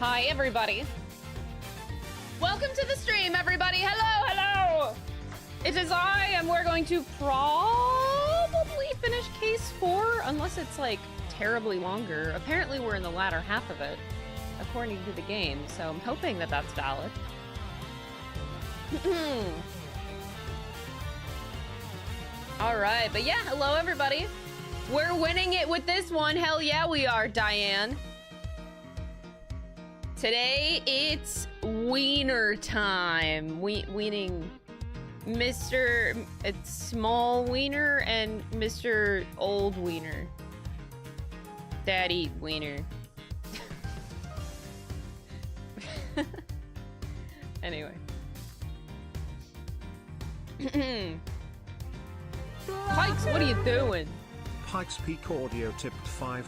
Hi, everybody. Welcome to the stream, everybody. Hello, hello. It is I, and we're going to probably finish case 4, unless it's, like, terribly longer. Apparently, we're in the latter half of it, according to the game, so I'm hoping that that's valid. All right, but yeah, hello, everybody. We're winning it with this one. Hell yeah, we are, Diane. Today, it's Weiner time. Weaning Mr. It's Small Weiner and Mr. Old Weiner. Daddy Weiner. Anyway. Pikes, what are you doing? Pikes Peak Audio tipped $5.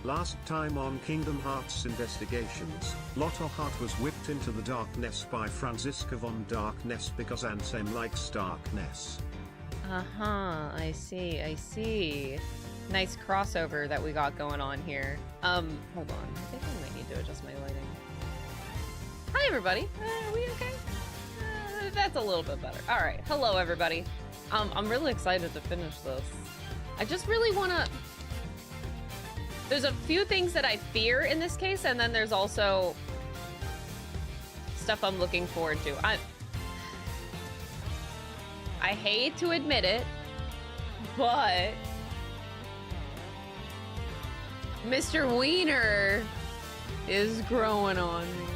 Last time on Kingdom Hearts Investigations, Lottoheart was whipped into the darkness by Franziska von Darkness because Ansem likes darkness. Uh-huh, I see, I see. Nice crossover that we got going on here. Hold on, I think I might need to adjust my lighting. Hi, everybody. Are we okay? That's a little bit better. All right, hello, everybody. I'm really excited to finish this. I just really want to... There's a few things that I fear in this case, and then there's also stuff I'm looking forward to. I hate to admit it, but Mr. Weiner is growing on me.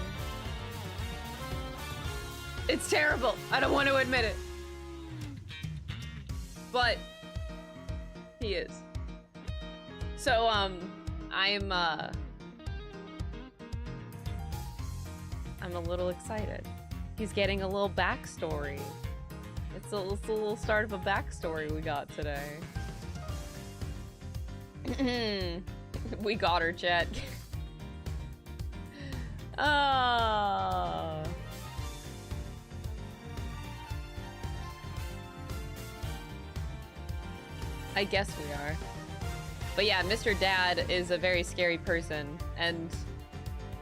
It's terrible. I don't want to admit it. But he is. So, I'm a little excited. He's getting a little backstory. It's a little start of a backstory we got today. We got her, chat. I guess we are. But yeah, Mr. Dad is a very scary person, and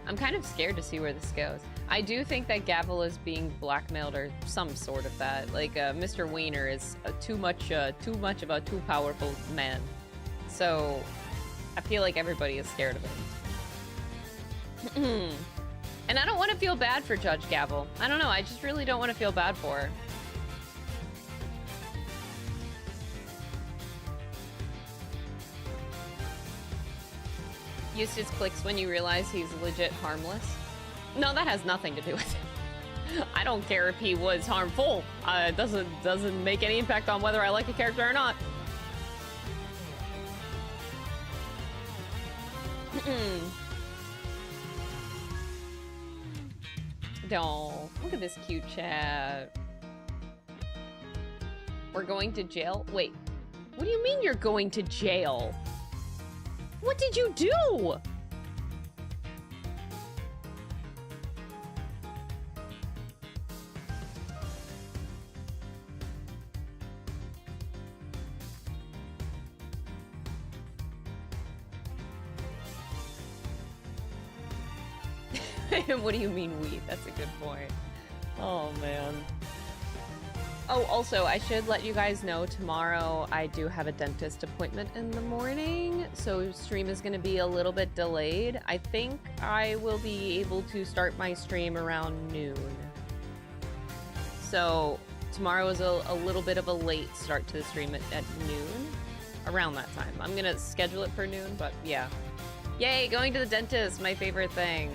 I'm kind of scared to see where this goes. I do think that Gavel is being blackmailed or some sort of that. Like, Mr. Weiner is too much of a too powerful man. So, I feel like everybody is scared of him. And I don't want to feel bad for Judge Gavel. I don't know, I just really don't want to feel bad for her. Eustace clicks when you realize he's legit harmless. No, that has nothing to do with it. I don't care if he was harmful. It doesn't make any impact on whether I like a character or not. Oh, look at this cute chat. We're going to jail? Wait, what do you mean you're going to jail? What did you do? What do you mean we? That's a good point. Oh, man. Oh, also, I should let you guys know tomorrow I do have a dentist appointment in the morning, so stream is going to be a little bit delayed. I think I will be able to start my stream around noon. So tomorrow is a little bit of a late start to the stream at noon, around that time. I'm going to schedule it for noon, but yeah. Yay, going to the dentist, my favorite thing.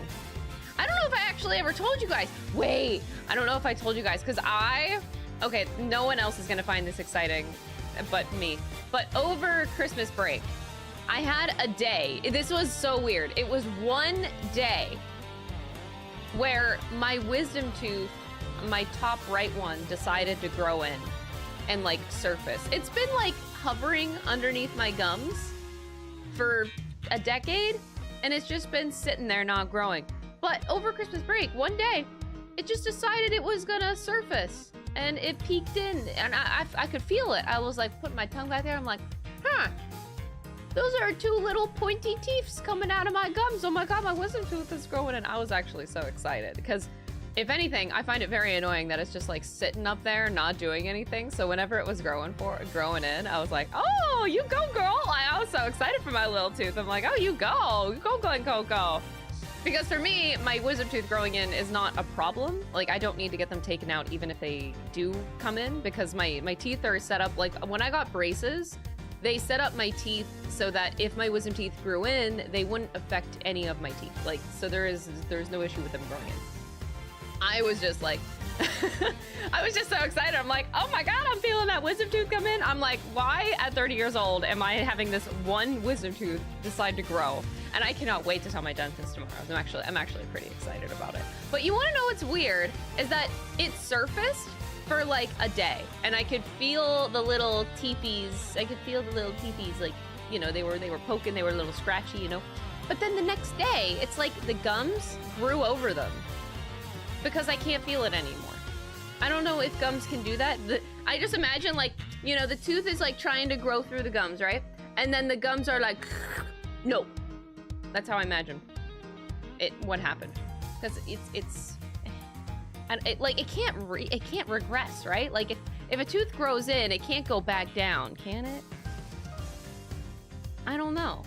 I don't know if I actually ever told you guys. Wait, I don't know if I told you guys, because okay, no one else is gonna find this exciting but me. But over Christmas break, I had a day. This was so weird. It was one day where my wisdom tooth, my top right one, decided to grow in and like surface. It's been like hovering underneath my gums for a decade, and it's just been sitting there not growing. But over Christmas break, one day, it just decided it was gonna surface. And it peeked in, and I could feel it. I was like putting my tongue back there. I'm like, huh, those are two little pointy teeths coming out of my gums. Oh my God, my wisdom tooth is growing. And I was actually so excited because if anything, I find it very annoying that it's just like sitting up there, not doing anything. So whenever it was growing in, I was like, oh, you go, girl. I was so excited for my little tooth. I'm like, oh, you go, go. Because for me, my wisdom tooth growing in is not a problem. Like, I don't need to get them taken out even if they do come in, because my teeth are set up, like when I got braces, they set up my teeth so that if my wisdom teeth grew in, they wouldn't affect any of my teeth. Like, so there's no issue with them growing in. I was just like, I was just so excited. I'm like, oh my God, I'm feeling that wisdom tooth come in. I'm like, why at 30 years old am I having this one wisdom tooth decide to grow? And I cannot wait to tell my dentist tomorrow. I'm actually pretty excited about it. But you wanna know what's weird is that it surfaced for like a day and I could feel the little teepees. Like, you know, they were poking, they were a little scratchy, you know? But then the next day, it's like the gums grew over them, because I can't feel it anymore. I don't know if gums can do that. I just imagine, like, you know, the tooth is like trying to grow through the gums, right? And then the gums are like, no. That's how I imagine what happened. Because and it can't regress, right? Like if a tooth grows in, it can't go back down, can it? I don't know.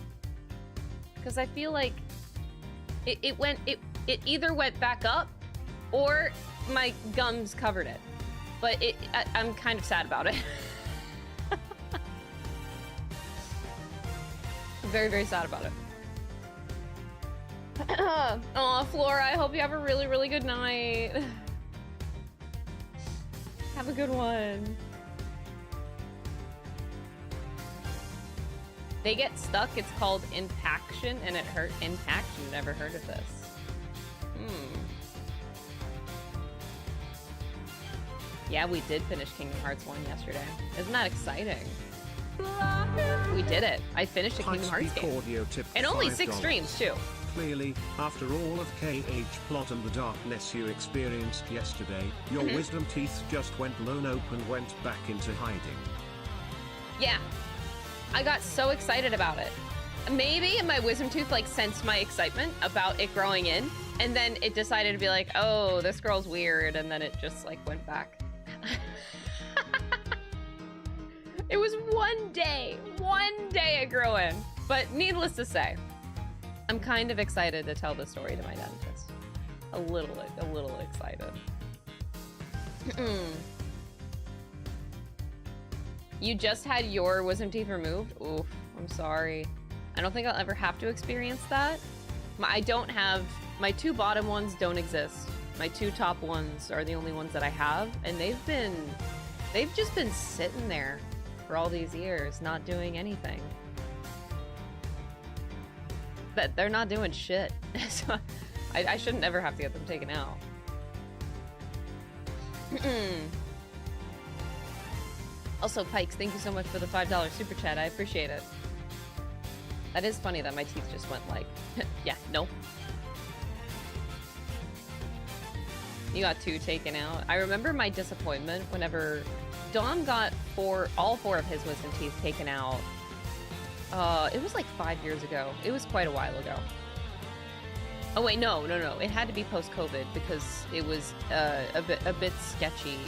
Because I feel like it either went back up or my gums covered it. But I'm kind of sad about it. Very, very sad about it. Oh, Flora, I hope you have a really, really good night. Have a good one. They get stuck. It's called impaction, and it hurt. Impaction. Never heard of this. Yeah, we did finish Kingdom Hearts 1 yesterday. Isn't that exciting? We did it. I finished a Kingdom Hearts game. And only 6 streams, too. Clearly, after all of KH plot and the darkness you experienced yesterday, your wisdom teeth just went blown open, went back into hiding. Yeah. I got so excited about it. Maybe my wisdom tooth like sensed my excitement about it growing in, and then it decided to be like, oh, this girl's weird, and then it just like went back. It was one day it grew in. But needless to say, I'm kind of excited to tell the story to my dentist. A little excited. You just had your wisdom teeth removed? Oof, I'm sorry. I don't think I'll ever have to experience that. I don't have, my 2 bottom ones don't exist. My 2 top ones are the only ones that I have, and they've just been sitting there for all these years, not doing anything. But they're not doing shit. So I shouldn't ever have to get them taken out. Also, Pikes, thank you so much for the $5 super chat. I appreciate it. That is funny that my teeth just went like, yeah, no. You got 2 taken out. I remember my disappointment whenever Dom got all 4 of his wisdom teeth taken out. It was like 5 years ago. It was quite a while ago. Oh wait, no. It had to be post-COVID because it was a bit sketchy.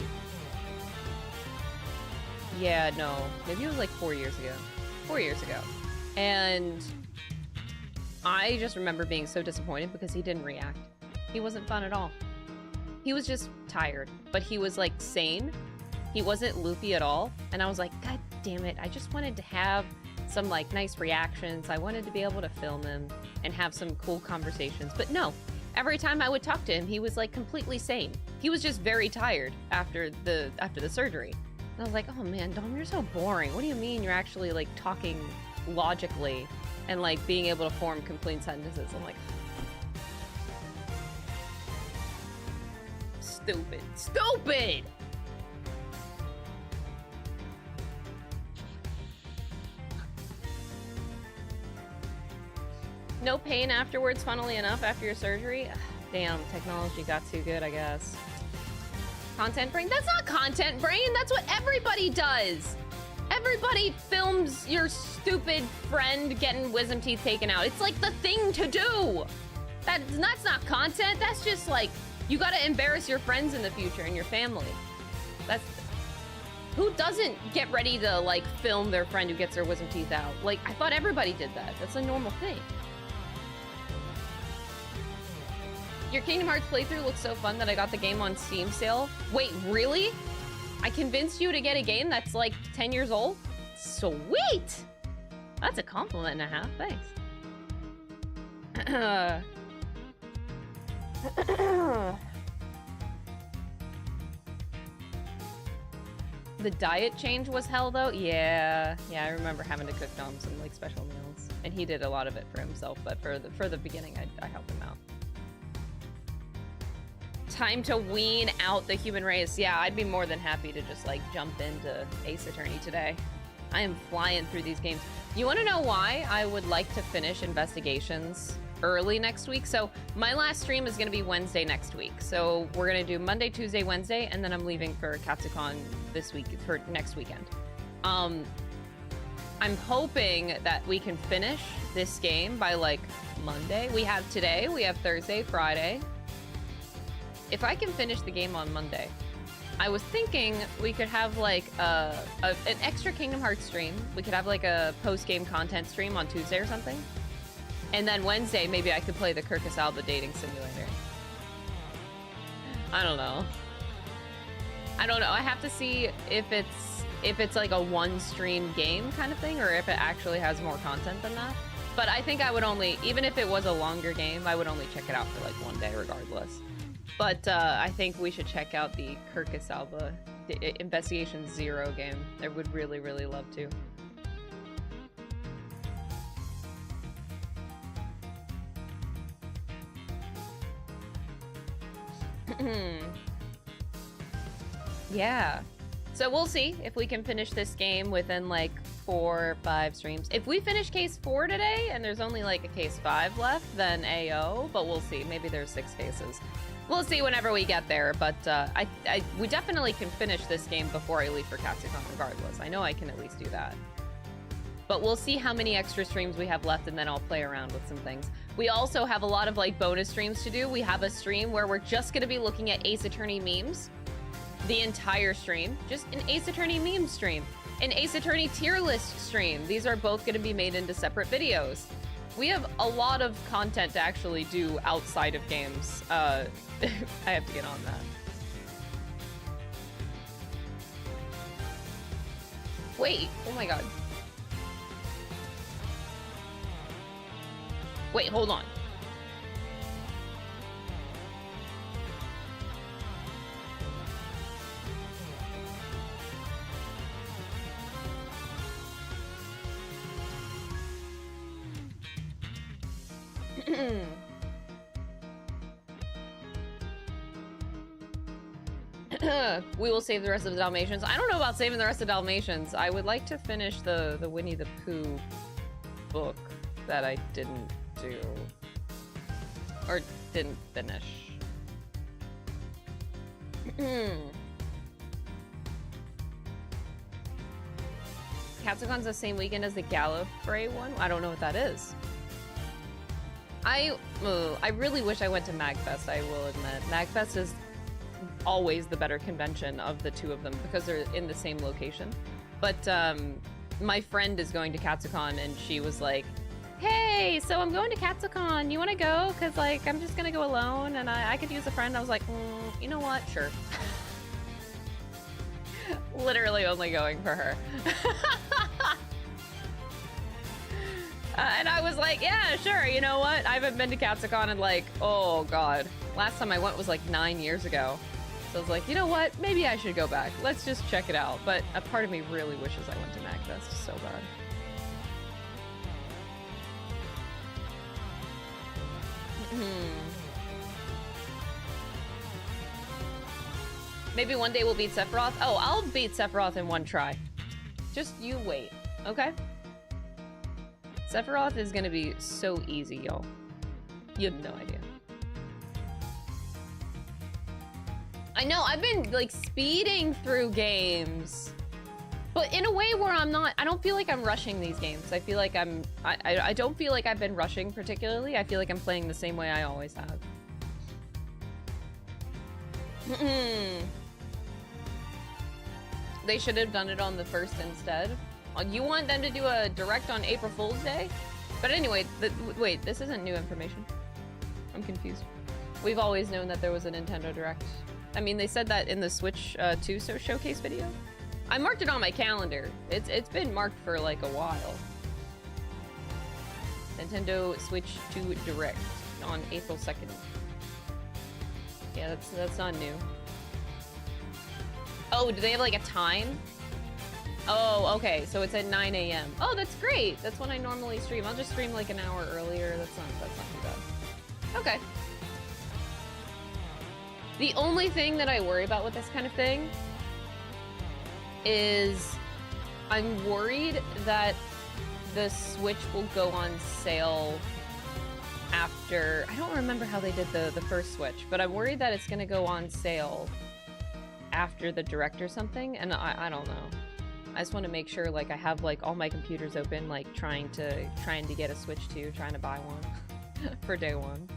Yeah, no. Maybe it was like 4 years ago. 4 years ago. And I just remember being so disappointed because he didn't react. He wasn't fun at all. He was just tired, but he was like sane. He wasn't loopy at all. And I was like, God damn it. I just wanted to have some like nice reactions. I wanted to be able to film him and have some cool conversations. But no, every time I would talk to him, he was like completely sane. He was just very tired after the surgery. And I was like, oh man, Dom, you're so boring. What do you mean you're actually like talking logically and like being able to form complete sentences? I'm like, stupid. No pain afterwards, funnily enough, after your surgery. Ugh, damn, technology got too good, I guess. Content brain? That's not content brain. That's what everybody does. Everybody films your stupid friend getting wisdom teeth taken out. It's like the thing to do. That's not content. That's just like, you gotta embarrass your friends in the future and your family. That's... Who doesn't get ready to, like, film their friend who gets their wisdom teeth out? Like, I thought everybody did that. That's a normal thing. Your Kingdom Hearts playthrough looks so fun that I got the game on Steam sale. Wait, really? I convinced you to get a game that's, like, 10 years old? Sweet! That's a compliment and a half. Thanks. The diet change was hell, though? Yeah, I remember having to cook Dom some, like, special meals. And he did a lot of it for himself, but for the beginning, I helped him out. Time to wean out the human race. Yeah, I'd be more than happy to just, like, jump into Ace Attorney today. I am flying through these games. You want to know why I would like to finish Investigations early next week? So my last stream is going to be Wednesday next week. So we're going to do Monday, Tuesday, Wednesday, and then I'm leaving for Katsucon this week, for next weekend. I'm hoping that we can finish this game by, like, Monday. We have today, we have Thursday, Friday. If I can finish the game on Monday, I was thinking we could have, like, an extra Kingdom Hearts stream. We could have, like, a post-game content stream on Tuesday or something. And then Wednesday, maybe I could play the Kirkus Alba dating simulator. I don't know. I have to see if it's like a one-stream game kind of thing, or if it actually has more content than that. But I think I would only, even if it was a longer game, I would only check it out for, like, one day regardless. But I think we should check out the Kirkus Alba Investigation 0 game. I would really, really love to. Yeah. So we'll see if we can finish this game within, like, 4 or 5 streams. If we finish case 4 today and there's only, like, a case 5 left, then AO, but we'll see. Maybe there's 6 cases. We'll see whenever we get there, but we definitely can finish this game before I leave for Katsucon regardless. I know I can at least do that. But we'll see how many extra streams we have left, and then I'll play around with some things. We also have a lot of, like, bonus streams to do. We have a stream where we're just going to be looking at Ace Attorney memes. The entire stream. Just an Ace Attorney meme stream. An Ace Attorney tier list stream. These are both going to be made into separate videos. We have a lot of content to actually do outside of games. I have to get on that. Wait, oh my god. Wait, hold on. We will save the rest of the Dalmatians. I don't know about saving the rest of Dalmatians. I would like to finish the Winnie the Pooh book that I didn't do. Or didn't finish. Katsucon's the same weekend as the Gallifrey one? I don't know what that is. I really wish I went to MagFest, I will admit. MagFest is always the better convention of the two of them because they're in the same location. But my friend is going to Katsucon and she was like, hey, so I'm going to Katsucon. You want to go? Because, like, I'm just going to go alone and I could use a friend. I was like, you know what? Sure. Literally only going for her. And I was like, yeah, sure. You know what? I haven't been to Katsucon in, like, oh, God. Last time I went was, like, 9 years ago. So I was like, you know what? Maybe I should go back. Let's just check it out. But a part of me really wishes I went to MagFest so bad. Maybe one day we'll beat Sephiroth. Oh, I'll beat Sephiroth in one try. Just you wait, okay? Sephiroth is gonna be so easy, yo. You have no idea. I know, I've been, like, speeding through games. But in a way where I don't feel like I'm rushing these games. I feel like I don't feel like I've been rushing particularly. I feel like I'm playing the same way I always have. They should have done it on the 1st instead. You want them to do a direct on April Fool's Day? But anyway, wait, this isn't new information. I'm confused. We've always known that there was a Nintendo Direct. I mean, they said that in the Switch 2 showcase video. I marked it on my calendar. It's been marked for like a while. Nintendo Switch 2 Direct on April 2nd. Yeah, that's not new. Oh, do they have like a time? Oh, okay, so it's at 9 a.m. Oh, that's great. That's when I normally stream. I'll just stream like an hour earlier. That's not too bad. Okay. The only thing that I worry about with this kind of thing is I'm worried that the Switch will go on sale after... I don't remember how they did the first Switch, but I'm worried that it's gonna go on sale after the Direct or something, and I don't know. I just want to make sure like I have like all my computers open, like trying to get a Switch 2, trying to buy one for day one.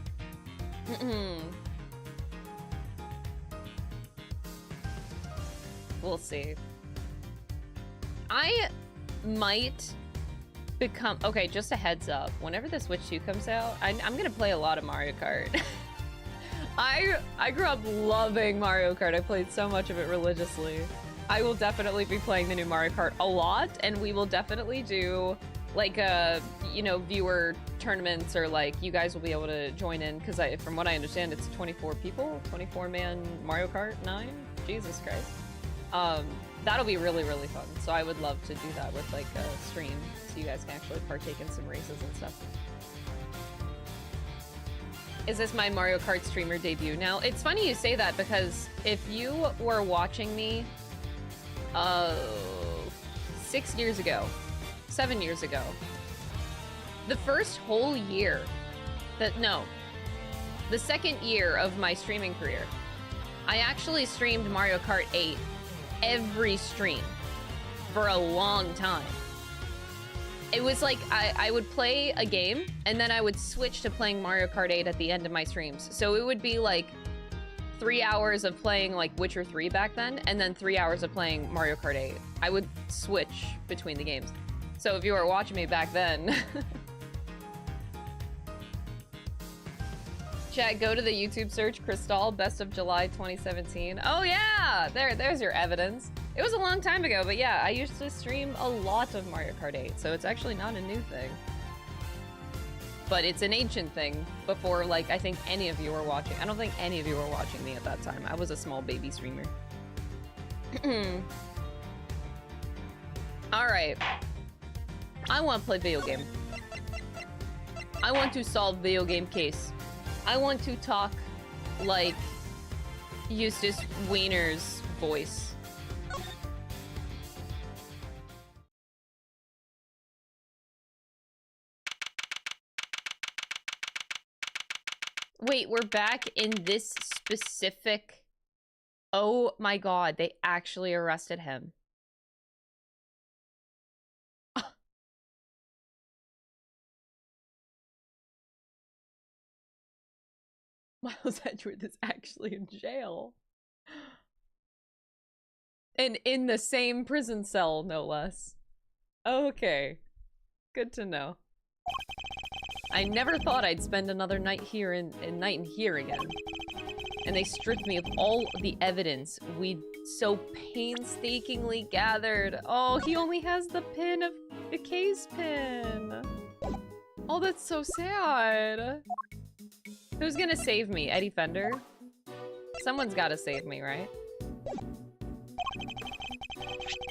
We'll see. I might become... Okay, just a heads up. Whenever the Switch 2 comes out, I'm gonna play a lot of Mario Kart. I grew up loving Mario Kart. I played so much of it religiously. I will definitely be playing the new Mario Kart a lot, and we will definitely do like you know, viewer tournaments, or like you guys will be able to join in, because from what I understand, it's 24 people, 24-man Mario Kart 9. Jesus Christ. That'll be really, really fun. So I would love to do that with like a stream, so you guys can actually partake in some races and stuff. Is this my Mario Kart streamer debut? Now, it's funny you say that, because if you were watching me 6 years ago, 7 years ago, the first whole year, the second year of my streaming career, I actually streamed Mario Kart 8 every stream for a long time. It was like I would play a game and then I would switch to playing Mario Kart 8 at the end of my streams. So it would be like 3 hours of playing like Witcher 3 back then, and then 3 hours of playing Mario Kart 8. I would switch between the games. So if you were watching me back then... Chat, go to the YouTube search, Crystal, Best of July 2017. Oh yeah! There's your evidence. It was a long time ago, but yeah, I used to stream a lot of Mario Kart 8, so it's actually not a new thing. But it's an ancient thing before, like, I think any of you were watching. I don't think any of you were watching me at that time. I was a small baby streamer. Alright. I want to play video game. I want to solve video game case. I want to talk like Eustace Weiner's voice. Wait, we're back in this specific... Oh my god, they actually arrested him. Miles Edgeworth is actually in jail. And in the same prison cell, no less. Okay. Good to know. I never thought I'd spend another night here and night in here again. And they stripped me of all the evidence we'd so painstakingly gathered. Oh, he only has the pin of the case pin. Oh, that's so sad. Who's gonna save me? Eddie Fender? Someone's gotta save me, right?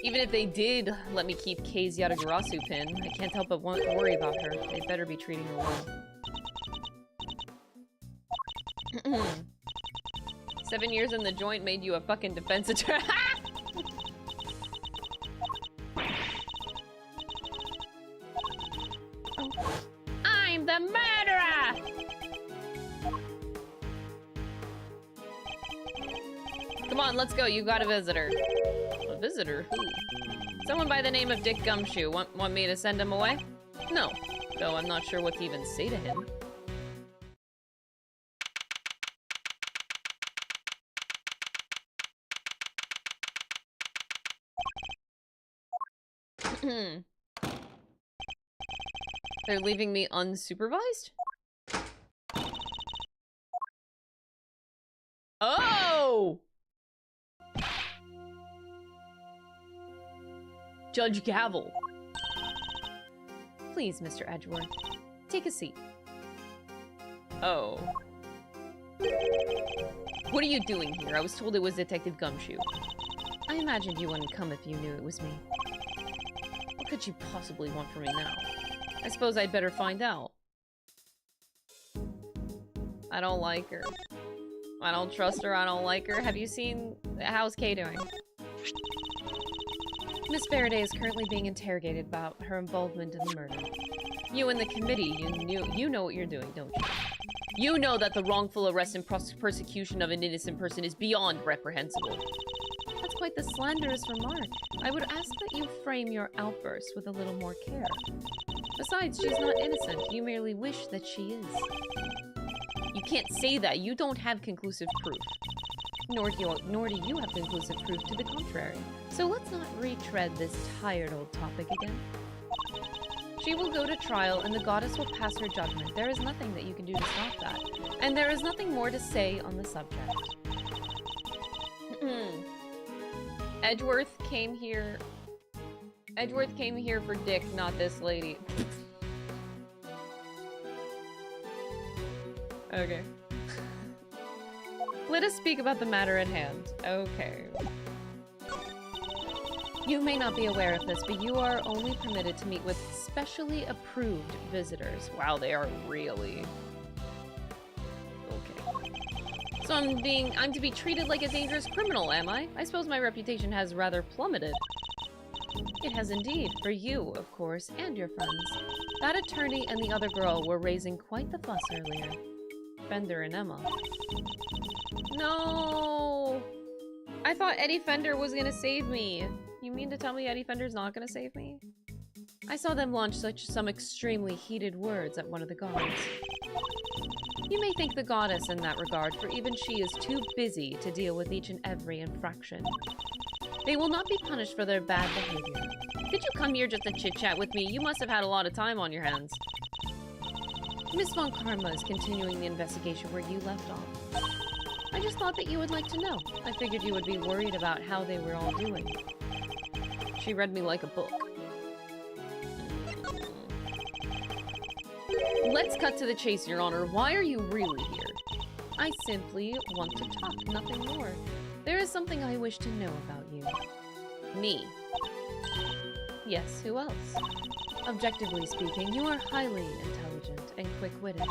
Even if they did let me keep Kei's Yatagarasu pin, I can't help but worry about her. They better be treating her well. 7 years in the joint made you a fucking defense attorney. I'm the murderer! Come on, let's go. You got a visitor. A visitor? Who? Someone by the name of Dick Gumshoe. Want me to send him away? No. Though I'm not sure what to even say to him. They're leaving me unsupervised? Oh! Judge Gavel. Please, Mr. Edgeworth, take a seat. Oh. What are you doing here? I was told it was Detective Gumshoe. I imagined you wouldn't come if you knew it was me. What could you possibly want from me now? I suppose I'd better find out. I don't like her. I don't trust her, I don't like her. Have you seen... How's Kay doing? Miss Faraday is currently being interrogated about her involvement in the murder. You and the committee, you know what you're doing, don't you? You know that the wrongful arrest and persecution of an innocent person is beyond reprehensible. That's quite the slanderous remark. I would ask that you frame your outburst with a little more care. Besides, she's not innocent. You merely wish that she is. You can't say that. You don't have conclusive proof. Nor do you have conclusive proof to the contrary. So let's not retread this tired old topic again. She will go to trial and the goddess will pass her judgment. There is nothing that you can do to stop that. And there is nothing more to say on the subject. Edgeworth came here... Edgeworth came here for Dick, not this lady. Okay. Let us speak about the matter at hand. Okay. You may not be aware of this, but you are only permitted to meet with specially approved visitors. Wow, they are really... Okay. So I'm to be treated like a dangerous criminal, am I? I suppose my reputation has rather plummeted. It has indeed, for you, of course, and your friends. That attorney and the other girl were raising quite the fuss earlier. Fender and Emma. No! I thought Eddie Fender was gonna save me. You mean to tell me Eddie Fender's not gonna save me? I saw them launch some extremely heated words at one of the guards. You may thank the goddess in that regard, for even she is too busy to deal with each and every infraction. They will not be punished for their bad behavior. Did you come here just to chit-chat with me? You must have had a lot of time on your hands. Miss Von Karma is continuing the investigation where you left off. I just thought that you would like to know. I figured you would be worried about how they were all doing. She read me like a book. Let's cut to the chase, Your Honor. Why are you really here? I simply want to talk, nothing more. There is something I wish to know about you. Me. Yes, who else? Objectively speaking, you are highly intelligent and quick-witted,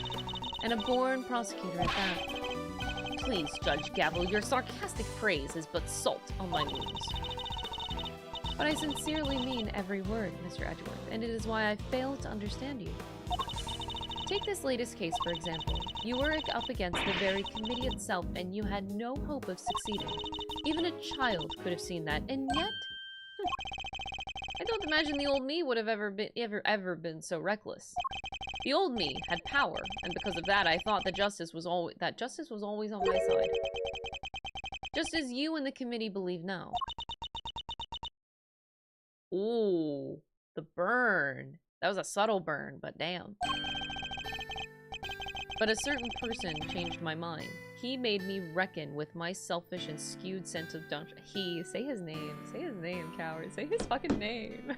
and a born prosecutor at that. Please, Judge Gavel, your sarcastic praise is but salt on my wounds. But I sincerely mean every word, Mr. Edgeworth, and it is why I fail to understand you. Take this latest case, for example. You were up against the very committee itself, and you had no hope of succeeding. Even a child could have seen that, and yet... I don't imagine the old me would have ever been so reckless. The old me had power, and because of that, I thought that justice was always on my side. Just as you and the committee believe now. Ooh, the burn. That was a subtle burn, but damn. But a certain person changed my mind. He made me reckon with my selfish and skewed sense of dungeon. Say his name. Say his name, coward. Say his fucking name.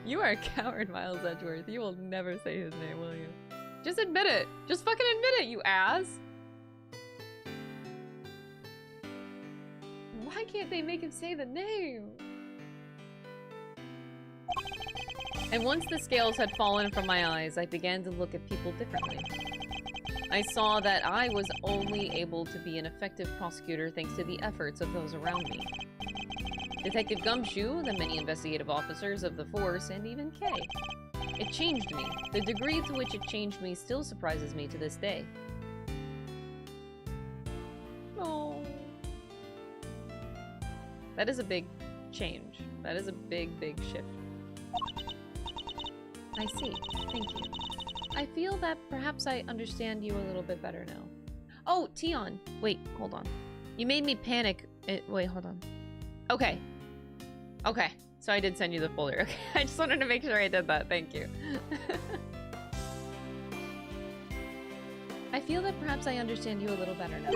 You are a coward, Miles Edgeworth. You will never say his name, will you? Just admit it. Just fucking admit it, you ass. Why can't they make him say the name? And once the scales had fallen from my eyes, I began to look at people differently. I saw that I was only able to be an effective prosecutor thanks to the efforts of those around me. Detective Gumshoe, the many investigative officers of the force, and even Kay. It changed me. The degree to which it changed me still surprises me to this day. Oh. That is a big change. That is a big, big shift. I see. Thank you. I feel that perhaps I understand you a little bit better now. Oh, Tion. Wait, hold on. You made me panic. Wait, hold on. Okay. Okay. So I did send you the folder. Okay. I just wanted to make sure I did that. Thank you. I feel that perhaps I understand you a little better now.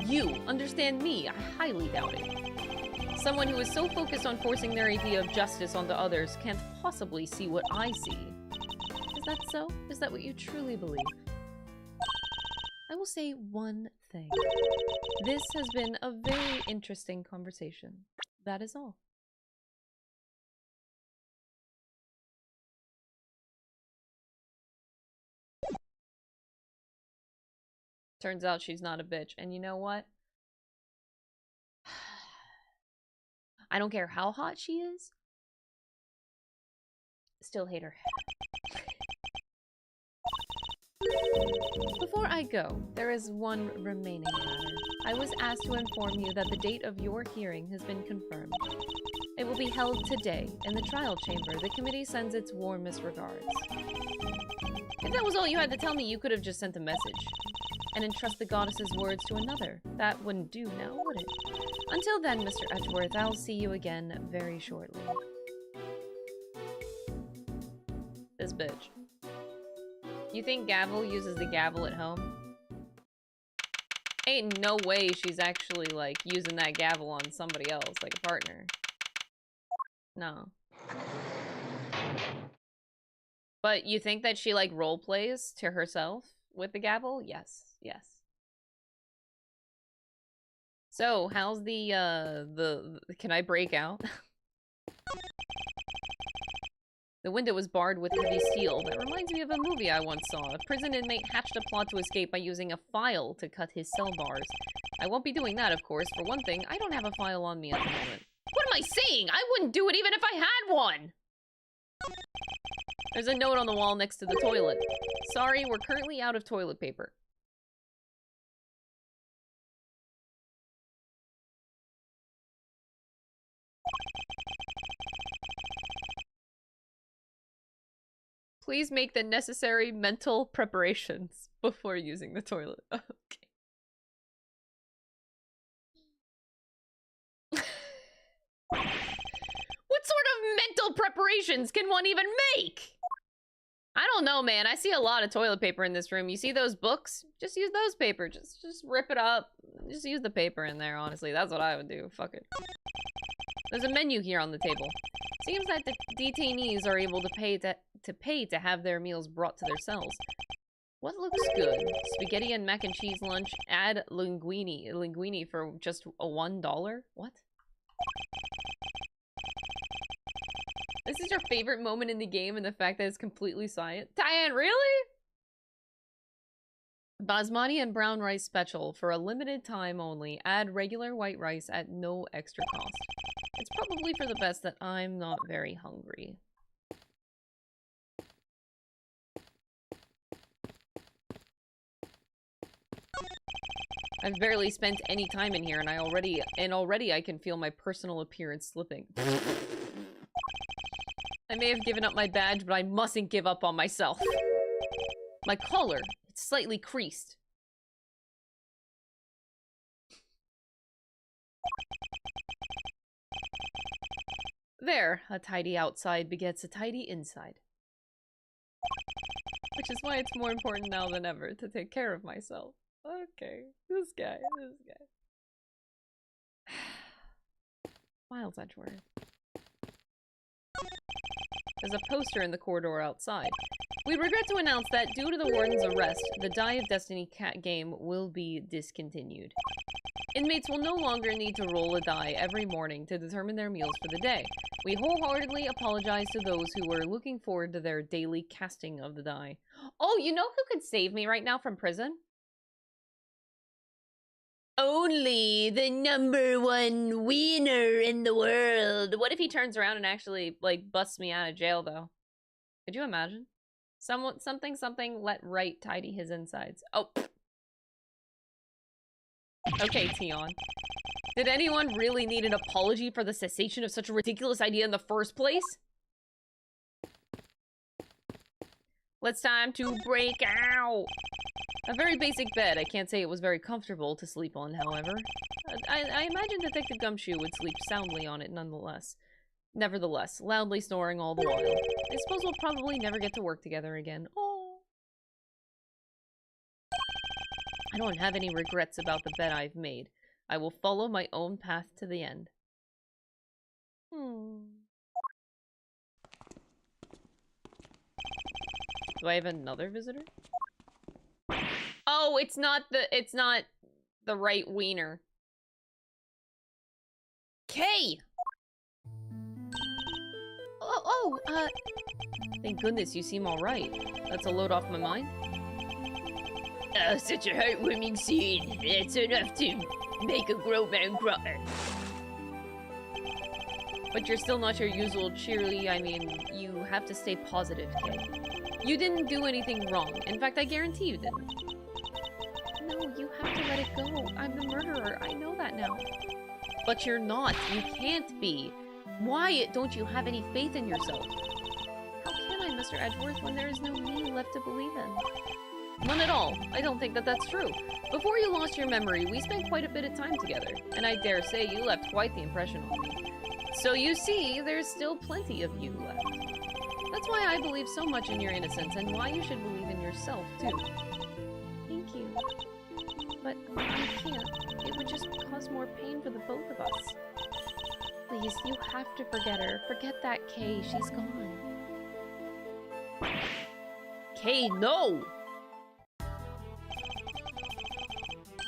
You understand me? I highly doubt it. Someone who is so focused on forcing their idea of justice onto others can't possibly see what I see. Is that so? Is that what you truly believe? I will say one thing. This has been a very interesting conversation. That is all. Turns out she's not a bitch. And you know what? I don't care how hot she is. Still hate her. Before I go, there is one remaining matter. I was asked to inform you that the date of your hearing has been confirmed. It will be held today in the trial chamber. The committee sends its warmest regards. If that was all you had to tell me, you could have just sent a message and entrust the goddess's words to another. That wouldn't do now, would it? Until then, Mr. Edgeworth, I'll see you again very shortly. This bitch. You think Gavel uses the gavel at home? Ain't no way she's actually, like, using that gavel on somebody else, like a partner. No. But you think that she, like, role plays to herself with the gavel? Yes. Yes. So, how's the can I break out? The window was barred with heavy steel. That reminds me of a movie I once saw. A prison inmate hatched a plot to escape by using a file to cut his cell bars. I won't be doing that, of course. For one thing, I don't have a file on me at the moment. What am I saying? I wouldn't do it even if I had one! There's a note on the wall next to the toilet. Sorry, we're currently out of toilet paper. Please make the necessary mental preparations before using the toilet. Okay. What sort of mental preparations can one even make? I don't know, man. I see a lot of toilet paper in this room. You see those books? Just use those paper. Just rip it up. Just use the paper in there, honestly. That's what I would do. Fuck it. There's a menu here on the table. Seems that the detainees are able to pay to have their meals brought to their cells. What looks good? Spaghetti and mac and cheese lunch. Add linguine. Linguine for just a $1? What? This is your favorite moment in the game, and the fact that it's completely silent. Diane, really? Basmati and brown rice special for a limited time only. Add regular white rice at no extra cost. It's probably for the best that I'm not very hungry. I've barely spent any time in here, and already I can feel my personal appearance slipping. I may have given up my badge, but I mustn't give up on myself. My collar, it's slightly creased. There, a tidy outside begets a tidy inside. Which is why it's more important now than ever to take care of myself. Okay, this guy. Miles Edgeworth. There's a poster in the corridor outside. We regret to announce that due to the warden's arrest, the Die of Destiny cat game will be discontinued. Inmates will no longer need to roll a die every morning to determine their meals for the day. We wholeheartedly apologize to those who were looking forward to their daily casting of the die. Oh, you know who could save me right now from prison? Only the #1 Weiner in the world. What if he turns around and actually, like, busts me out of jail, though? Could you imagine? Something, let right tidy his insides. Oh. Okay, Tion. Did anyone really need an apology for the cessation of such a ridiculous idea in the first place? It's time to break out! A very basic bed. I can't say it was very comfortable to sleep on, however. I imagine Detective Gumshoe would sleep soundly on it nonetheless. Nevertheless, loudly snoring all the while. I suppose we'll probably never get to work together again. Oh. I don't have any regrets about the bed I've made. I will follow my own path to the end. Do I have another visitor? Oh, it's not the right Weiner. Kay! Thank goodness you seem alright. That's a load off my mind. Such a heartwarming scene. It's enough to make a grown man cry. But you're still not your usual cheery. I mean, you have to stay positive, Kay. You didn't do anything wrong. In fact, I guarantee you didn't. No, you have to let it go. I'm the murderer. I know that now. But you're not. You can't be. Why don't you have any faith in yourself? How can I, Mr. Edgeworth, when there is no me left to believe in? None at all. I don't think that that's true. Before you lost your memory, we spent quite a bit of time together, and I dare say you left quite the impression on me. So you see, there's still plenty of you left. That's why I believe so much in your innocence, and why you should believe in yourself, too. Thank you. But I can't. It would just cause more pain for the both of us. Please, you have to forget her. Forget that Kay. She's gone. Kay, no!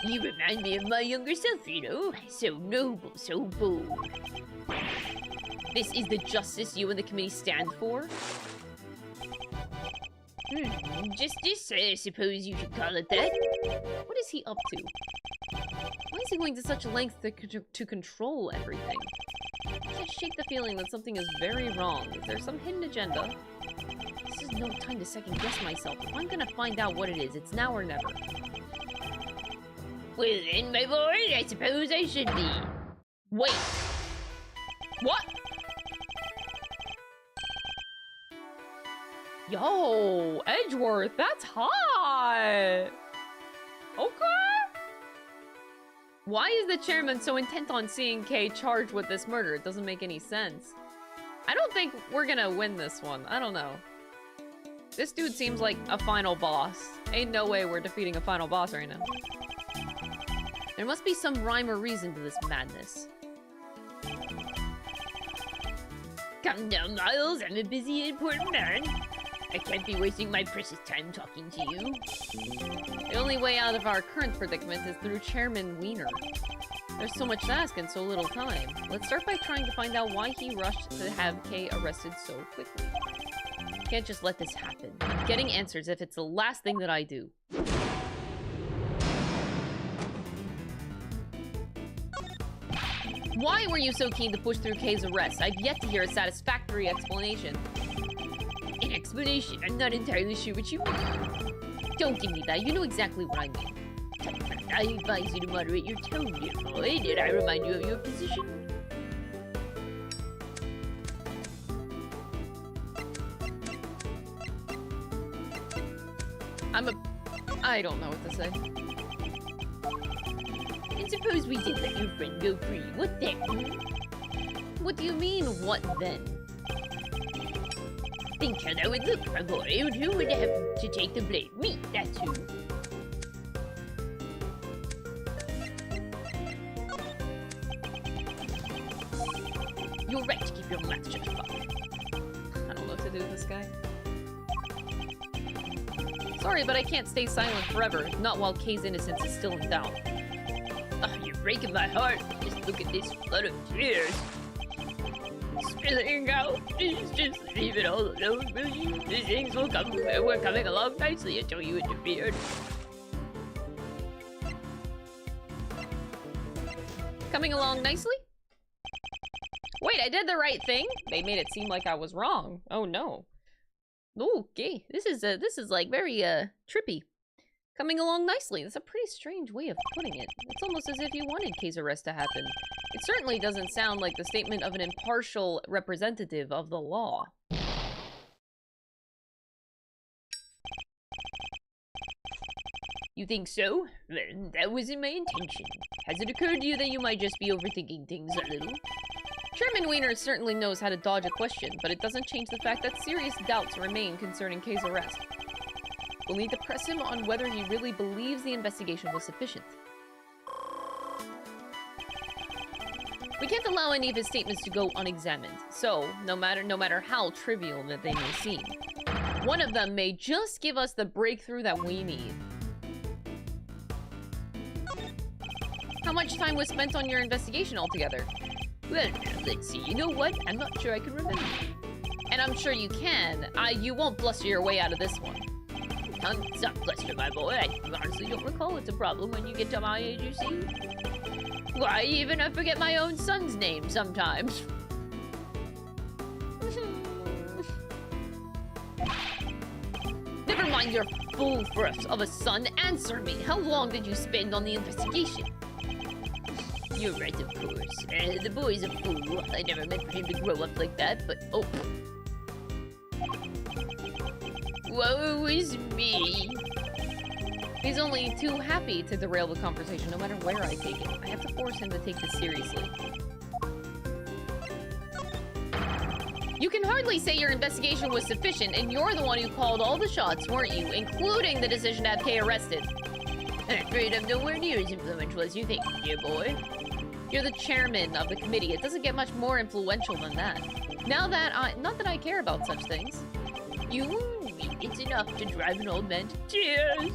You remind me of my younger self, you know? So noble, so bold. This is the justice you and the committee stand for? Justice, I suppose you should call it that. What is he up to? Why is he going to such lengths to control everything? I can't shake the feeling that something is very wrong. Is there some hidden agenda? This is no time to second guess myself. If I'm gonna find out what it is, it's now or never. Well then, my boy, I suppose I should be. Wait! What? Yo, Edgeworth, that's hot! Okay! Why is the chairman so intent on seeing Kay charged with this murder? It doesn't make any sense. I don't think we're gonna win this one. I don't know. This dude seems like a final boss. Ain't no way we're defeating a final boss right now. There must be some rhyme or reason to this madness. Come down, Miles. I'm a busy and important man. I can't be wasting my precious time talking to you. The only way out of our current predicament is through Chairman Weiner. There's so much to ask in so little time. Let's start by trying to find out why he rushed to have Kay arrested so quickly. Can't just let this happen. I'm getting answers if it's the last thing that I do. Why were you so keen to push through Kay's arrest? I've yet to hear a satisfactory explanation. An explanation? I'm not entirely sure what you mean. Don't give me that. You know exactly what I mean. I advise you to moderate your tone, dear boy. Did I remind you of your position? I don't know what to say. And suppose we did let your friend go free. What then? What do you mean, what then? Think how that would look, my boy. Who would have to take the blame? Me, that's who. You're right to keep your mouth shut, Father. I don't know what to do with this guy. Sorry, but I can't stay silent forever. Not while Kay's innocence is still in doubt. Oh, you're breaking my heart. Just look at this flood of tears. Spilling out. Just leave it all alone, will you? These things will come. We're coming along nicely until you interfered. Coming along nicely? Wait, I did the right thing? They made it seem like I was wrong. Oh no. Okay, this is like very trippy. Coming along nicely. That's a pretty strange way of putting it. It's almost as if you wanted case arrest to happen. It certainly doesn't sound like the statement of an impartial representative of the law. You think so? Well, that wasn't my intention. Has it occurred to you that you might just be overthinking things a little? Chairman Weiner certainly knows how to dodge a question, but it doesn't change the fact that serious doubts remain concerning case arrest. We'll need to press him on whether he really believes the investigation was sufficient. We can't allow any of his statements to go unexamined, so no matter how trivial that they may seem, one of them may just give us the breakthrough that we need. How much time was spent on your investigation altogether? Well, let's see. You know what? I'm not sure I can remember. And I'm sure you can. You won't bluster your way out of this one. It's not bluster, my boy. I honestly don't recall it's a problem when you get to my age, you see. Why, even I forget my own son's name sometimes. Never mind your fool first of a son. Answer me. How long did you spend on the investigation? You're right, of course. The boy's a fool. I never meant for him to grow up like that, but oh. Woe is me. He's only too happy to derail the conversation no matter where I take it. I have to force him to take this seriously. You can hardly say your investigation was sufficient, and you're the one who called all the shots, weren't you? Including the decision to have Kay arrested. I'm afraid I'm nowhere near as influential as you think, dear boy. You're the chairman of the committee. It doesn't get much more influential than that. Now that not that I care about such things. It's enough to drive an old man to tears.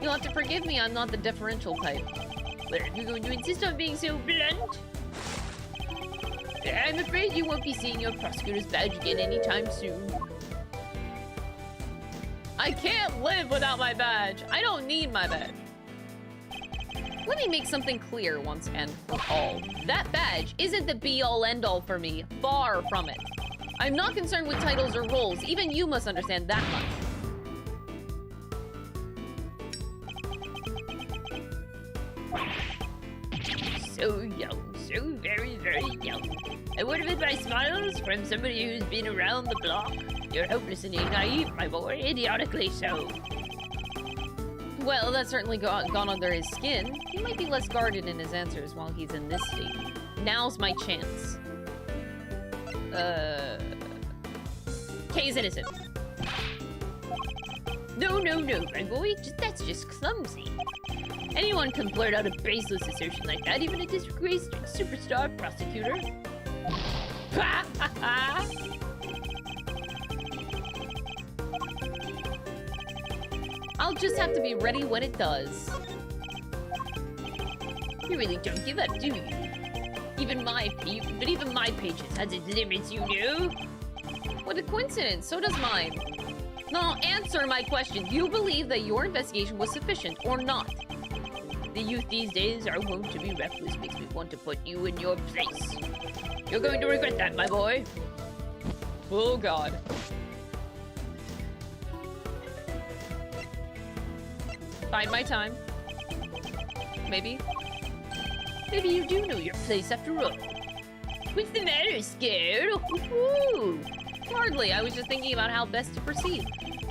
You'll have to forgive me, I'm not the differential type. Well, if you're going to insist on being so blunt, I'm afraid you won't be seeing your prosecutor's badge again anytime soon. I can't live without my badge. I don't need my badge. Let me make something clear once and for all. That badge isn't the be-all end-all for me. Far from it. I'm not concerned with titles or roles. Even you must understand that much. So young, so very, very young. A word of advice, Miles, from somebody who's been around the block. You're hopelessly naive, my boy, idiotically so. Well, that's certainly gone under his skin. He might be less guarded in his answers while he's in this state. Now's my chance. Kay's innocent. No, my boy. That's just clumsy. Anyone can blurt out a baseless assertion like that, even a disgraced superstar prosecutor. I'll just have to be ready when it does. You really don't give up, do you? Even my patience has its limits, you know? What a coincidence, so does mine. No, answer my question. Do you believe that your investigation was sufficient or not? The youth these days are wont to be reckless, makes me want to put you in your place. You're going to regret that, my boy. Oh, God. Bide my time. Maybe. Maybe you do know your place after all. What's the matter, scared? Ooh. Hardly. I was just thinking about how best to proceed.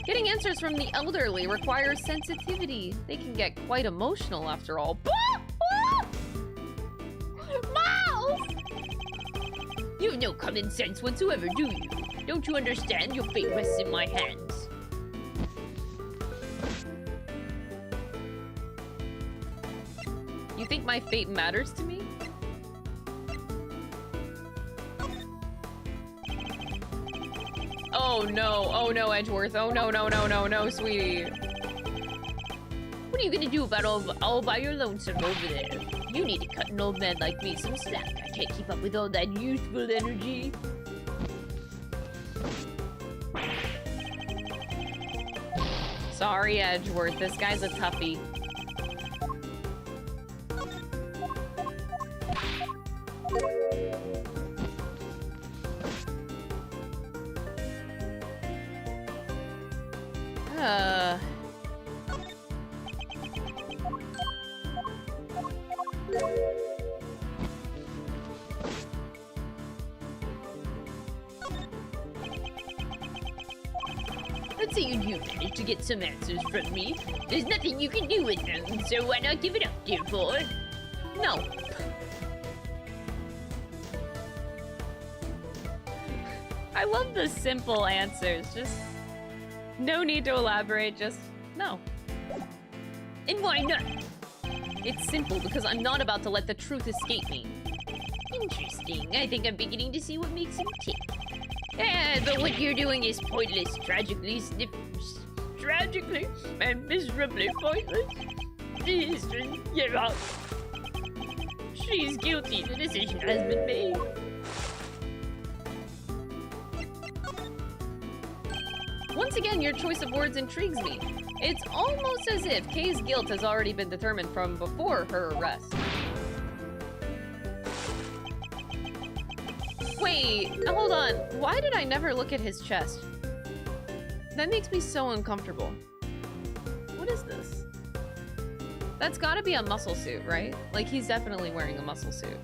Getting answers from the elderly requires sensitivity. They can get quite emotional after all. Miles! You have no common sense whatsoever, do you? Don't you understand? Your fate rests in my hands. You think my fate matters to me? Oh no, Edgeworth. Oh no, sweetie. What are you gonna do about all by your lonesome over there? You need to cut an old man like me some slack. I can't keep up with all that youthful energy. Sorry, Edgeworth. This guy's a toughie. say you do manage to get some answers from me. There's nothing you can do with them, so why not give it up, dear boy? No. I love the simple answers. Just no need to elaborate, just no. And why not? It's simple because I'm not about to let the truth escape me. Interesting. I think I'm beginning to see what makes him tick. Yeah, but what you're doing is pointless, tragically and miserably pointless. She's guilty. The decision has been made. Once again, your choice of words intrigues me. It's almost as if Kay's guilt has already been determined from before her arrest. Wait, hold on. Why did I never look at his chest? That makes me so uncomfortable. What is this? That's gotta be a muscle suit, right? Like, he's definitely wearing a muscle suit.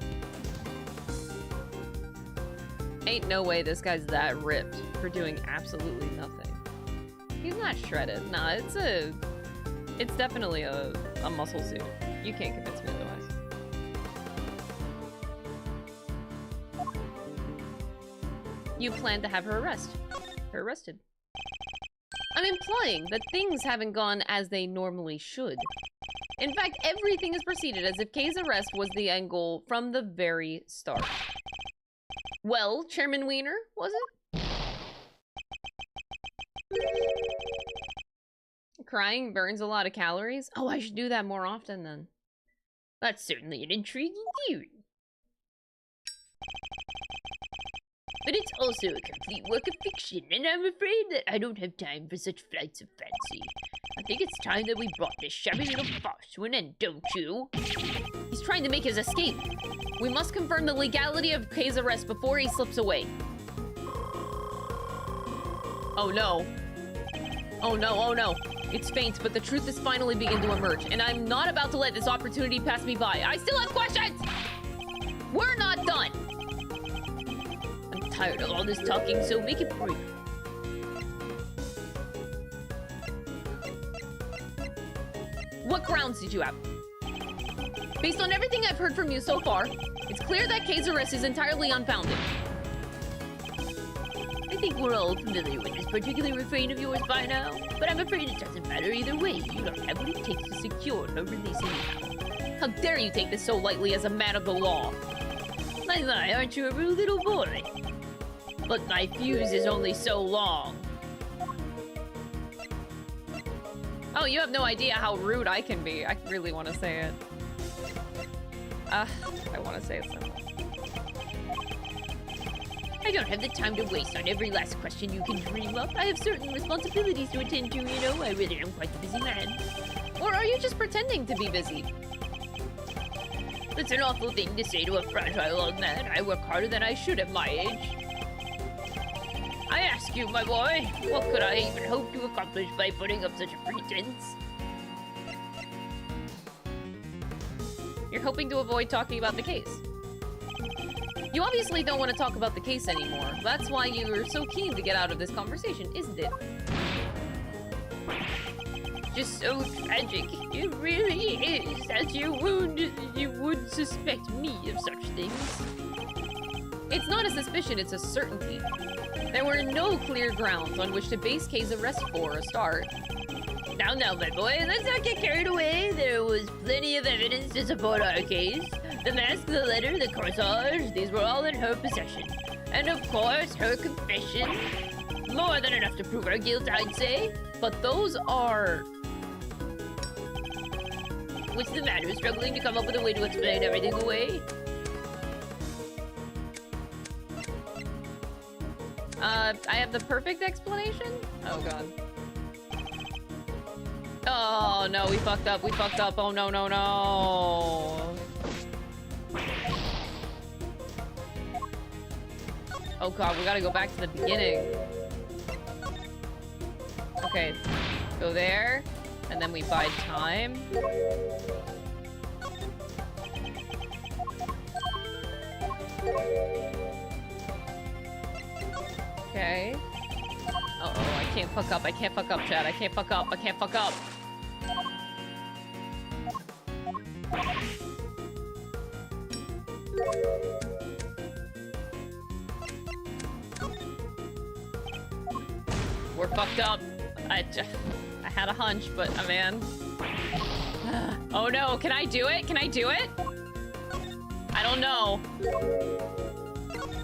Ain't no way this guy's that ripped for doing absolutely nothing. He's not shredded. Nah, it's definitely a muscle suit. You can't convince me otherwise. You plan to have her arrested. I'm implying that things haven't gone as they normally should. In fact, everything has proceeded as if Kay's arrest was the end goal from the very start. Well, Chairman Weiner, was it? Crying burns a lot of calories? Oh, I should do that more often then. That's certainly an intriguing theory. But it's also a complete work of fiction, and I'm afraid that I don't have time for such flights of fancy. I think it's time that we brought this shabby little farce to an end, don't you? He's trying to make his escape. We must confirm the legality of Kay's arrest before he slips away. Oh no. Oh no, oh no. It's faint, but the truth is finally beginning to emerge, and I'm not about to let this opportunity pass me by. I still have questions! We're not done! I'm tired of all this talking, so make it brief. What grounds did you have? Based on everything I've heard from you so far, it's clear that Kay's arrest is entirely unfounded. I think we're all familiar with this particular refrain of yours by now, but I'm afraid it doesn't matter either way. You don't have what it takes to secure her release anyhow. How dare you take this so lightly as a man of the law? My, aren't you a rude little boy? But my fuse is only so long. Oh, you have no idea how rude I can be. I really want to say it. I want to say it so much. I don't have the time to waste on every last question you can dream of. I have certain responsibilities to attend to, you know. I really am quite a busy man. Or are you just pretending to be busy? That's an awful thing to say to a fragile old man. I work harder than I should at my age. I ask you, my boy, what could I even hope to accomplish by putting up such a pretense? You're hoping to avoid talking about the case. You obviously don't want to talk about the case anymore. That's why you're so keen to get out of this conversation, isn't it? Just so tragic. It really is. As you would suspect me of such things. It's not a suspicion, it's a certainty. There were no clear grounds on which to base Kay's arrest for a start. Now, my boy, let's not get carried away. There was plenty of evidence to support our case. The mask, the letter, the corsage, these were all in her possession. And of course, her confession. More than enough to prove her guilt, I'd say. But those are... What's the matter? Struggling to come up with a way to explain everything away? I have the perfect explanation? Oh, God. Oh, no, we fucked up. Oh, no. Oh, God, we gotta go back to the beginning. Okay, go there, and then we buy time. Okay. Uh-oh, I can't fuck up. I can't fuck up, Chad. I can't fuck up. I can't fuck up. We're fucked up. I had a hunch, but man. Oh no, can I do it? Can I do it? I don't know.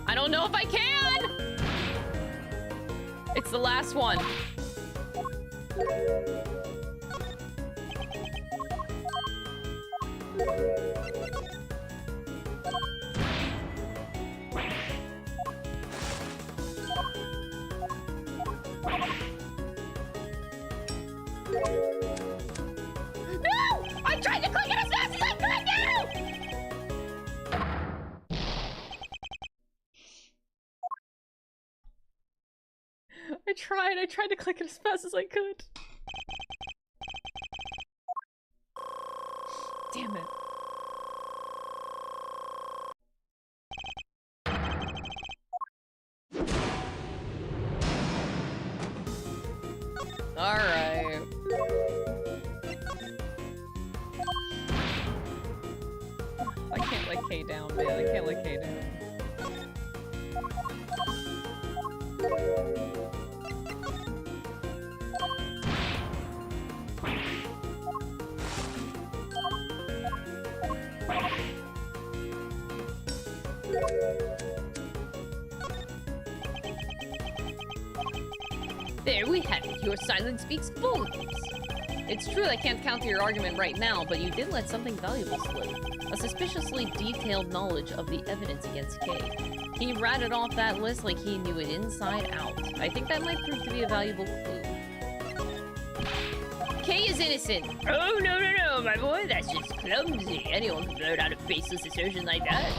I don't know if I can! It's the last one. No! I tried to click it as fast as I could now! I tried to click it as fast as I could. Damn it. Alright. I can't let K down, man. I can't let K down. There we have it. Your silence speaks volumes. It's true I can't counter your argument right now, but you did let something valuable slip. A suspiciously detailed knowledge of the evidence against Kay. He ratted off that list like he knew it inside out. I think that might prove to be a valuable clue. Kay is innocent. Oh, no, my boy. That's just clumsy. Anyone can blurt out a baseless assertion like that.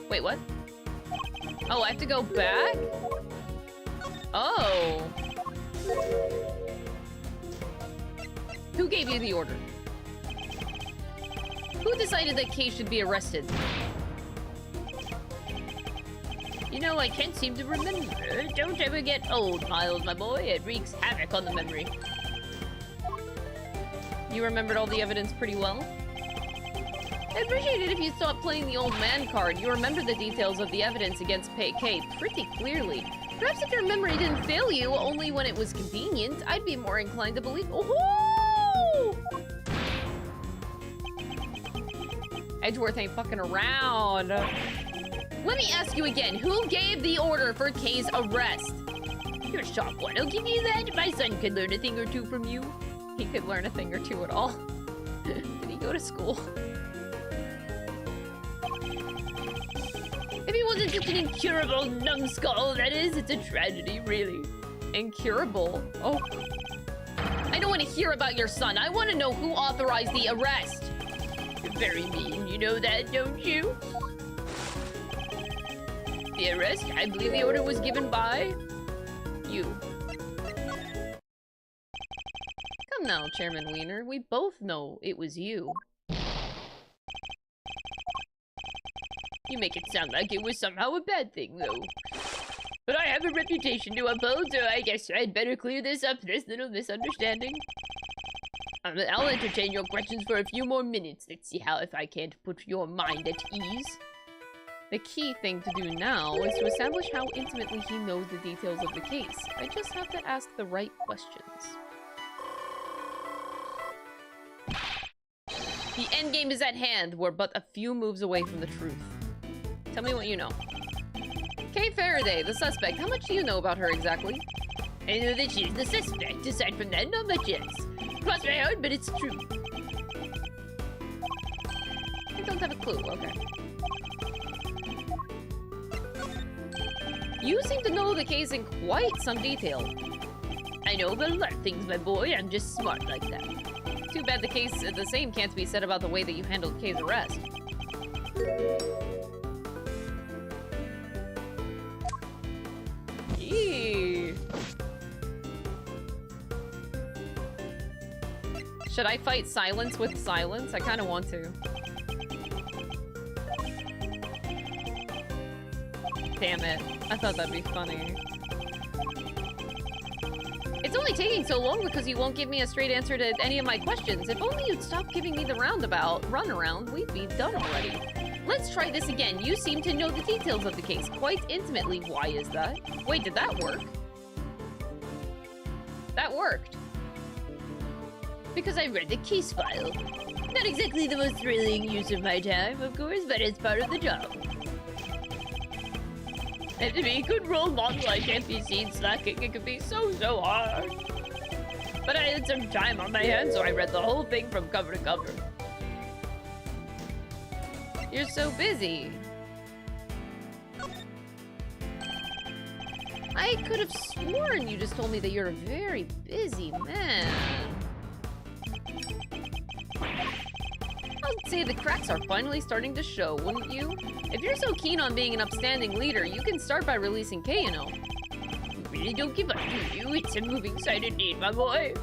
Wait, what? Oh, I have to go back? Oh. Who gave you the order? Who decided that Kay should be arrested? You know, I can't seem to remember. Don't ever get old, Miles, my boy. It wreaks havoc on the memory. You remembered all the evidence pretty well? I'd appreciate it if you stopped playing the old man card. You remember the details of the evidence against Kay pretty clearly. Perhaps if your memory didn't fail you only when it was convenient, I'd be more inclined to believe— Oh! Edgeworth ain't fucking around. Let me ask you again, who gave the order for Kay's arrest? You're a sharp one, I'll give you that. My son could learn a thing or two from you. He could learn a thing or two at all. Did he go to school? If he wasn't such an incurable numbskull, that is, it's a tragedy, really. Incurable? Oh. I don't want to hear about your son. I want to know who authorized the arrest. You're very mean, you know that, don't you? The arrest? I believe the order was given by you. Come now, Chairman Weiner. We both know it was you. You make it sound like it was somehow a bad thing, though. But I have a reputation to uphold, so I guess I'd better clear this up, this little misunderstanding. I'll entertain your questions for a few more minutes. Let's see if I can't put your mind at ease. The key thing to do now is to establish how intimately he knows the details of the case. I just have to ask the right questions. The endgame is at hand. We're but a few moves away from the truth. Tell me what you know. Kay Faraday, the suspect. How much do you know about her exactly? I know that she's the suspect. Aside from that, not much else. Cross my heart, but it's true. I don't have a clue. Okay. You seem to know the case in quite some detail. I know about a lot of things, my boy. I'm just smart like that. Too bad the same can't be said about the way that you handled Kay's arrest. Eee. Should I fight silence with silence? I kind of want to. Damn it. I thought that'd be funny. It's only taking so long because you won't give me a straight answer to any of my questions. If only you'd stop giving me the runaround, we'd be done already. Let's try this again. You seem to know the details of the case quite intimately. Why is that? Wait, did that work? That worked. Because I read the case file. Not exactly the most thrilling use of my time, of course, but it's part of the job. And to be a good role model, I can't be seen slacking. It can be so hard. But I had some time on my hands, so I read the whole thing from cover to cover. You're so busy. I could have sworn you just told me that you're a very busy man. I'd say the cracks are finally starting to show, wouldn't you? If you're so keen on being an upstanding leader, you can start by releasing Kay, you know. You really don't give up, do you? It's a moving sight indeed, my boy.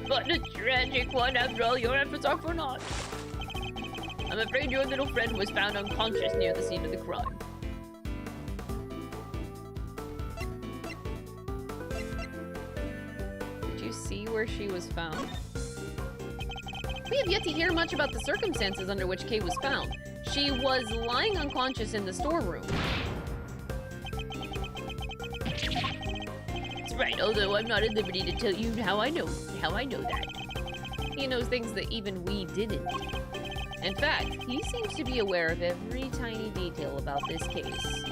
But a tragic one after all your efforts are for naught. I'm afraid your little friend was found unconscious near the scene of the crime. Did you see where she was found? We have yet to hear much about the circumstances under which Kay was found. She was lying unconscious in the storeroom. That's right, although I'm not at liberty to tell you how I know that. He knows things that even we didn't. In fact, he seems to be aware of every tiny detail about this case.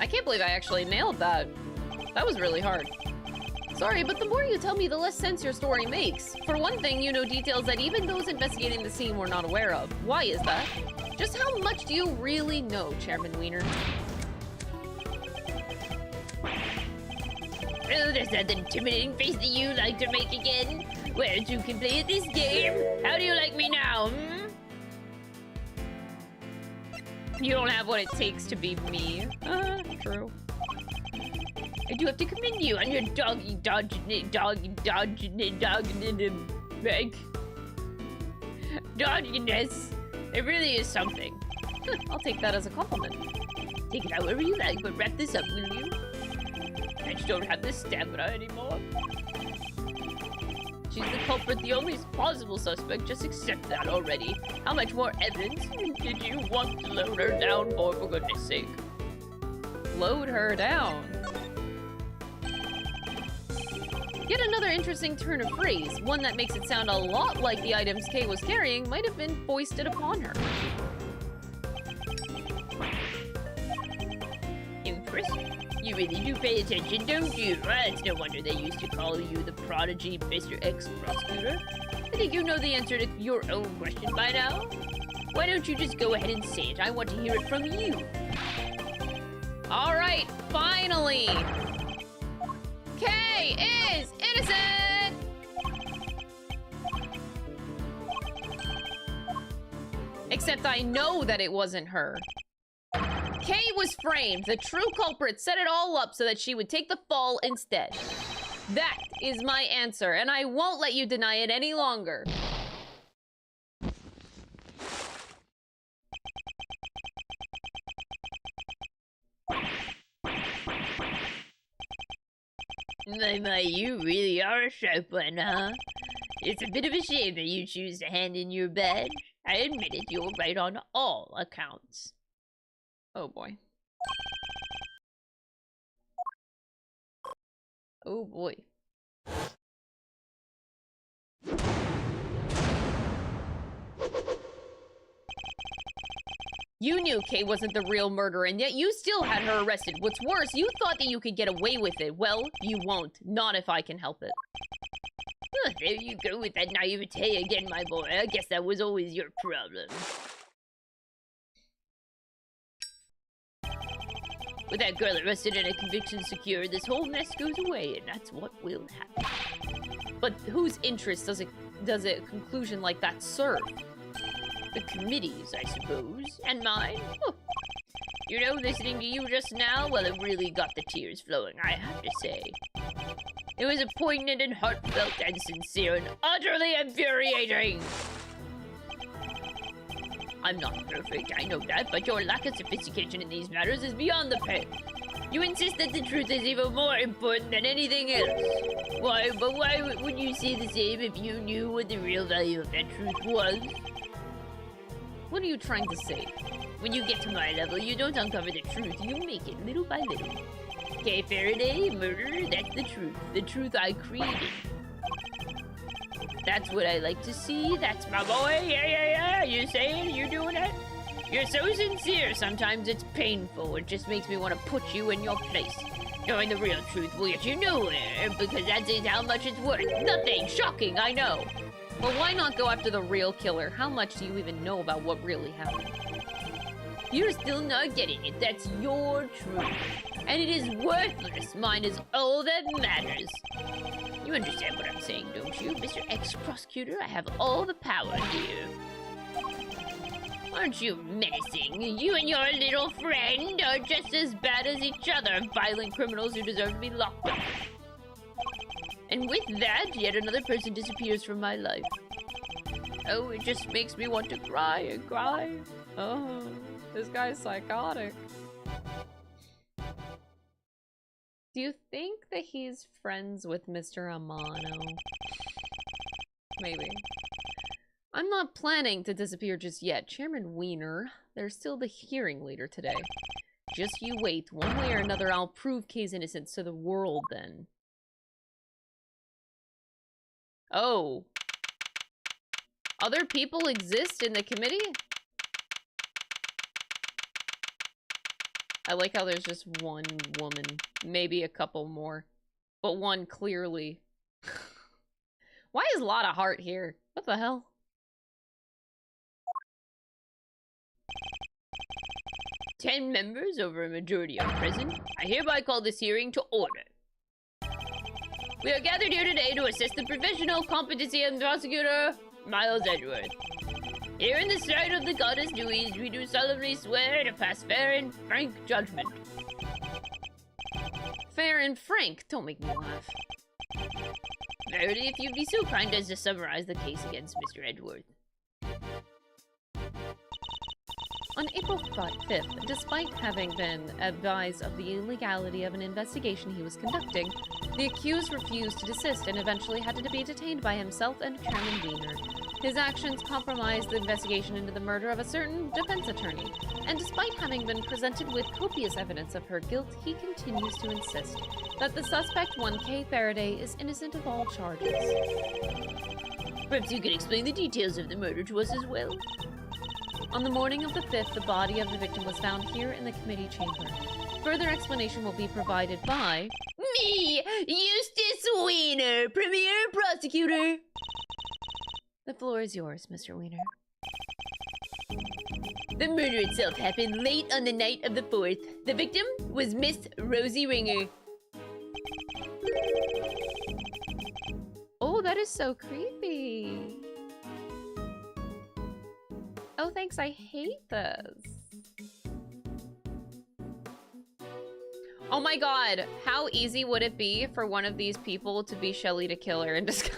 I can't believe I actually nailed that. That was really hard. Sorry, but the more you tell me, the less sense your story makes. For one thing, you know details that even those investigating the scene were not aware of. Why is that? Just how much do you really know, Chairman Weiner? Oh, there's that intimidating face that you like to make again? Where two can play at this game? How do you like me now, hmm? You don't have what it takes to be me. True. I do have to commend you on your doggy dogginess. It really is something. I'll take that as a compliment. Take it however you like, but wrap this up, will you? I just don't have the stamina anymore. She's the culprit, the only plausible suspect. Just accept that already. How much more evidence did you want to load her down for goodness sake? Load her down? Yet another interesting turn of phrase, one that makes it sound a lot like the items Kay was carrying might have been foisted upon her. Empress? You really do pay attention, don't you? It's no wonder they used to call you the prodigy Mr. Ex-Prosecutor. I think you know the answer to your own question by now. Why don't you just go ahead and say it? I want to hear it from you. All right, finally! Kay is innocent! Except I know that it wasn't her. Kay was framed. The true culprit set it all up so that she would take the fall instead. That is my answer, and I won't let you deny it any longer. My, you really are a sharp one, huh? It's a bit of a shame that you choose to hand in your badge. I admit it, you're right on all accounts. Oh boy. Oh boy. You knew Kay wasn't the real murderer, and yet you still had her arrested. What's worse, you thought that you could get away with it. Well, you won't. Not if I can help it. Oh, there you go with that naivete again, my boy. I guess that was always your problem. With that girl arrested and a conviction secured, this whole mess goes away, and that's what will happen. But whose interest does a conclusion like that serve? The committee's, I suppose. And mine? Oh. You know, listening to you just now, well, it really got the tears flowing, I have to say. It was a poignant and heartfelt and sincere and utterly infuriating. I'm not perfect, I know that, but your lack of sophistication in these matters is beyond the pale. You insist that the truth is even more important than anything else. Why would you say the same if you knew what the real value of that truth was? What are you trying to say? When you get to my level, you don't uncover the truth, you make it little by little. Okay, Faraday, murder, that's the truth I created. That's what I like to see, that's my boy, yeah, you saying, you doing it? You're so sincere, sometimes it's painful, it just makes me want to put you in your place. Knowing the real truth will get you nowhere, because that is how much it's worth. Nothing, shocking, I know. But why not go after the real killer? How much do you even know about what really happened? You're still not getting it, that's your truth. And it is worthless, mine is all that matters. You understand what I'm saying, don't you, Mr. Ex-Prosecutor? I have all the power here. Aren't you menacing? You and your little friend are just as bad as each other, violent criminals who deserve to be locked up. And with that, yet another person disappears from my life. Oh, it just makes me want to cry and cry. Oh, this guy's psychotic. Do you think that he's friends with Mr. Amano? Maybe. I'm not planning to disappear just yet. Chairman Weiner, there's still the hearing later today. Just you wait. One way or another, I'll prove Kay's innocence to the world then. Oh. Other people exist in the committee? I like how there's just one woman. Maybe a couple more. But one clearly. Why is Lotta Hart here? What the hell? Ten members over a majority are present. I hereby call this hearing to order. We are gathered here today to assess the professional competency of Prosecutor Miles Edgeworth. Here in the sight of the goddess Louise, we do solemnly swear to pass fair and frank judgment. Fair and frank? Don't make me laugh. Verily, if you'd be so kind as to summarize the case against Mr. Edgeworth. On April 5th, despite having been advised of the illegality of an investigation he was conducting, the accused refused to desist and eventually had to be detained by himself and Chairman Weiner. His actions compromised the investigation into the murder of a certain defense attorney, and despite having been presented with copious evidence of her guilt, he continues to insist that the suspect, 1K Faraday, is innocent of all charges. Perhaps you could explain the details of the murder to us as well? On the morning of the 5th, the body of the victim was found here in the committee chamber. Further explanation will be provided by... Me, Eustace Weiner, Premier Prosecutor. The floor is yours, Mr. Weiner. The murder itself happened late on the night of the 4th. The victim was Miss Rosie Ringer. Oh, that is so creepy. Oh, thanks. I hate this. Oh my god. How easy would it be for one of these people to be Shelly to kill her in disguise?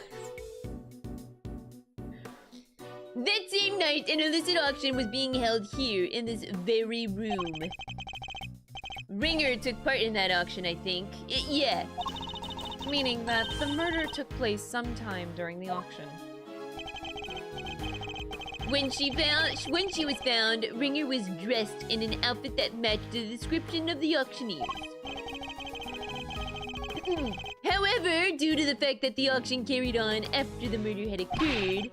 That same night, an illicit auction was being held here in this very room. Ringer took part in that auction, I think. Yeah. Meaning that the murder took place sometime during the auction. When she was found, Ringer was dressed in an outfit that matched the description of the auctioneers. However, due to the fact that the auction carried on after the murder had occurred,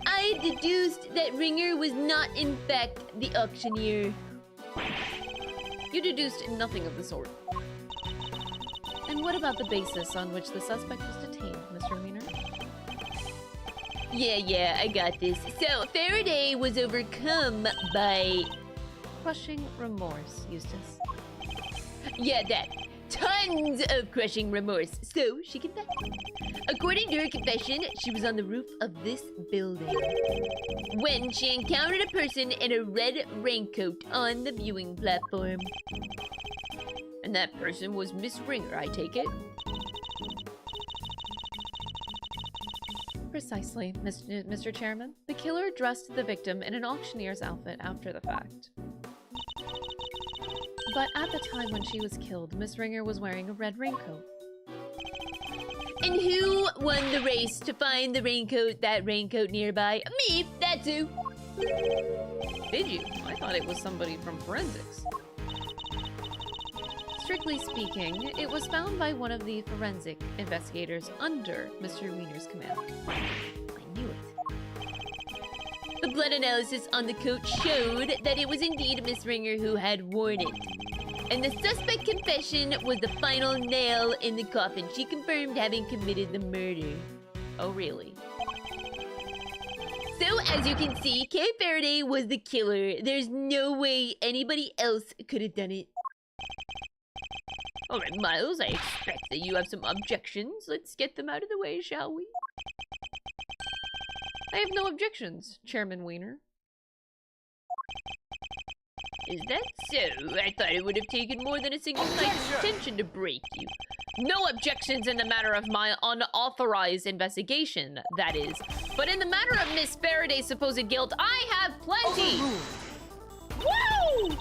I deduced that Ringer was not in fact the auctioneer. You deduced nothing of the sort. And what about the basis on which the suspect was detained, Mr. Weiner? Yeah, I got this. So, Faraday was overcome by... crushing remorse, Eustace. Yeah, that. Tons of crushing remorse. So, she confessed. According to her confession, she was on the roof of this building when she encountered a person in a red raincoat on the viewing platform. And that person was Miss Ringer, I take it? Precisely, Mr. Chairman. The killer dressed the victim in an auctioneer's outfit after the fact. But at the time when she was killed, Miss Ringer was wearing a red raincoat. And who won the race to find that raincoat nearby? Me, that's who. Did you? I thought it was somebody from forensics. Strictly speaking, it was found by one of the forensic investigators under Mr. Weiner's command. I knew it. The blood analysis on the coat showed that it was indeed Miss Ringer who had worn it. And the suspect confession was the final nail in the coffin. She confirmed having committed the murder. Oh, really? So, as you can see, Kay Faraday was the killer. There's no way anybody else could have done it. Alright, Miles, I expect that you have some objections. Let's get them out of the way, shall we? I have no objections, Chairman Weiner. Is that so? I thought it would have taken more than a single night's detention to break you. No objections in the matter of my unauthorized investigation, that is. But in the matter of Miss Faraday's supposed guilt, I have plenty! Woo!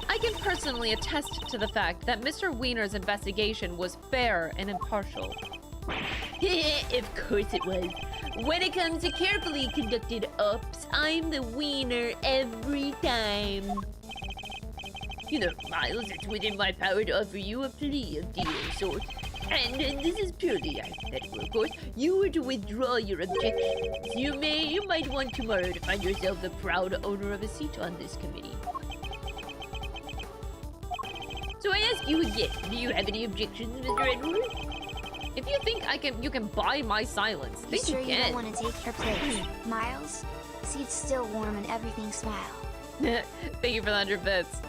I can personally attest to the fact that Mr. Weiner's investigation was fair and impartial. Of course it was. When it comes to carefully conducted ops, I'm the Weiner every time. You know, Miles, it's within my power to offer you a plea of deal sort. And this is purely hypothetical, of course. You were to withdraw your objections. You might want tomorrow to find yourself the proud owner of a seat on this committee. So I ask you again, do you have any objections, Mr. Edward? If you think you can buy my silence, think you sure you you don't can. want to take her place? Miles? The seat's still warm and everything smile. Thank you for the 100 bits.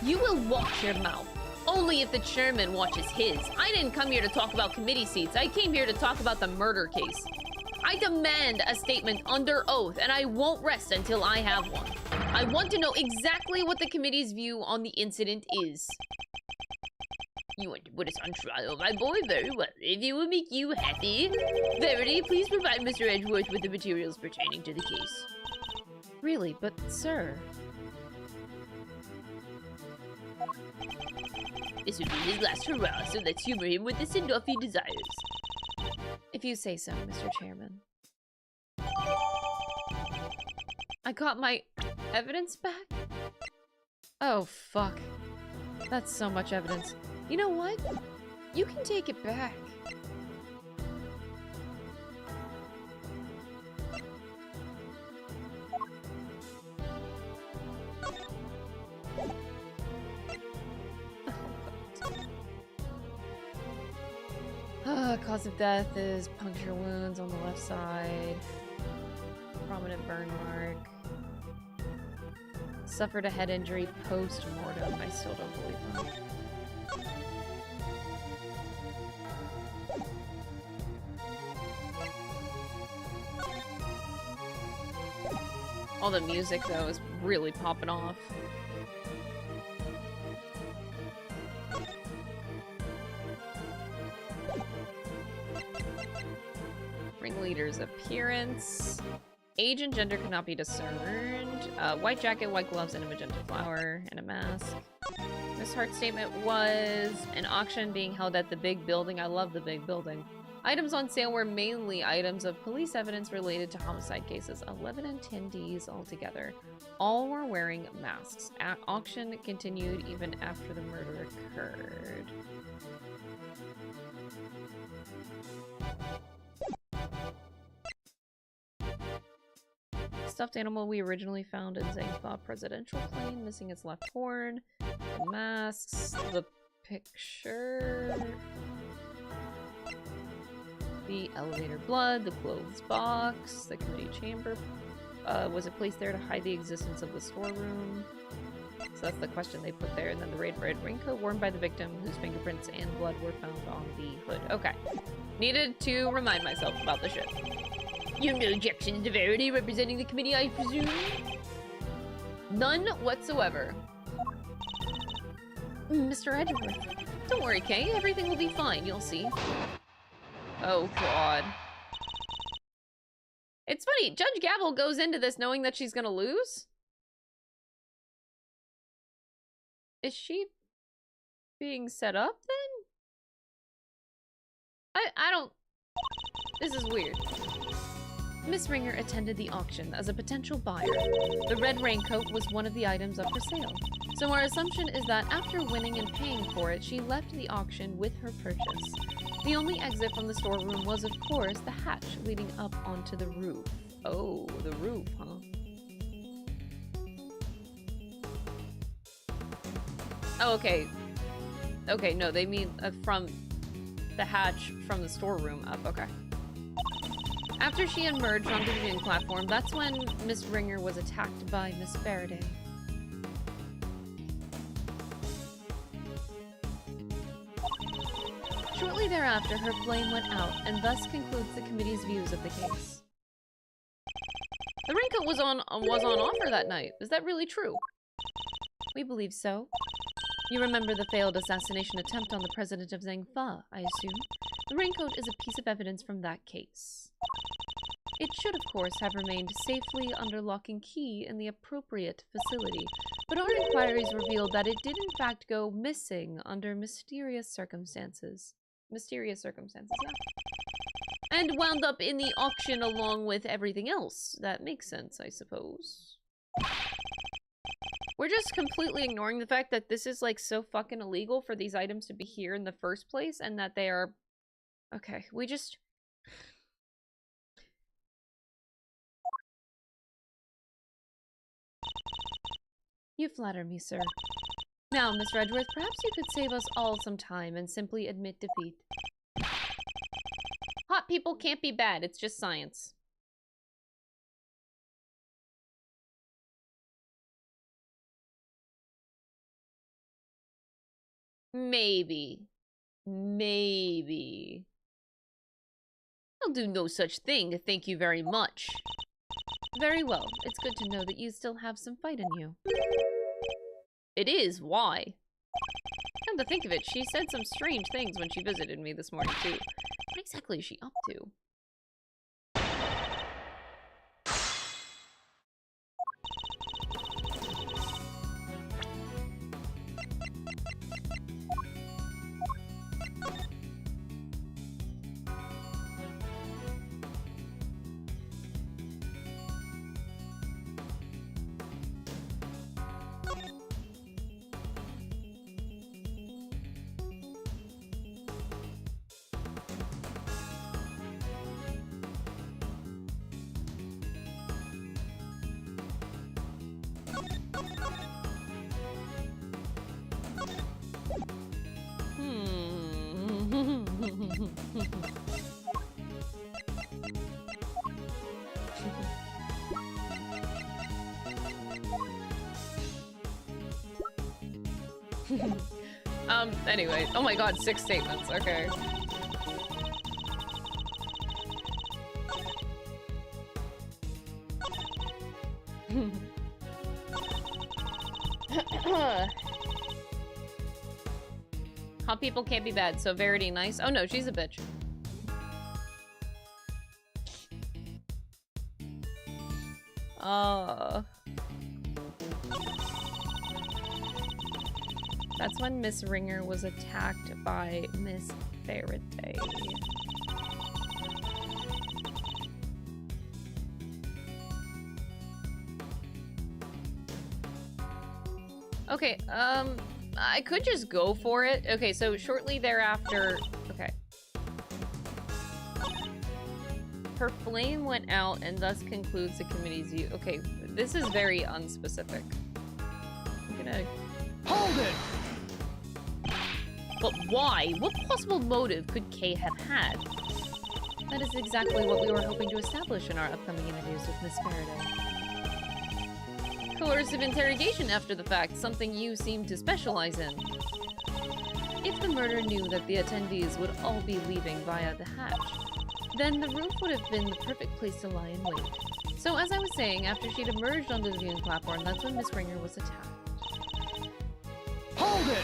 You will watch your mouth. Only if the chairman watches his. I didn't come here to talk about committee seats. I came here to talk about the murder case. I demand a statement under oath, and I won't rest until I have one. I want to know exactly what the committee's view on the incident is. You want to put us on trial, my boy? Very well. If it will make you happy. Verity, please provide Mr. Edgeworth with the materials pertaining to the case. Really, but sir... This would be his last hurrah, so let's humor him with the send-off he desires. If you say so, Mr. Chairman. I got my evidence back? Oh, fuck. That's so much evidence. You know what? You can take it back. Cause of death is puncture wounds on the left side. Prominent burn mark. Suffered a head injury post-mortem. I still don't believe that. All the music, though, is really popping off. Ringleader's appearance. Age and gender could not be discerned. White jacket, white gloves, and a magenta flower, and a mask. This heart statement was an auction being held at the big building. I love the big building. Items on sale were mainly items of police evidence related to homicide cases. 11 attendees altogether. All were wearing masks. Auction continued even after the murder occurred. Stuffed animal we originally found in Zangfa presidential plane, missing its left horn. The masks, the picture, the elevator blood, the clothes box, the committee chamber. Was it placed there to hide the existence of the storeroom? So that's the question they put there. And then the red raincoat worn by the victim, whose fingerprints and blood were found on the hood. Okay. Needed to remind myself about the ship. You have no objections to Verity representing the committee, I presume? None whatsoever. Mr. Edgeworth. Don't worry, Kay. Everything will be fine. You'll see. Oh, God. It's funny, Judge Gavel goes into this knowing that she's gonna lose? Is she being set up then? I don't... This is weird. Miss Ringer attended the auction as a potential buyer. The red raincoat was one of the items up for sale. So our assumption is that after winning and paying for it, she left the auction with her purchase. The only exit from the storeroom was, of course, the hatch leading up onto the roof. Oh, the roof, huh? Oh, okay. Okay, no, they mean from the hatch from the storeroom up, okay. After she emerged onto the viewing platform, that's when Miss Ringer was attacked by Miss Faraday. Shortly thereafter, her flame went out, and thus concludes the committee's views of the case. The raincoat was on offer that night. Is that really true? We believe so. You remember the failed assassination attempt on the president of Zhangfa, I assume? The raincoat is a piece of evidence from that case. It should, of course, have remained safely under lock and key in the appropriate facility, but our inquiries revealed that it did in fact go missing under mysterious circumstances. Mysterious circumstances, yeah. And wound up in the auction along with everything else. That makes sense, I suppose. We're just completely ignoring the fact that this is, like, so fucking illegal for these items to be here in the first place, and that they are... Okay, we just... You flatter me, sir. Now, Miss Redworth, perhaps you could save us all some time and simply admit defeat. Hot people can't be bad, it's just science. Maybe. Maybe. I'll do no such thing, thank you very much. Very well. It's good to know that you still have some fight in you. It is. Why? Come to think of it, she said some strange things when she visited me this morning, too. What exactly is she up to? Anyway. Oh my god, 6 statements. Okay. Hot people can't be bad, so Verity nice. Oh no, she's a bitch. That's when Miss Ringer was attacked by Miss Faraday. Okay, I could just go for it. Okay, so shortly thereafter... Okay. Her flame went out and thus concludes the committee's view. Okay, this is very unspecific. I'm gonna... Hold it! But why? What possible motive could Kay have had? That is exactly what we were hoping to establish in our upcoming interviews with Miss Faraday. Coercive interrogation after the fact, something you seem to specialize in. If the murderer knew that the attendees would all be leaving via the hatch, then the roof would have been the perfect place to lie in wait. So as I was saying, after she'd emerged onto the viewing platform, that's when Miss Ringer was attacked. Hold it!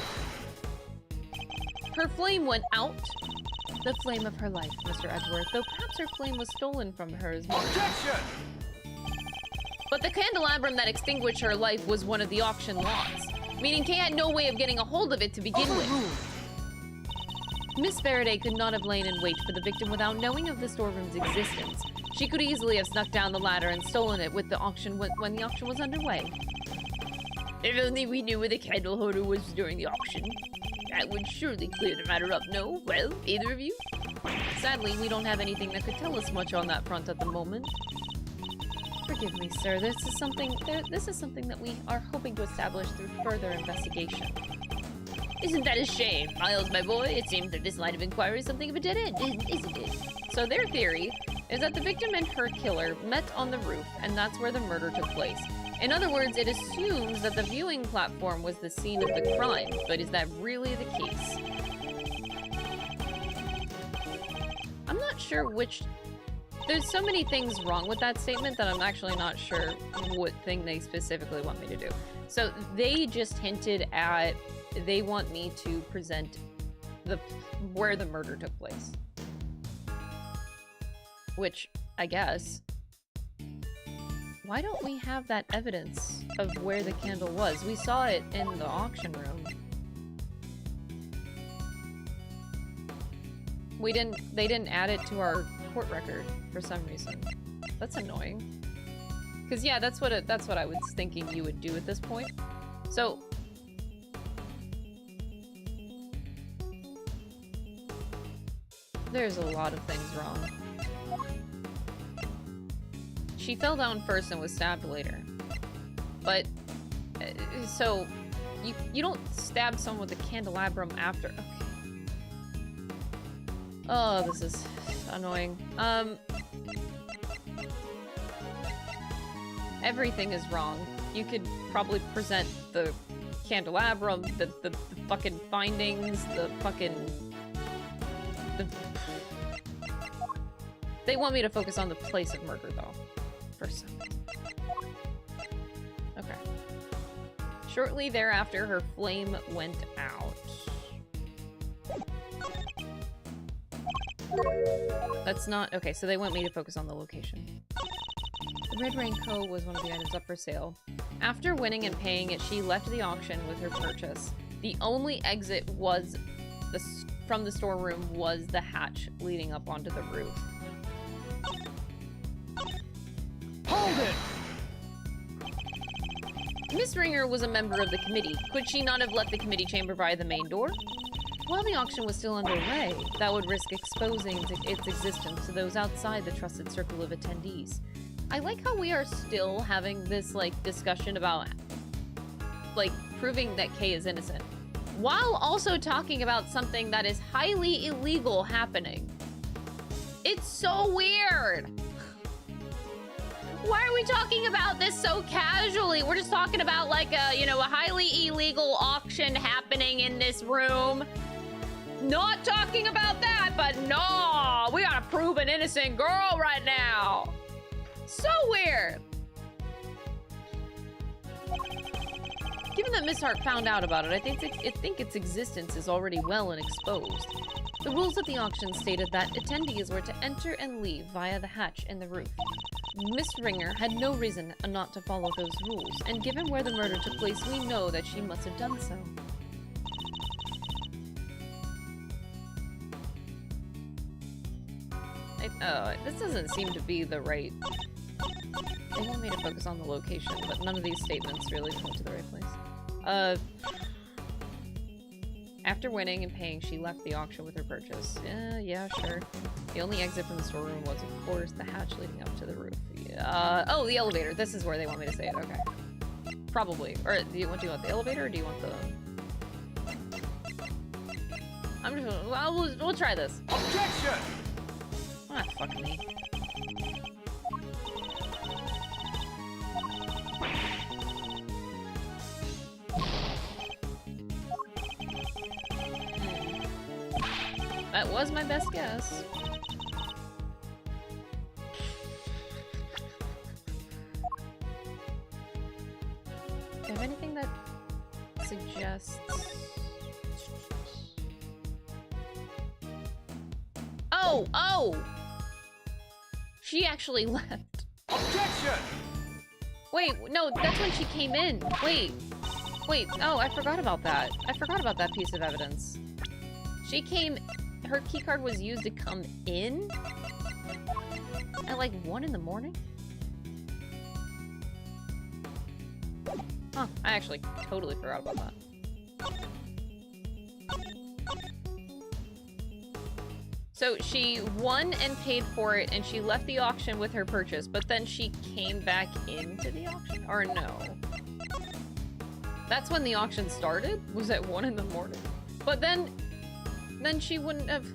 Her flame went out, The flame of her life, Mr. Edgeworth, though perhaps her flame was stolen from her as well. Objection! But the candelabrum that extinguished her life was one of the auction lots, meaning Kay had no way of getting a hold of it to begin with. Miss Faraday could not have lain in wait for the victim without knowing of the storeroom's existence. She could easily have snuck down the ladder and stolen it with the auction when the auction was underway. If only we knew where the candle holder was during the auction. That would surely clear the matter up, no? Well, either of you? Sadly, we don't have anything that could tell us much on that front at the moment. Forgive me, sir. This is something that we are hoping to establish through further investigation. Isn't that a shame, Miles, my boy? It seems that this line of inquiry is something of a dead end, isn't it? So their theory is that the victim and her killer met on the roof, and that's where the murder took place. In other words, it assumes that the viewing platform was the scene of the crime, but is that really the case? I'm not sure which... There's so many things wrong with that statement that I'm actually not sure what thing they specifically want me to do. So they just hinted at they want me to present where the murder took place. Which, I guess... Why don't we have that evidence of where the candle was? We saw it in the auction room. They didn't add it to our court record for some reason. That's annoying. Cause yeah, that's what I was thinking you would do at this point. So there's a lot of things wrong. She fell down first and was stabbed later. But, so, you don't stab someone with a candelabrum after. Okay. Oh, this is annoying. Everything is wrong. You could probably present the candelabrum, the fucking findings, the fucking... They want me to focus on the place of murder, though. For some reason. Okay. Shortly thereafter, her flame went out. That's not... Okay, so they want me to focus on the location. The Red Raincoat was one of the items up for sale. After winning and paying it, she left the auction with her purchase. The only exit was from the storeroom was the hatch leading up onto the roof. Hold it! Miss Ringer was a member of the committee. Could she not have left the committee chamber via the main door? While the auction was still underway, that would risk exposing its existence to those outside the trusted circle of attendees. I like how we are still having this, like, discussion about, like, proving that Kay is innocent, while also talking about something that is highly illegal happening. It's so weird! Why are we talking about this so casually? We're just talking about, like, a highly illegal auction happening in this room. Not talking about that, but no! We gotta prove an innocent girl right now! So weird! Given that Miss Hart found out about it, I think its existence is already well and exposed. The rules of the auction stated that attendees were to enter and leave via the hatch in the roof. Miss Ringer had no reason not to follow those rules, and given where the murder took place, we know that she must have done so. This doesn't seem to be the right... They want me to focus on the location, but none of these statements really point to the right place. After winning and paying, she left the auction with her purchase. Yeah, sure. The only exit from the storeroom was, of course, the hatch leading up to the roof. Oh, the elevator. This is where they want me to say it. Okay. Probably. Or do you want the elevator, or do you want the... I'm just... Well, we'll try this. Objection! Ah, fuck me. That was my best guess. Do you have anything that suggests... Oh! Oh! She actually left. Objection! Wait, no, that's when she came in. Wait. Wait, oh, I forgot about that. I forgot about that piece of evidence. She came... Her keycard was used to come in? At like 1 in the morning? Huh, I actually totally forgot about that. So she won and paid for it, and she left the auction with her purchase, but then she came back into the auction? Or no? That's when the auction started? Was at 1 in the morning? But then she wouldn't have...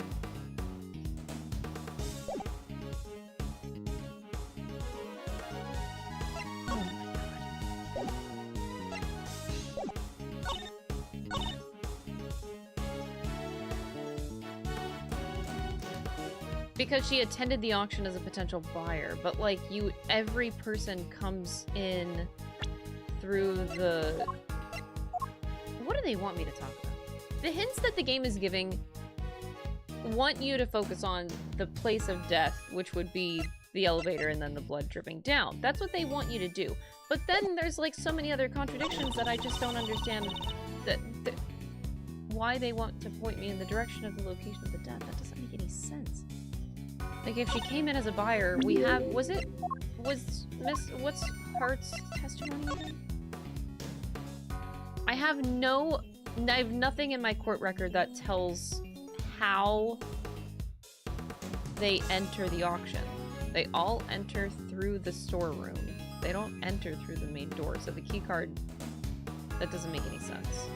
Because she attended the auction as a potential buyer, but like every person comes in through the... What do they want me to talk about? The hints that the game is giving want you to focus on the place of death, which would be the elevator and then the blood dripping down. That's what they want you to do. But then there's like so many other contradictions that I just don't understand why they want to point me in the direction of the location of the death. That doesn't make any sense. Like, if she came in as a buyer, we have... Was Miss... Hart's testimony again? I have nothing in my court record that tells how they enter the auction. They all enter through the storeroom. They don't enter through the main door, so the key card... That doesn't make any sense.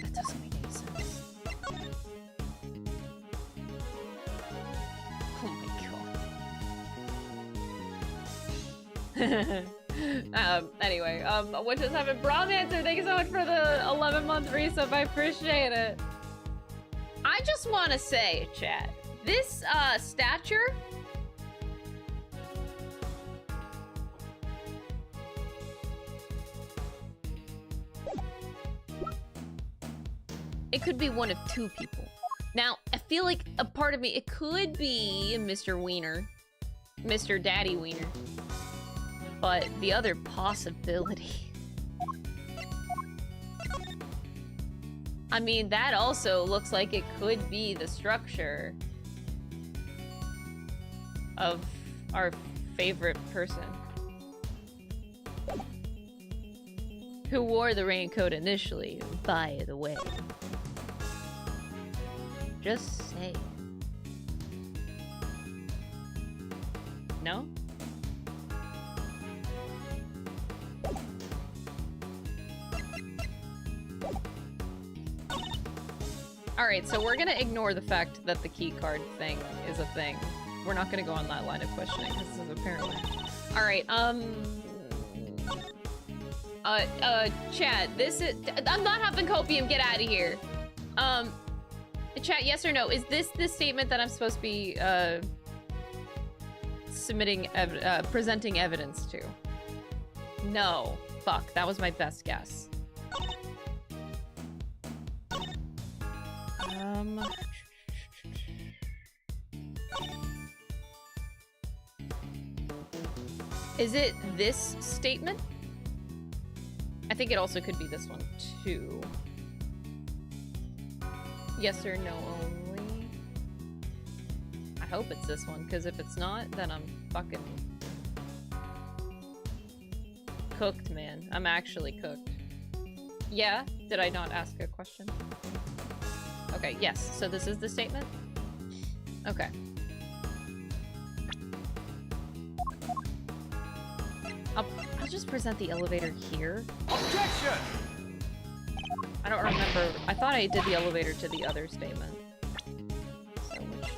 That doesn't make any sense. Oh my god. Anyway, what just happened? Bromdancer, thank you so much for the 11-month resub. I appreciate it. I just want to say, chat, this stature... It could be one of two people. Now, I feel like a part of me, it could be Mr. Weiner. Mr. Daddy Weiner. But the other possibility... I mean, that also looks like it could be the structure of our favorite person. Who wore the raincoat initially, by the way. Just saying. No? Alright, so we're gonna ignore the fact that the keycard thing is a thing. We're not gonna go on that line of questioning, because this is apparently... Alright, chat, this is... I'm not having copium, get out of here. Chat, yes or no, is this the statement that I'm supposed to be, presenting evidence to? No. Fuck, that was my best guess. Is it this statement? I think it also could be this one, too. Yes or no only? I hope it's this one, because if it's not, then I'm fucking... cooked, man. I'm actually cooked. Yeah? Did I not ask a question? Okay, yes. So this is the statement? Okay. I'll just present the elevator here. Objection! I don't remember. I thought I did the elevator to the other statement. So which...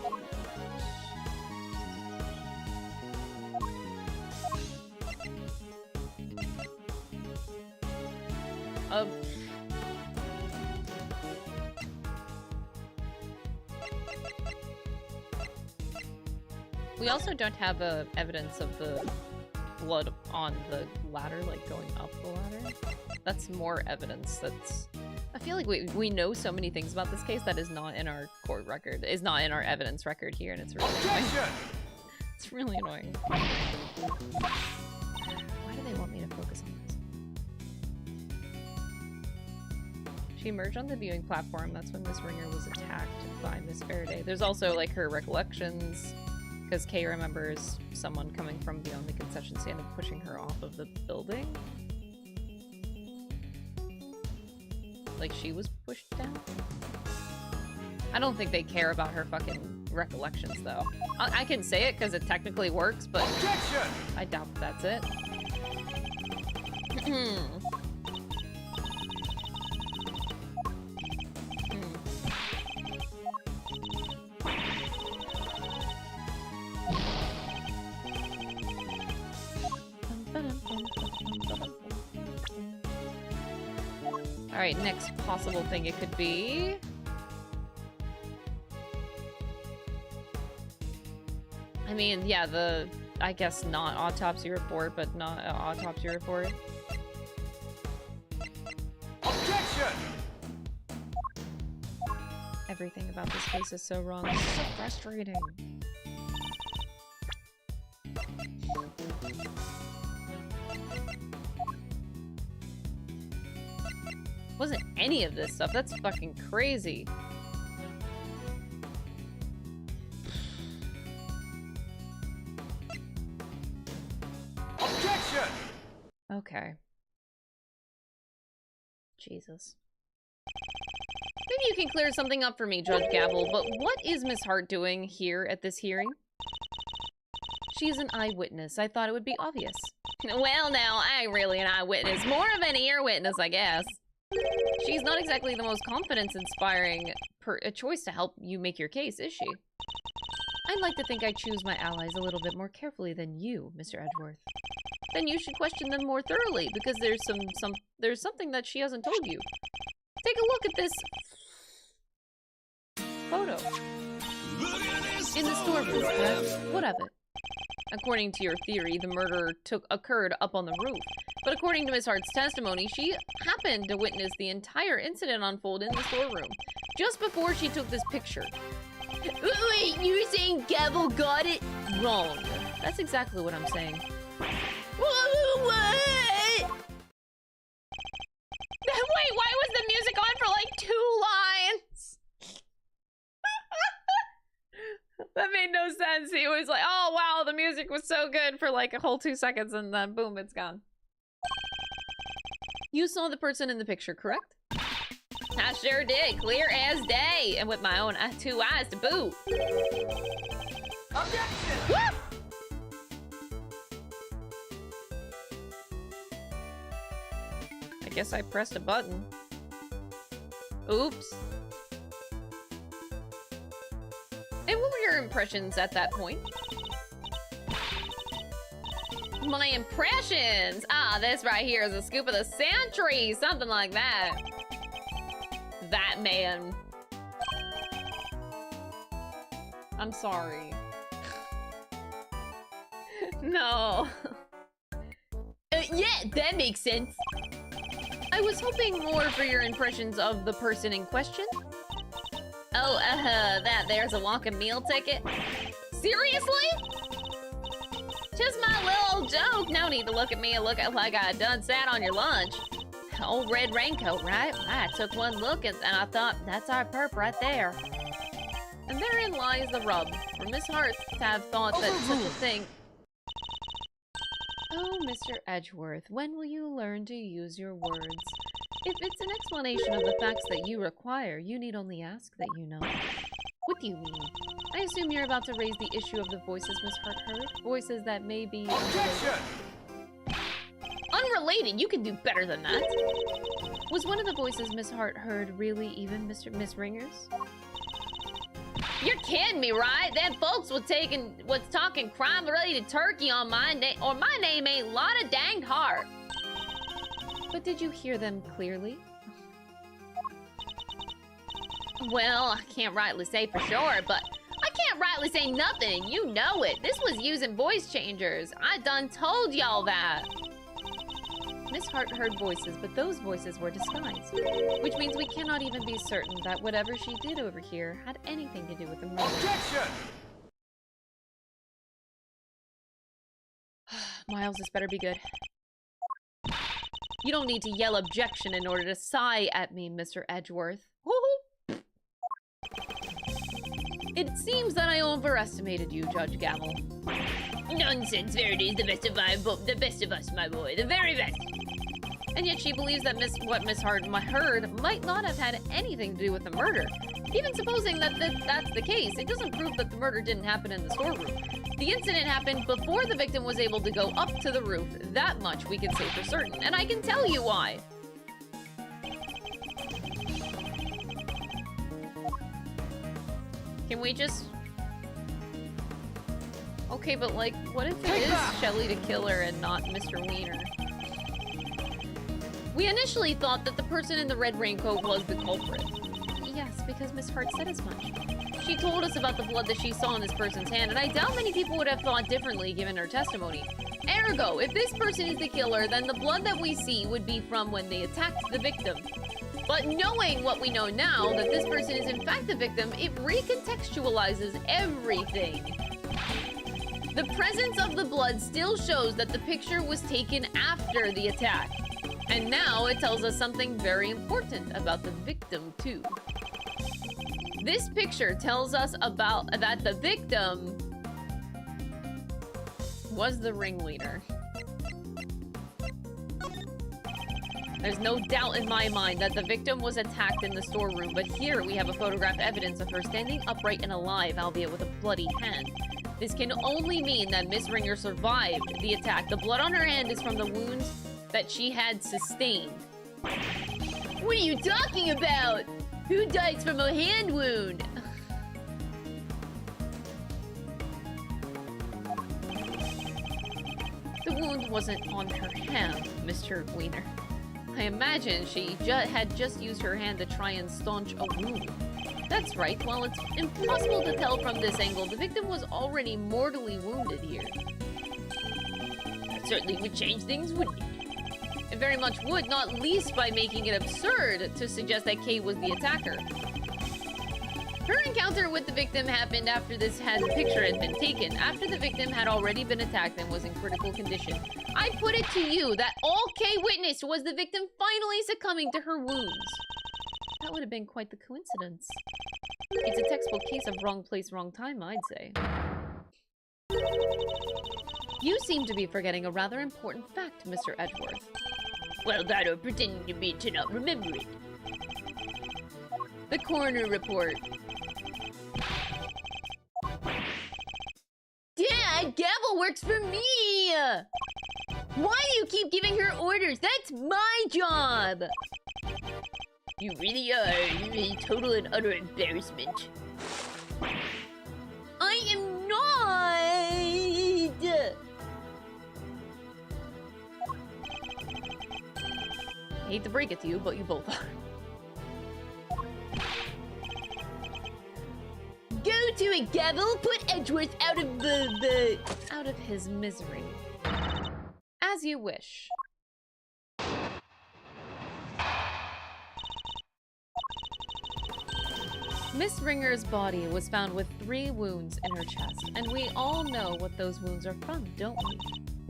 We also don't have evidence of the blood on the ladder, like going up the ladder. That's more evidence that's... feel like we know so many things about this case that is not in our court record, is not in our evidence record here, and it's really annoying. It's really annoying. Why do they want me to focus on this? She emerged on the viewing platform. That's when Miss Ringer was attacked by Miss Faraday. There's also like her recollections, because Kay remembers someone coming from beyond the concession stand and pushing her off of the building. Like she was pushed down. I don't think they care about her fucking recollections though. I can say it because it technically works, but Objection! I doubt that's it. Alright, next possible thing it could be. I mean, yeah, I guess not autopsy report, but not an autopsy report. Objection! Everything about this case is so wrong. It's so frustrating. Wasn't any of this stuff. That's fucking crazy. Objection! Okay. Jesus. Maybe you can clear something up for me, Judge Gavel, but what is Miss Hart doing here at this hearing? She's an eyewitness. I thought it would be obvious. Well, now, I ain't really an eyewitness. More of an ear witness, I guess. She's not exactly the most confidence-inspiring choice to help you make your case, is she? I'd like to think I choose my allies a little bit more carefully than you, Mr. Edgeworth. Then you should question them more thoroughly, because there's something that she hasn't told you. Take a look at this photo. In the storeroom, correct? What of it? According to your theory, the murder occurred up on the roof. But according to Miss Hart's testimony, she happened to witness the entire incident unfold in the storeroom, just before she took this picture. Wait, you're saying Gavel got it wrong? That's exactly what I'm saying. What? Wait, why was the music on for like 2 lines? That made no sense. He was like, oh wow, the music was so good for like a whole 2 seconds, and then boom, it's gone. You saw the person in the picture, correct? I sure did, clear as day, and with my own 2 eyes to boot. Objection! Woo! I guess I pressed a button. Oops. And what were your impressions at that point? My impressions! Ah, this right here is a scoop of the century! Something like that. That man. I'm sorry. No. Yeah, that makes sense. I was hoping more for your impressions of the person in question. Oh, that there's a walking meal ticket? Seriously? Just my little joke. No need to look at me and look like I done sat on your lunch. Old red raincoat, right? I took one look and I thought, that's our perp right there. And therein lies the rub. For Miss Hart to have thought that such a thing... Oh, Mr. Edgeworth, when will you learn to use your words? If it's an explanation of the facts that you require, you need only ask that you know. What do you mean? I assume you're about to raise the issue of the voices Miss Hart heard? Voices that may be... Objection! Unrelated? You can do better than that. Was one of the voices Miss Hart heard really even Miss Ringer's? You're kidding me, right? Them folks was talking crime-related turkey on my name, or my name ain't Lotta Danged Hart. But did you hear them clearly? Well, I can't rightly say for sure, but I can't rightly say nothing, and you know it. This was using voice changers. I done told y'all that. Miss Hart heard voices, but those voices were disguised. Which means we cannot even be certain that whatever she did over here had anything to do with the murder. Objection! Miles, this better be good. You don't need to yell objection in order to sigh at me, Mr. Edgeworth. It seems that I overestimated you, Judge Gavel. Nonsense, Verity's the best of us, my boy. The very best. And yet she believes that what Miss Hart heard might not have had anything to do with the murder. Even supposing that that's the case, it doesn't prove that the murder didn't happen in the storeroom. The incident happened before the victim was able to go up to the roof. That much we can say for certain, and I can tell you why. Can we just... Okay, but like, what if it is Shelley the killer and not Mr. Weiner? We initially thought that the person in the red raincoat was the culprit. Yes, because Miss Hart said as much. She told us about the blood that she saw in this person's hand, and I doubt many people would have thought differently given her testimony. Ergo, if this person is the killer, then the blood that we see would be from when they attacked the victim. But knowing what we know now, that this person is in fact the victim, it recontextualizes everything. The presence of the blood still shows that the picture was taken after the attack. And now it tells us something very important about the victim, too. This picture tells us about that the victim was the ringleader. There's no doubt in my mind that the victim was attacked in the storeroom, but here we have a photographed evidence of her standing upright and alive, albeit with a bloody hand. This can only mean that Miss Ringer survived the attack. The blood on her hand is from the wounds that she had sustained. What are you talking about? Who dies from a hand wound? The wound wasn't on her hand, Mr. Weiner. I imagine she had just used her hand to try and staunch a wound. That's right, while it's impossible to tell from this angle, the victim was already mortally wounded here. That certainly would change things, wouldn't it? It very much would, not least by making it absurd to suggest that Kay was the attacker. Her encounter with the victim happened after this picture had been taken, after the victim had already been attacked and was in critical condition. I put it to you that all Kay witnessed was the victim finally succumbing to her wounds. That would have been quite the coincidence. It's a textbook case of wrong place, wrong time, I'd say. You seem to be forgetting a rather important fact, Mr. Edgeworth. Well, that or pretending to me to not remember it. The coroner report. Dad, Gavel works for me! Why do you keep giving her orders? That's my job! You really are. You're a total and utter embarrassment. I am not! I hate to break it to you, but you both are. Go to it, Gavel! Put Edgeworth out of out of his misery. As you wish. Miss Ringer's body was found with 3 wounds in her chest, and we all know what those wounds are from, don't we?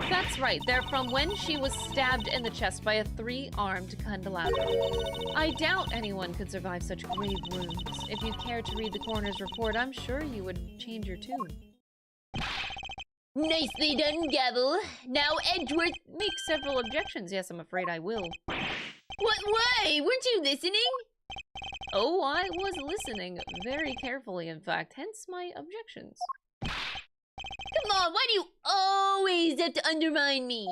That's right, they're from when she was stabbed in the chest by a 3-armed candelabra. I doubt anyone could survive such grave wounds. If you care to read the coroner's report, I'm sure you would change your tune. Nicely done, Gavel. Now Edgeworth... Make several objections. Yes, I'm afraid I will. What? Why? Weren't you listening? Oh, I was listening very carefully, in fact, hence my objections. Come on, why do you always have to undermine me?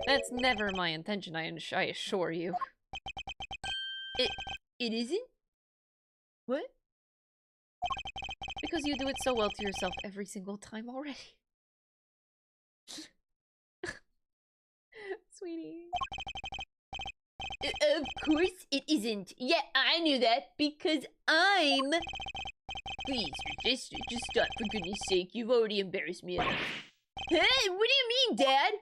That's never my intention, I assure you. It isn't? What? Because you do it so well to yourself every single time already. Sweetie. Of course it isn't. Yeah, I knew that because I'm... Please, just stop, for goodness sake. You've already embarrassed me enough. Hey, what do you mean, Dad?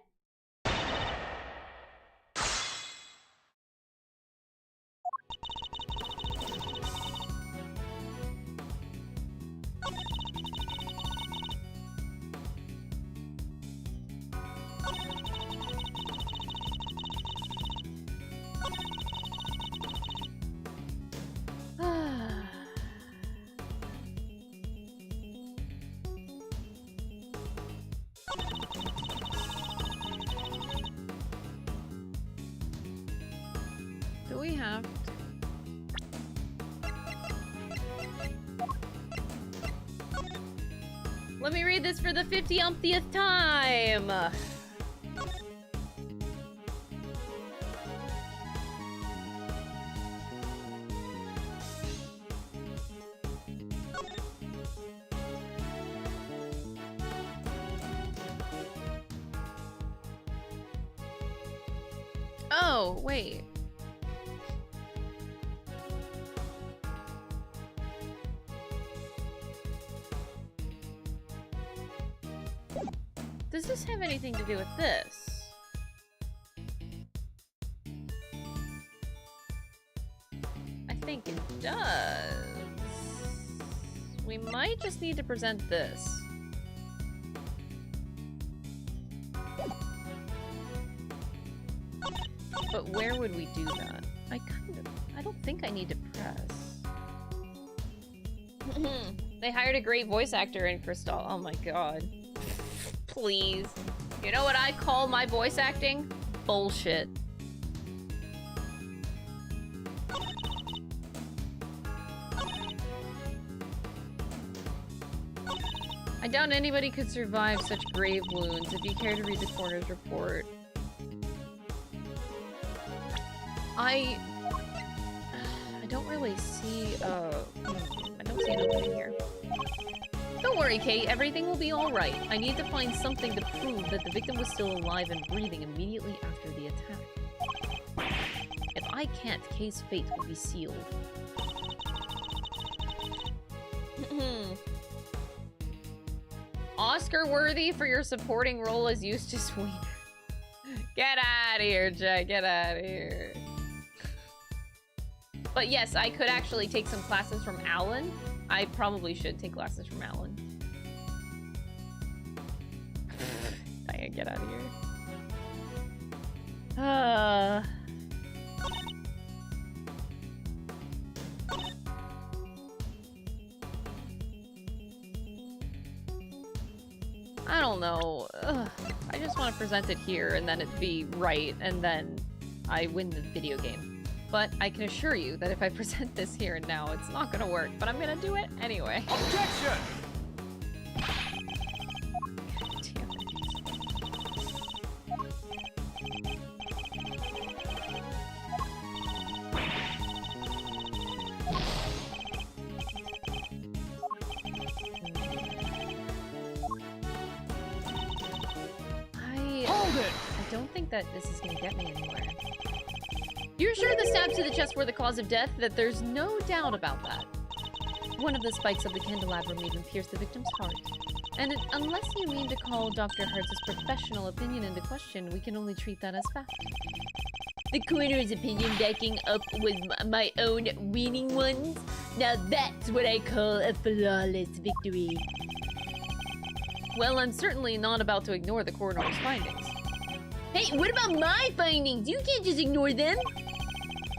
we have. Let me read this for the 50th time. Oh, wait. Does this have anything to do with this? I think it does. We might just need to present this. But where would we do that? I don't think I need to press. They hired a great voice actor in Crystal. Oh my god. Please. You know what I call my voice acting? Bullshit. I doubt anybody could survive such grave wounds. If you care to read the coroner's report. I don't really see, I don't see an opening here. Don't worry, Kate. Everything will be all right. I need to find something to prove that the victim was still alive and breathing immediately after the attack. If I can't, Kay's fate will be sealed. Oscar-worthy for your supporting role as Eustace Weiner. Get out of here, Jack. Get out of here. But yes, I could actually take some classes from Alan. I probably should take classes from Alan. Diane, get out of here. I don't know. I just want to present it here and then it be right and then I win the video game. But I can assure you that if I present this here and now, it's not gonna work, but I'm gonna do it anyway. Objection! Damn it. Hold it! I don't think that this is gonna get me anywhere. You're sure the stabs to the chest were the cause of death? That there's no doubt about that. One of the spikes of the candelabrum even pierced the victim's heart. And unless you mean to call Dr. Hertz's professional opinion into question, we can only treat that as fact. The coroner's opinion backing up with my own winning ones? Now that's what I call a flawless victory. Well, I'm certainly not about to ignore the coroner's findings. Hey, what about my findings? You can't just ignore them.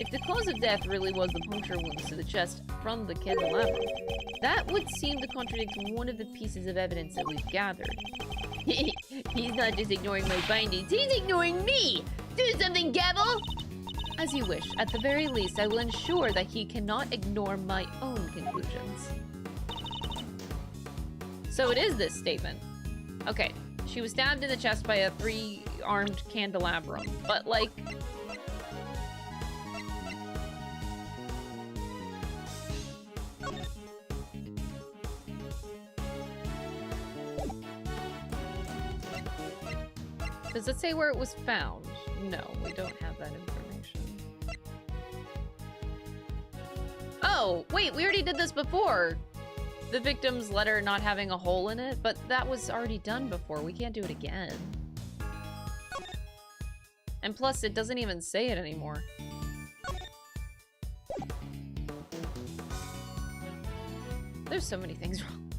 If the cause of death really was the puncture wounds to the chest from the candelabrum, that would seem to contradict one of the pieces of evidence that we've gathered. He's not just ignoring my findings, he's ignoring me! Do something, Gavel! As you wish. At the very least, I will ensure that he cannot ignore my own conclusions. So it is this statement. Okay, she was stabbed in the chest by a three-armed candelabrum, but like... Does it say where it was found? No, we don't have that information. Oh, wait, we already did this before! The victim's letter not having a hole in it, but that was already done before. We can't do it again. And plus, it doesn't even say it anymore. There's so many things wrong.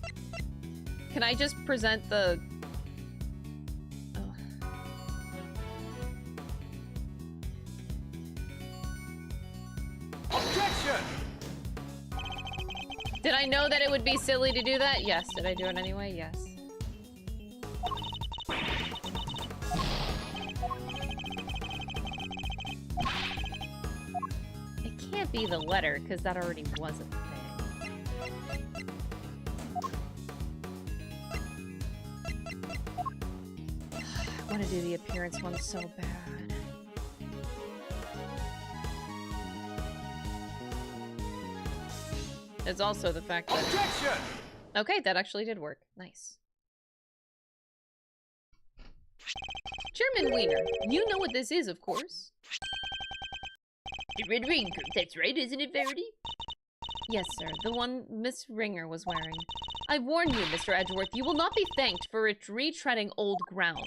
Can I just present the... Objection! Did I know that it would be silly to do that? Yes. Did I do it anyway? Yes. copy the letter, because that already was a thing. I want to do the appearance one so bad. It's also the fact that... Objection! Okay, that actually did work. Nice. Chairman Weiner, you know what this is, of course. The red raincoat, that's right, isn't it, Verity? Yes, sir. The one Miss Ringer was wearing. I warn you, Mr. Edgeworth, you will not be thanked for retreading old ground.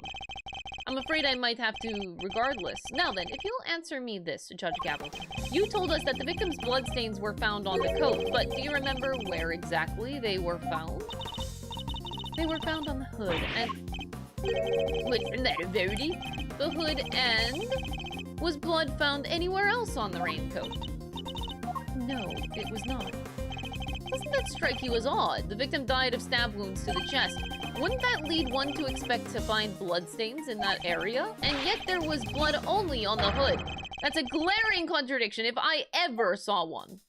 I'm afraid I might have to regardless. Now then, if you'll answer me this, Judge Gabble. You told us that the victim's bloodstains were found on the coat, but do you remember where exactly they were found? They were found on the hood, and... What's the matter, Verity? The hood and... Was blood found anywhere else on the raincoat? No, it was not. Doesn't that strike you as odd? The victim died of stab wounds to the chest. Wouldn't that lead one to expect to find bloodstains in that area? And yet there was blood only on the hood. That's a glaring contradiction if I ever saw one.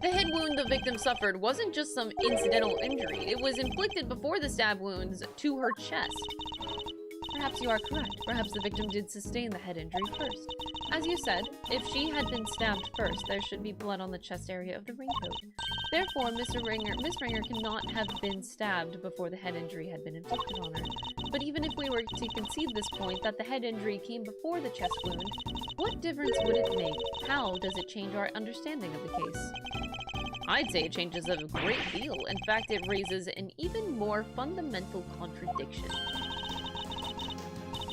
The head wound the victim suffered wasn't just some incidental injury. It was inflicted before the stab wounds to her chest. Perhaps you are correct. Perhaps the victim did sustain the head injury first. As you said, if she had been stabbed first, there should be blood on the chest area of the raincoat. Therefore, Miss Ringer cannot have been stabbed before the head injury had been inflicted on her. But even if we were to concede this point, that the head injury came before the chest wound, what difference would it make? How does it change our understanding of the case? I'd say it changes a great deal. In fact, it raises an even more fundamental contradiction.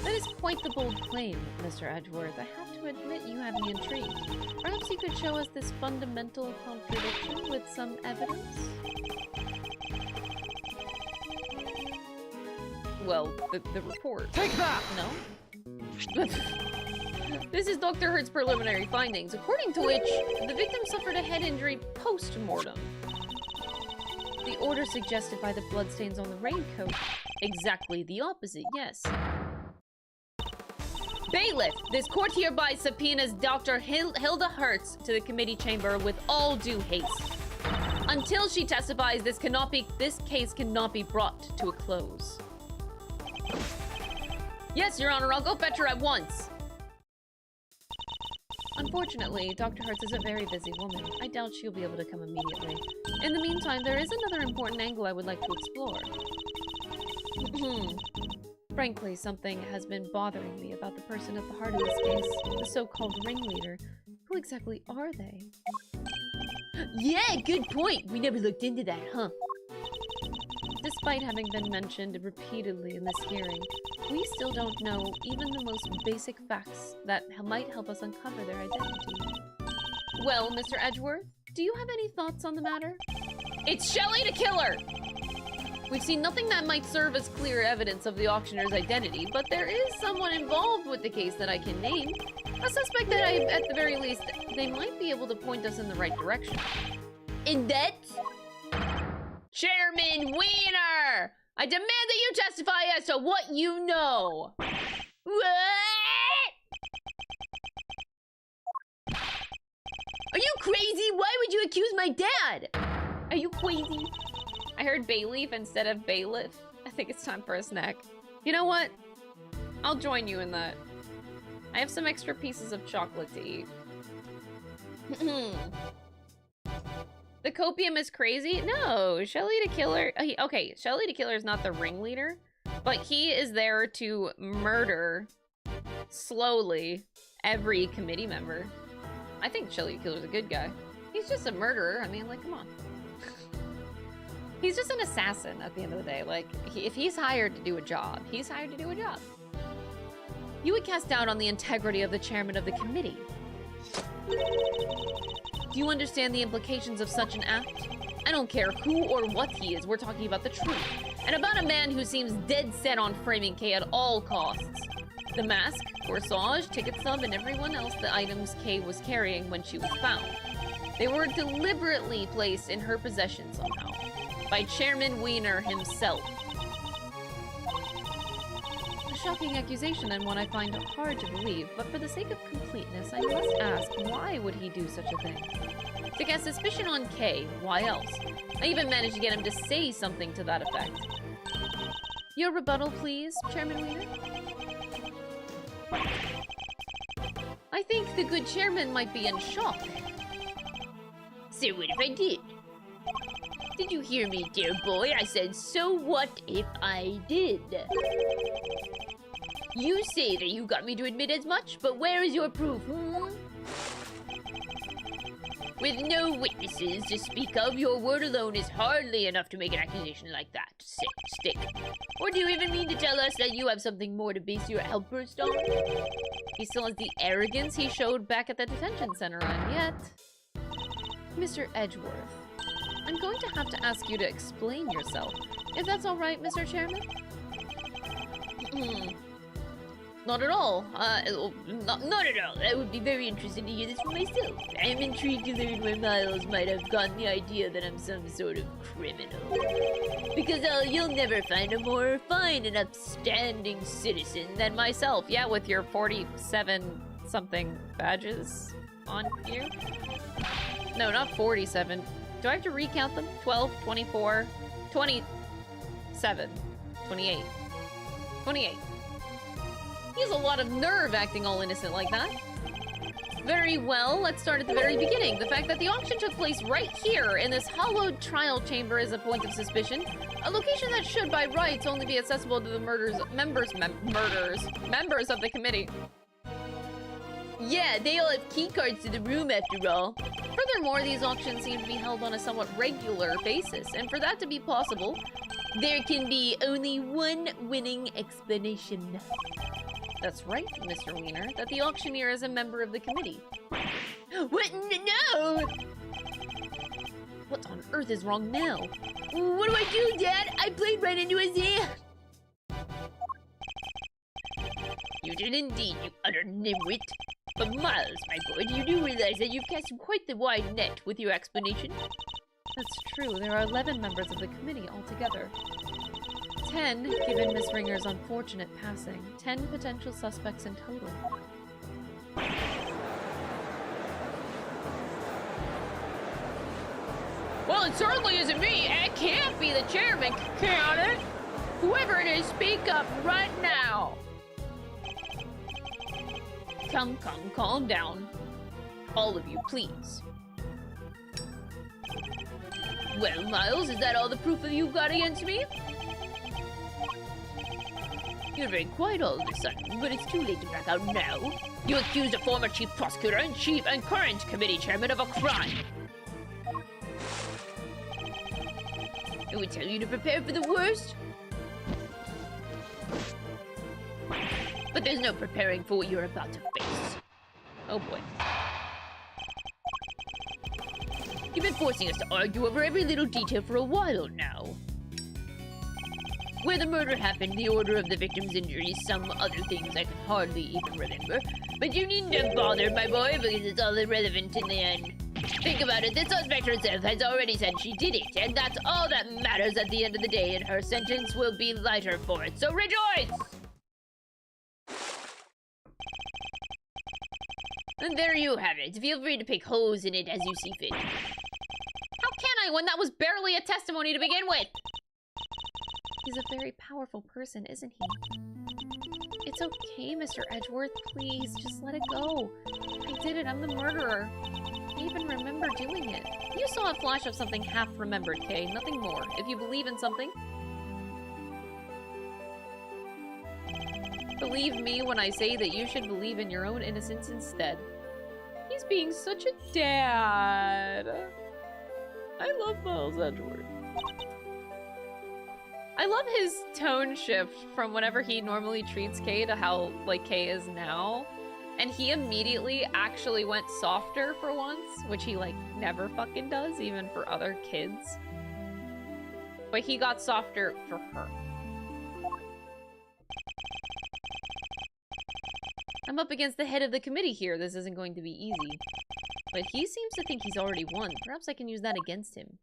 That is quite the bold claim, Mr. Edgeworth. I have to admit you have me intrigued. Perhaps you could show us this fundamental contradiction with some evidence? Well, the report. Take that! No? This is Dr. Hurt's preliminary findings, according to which the victim suffered a head injury post-mortem. The order suggested by the bloodstains on the raincoat. Exactly the opposite, yes. Bailiff, this court hereby subpoenas Dr. Hilda Hertz to the committee chamber with all due haste. Until she testifies, this case cannot be brought to a close. Yes, Your Honor, I'll go fetch her at once. Unfortunately, Dr. Hertz is a very busy woman. I doubt she'll be able to come immediately. In the meantime, there is another important angle I would like to explore. Frankly, something has been bothering me about the person at the heart of this case, the so-called ringleader. Who exactly are they? Yeah, good point. We never looked into that, huh? Despite having been mentioned repeatedly in this hearing, we still don't know even the most basic facts that might help us uncover their identity. Well, Mr. Edgeworth, do you have any thoughts on the matter? It's Shelley the killer! We've seen nothing that might serve as clear evidence of the auctioneer's identity, but there is someone involved with the case that I can name. A suspect that at the very least, they might be able to point us in the right direction. And that's... Chairman Weiner! I demand that you testify as to what you know! What? Are you crazy? Why would you accuse my dad? Are you crazy? I heard bayleaf instead of bailiff. I think it's time for a snack. You know what? I'll join you in that. I have some extra pieces of chocolate to eat. The copium is crazy? No, Shelley the Killer... Okay, Shelley the Killer is not the ringleader, but he is there to murder, slowly, every committee member. I think Shelley the Killer's a good guy. He's just a murderer. I mean, like, come on. He's just an assassin at the end of the day. Like, if he's hired to do a job, he's hired to do a job. You would cast doubt on the integrity of the chairman of the committee. Do you understand the implications of such an act? I don't care who or what he is, we're talking about the truth. And about a man who seems dead set on framing Kay at all costs. The mask, corsage, ticket stub, and everyone else the items Kay was carrying when she was found. They were deliberately placed in her possession somehow. By Chairman Weiner himself. shocking accusation and one I find hard to believe, but for the sake of completeness, I must ask, why would he do such a thing? To cast suspicion on Kay, why else? I even managed to get him to say something to that effect. Your rebuttal, please, Chairman Weiner? I think the good chairman might be in shock. So what if I did? Did you hear me, dear boy? I said, so what if I did? You say that you got me to admit as much, but where is your proof, With no witnesses to speak of, your word alone is hardly enough to make an accusation like that stick. Or do you even mean to tell us that you have something more to base your outburst on? He still has the arrogance he showed back at the detention center, and yet... Mr. Edgeworth, I'm going to have to ask you to explain yourself. If that's all right, Mr. Chairman? Not at all. Not at all. I would be very interested to hear this for myself. I am intrigued to learn where Miles might have gotten the idea that I'm some sort of criminal. Because you'll never find a more fine and upstanding citizen than myself. Yeah, with your 47-something badges on you? No, not 47. Do I have to recount them? 12, 24, 27, 28. 28. He has a lot of nerve acting all innocent like that. Very well, let's start at the very beginning. The fact that the auction took place right here in this hollowed trial chamber is a point of suspicion. A location that should, by rights, only be accessible to the members of the committee. Yeah, they all have keycards to the room after all. Furthermore, these auctions seem to be held on a somewhat regular basis, and for that to be possible, there can be only one winning explanation. That's right, Mr. Weiner, that the auctioneer is a member of the committee. What? No! What on earth is wrong now? What do I do, Dad? I played right into his hand. You did indeed, you utter nimwit. But Miles, my boy, you do realize that you've cast quite the wide net with your explanation? That's true. There are 11 members of the committee altogether. 10, given Miss Ringer's unfortunate passing. 10 potential suspects in total. Well, it certainly isn't me. It can't be the chairman, can it? Whoever it is, speak up right now. Come, calm down. All of you, please. Well, Miles, is that all the proof that you've got against me? You're very quiet all of a sudden, but it's too late to back out now. You accused a former chief prosecutor and current committee chairman of a crime. I would tell you to prepare for the worst. But there's no preparing for what you're about to face. Oh boy. You've been forcing us to argue over every little detail for a while now. Where the murder happened, the order of the victim's injuries, some other things I can hardly even remember. But you needn't bother, my boy, because it's all irrelevant in the end. Think about it, the suspect herself has already said she did it, and that's all that matters at the end of the day, and her sentence will be lighter for it, so rejoice! And there you have it. Feel free to pick holes in it as you see fit. How can I when that was barely a testimony to begin with? He's a very powerful person, isn't he? It's okay, Mr. Edgeworth. Please, just let it go. I did it. I'm the murderer. I even remember doing it. You saw a flash of something half-remembered, Kay. Nothing more. If you believe in something... Believe me when I say that you should believe in your own innocence instead. He's being such a dad. I love Miles Edgeworth. I love his tone shift from whenever he normally treats Kay to how, like, Kay is now. And he immediately actually went softer for once, which he, like, never fucking does, even for other kids. But he got softer for her. I'm up against the head of the committee here. This isn't going to be easy. But he seems to think he's already won. Perhaps I can use that against him.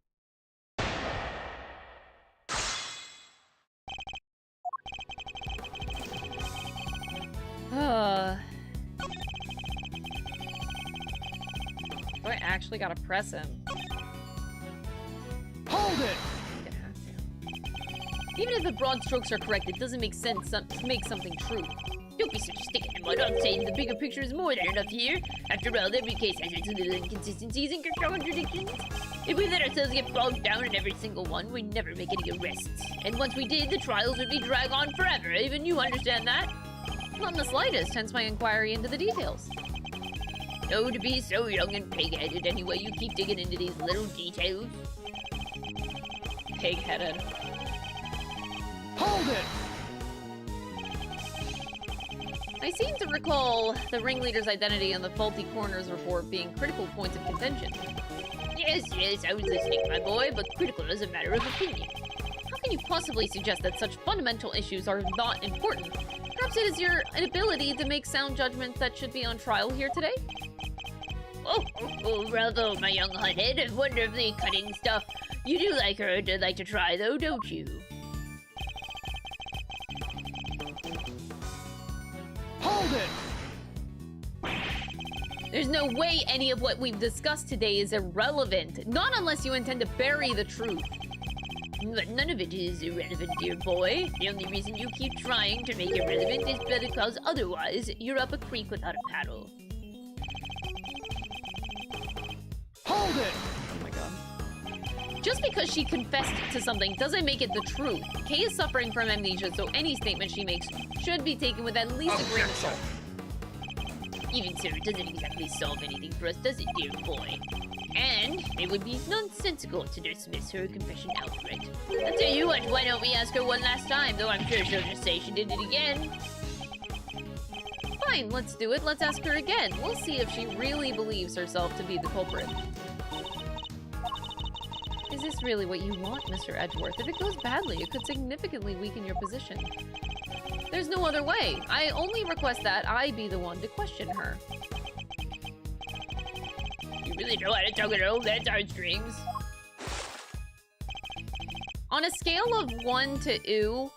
I actually gotta press him. Hold it! I'm gonna have to. Even if the broad strokes are correct, it doesn't make sense to make something true. Don't be such a stick in the mud. I'm saying the bigger picture is more than enough here. After all, every case has its little inconsistencies and contradictions. If we let ourselves get bogged down in every single one, we'd never make any arrests. And once we did, the trials would be drag on forever. Even you understand that? Not in the slightest, hence my inquiry into the details. Oh, to be so young and pig-headed anyway, you keep digging into these little details. Pig-headed. Hold it! I seem to recall the ringleader's identity and the faulty coroner's report being critical points of contention. Yes, I was listening, my boy, but critical is a matter of opinion. How can you possibly suggest that such fundamental issues are not important? Perhaps it is your inability to make sound judgments that should be on trial here today? Oh, bravo, my young hothead. Wonderfully cutting stuff. You do like to try, though, don't you? Hold it! There's no way any of what we've discussed today is irrelevant. Not unless you intend to bury the truth. But none of it is irrelevant, dear boy. The only reason you keep trying to make it relevant is because otherwise you're up a creek without a paddle. Hold it! Oh my god. Just because she confessed to something doesn't make it the truth. Kay is suffering from amnesia, so any statement she makes should be taken with at least a grain of salt. Even so, it doesn't exactly solve anything for us, does it, dear boy? And it would be nonsensical to dismiss her confession outright. I'll tell you what, why don't we ask her one last time, though I'm sure she'll just say she did it again. Fine, let's do it. Let's ask her again. We'll see if she really believes herself to be the culprit. Is this really what you want, Mr. Edgeworth? If it goes badly, it could significantly weaken your position. There's no other way. I only request that I be the one to question her. You really know how to tug it over that's our strings. On a scale of 1 to ew,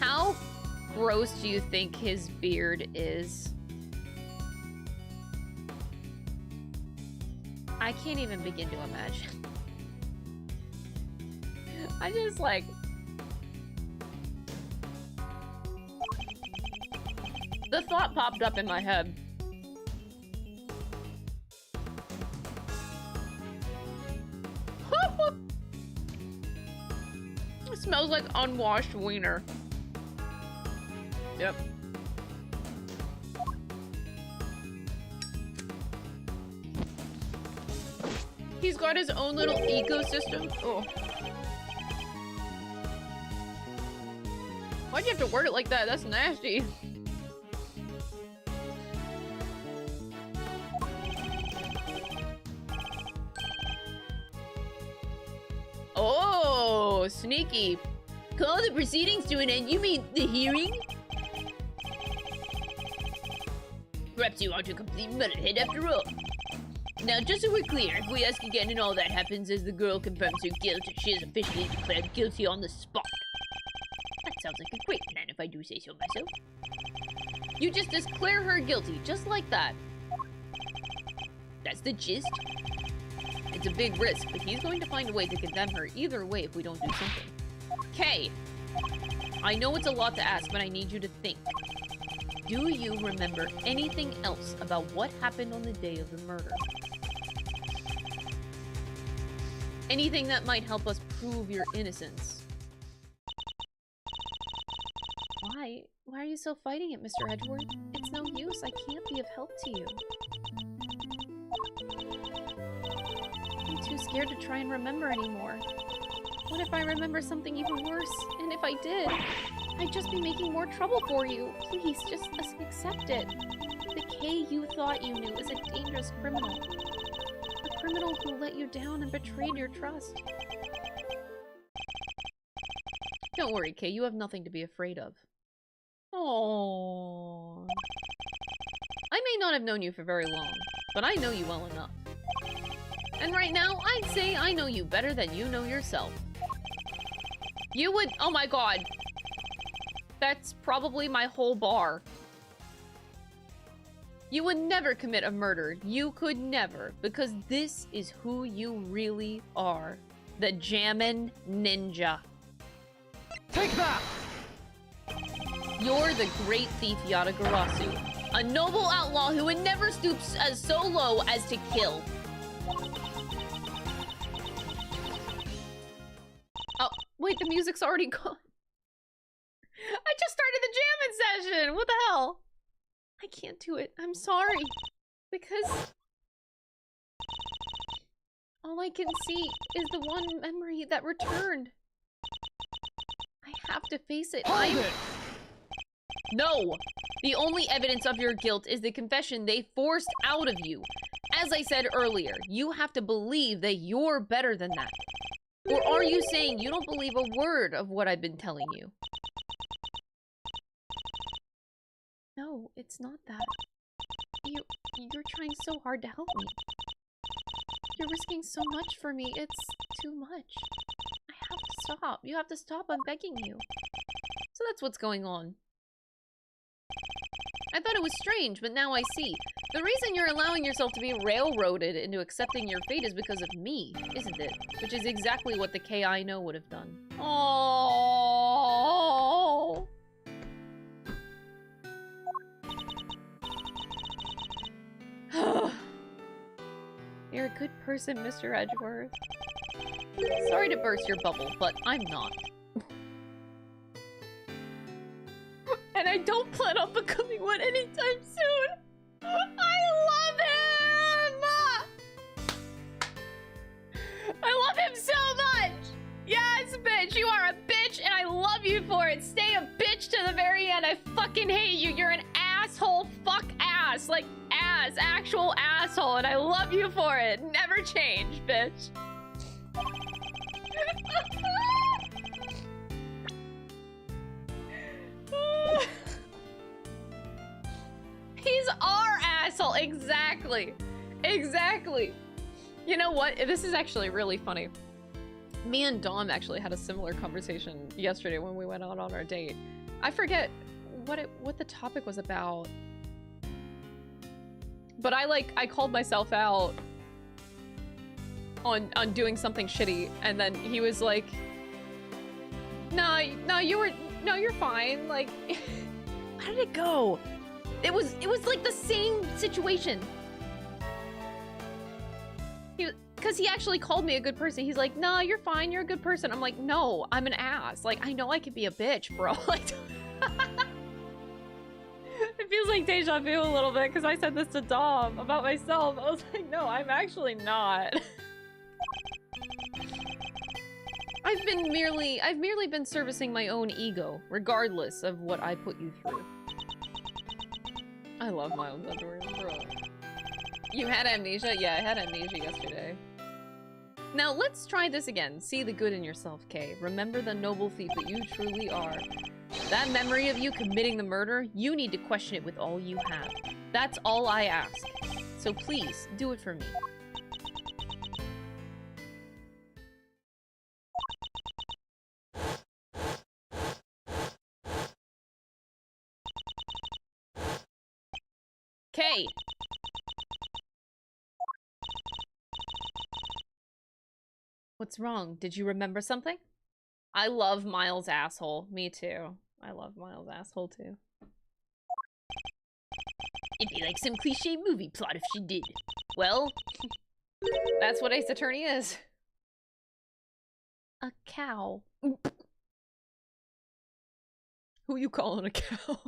how gross do you think his beard is? I can't even begin to imagine. I just like... The thought popped up in my head. It smells like unwashed wiener. Yep. He's got his own little ecosystem. Oh. Why'd you have to word it like that? That's nasty. Oh, sneaky. Call the proceedings to an end. You mean the hearing? Perhaps you aren't a complete metalhead after all. Now, just so we're clear, if we ask again and all that happens as the girl confirms her guilt, she is officially declared guilty on the spot. That sounds like a great plan, if I do say so myself. You just declare her guilty, just like that. That's the gist. It's a big risk, but he's going to find a way to condemn her either way if we don't do something. Kay, I know it's a lot to ask, but I need you to think. Do you remember anything else about what happened on the day of the murder? Anything that might help us prove your innocence? Why? Why are you still fighting it, Mr. Edgeworth? It's no use. I can't be of help to you. I'm too scared to try and remember anymore. What if I remember something even worse? And if I did, I'd just be making more trouble for you. Please, just accept it. The Kay you thought you knew is a dangerous criminal. A criminal who let you down and betrayed your trust. Don't worry, Kay. You have nothing to be afraid of. Oh. I may not have known you for very long, but I know you well enough. And right now, I'd say I know you better than you know yourself. You would- oh my god. That's probably my whole bar. You would never commit a murder. You could never, because this is who you really are. The Jammin' Ninja. Take that! You're the great thief Yatagarasu, a noble outlaw who would never stoop so low as to kill. Oh, wait, the music's already gone. I just started the jamming session. What the hell? I can't do it. I'm sorry. Because all I can see is the one memory that returned. I have to face it. Hold it! No! The only evidence of your guilt is the confession they forced out of you. As I said earlier, you have to believe that you're better than that. Or are you saying you don't believe a word of what I've been telling you? No, it's not that. You're trying so hard to help me. You're risking so much for me. It's too much. I have to stop. You have to stop. I'm begging you. So that's what's going on. I thought it was strange, but now I see. The reason you're allowing yourself to be railroaded into accepting your fate is because of me, isn't it? Which is exactly what the K I know would have done. Oh. You're a good person, Mr. Edgeworth. Sorry to burst your bubble, but I'm not. And I don't plan on becoming one anytime soon. I love him! I love him so much! Yes, bitch, you are a bitch, and I love you for it. Stay a bitch to the very end. I fucking hate you. You're an asshole. Fuck ass. Like, ass. Actual asshole. And I love you for it. Never change, bitch. He's our asshole. Exactly. Exactly. You know what? This is actually really funny. Me and Dom actually had a similar conversation yesterday when we went out on our date. I forget what the topic was about. But I called myself out on doing something shitty, and then he was like, no, you're fine. Like, how did it go? It was like the same situation. Because he actually called me a good person. He's like, no, you're fine. You're a good person. I'm like, no, I'm an ass. Like, I know I could be a bitch, bro. Like, it feels like deja vu a little bit because I said this to Dom about myself. I was like, no, I'm actually not. I've merely been servicing my own ego, regardless of what I put you through. I love Miles Edgeworth, bro. You had amnesia? Yeah, I had amnesia yesterday. Now, let's try this again. See the good in yourself, Kay. Remember the noble thief that you truly are. That memory of you committing the murder, you need to question it with all you have. That's all I ask. So please, do it for me. Kay! What's wrong? Did you remember something? I love Miles' asshole. Me too. I love Miles' asshole too. It'd be like some cliche movie plot if she did. Well, that's what Ace Attorney is. A cow. Who you calling a cow?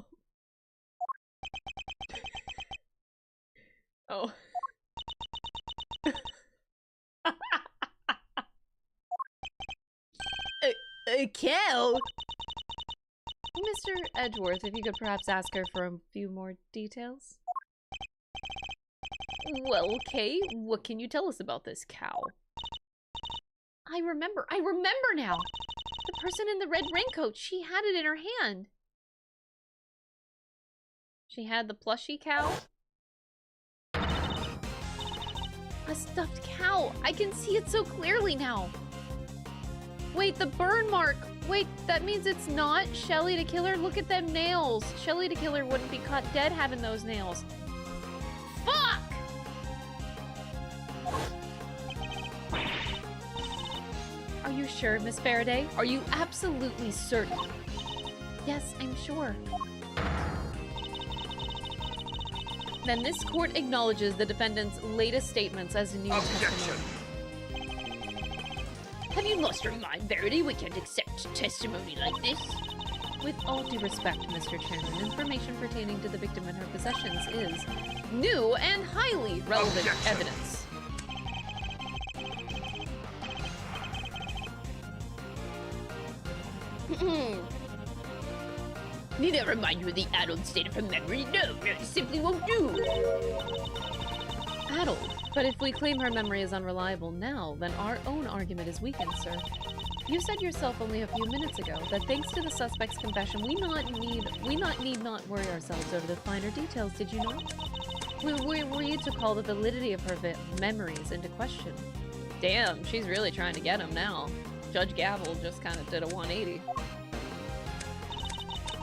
Oh. A cow? Mr. Edgeworth, if you could perhaps ask her for a few more details? Well, Kay, what can you tell us about this cow? I remember now! The person in the red raincoat, she had it in her hand. She had the plushie cow? A stuffed cow! I can see it so clearly now! Wait, the burn mark Wait, that means it's not Shelly the killer? Look at them nails. Shelly the killer wouldn't be caught dead having those nails. Fuck! Are you sure, Miss Faraday? Are you absolutely certain? Yes, I'm sure. Then this court acknowledges the defendant's latest statements as new testimony. Have you lost your mind, Verity? We can't accept testimony like this. With all due respect, Mr. Chairman, information pertaining to the victim and her possessions is new and highly relevant evidence. Need I remind you of the addled state of her memory? No, it simply won't do. Addled? But if we claim her memory is unreliable now, then our own argument is weakened, sir. You said yourself only a few minutes ago that thanks to the suspect's confession, we need not worry ourselves over the finer details, did you not? Were you to call the validity of her memories into question? Damn, she's really trying to get him now. Judge Gavel just kind of did a 180.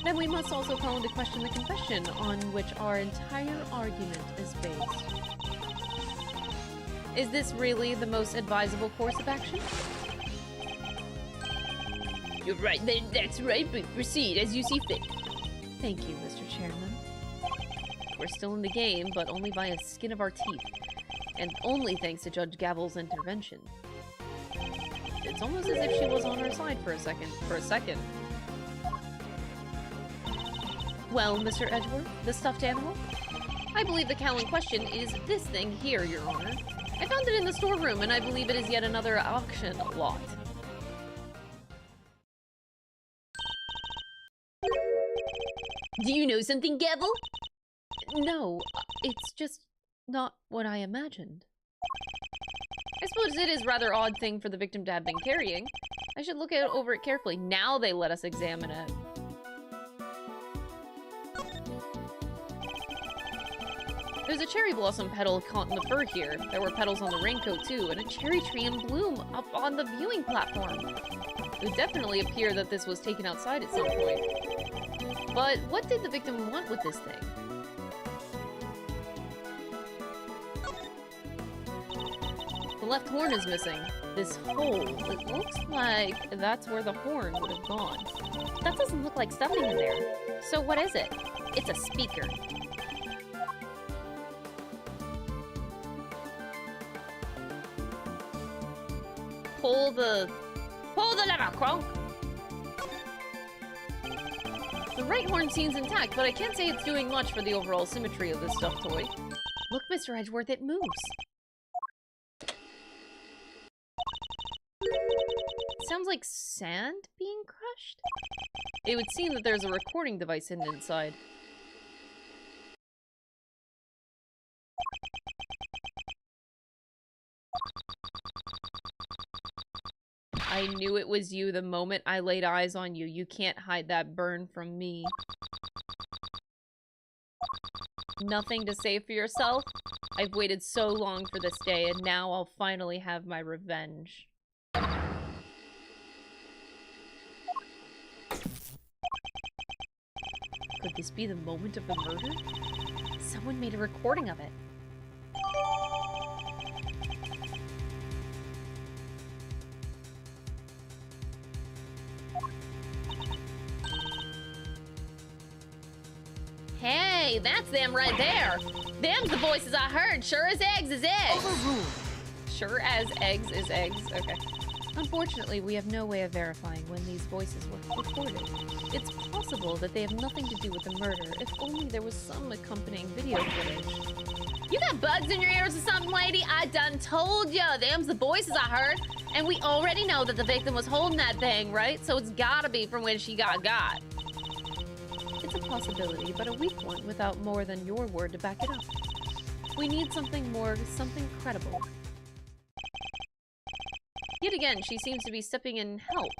Then we must also call into question the confession on which our entire argument is based. Is this really the most advisable course of action? You're right, then that's right, but proceed as you see fit. Thank you, Mr. Chairman. We're still in the game, but only by a skin of our teeth. And only thanks to Judge Gavel's intervention. It's almost as if she was on our side for a second. Well, Mr. Edgeworth, the stuffed animal? I believe the cow in question is this thing here, Your Honor. I found it in the storeroom, and I believe it is yet another auction lot. Do you know something, Gavel? No, it's just not what I imagined. I suppose it is a rather odd thing for the victim to have been carrying. I should look over it carefully. Now they let us examine it. There's a cherry blossom petal caught in the fur here. There were petals on the raincoat too, and a cherry tree in bloom up on the viewing platform. It would definitely appear that this was taken outside at some point. But what did the victim want with this thing? The left horn is missing. This hole, it looks like that's where the horn would have gone. That doesn't look like stuffing in there. So what is it? It's a speaker. Pull the lever, Kronk! The right horn seems intact, but I can't say it's doing much for the overall symmetry of this stuffed toy. Look, Mr. Edgeworth, it moves. Sounds like sand being crushed? It would seem that there's a recording device hidden inside. I knew it was you the moment I laid eyes on you. You can't hide that burn from me. Nothing to say for yourself? I've waited so long for this day, and now I'll finally have my revenge. Could this be the moment of the murder? Someone made a recording of it. Hey, that's them right there. Them's the voices I heard. Sure as eggs is eggs. Overruled. Sure as eggs is eggs. Okay. Unfortunately, we have no way of verifying when these voices were recorded. It's possible that they have nothing to do with the murder, if only there was some accompanying video footage. You got bugs in your ears or something, lady? I done told ya. Them's the voices I heard. And we already know that the victim was holding that thing, right? So it's gotta be from when she got. It's a possibility, but a weak one without more than your word to back it up. We need something more, something credible. Yet again, she seems to be stepping in help.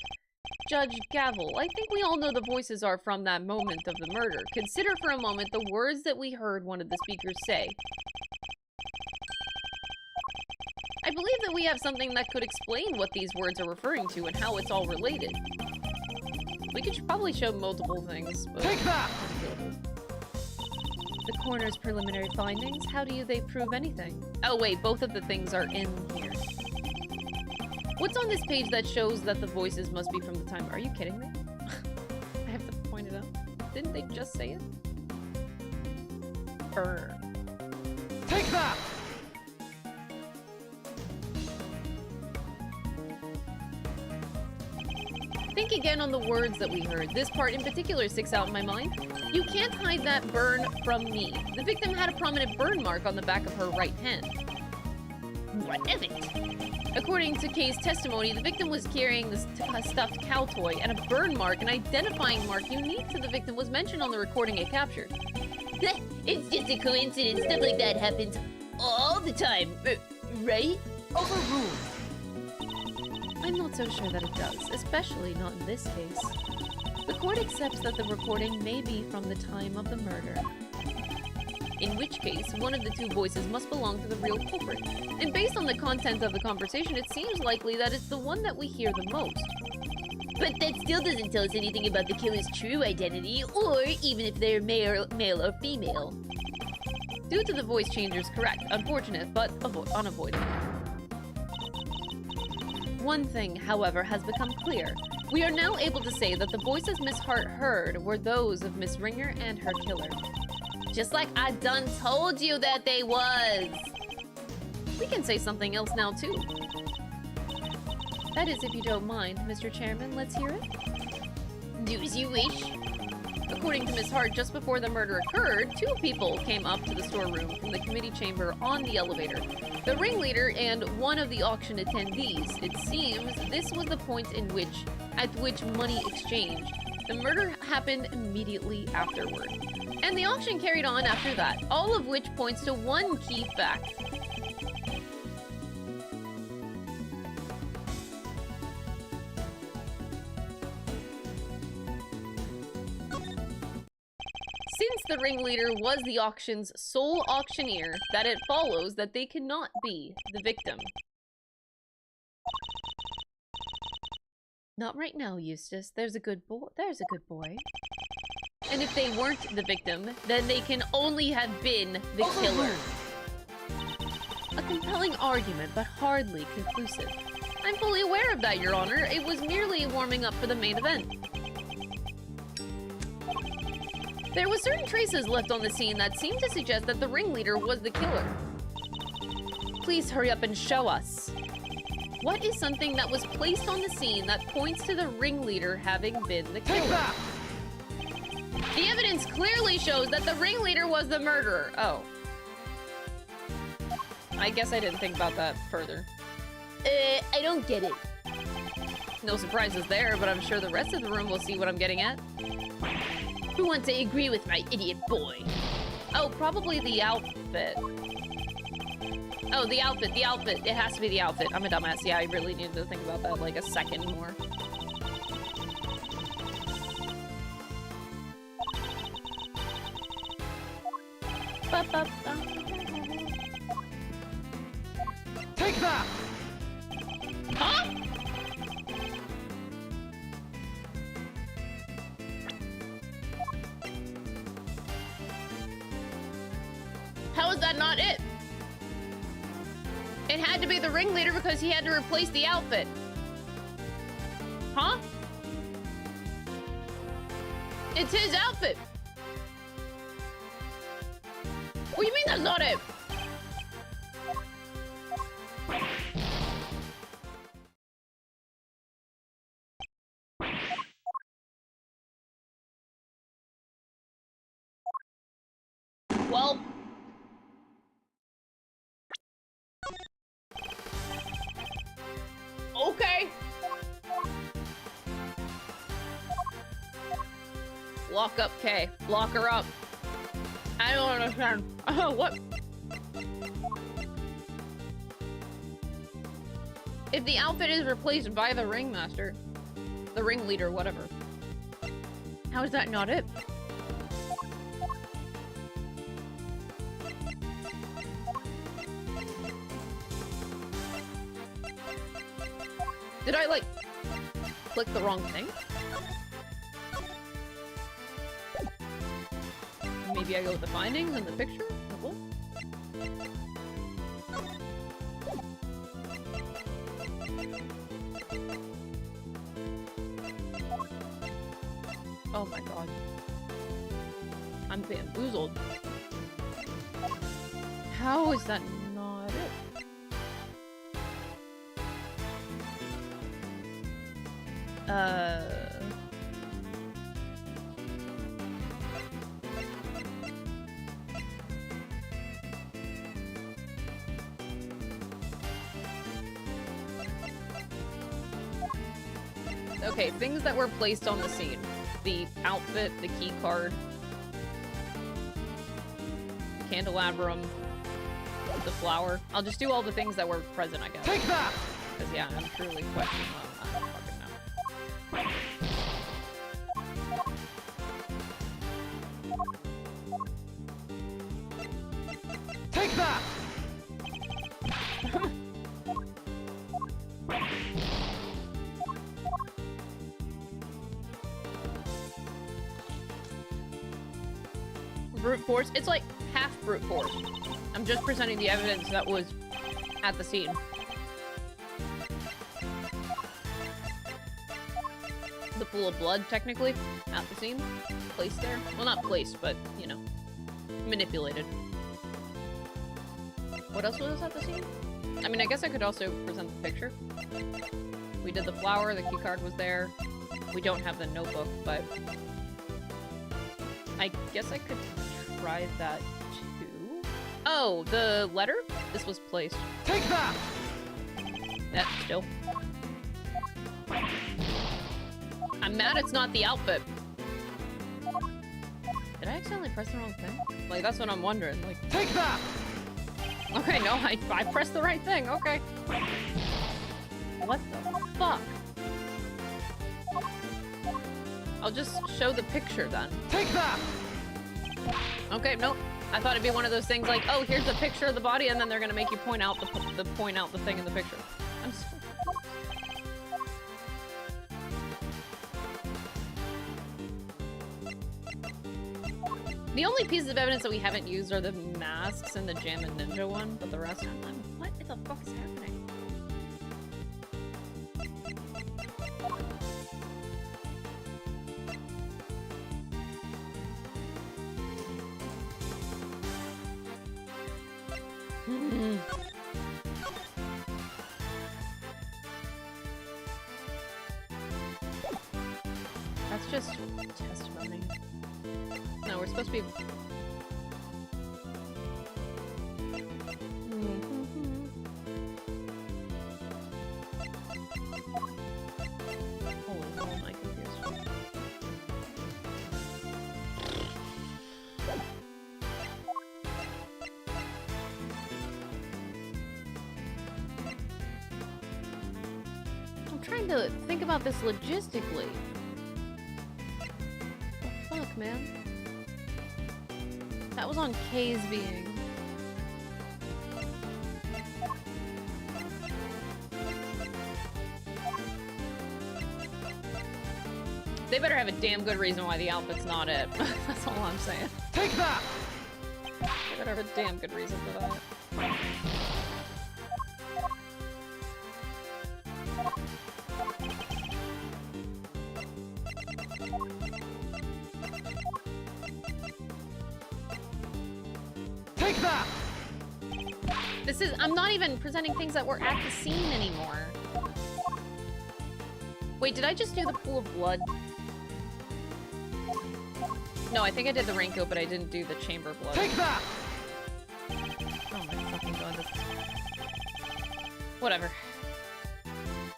Judge Gavel, I think we all know the voices are from that moment of the murder. Consider for a moment the words that we heard one of the speakers say. I believe that we have something that could explain what these words are referring to and how it's all related. We could probably show multiple things. But... Take that! The coroner's preliminary findings? How do they prove anything? Oh wait, both of the things are in here. What's on this page that shows that the voices must be from the time? Are you kidding me? I have to point it out. Didn't they just say it? Burn. Take that! Think again on the words that we heard. This part in particular sticks out in my mind. You can't hide that burn from me. The victim had a prominent burn mark on the back of her right hand. What of it? According to Kay's testimony, the victim was carrying this stuffed cow toy, and a burn mark, an identifying mark unique to the victim, was mentioned on the recording it captured. It's just a coincidence. Stuff like that happens all the time, right? Overruled. I'm not so sure that it does, especially not in this case. The court accepts that the recording may be from the time of the murder. In which case, one of the two voices must belong to the real culprit. And based on the content of the conversation, it seems likely that it's the one that we hear the most. But that still doesn't tell us anything about the killer's true identity, or even if they're male or female. Due to the voice changer's correct, unfortunate, but unavoidable. One thing, however, has become clear. We are now able to say that the voices Miss Hart heard were those of Miss Ringer and her killer. Just like I done told you that they was! We can say something else now, too. That is, if you don't mind, Mr. Chairman, let's hear it. Do as you wish. According to Miss Hart, just before the murder occurred, two people came up to the storeroom from the committee chamber on the elevator. The ringleader and one of the auction attendees. It seems this was the point at which money exchanged. The murder happened immediately afterward. And the auction carried on after that, all of which points to one key fact. Since the ringleader was the auction's sole auctioneer, that it follows that they cannot be the victim. Not right now, Eustace. There's a good boy. There's a good boy. And if they weren't the victim, then they can only have been the killer. A compelling argument, but hardly conclusive. I'm fully aware of that, Your Honor. It was merely warming up for the main event. There were certain traces left on the scene that seemed to suggest that the ringleader was the killer. Please hurry up and show us. What is something that was placed on the scene that points to the ringleader having been the killer? Take that! The evidence clearly shows that the ringleader was the murderer. Oh. I guess I didn't think about that further. I don't get it. No surprises there, but I'm sure the rest of the room will see what I'm getting at. Who wants to agree with my idiot boy? Oh, probably the outfit. Oh, the outfit. It has to be the outfit. I'm a dumbass. Yeah, I really needed to think about that like a second more. Take that! Huh? How is that not it? It had to be the ringleader because he had to replace the outfit. Huh? It's his outfit. What do you mean that's not it? Well... okay. Lock up Kay. Lock her up. I don't understand. What? If the outfit is replaced by the ringmaster, the ringleader, whatever, how is that not it? Did I, like, click the wrong thing? Maybe I go with the findings and the picture? What? Oh my god. I'm bamboozled. How is that not it? Okay, things that were placed on the scene. The outfit, the key card, candelabrum, the flower. I'll just do all the things that were present, I guess. Take that! Because yeah, I'm truly questioning them. I don't fucking know. Take that! Brute force? It's like half brute force. I'm just presenting the evidence that was at the scene. The pool of blood, technically, at the scene. Placed there. Well, not placed, but, you know, manipulated. What else was at the scene? I mean, I guess I could also present the picture. We did the flower, the key card was there. We don't have the notebook, but I guess I could try that too. Oh, the letter? This was placed. Take that! That still. I'm mad it's not the outfit. Did I accidentally press the wrong thing? Like, that's what I'm wondering. Like, Take that! okay, no, I pressed the right thing. Okay. What the fuck? I'll just show the picture then. Take that! Okay, nope. I thought it'd be one of those things like, oh, here's a picture of the body, and then they're gonna make you point out the thing in the picture. I'm so... The only pieces of evidence that we haven't used are the masks and the Jam and Ninja one, but the rest, what the fuck is happening? That's just testimony. No, we're supposed to be... Holy hell, am I confused? I'm trying to think about this logistically. What the fuck, man? That was on K's being. They better have a damn good reason why the outfit's not it. That's all I'm saying. Take that! They better have a damn good reason for that. Take that! This is- I'm not even presenting things that were at the scene anymore. Wait, did I just do the pool of blood? No, I think I did the raincoat, but I didn't do the chamber blood. Take that! Oh my fucking god, that's... Whatever.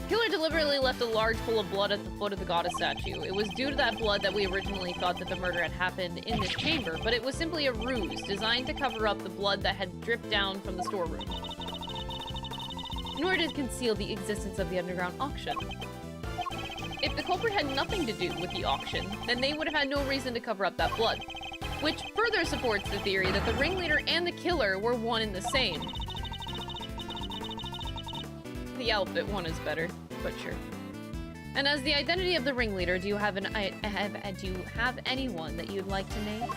Killer deliberately left a large pool of blood at the foot of the goddess statue. It was due to that blood that we originally thought that the murder had happened in this chamber, but it was simply a ruse designed to cover up the blood that had dripped down from the storeroom, in order to conceal the existence of the underground auction. If the culprit had nothing to do with the auction, then they would have had no reason to cover up that blood, which further supports the theory that the ringleader and the killer were one and the same. The outfit one is better, but sure. And as the identity of the ringleader, do you have anyone that you'd like to name?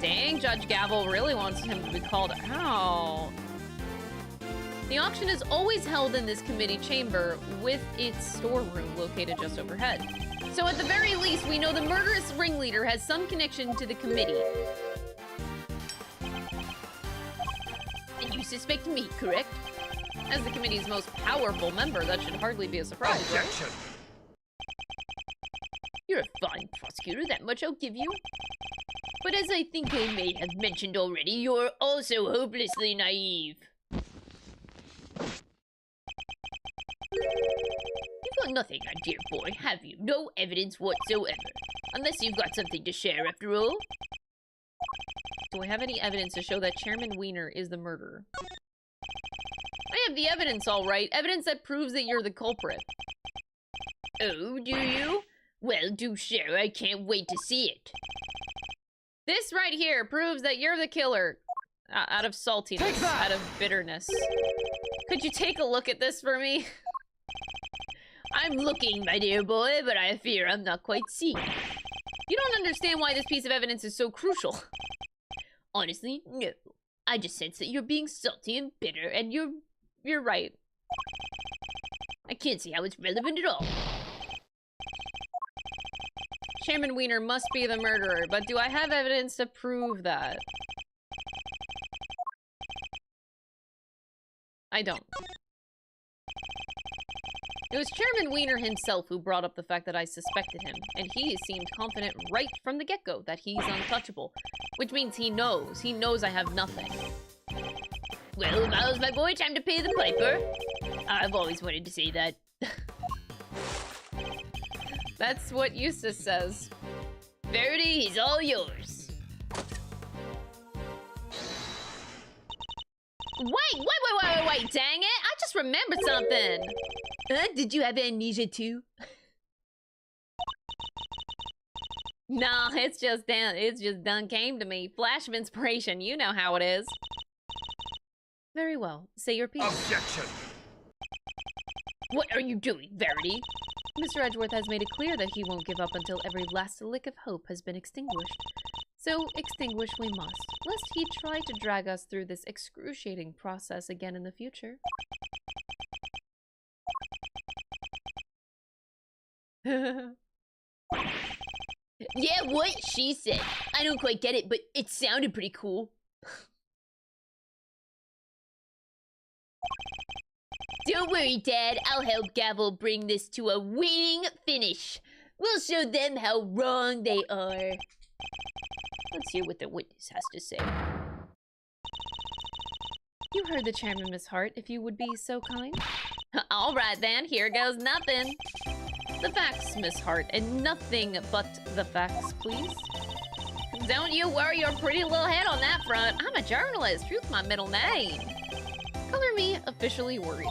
Dang, Judge Gavel really wants him to be called out. The auction is always held in this committee chamber with its storeroom located just overhead. So at the very least, we know the murderous ringleader has some connection to the committee. And you suspect me, correct? As the committee's most powerful member, that should hardly be a surprise, Objection. right? You're a fine prosecutor, that much I'll give you. But as I think I may have mentioned already, you're also hopelessly naive. You've got nothing, my dear boy, have you? No evidence whatsoever. Unless you've got something to share, after all. Do I have any evidence to show that Chairman Weiner is the murderer? I have the evidence, all right. Evidence that proves that you're the culprit. Oh, do you? Well, do share. I can't wait to see it. This right here proves that you're the killer. Out of saltiness, out of bitterness. Could you take a look at this for me? I'm looking, my dear boy, but I fear I'm not quite seeing. You don't understand why this piece of evidence is so crucial. Honestly, no. I just sense that you're being salty and bitter, and You're right. I can't see how it's relevant at all. Chairman Weiner must be the murderer, but do I have evidence to prove that? I don't. It was Chairman Weiner himself who brought up the fact that I suspected him, and he seemed confident right from the get-go that he's untouchable, which means he knows. He knows I have nothing. Well, Miles, my boy, time to pay the piper. I've always wanted to say that. That's what Eustace says. Verity, he's all yours. Wait, dang it! I just remembered something! Did you have amnesia too? Nah, it's just done came to me. Flash of inspiration, you know how it is. Very well, say your piece. Objection. What are you doing, Verity? Mr. Edgeworth has made it clear that he won't give up until every last lick of hope has been extinguished. So, extinguish we must, lest he try to drag us through this excruciating process again in the future. Yeah, what she said. I don't quite get it, but it sounded pretty cool. Don't worry, Dad. I'll help Gavel bring this to a winning finish. We'll show them how wrong they are. Let's hear what the witness has to say. You heard the chairman, Miss Hart, if you would be so kind. All right, then. Here goes nothing. The facts, Miss Hart, and nothing but the facts, please. Don't you worry your pretty little head on that front. I'm a journalist. Truth's my middle name. Color me officially worried.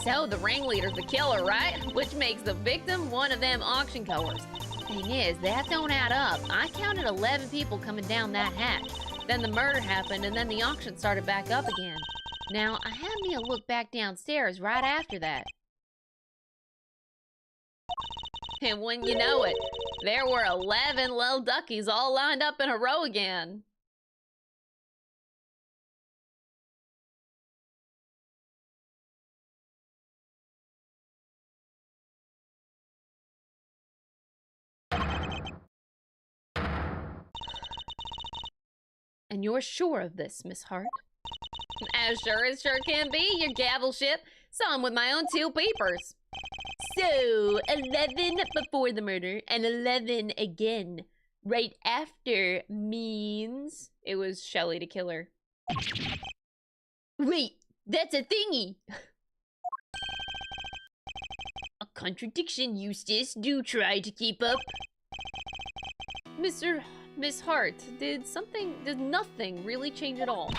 So, the ringleader's the killer, right? Which makes the victim one of them auction goers. Thing is, that don't add up. I counted 11 people coming down that hatch. Then the murder happened, and then the auction started back up again. Now, I had me a look back downstairs right after that. And when you know it, there were 11 little duckies all lined up in a row again. And you're sure of this, Miss Hart? As sure can be, your gavel ship. Saw him with my own two peepers. So, 11 before the murder and 11 again. Right after means... It was Shelley to kill her. Wait, that's a thingy. A contradiction, Eustace. Do try to keep up. Miss Hart, did nothing really change at all?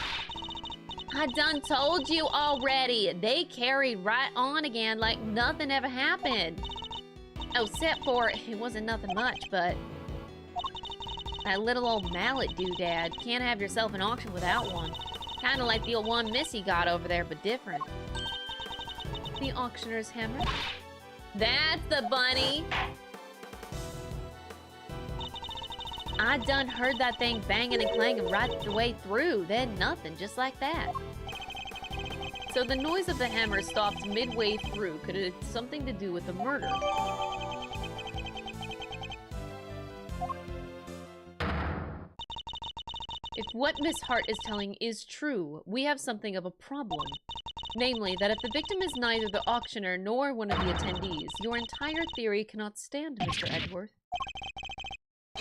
I done told you already. They carried right on again like nothing ever happened. Oh, except for it wasn't nothing much, but that little old mallet doodad. Can't have yourself an auction without one. Kinda like the old one Missy got over there, but different. The auctioneer's hammer. That's the bunny. I done heard that thing banging and clanging right the way through. Then nothing, just like that. So the noise of the hammer stopped midway through. Could it have something to do with the murder? If what Miss Hart is telling is true, we have something of a problem. Namely, that if the victim is neither the auctioneer nor one of the attendees, your entire theory cannot stand, Mr. Edgeworth.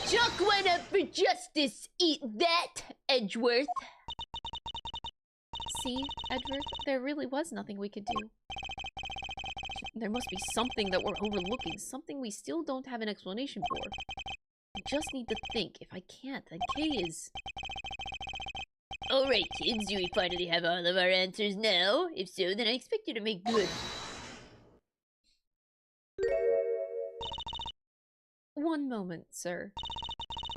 Chuck one up for justice. Eat that, Edgeworth. See, Edgeworth, there really was nothing we could do. There must be something that we're overlooking, something we still don't have an explanation for. I just need to think. If I can't, then Kay is... Alright, kids, do we finally have all of our answers now? If so, then I expect you to make good. One moment, sir.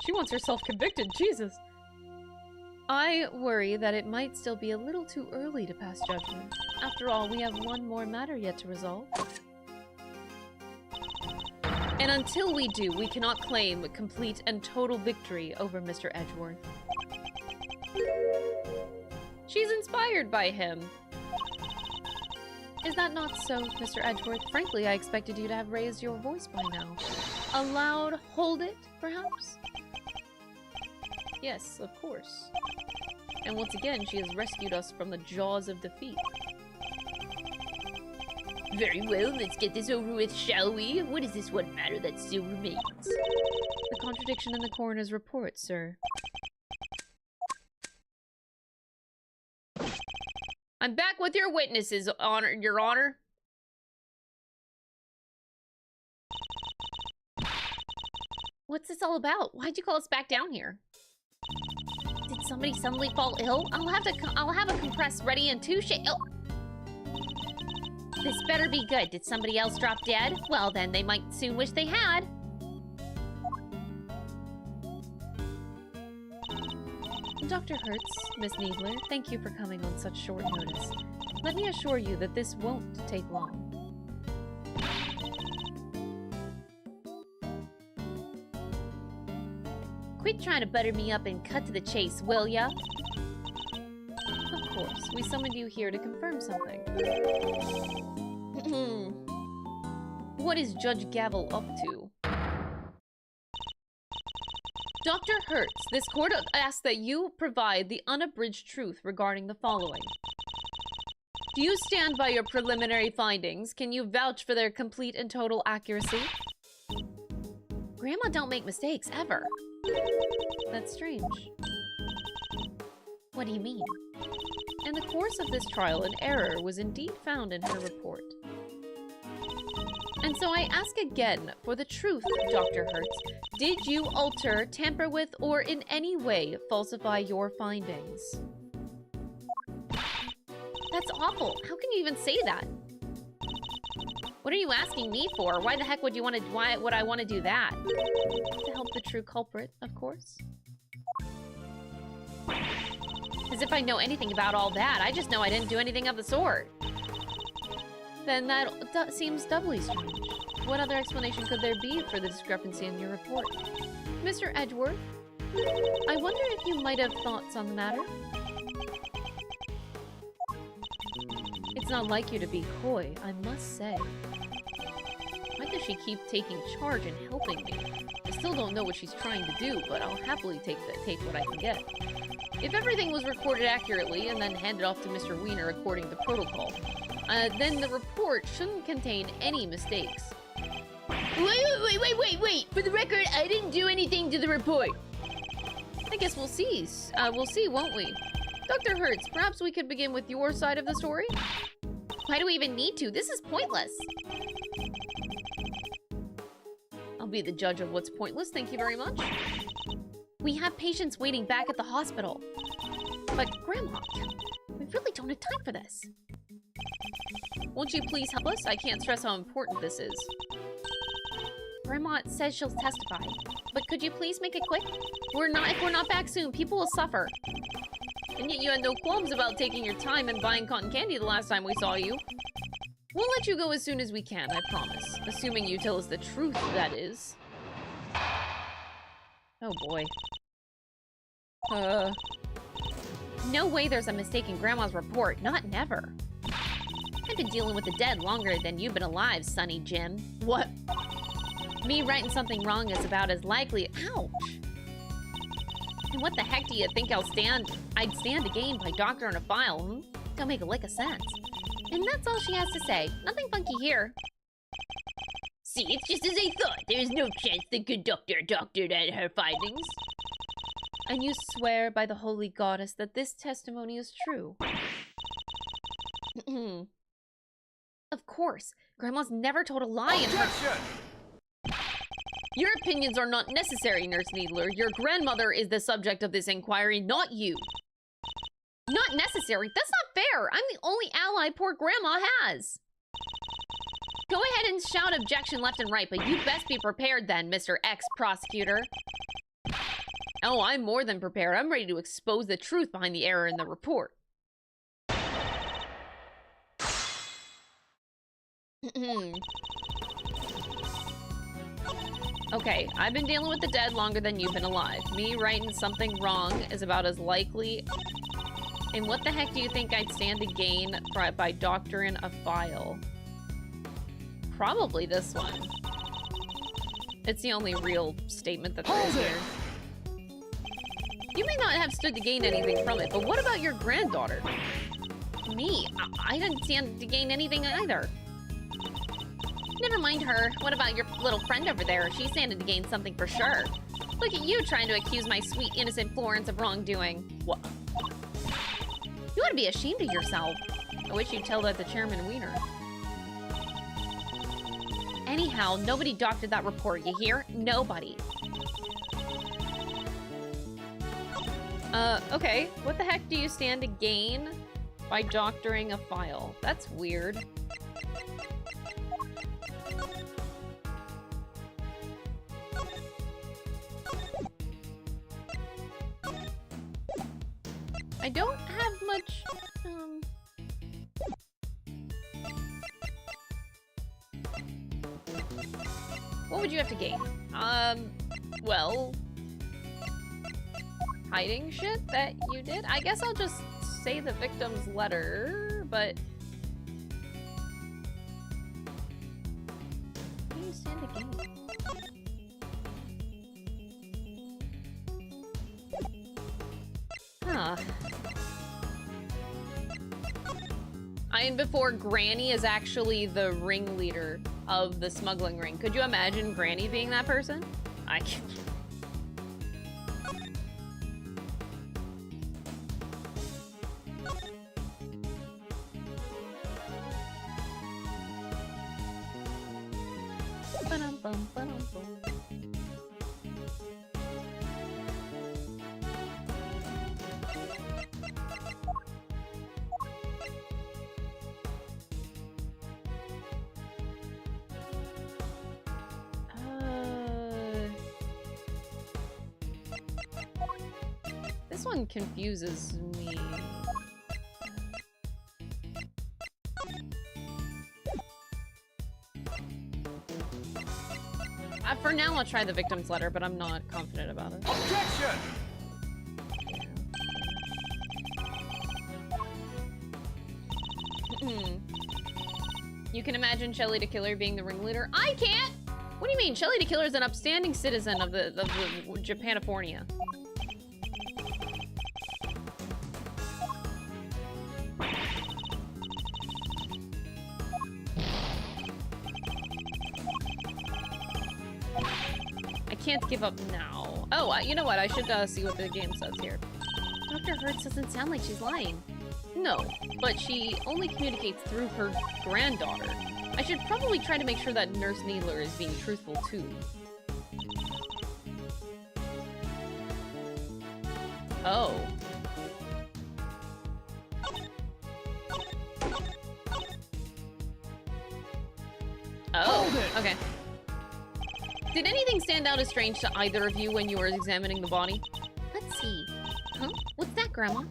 She wants herself convicted, Jesus! I worry that it might still be a little too early to pass judgment. After all, we have one more matter yet to resolve. And until we do, we cannot claim complete and total victory over Mr. Edgeworth. She's inspired by him. Is that not so, Mr. Edgeworth? Frankly, I expected you to have raised your voice by now. A loud hold it, perhaps? Yes, of course. And once again, she has rescued us from the jaws of defeat. Very well, let's get this over with, shall we? What is this one matter that still remains? The contradiction in the coroner's report, sir. I'm back with your witnesses, Your Honor. What's this all about? Why'd you call us back down here? Did somebody suddenly fall ill? I'll have a compress ready in 2 Oh. This better be good. Did somebody else drop dead? Well, then they might soon wish they had. Dr. Hertz, Miss Needler, thank you for coming on such short notice. Let me assure you that this won't take long. Quit trying to butter me up and cut to the chase, will ya? Of course, we summoned you here to confirm something. What is Judge Gavel up to? Dr. Hertz, this court asks that you provide the unabridged truth regarding the following. Do you stand by your preliminary findings? Can you vouch for their complete and total accuracy? Grandma don't make mistakes, ever. That's strange. What do you mean? In the course of this trial, an error was indeed found in her report. And so I ask again for the truth, Dr. Hertz. Did you alter, tamper with, or in any way falsify your findings? That's awful. How can you even say that? What are you asking me for? Why the heck would you want to? Why would I want to do that? To help the true culprit, of course. As if I know anything about all that. I just know I didn't do anything of the sort. Then that seems doubly strange. What other explanation could there be for the discrepancy in your report? Mr. Edgeworth, I wonder if you might have thoughts on the matter? It's not like you to be coy, I must say. Why does she keep taking charge and helping me? I still don't know what she's trying to do, but I'll happily take what I can get. If everything was recorded accurately and then handed off to Mr. Weiner according to protocol, then the report shouldn't contain any mistakes. Wait! For the record, I didn't do anything to the report. I guess we'll see. We'll see, won't we? Dr. Hertz, perhaps we could begin with your side of the story? Why do we even need to? This is pointless. I'll be the judge of what's pointless, thank you very much. We have patients waiting back at the hospital. But, Grandma, we really don't have time for this. Won't you please help us? I can't stress how important this is. Grandma says she'll testify, but could you please make it quick? If we're not back soon, people will suffer. And yet you had no qualms about taking your time and buying cotton candy the last time we saw you. We'll let you go as soon as we can, I promise. Assuming you tell us the truth, that is. Oh boy. No way there's a mistake in Grandma's report. Not never. I've been dealing with the dead longer than you've been alive, Sonny Jim. What? Me writing something wrong is about as likely. Ouch. And what the heck do you think I'd stand to gain by doctoring a file? Don't make a lick of sense. And that's all she has to say. Nothing funky here. See, it's just as I thought. There's no chance the good doctor doctored at her findings. And you swear by the holy goddess that this testimony is true. Of course. Grandma's never told a lie in her... Your opinions are not necessary, Nurse Needler. Your grandmother is the subject of this inquiry, not you. Not necessary? That's not fair. I'm the only ally poor Grandma has. Go ahead and shout objection left and right, but you best be prepared then, Mr. Ex-Prosecutor. Oh, I'm more than prepared. I'm ready to expose the truth behind the error in the report. Okay, I've been dealing with the dead longer than you've been alive. Me writing something wrong is about as likely... And what the heck do you think I'd stand to gain by doctoring a file? Probably this one. It's the only real statement that there is here. You may not have stood to gain anything from it, but what about your granddaughter? Me? I didn't stand to gain anything either. Never mind her. What about your little friend over there? She standed to gain something for sure. Look at you trying to accuse my sweet, innocent Florence of wrongdoing. What? You ought to be ashamed of yourself. I wish you'd tell that to Chairman Weiner. Anyhow, nobody doctored that report, you hear? Nobody. Okay. What the heck do you stand to gain by doctoring a file? That's weird. I don't have much, what would you have to gain? Well... hiding shit that you did? I guess I'll just say the victim's letter, but... What do you stand to gain? Huh. And before Granny is actually the ringleader of the smuggling ring. Could you imagine Granny being that person? I can't. This one confuses me. For now, I'll try the victim's letter, but I'm not confident about it. Objection! You can imagine Shelly the Killer being the ringleader? I can't! What do you mean? Shelly the Killer is an upstanding citizen of the Japanifornia. Can't give up now. Oh, you know what? I should see what the game says here. Dr. Hertz doesn't sound like she's lying. No, but she only communicates through her granddaughter. I should probably try to make sure that Nurse Needler is being truthful too. Oh. Oh, okay. Did anything stand out as strange to either of you when you were examining the body? Let's see. Huh? What's that, Grandma?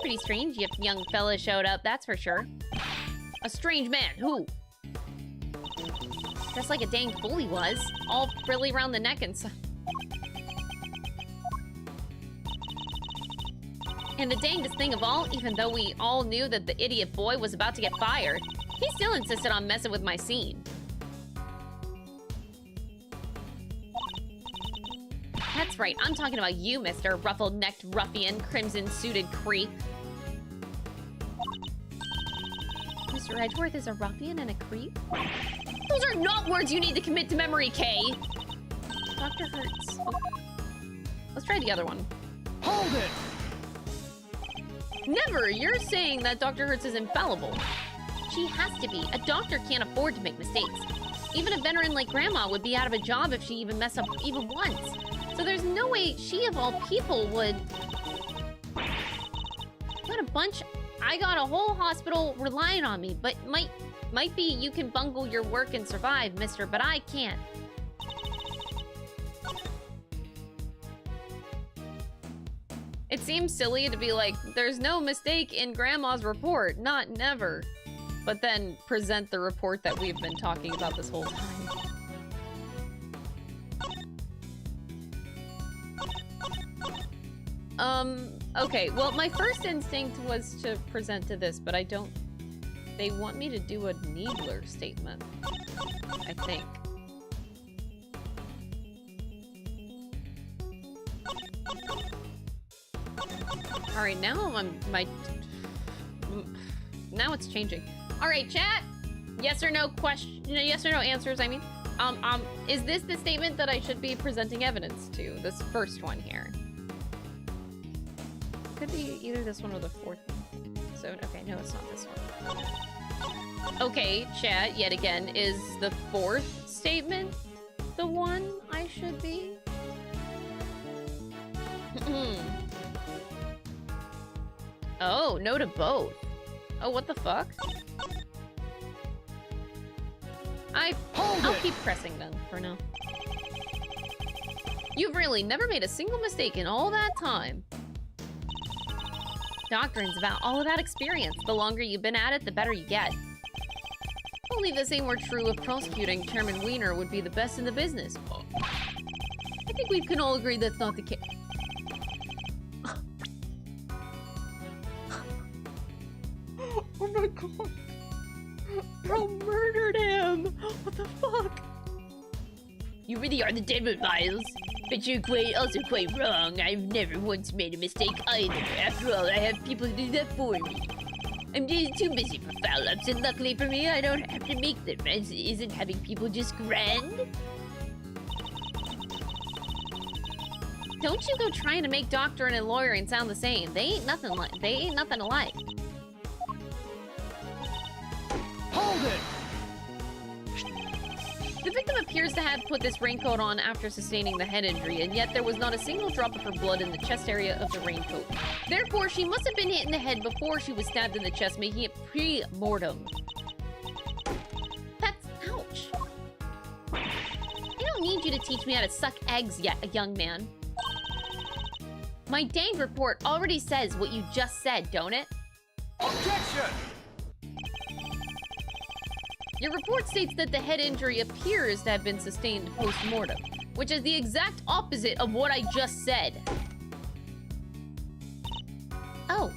Pretty strange if young fella showed up, that's for sure. A strange man, who? Dressed like a dang fool he was. All frilly around the neck and And the dangest thing of all, even though we all knew that the idiot boy was about to get fired, he still insisted on messing with my scene. That's right, I'm talking about you, Mr. Ruffled-necked ruffian, crimson-suited creep. Mr. Edgeworth is a ruffian and a creep? Those are not words you need to commit to memory, Kay! Dr. Hertz. Oh. Let's try the other one. Hold it! Never! You're saying that Dr. Hertz is infallible. She has to be. A doctor can't afford to make mistakes. Even a veteran like Grandma would be out of a job if she even messed up even once. So there's no way she, of all people, would... What a bunch... I got a whole hospital relying on me, but might be you can bungle your work and survive, mister, but I can't. It seems silly to be like, there's no mistake in Grandma's report, not never. But then present the report that we've been talking about this whole time. Okay, well, my first instinct was to present to this, but I don't... They want me to do a Needler statement, I think. Alright, now now it's changing. Alright, chat! Yes or no question, yes or no answers, I mean. Is this the statement that I should be presenting evidence to? This first one here. Could be either this one or the fourth one. So, okay, no, it's not this one. Okay, chat, yet again, is the fourth statement the one I should be? Oh, no to both. Oh, what the fuck? I'll keep pressing then, for now. You've really never made a single mistake in all that time. Doctrine's all about experience. The longer you've been at it, the better you get. Only the same were true of prosecuting. Chairman Weiner would be the best in the business. I think we can all agree that's not the case. Oh my god. Bro murdered him! What the fuck? You really are the devil, Miles. But you're also quite wrong. I've never once made a mistake either. After all, I have people to do that for me. I'm just too busy for foul-ups, and luckily for me, I don't have to make them. Isn't having people just grand? Don't you go trying to make doctor and lawyer and sound the same. They ain't nothing alike. Hold it! The victim appears to have put this raincoat on after sustaining the head injury, and yet there was not a single drop of her blood in the chest area of the raincoat. Therefore, she must have been hit in the head before she was stabbed in the chest, making it pre-mortem. That's... ouch. I don't need you to teach me how to suck eggs yet, young man. My dang report already says what you just said, don't it? Objection! Your report states that the head injury appears to have been sustained post-mortem, which is the exact opposite of what I just said. Oh.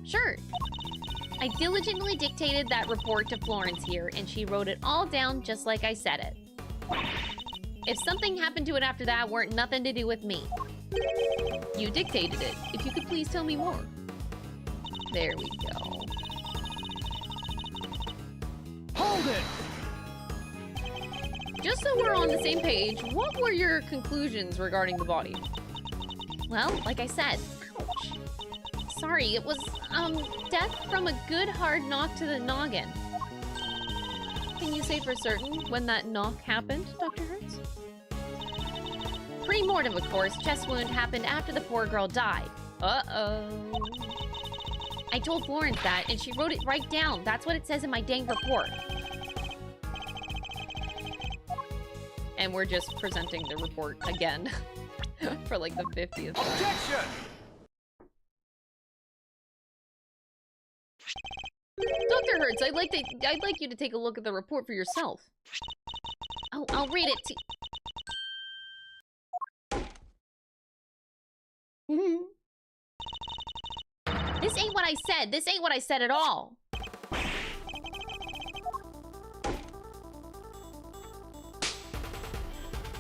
Sure. I diligently dictated that report to Florence here, and she wrote it all down just like I said it. If something happened to it after that, weren't nothing to do with me. You dictated it. If you could please tell me more. There we go. Hold it! Just so we're on the same page, what were your conclusions regarding the body? Well, like I said, ouch. Sorry, it was, death from a good hard knock to the noggin. Can you say for certain when that knock happened, Dr. Hertz? Pre-mortem, of course. Chest wound happened after the poor girl died. Uh-oh. I told Florence that, and she wrote it right down. That's what it says in my dang report. And we're just presenting the report again. For like the 50th time. Objection! Dr. Hertz, I'd like you to take a look at the report for yourself. Oh, I'll read it to This ain't what I said. This ain't what I said at all.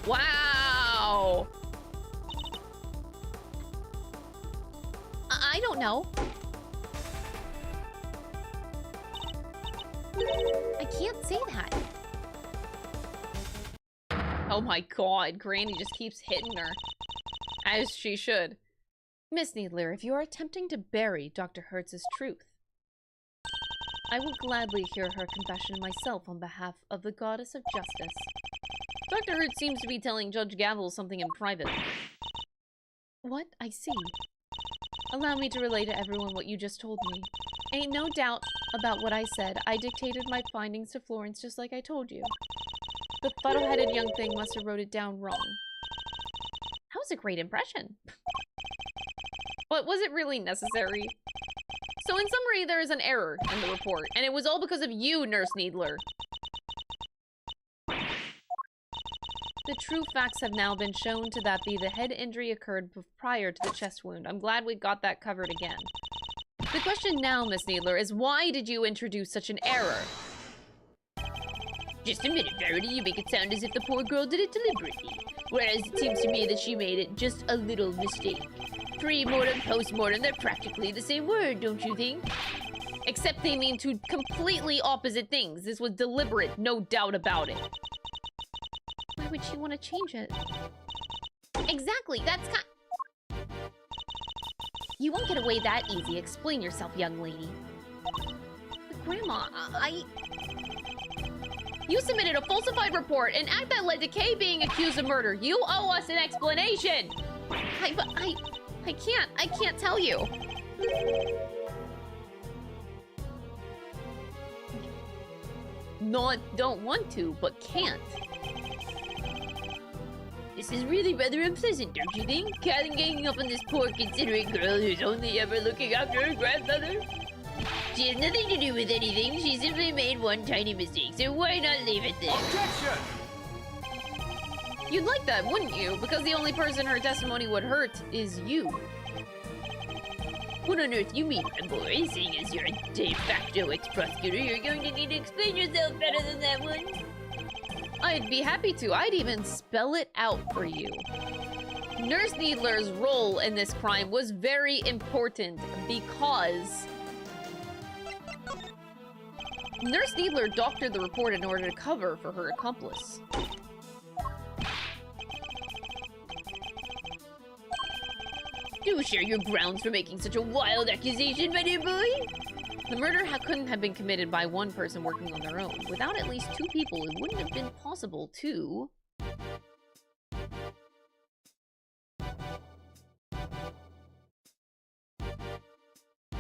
Wow. I don't know. I can't say that. Oh my god, Granny just keeps hitting her. As she should. Miss Needler, if you are attempting to bury Dr. Hertz's truth, I will gladly hear her confession myself on behalf of the Goddess of Justice. Dr. Hertz seems to be telling Judge Gavel something in private. What? I see. Allow me to relay to everyone what you just told me. Ain't no doubt about what I said. I dictated my findings to Florence just like I told you. The fuddle-headed young thing must have wrote it down wrong. That was a great impression. But was it really necessary? So in summary, there is an error in the report, and it was all because of you, Nurse Needler. The true facts have now been shown to that be the head injury occurred prior to the chest wound. I'm glad we got that covered again. The question now, Miss Needler, is why did you introduce such an error? Just a minute, Verity. You make it sound as if the poor girl did it deliberately. Whereas it seems to me that she made it just a little mistake. Pre-mortem, post-mortem, they're practically the same word, don't you think? Except they mean two completely opposite things. This was deliberate, no doubt about it. Why would she want to change it? Exactly, that's kind... You won't get away that easy. Explain yourself, young lady. But Grandma, You submitted a falsified report, an act that led to Kay being accused of murder. You owe us an explanation! I can't tell you. Don't want to, but can't. This is really rather unpleasant, don't you think? Ganging up on this poor considerate girl who's only ever looking after her grandmother? She has nothing to do with anything. She simply made one tiny mistake, so why not leave it there? Objection! You'd like that, wouldn't you? Because the only person her testimony would hurt is you. What on earth you mean, my boy? Seeing as you're a de facto ex-prosecutor, you're going to need to explain yourself better than that one. I'd be happy to. I'd even spell it out for you. Nurse Needler's role in this crime was very important because Nurse Needler doctored the report in order to cover for her accomplice. Do share your grounds for making such a wild accusation, my dear boy. The murder couldn't have been committed by one person working on their own. Without at least two people, it wouldn't have been possible to...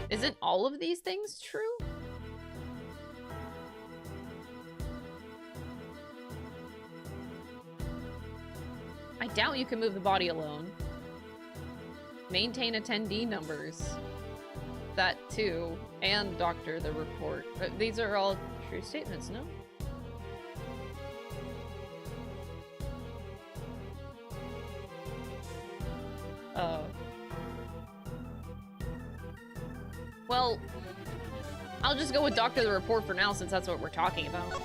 Isn't all of these things true? I doubt you can move the body alone. Maintain attendee numbers. That too. And doctor the report. These are all true statements, no? Well, I'll just go with doctor the report for now since that's what we're talking about.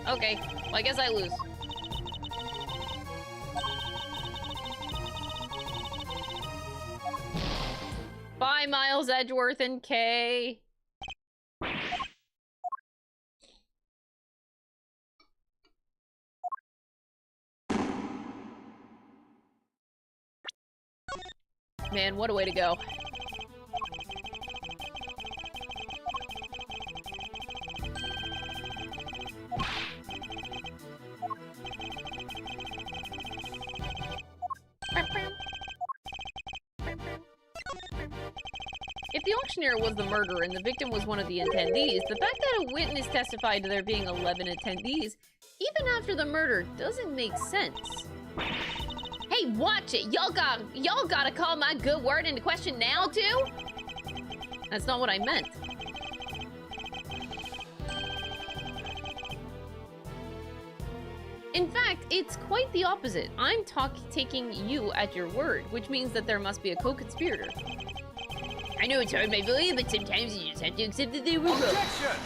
Okay, well, I guess I lose. Bye, Miles Edgeworth and Kay. Man, what a way to go. If the auctioneer was the murderer and the victim was one of the attendees, the fact that a witness testified to there being 11 attendees, even after the murder, doesn't make sense. Hey, watch it! Y'all gotta call my good word into question now, too? That's not what I meant. In fact, it's quite the opposite. I'm taking you at your word, which means that there must be a co-conspirator. I know it's hard, my boy, but sometimes you just have to accept that they were wrong. Objection!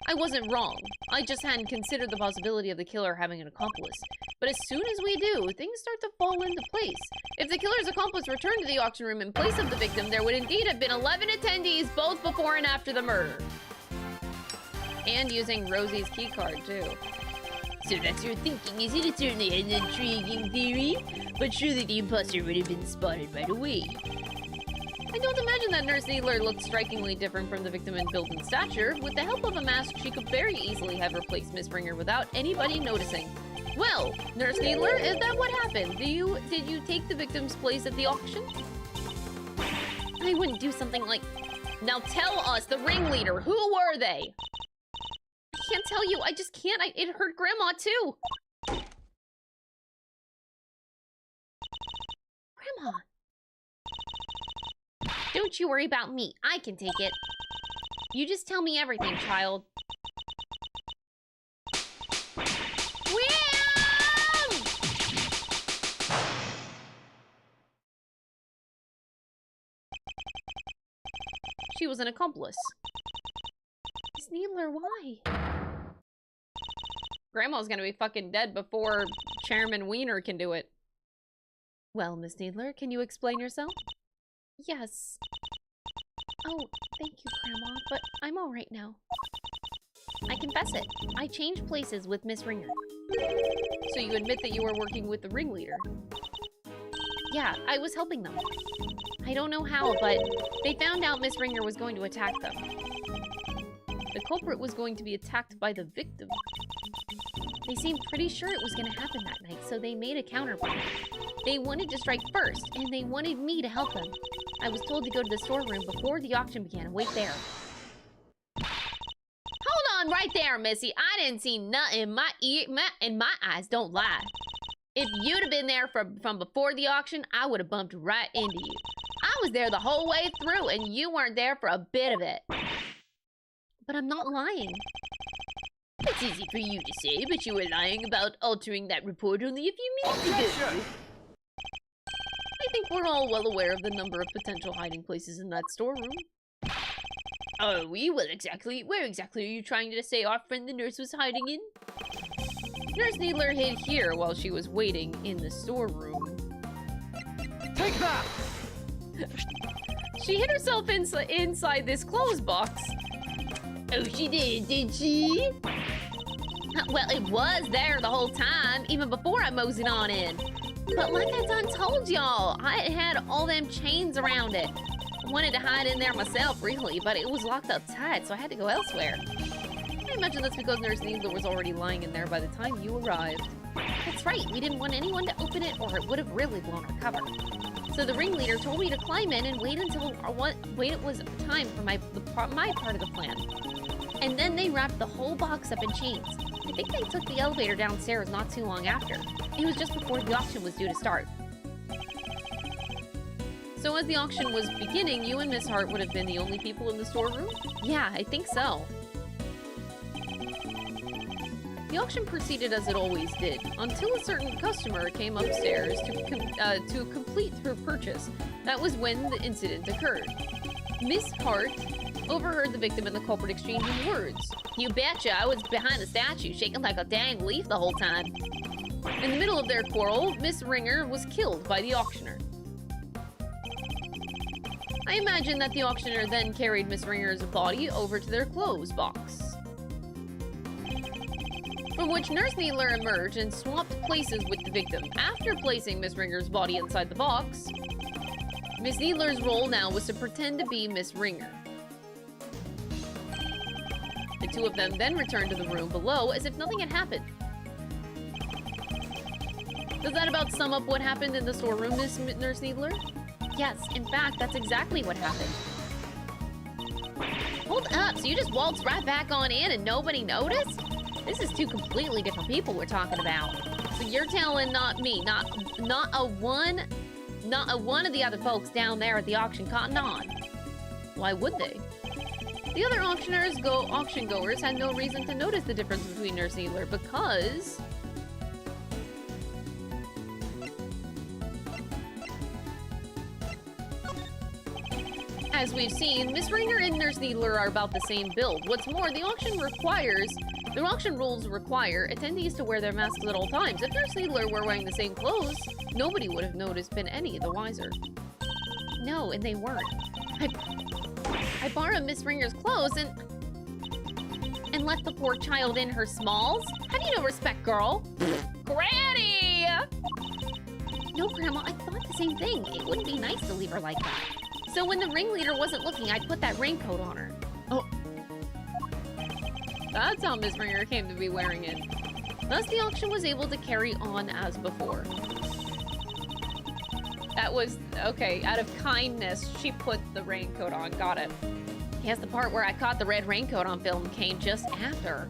I wasn't wrong. I just hadn't considered the possibility of the killer having an accomplice. But as soon as we do, things start to fall into place. If the killer's accomplice returned to the auction room in place of the victim, there would indeed have been 11 attendees, both before and after the murder. And using Rosie's key card, too. So that's your thinking, is it? It's certainly an intriguing theory, but surely the imposter would have been spotted right away. I don't imagine that Nurse Needler looked strikingly different from the victim in build and stature. With the help of a mask, she could very easily have replaced Miss Ringer without anybody noticing. Well, Nurse Needler, is that what happened? Did you take the victim's place at the auction? I wouldn't do something like... Now tell us, the ringleader, who were they? I can't tell you, I just can't. It hurt Grandma, too. Grandma. Don't you worry about me. I can take it. You just tell me everything, child. William! She was an accomplice. Miss Needler, why? Grandma's gonna be fucking dead before Chairman Weiner can do it. Well, Miss Needler, can you explain yourself? Yes. Oh, thank you, Grandma, but I'm all right now. I confess it. I changed places with Miss Ringer. So you admit that you were working with the ringleader? Yeah, I was helping them. I don't know how, but they found out Miss Ringer was going to attack them. The culprit was going to be attacked by the victim. They seemed pretty sure it was going to happen that night, so they made a counterplan. They wanted to strike first, and they wanted me to help them. I was told to go to the storeroom before the auction began and wait there. Hold on right there, Missy. I didn't see nothing in my ear, and my eyes don't lie. If you'd have been there from before the auction, I would have bumped right into you. I was there the whole way through, and you weren't there for a bit of it. But I'm not lying. It's easy for you to say, but you were lying about altering that report only a few minutes ago. I think we're all well aware of the number of potential hiding places in that storeroom. Are we? Well, exactly. Where exactly are you trying to say our friend the nurse was hiding in? Nurse Needler hid here while she was waiting in the storeroom. Take that! She hid herself inside this clothes box. Oh, she did she? Well, it was there the whole time, even before I moseyed on in. But like I done told y'all, I had all them chains around it. I wanted to hide in there myself, really, but it was locked up tight, so I had to go elsewhere. I imagine that's because Nurse Needler was already lying in there by the time you arrived. That's right, we didn't want anyone to open it or it would have really blown our cover. So the ringleader told me to climb in and wait until it was time for my part of the plan. And then they wrapped the whole box up in chains. I think they took the elevator downstairs not too long after. It was just before the auction was due to start. So as the auction was beginning, you and Miss Hart would have been the only people in the storeroom? Yeah, I think so. The auction proceeded as it always did, until a certain customer came upstairs to complete her purchase. That was when the incident occurred. Miss Hart overheard the victim and the culprit exchanging words. You betcha, I was behind the statue, shaking like a dang leaf the whole time. In the middle of their quarrel, Miss Ringer was killed by the auctioneer. I imagine that the auctioneer then carried Miss Ringer's body over to their clothes box, from which Nurse Needler emerged and swapped places with the victim. After placing Miss Ringer's body inside the box, Miss Needler's role now was to pretend to be Miss Ringer. The two of them then returned to the room below as if nothing had happened. Does that about sum up what happened in the storeroom, Miss Nurse Needler? Yes, in fact, that's exactly what happened. Hold up, so you just waltzed right back on in and nobody noticed? This is two completely different people we're talking about. So you're telling not me, not a one of the other folks down there at the auction cotton on. Why would they? The other auction goers had no reason to notice the difference between Nurse Needler because As we've seen, Miss Ringer and Nurse Needler are about the same build. What's more, the auction rules require attendees to wear their masks at all times. If Nurse Needler were wearing the same clothes, nobody would have noticed, been any the wiser. No, and they weren't. I borrowed Miss Ringer's clothes and let the poor child in her smalls? Have you no respect, girl? Granny! No, Grandma, I thought the same thing. It wouldn't be nice to leave her like that. So when the ringleader wasn't looking, I'd put that raincoat on her. Oh. That's how Miss Ringer came to be wearing it. Thus, the auction was able to carry on as before. That was, okay, out of kindness, she put the raincoat on. Got it. Here's the part where I caught the red raincoat on film came just after.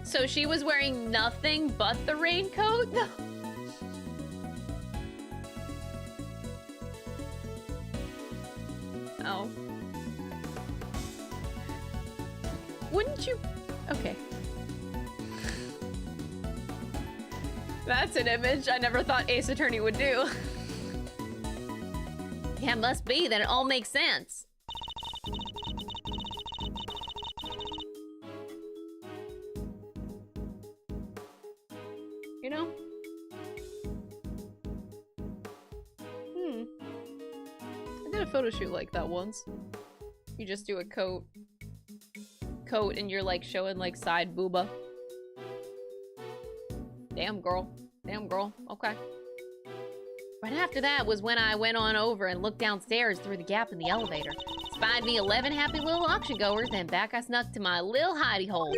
So she was wearing nothing but the raincoat? Oh. Wouldn't you? Okay. That's an image I never thought Ace Attorney would do. Yeah, it must be that it all makes sense. You know? I did a photo shoot like that once. You just do a coat and you're like showing like side booba. Damn girl. Okay. Right after that was when I went on over and looked downstairs through the gap in the elevator. Spied me 11 happy little auction goers, then back I snuck to my little hidey hole.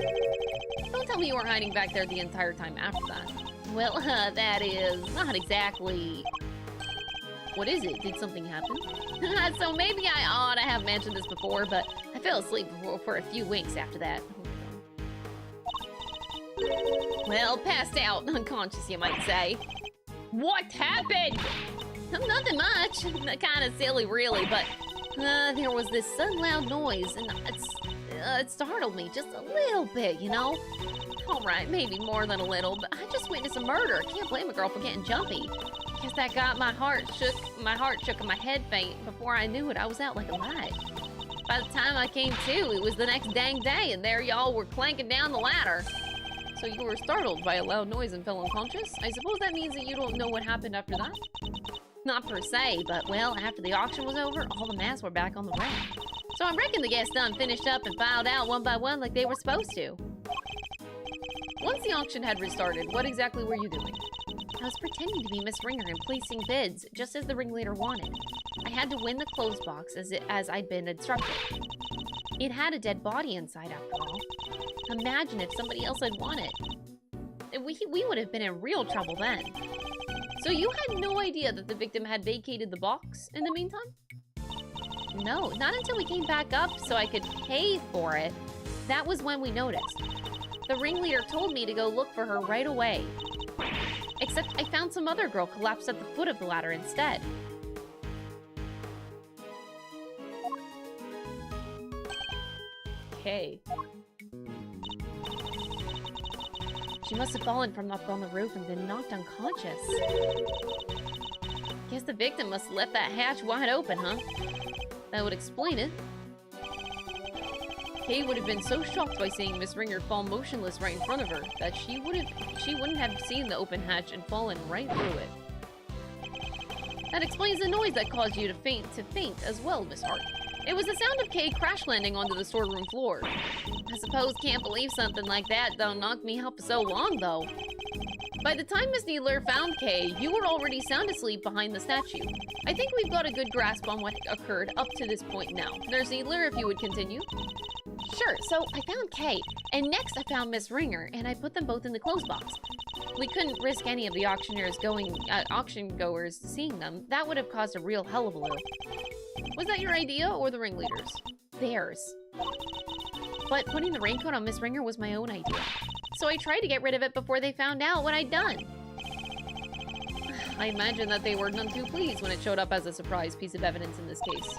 Don't tell me you weren't hiding back there the entire time after that. Well, that is not exactly... What is it? Did something happen? So maybe I ought to have mentioned this before, but I fell asleep for a few winks after that. Well, passed out, unconscious you might say. What happened? Nothing much. Kind of silly really, but there was this sudden loud noise and it startled me just a little bit, you know? Alright, maybe more than a little, but I just witnessed a murder. Can't blame a girl for getting jumpy. Guess that got my heart shook and my head faint. Before I knew it, I was out like a light. By the time I came to, it was the next dang day, and there y'all were clanking down the ladder. So you were startled by a loud noise and fell unconscious? I suppose that means that you don't know what happened after that? Not per se, but well, after the auction was over, all the masks were back on the rack. So I reckon the guests done finished up and filed out one by one like they were supposed to. Once the auction had restarted, what exactly were you doing? I was pretending to be Miss Ringer and placing bids, just as the ringleader wanted. I had to win the clothes box as I'd been instructed. It had a dead body inside after all. Imagine if somebody else had won it. We would have been in real trouble then. So you had no idea that the victim had vacated the box in the meantime? No, not until we came back up so I could pay for it. That was when we noticed. The ringleader told me to go look for her right away. Except I found some other girl collapsed at the foot of the ladder instead. Okay. She must have fallen from up on the roof and been knocked unconscious. Guess the victim must have left that hatch wide open, huh? That would explain it. Kay would have been so shocked by seeing Miss Ringer fall motionless right in front of her that she wouldn't have seen the open hatch and fallen right through it. That explains the noise that caused you to faint as well, Miss Hart. It was the sound of Kay crash landing onto the storeroom floor. I suppose can't believe something like that don't knock me out for so long, though. By the time Miss Needler found Kay, you were already sound asleep behind the statue. I think we've got a good grasp on what occurred up to this point now. Nurse Needler, if you would continue. Sure, so I found Kay, and next I found Miss Ringer, and I put them both in the clothes box. We couldn't risk any of the auction goers seeing them. That would have caused a real hullabaloo. Was that your idea or the ringleader's? Theirs. But putting the raincoat on Miss Ringer was my own idea. So I tried to get rid of it before they found out what I'd done. I imagine that they were none too pleased when it showed up as a surprise piece of evidence in this case.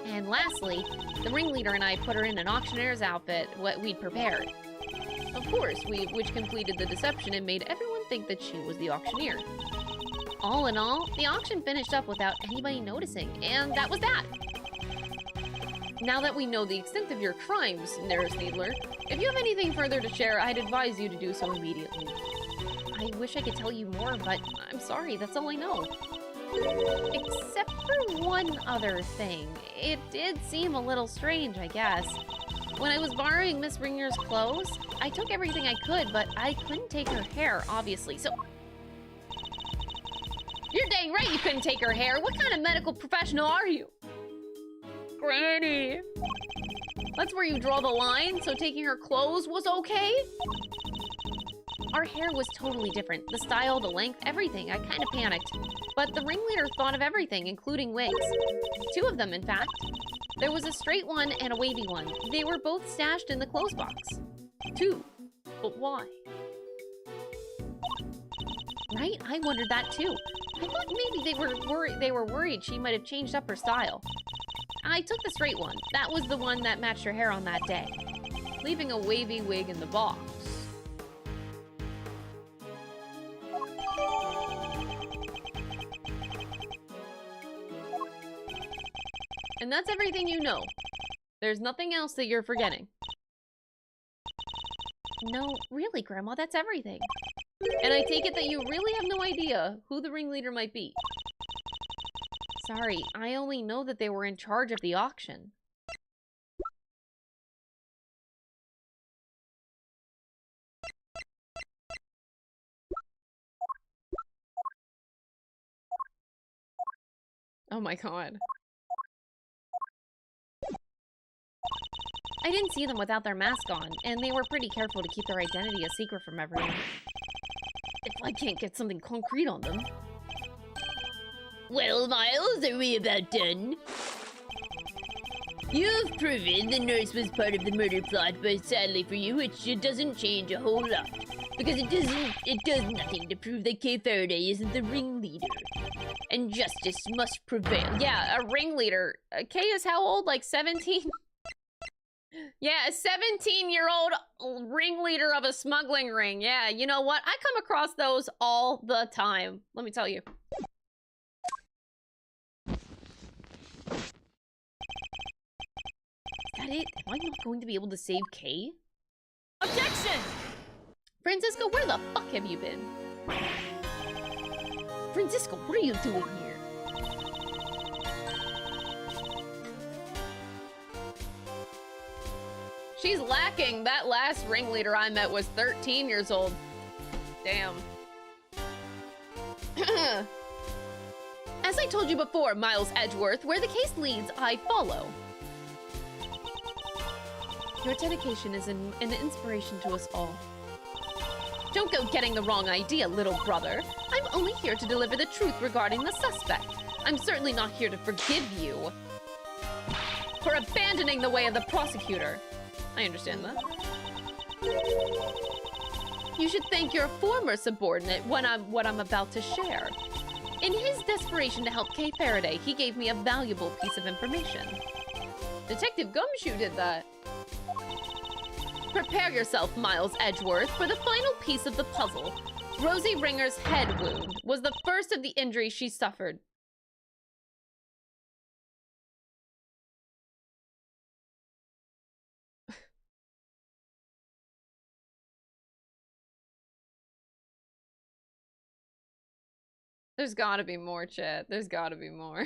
And lastly, the ringleader and I put her in an auctioneer's outfit, what we'd prepared. Of course, which completed the deception and made everyone think that she was the auctioneer. All in all, the auction finished up without anybody noticing, and that was that. Now that we know the extent of your crimes, Nurse Needler, if you have anything further to share, I'd advise you to do so immediately. I wish I could tell you more, but I'm sorry, that's all I know. Except for one other thing. It did seem a little strange, I guess. When I was borrowing Miss Ringer's clothes, I took everything I could, but I couldn't take her hair, obviously, so... You're dang right you couldn't take her hair! What kind of medical professional are you? Granny! That's where you draw the line, so taking her clothes was okay? Our hair was totally different. The style, the length, everything. I kind of panicked. But the ringleader thought of everything, including wigs. 2 of them, in fact. There was a straight one and a wavy one. They were both stashed in the clothes box. 2. But why? Right? I wondered that too. I thought maybe they were worried she might have changed up her style. I took the straight one. That was the one that matched her hair on that day. Leaving a wavy wig in the box. And that's everything you know. There's nothing else that you're forgetting. No, really, Grandma, that's everything. And I take it that you really have no idea who the ringleader might be. Sorry, I only know that they were in charge of the auction. Oh my god. I didn't see them without their mask on, and they were pretty careful to keep their identity a secret from everyone. If I can't get something concrete on them. Well, Miles, are we about done? You've proven the nurse was part of the murder plot, but sadly for you, it doesn't change a whole lot. Because it does nothing to prove that Kay Faraday isn't the ringleader. And justice must prevail. Yeah, a ringleader. Kay is how old? Like 17? Yeah, a 17-year-old ringleader of a smuggling ring. Yeah, you know what? I come across those all the time. Let me tell you. Is that it? Am I not going to be able to save Kay? Objection! Francisco, where the fuck have you been? Francisco, what are you doing here? She's lacking. That last ringleader I met was 13 years old. Damn. As I told you before, Miles Edgeworth, where the case leads, I follow. Your dedication is an inspiration to us all. Don't go getting the wrong idea, little brother. I'm only here to deliver the truth regarding the suspect. I'm certainly not here to forgive you for abandoning the way of the prosecutor. I understand that. You should thank your former subordinate what I'm about to share. In his desperation to help Kay Faraday, he gave me a valuable piece of information. Detective Gumshoe did that. Prepare yourself, Miles Edgeworth, for the final piece of the puzzle. Rosie Ringer's head wound was the first of the injuries she suffered. There's gotta be more, chat. There's gotta be more.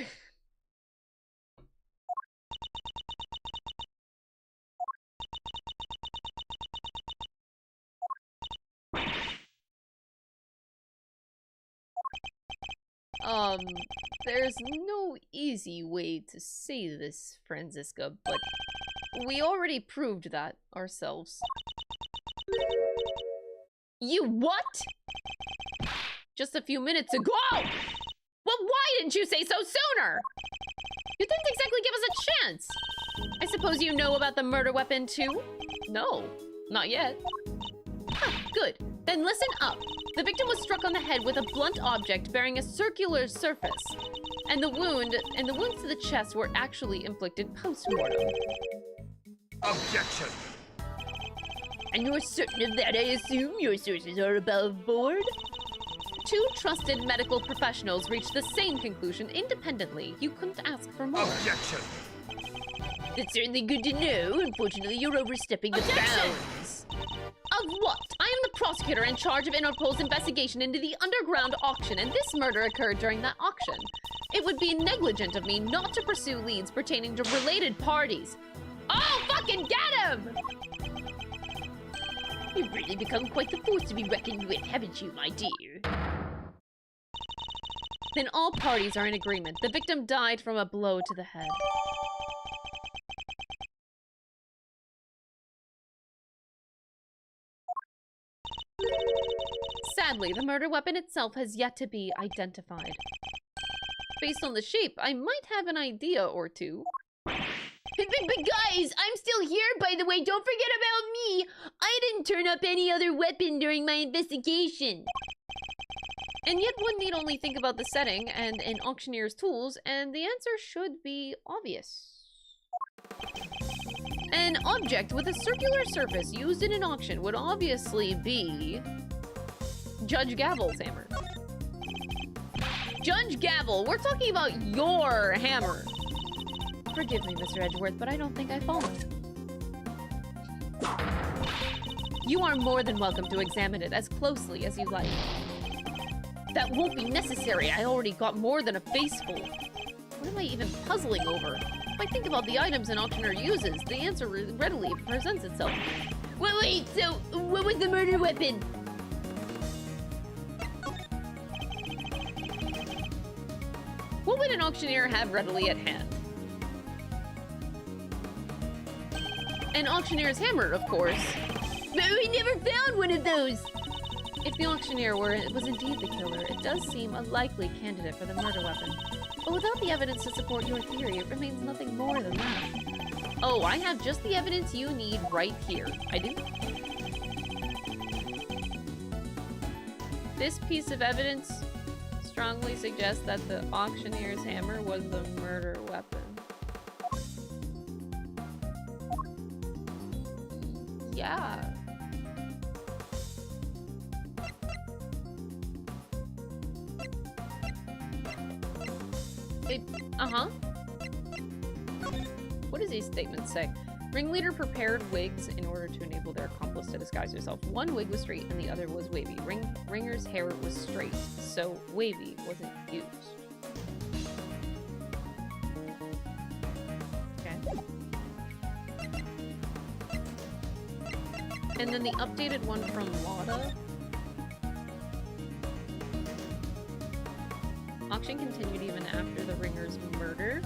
There's no easy way to say this, Franziska, but we already proved that ourselves. You what? Just a few minutes ago! Well, why didn't you say so sooner? You didn't exactly give us a chance. I suppose you know about the murder weapon too? No, not yet. Huh, good. Then listen up. The victim was struck on the head with a blunt object bearing a circular surface, and the wounds to the chest were actually inflicted post-mortem. Objection! And you're certain of that, I assume? Your sources are above board? Two trusted medical professionals reached the same conclusion independently. You couldn't ask for more. Objection! That's certainly good to know. Unfortunately, you're overstepping the bounds. Of what? I am the prosecutor in charge of Interpol's investigation into the underground auction, and this murder occurred during that auction. It would be negligent of me not to pursue leads pertaining to related parties. Oh, fucking get him! You've really become quite the force to be reckoned with, haven't you, my dear? Then all parties are in agreement. The victim died from a blow to the head. Sadly, the murder weapon itself has yet to be identified. Based on the shape, I might have an idea or two. But guys, I'm still here, by the way. Don't forget about me. I didn't turn up any other weapon during my investigation. And yet one need only think about the setting and an auctioneer's tools, and the answer should be obvious. An object with a circular surface used in an auction would obviously be Judge Gavel's hammer. Judge Gavel, we're talking about your hammer. Forgive me, Mr. Edgeworth, but I don't think I've fallen. You are more than welcome to examine it as closely as you like. That won't be necessary. I already got more than a face full. What am I even puzzling over? If I think about the items an auctioneer uses, the answer readily presents itself. Wait, so what was the murder weapon? What would an auctioneer have readily at hand? An auctioneer's hammer, of course. But we never found one of those. If the auctioneer was indeed the killer, it does seem a likely candidate for the murder weapon. But without the evidence to support your theory, it remains nothing more than that. Oh, I have just the evidence you need right here. I do. This piece of evidence strongly suggests that the auctioneer's hammer was the murder weapon. Yeah. What does these statements say? Ringleader prepared wigs in order to enable their accomplice to disguise herself. One wig was straight and the other was wavy. Ringer's hair was straight, so wavy wasn't used. Okay. And then the updated one from Lotta. Auction continued even after the Ringer's murder.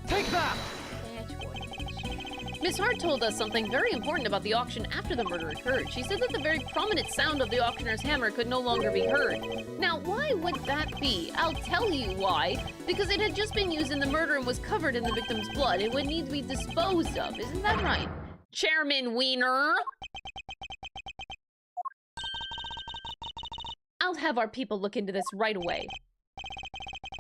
Take that! That's what it is. Miss Hart told us something very important about the auction after the murder occurred. She said that the very prominent sound of the auctioneer's hammer could no longer be heard. Now, why would that be? I'll tell you why. Because it had just been used in the murder and was covered in the victim's blood. It would need to be disposed of. Isn't that right, Chairman Weiner? I'll have our people look into this right away.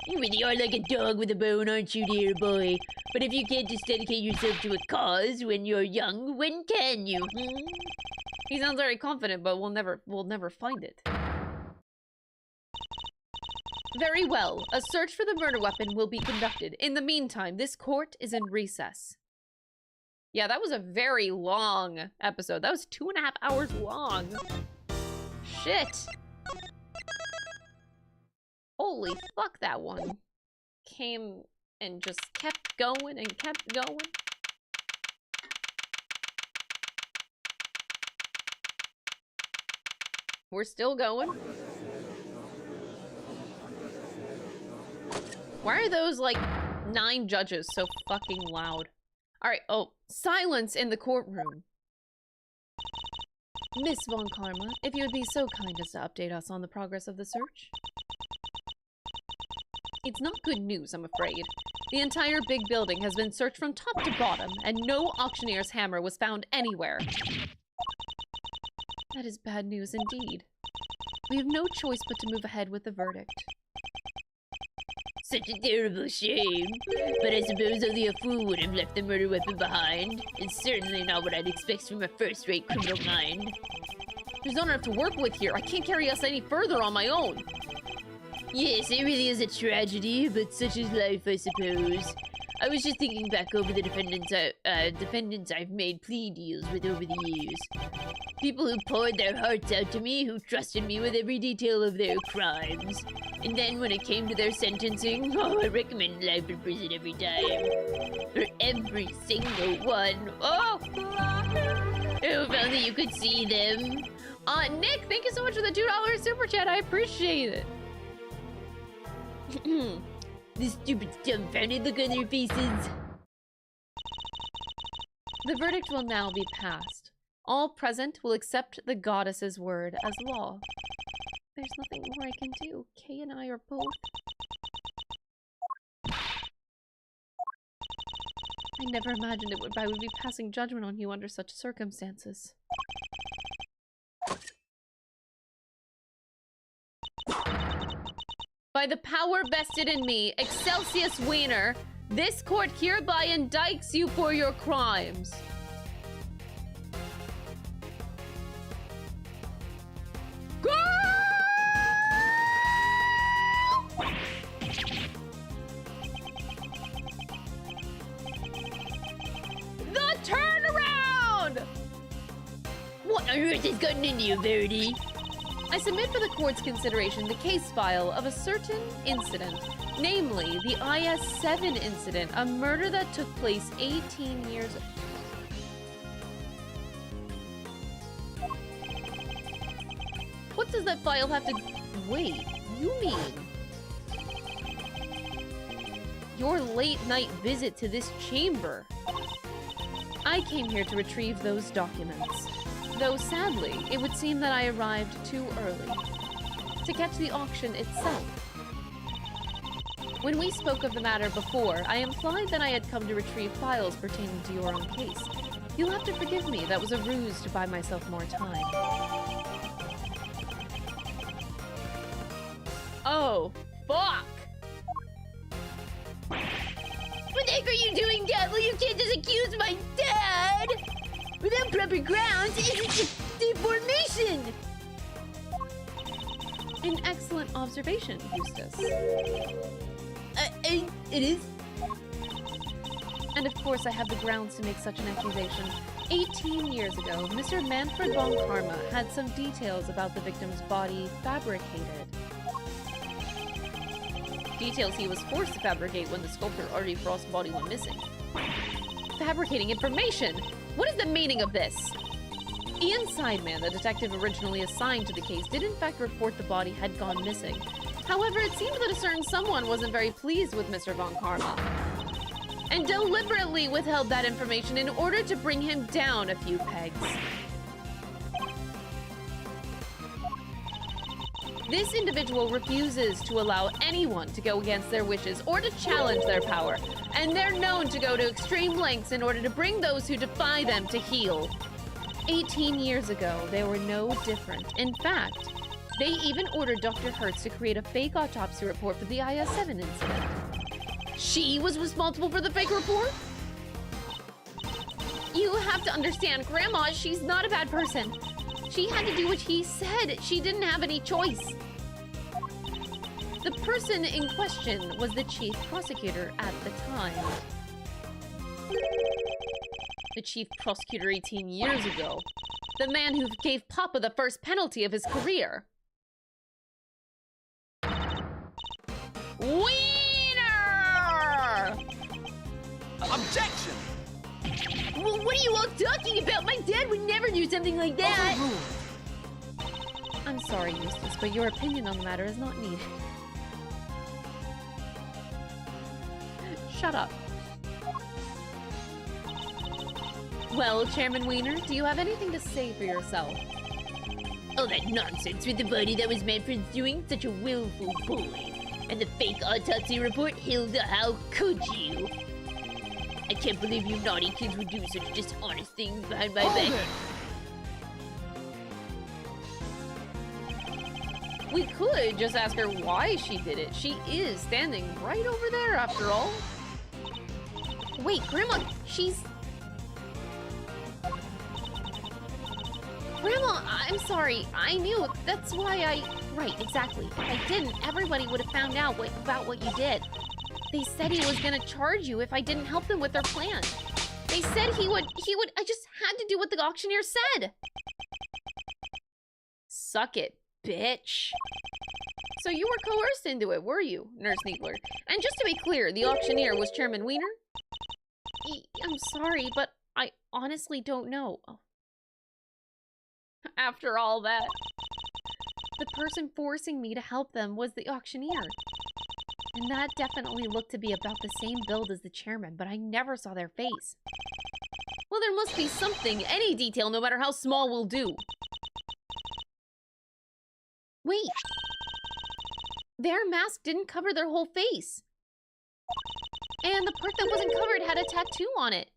You really are like a dog with a bone, aren't you, dear boy? But if you can't just dedicate yourself to a cause when you're young, when can you? He sounds very confident, but we'll never find it. Very well. A search for the murder weapon will be conducted. In the meantime, this court is in recess. Yeah, that was a very long episode. That was 2.5 hours long. Shit. Holy fuck, that one came and just kept going and kept going. We're still going. Why are those, like, 9 judges so fucking loud? Alright, oh, silence in the courtroom. Miss Von Karma, if you would be so kind as to update us on the progress of the search. It's not good news, I'm afraid. The entire big building has been searched from top to bottom, and no auctioneer's hammer was found anywhere. That is bad news indeed. We have no choice but to move ahead with the verdict. Such a terrible shame. But I suppose only a fool would have left the murder weapon behind. It's certainly not what I'd expect from a first-rate criminal mind. There's not enough to work with here. I can't carry us any further on my own. Yes, it really is a tragedy, but such is life, I suppose. I was just thinking back over the defendants I've made plea deals with over the years. People who poured their hearts out to me, who trusted me with every detail of their crimes. And then when it came to their sentencing, oh, I recommend life in prison every time. For every single one. Oh! Oh, if only you could see them. Nick, thank you so much for the $2 super chat. I appreciate it. This stupid dumbfounded look on their faces. The verdict will now be passed. All present will accept the goddess's word as law. There's nothing more I can do. Kay and I are both... I never imagined I would be passing judgment on you under such circumstances. By the power vested in me, Excelsius Weiner, this court hereby indicts you for your crimes. Go! The turnaround! What on earth has gotten into you, Verity? I submit for the court's consideration the case file of a certain incident, namely the IS-7 incident, a murder that took place 18 years ago. What does that file have to... Wait, you mean... your late-night visit to this chamber? I came here to retrieve those documents. Though sadly, it would seem that I arrived too early to catch the auction itself. When we spoke of the matter before, I implied that I had come to retrieve files pertaining to your own case. You'll have to forgive me, that was a ruse to buy myself more time. Oh, fuck! What the heck are you doing, Dad? Well, you can't just accuse my dad! Without proper grounds, it's deformation! An excellent observation, Eustace. It is? And of course I have the grounds to make such an accusation. 18 years ago, Mr. Manfred von Karma had some details about the victim's body fabricated. Details he was forced to fabricate when the sculptor Artie Frost's body went missing. Fabricating information! What is the meaning of this? Ian Sideman, the detective originally assigned to the case, did in fact report the body had gone missing. However, it seemed that a certain someone wasn't very pleased with Mr. von Karma, and deliberately withheld that information in order to bring him down a few pegs. This individual refuses to allow anyone to go against their wishes or to challenge their power, and they're known to go to extreme lengths in order to bring those who defy them to heel. 18 years ago, they were no different. In fact, they even ordered Dr. Hertz to create a fake autopsy report for the IS-7 incident. She was responsible for the fake report? You have to understand, Grandma, she's not a bad person. She had to do what he said. She didn't have any choice. The person in question was the chief prosecutor at the time. The chief prosecutor 18 years ago. The man who gave Papa the first penalty of his career. Weiner! Objection! Well, what are you all talking about? My dad would never do something like that! I'm sorry, Eustace, but your opinion on the matter is not needed. Shut up. Well, Chairman Weiner, do you have anything to say for yourself? All that nonsense with the body that was Manfred's doing, such a willful boy. And the fake autopsy report, Hilda, how could you? I can't believe you naughty kids would do such dishonest things behind my back. We could just ask her why she did it. She is standing right over there, after all. Wait, Grandma, she's... Grandma, I'm sorry. I knew. That's why I... Right, exactly. If I didn't, everybody would have found out about what you did. They said he was gonna charge you if I didn't help them with their plan. They said he would... I just had to do what the auctioneer said. Suck it, bitch. So you were coerced into it, were you, Nurse Needler? And just to be clear, the auctioneer was Chairman Weiner? I'm sorry, but I honestly don't know. After all that, the person forcing me to help them was the auctioneer. And that definitely looked to be about the same build as the chairman, but I never saw their face. Well, there must be something, any detail, no matter how small, will do. Wait. Their mask didn't cover their whole face. And the part that wasn't covered had a tattoo on it.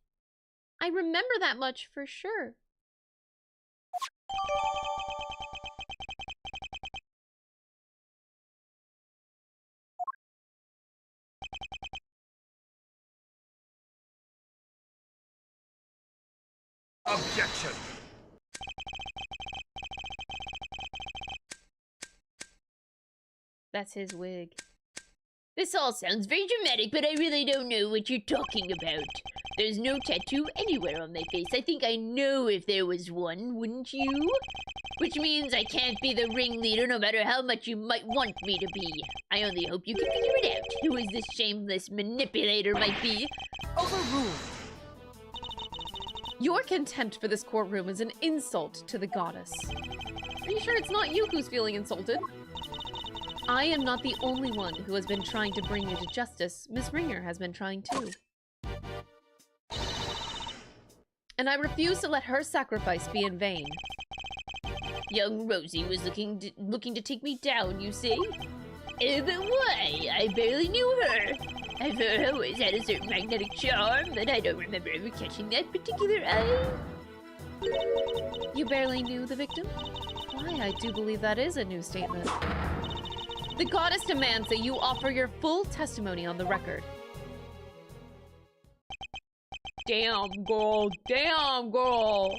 I remember that much for sure. Objection. That's his wig. This all sounds very dramatic, but I really don't know what you're talking about. There's no tattoo anywhere on my face. I think I know if there was one, wouldn't you? Which means I can't be the ringleader no matter how much you might want me to be. I only hope you can figure it out, who is this shameless manipulator might be. Overruled. Your contempt for this courtroom is an insult to the goddess. Are you sure it's not you who's feeling insulted? I am not the only one who has been trying to bring you to justice. Miss Ringer has been trying too. And I refuse to let her sacrifice be in vain. Young Rosie was looking to take me down, you say? But why? I barely knew her. I've always had a certain magnetic charm, but I don't remember ever catching that particular eye. You barely knew the victim? Why, I do believe that is a new statement. The goddess demands that you offer your full testimony on the record. Damn, girl. Damn, girl.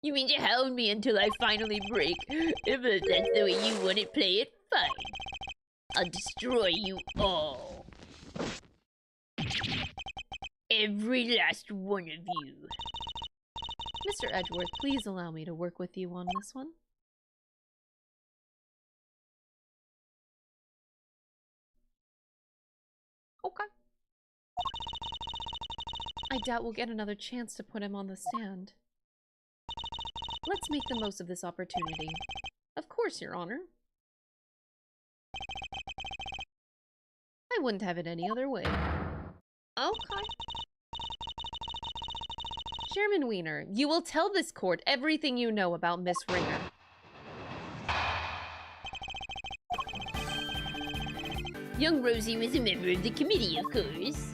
You mean to hound me until I finally break? If that's the way you want it, play it, fine. I'll destroy you all. Every last one of you. Mr. Edgeworth, please allow me to work with you on this one. Okay. I doubt we'll get another chance to put him on the stand. Let's make the most of this opportunity. Of course, Your Honor. I wouldn't have it any other way. Okay. Chairman Weiner, you will tell this court everything you know about Miss Ringer. Young Rosie was a member of the committee, of course.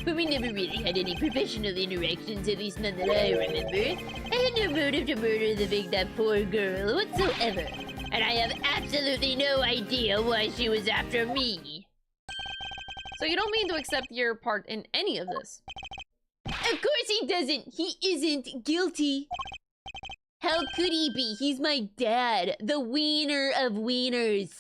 But we never really had any professional interactions, at least none that I remember. I had no motive to murder that poor girl whatsoever. And I have absolutely no idea why she was after me. So you don't mean to accept your part in any of this? Of course he doesn't! He isn't guilty! How could he be? He's my dad, the wiener of wieners.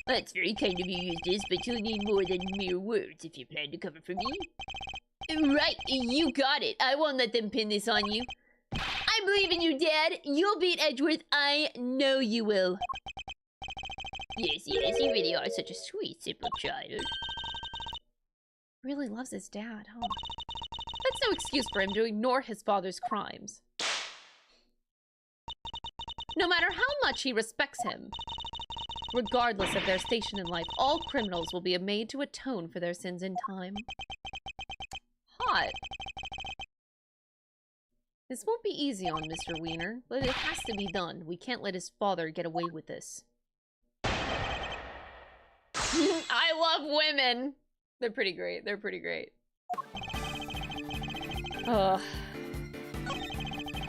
That's very kind of you, Eustace, but you'll need more than mere words if you plan to cover for me. Right, you got it. I won't let them pin this on you. I believe in you, Dad. You'll beat Edgeworth. I know you will. Yes, yes, you really are such a sweet, simple child. Really loves his dad, huh? That's no excuse for him to ignore his father's crimes. No matter how much he respects him, regardless of their station in life, all criminals will be made to atone for their sins in time. Hot. This won't be easy on Mr. Weiner, but it has to be done. We can't let his father get away with this. I love women! They're pretty great. They're pretty great. Ugh.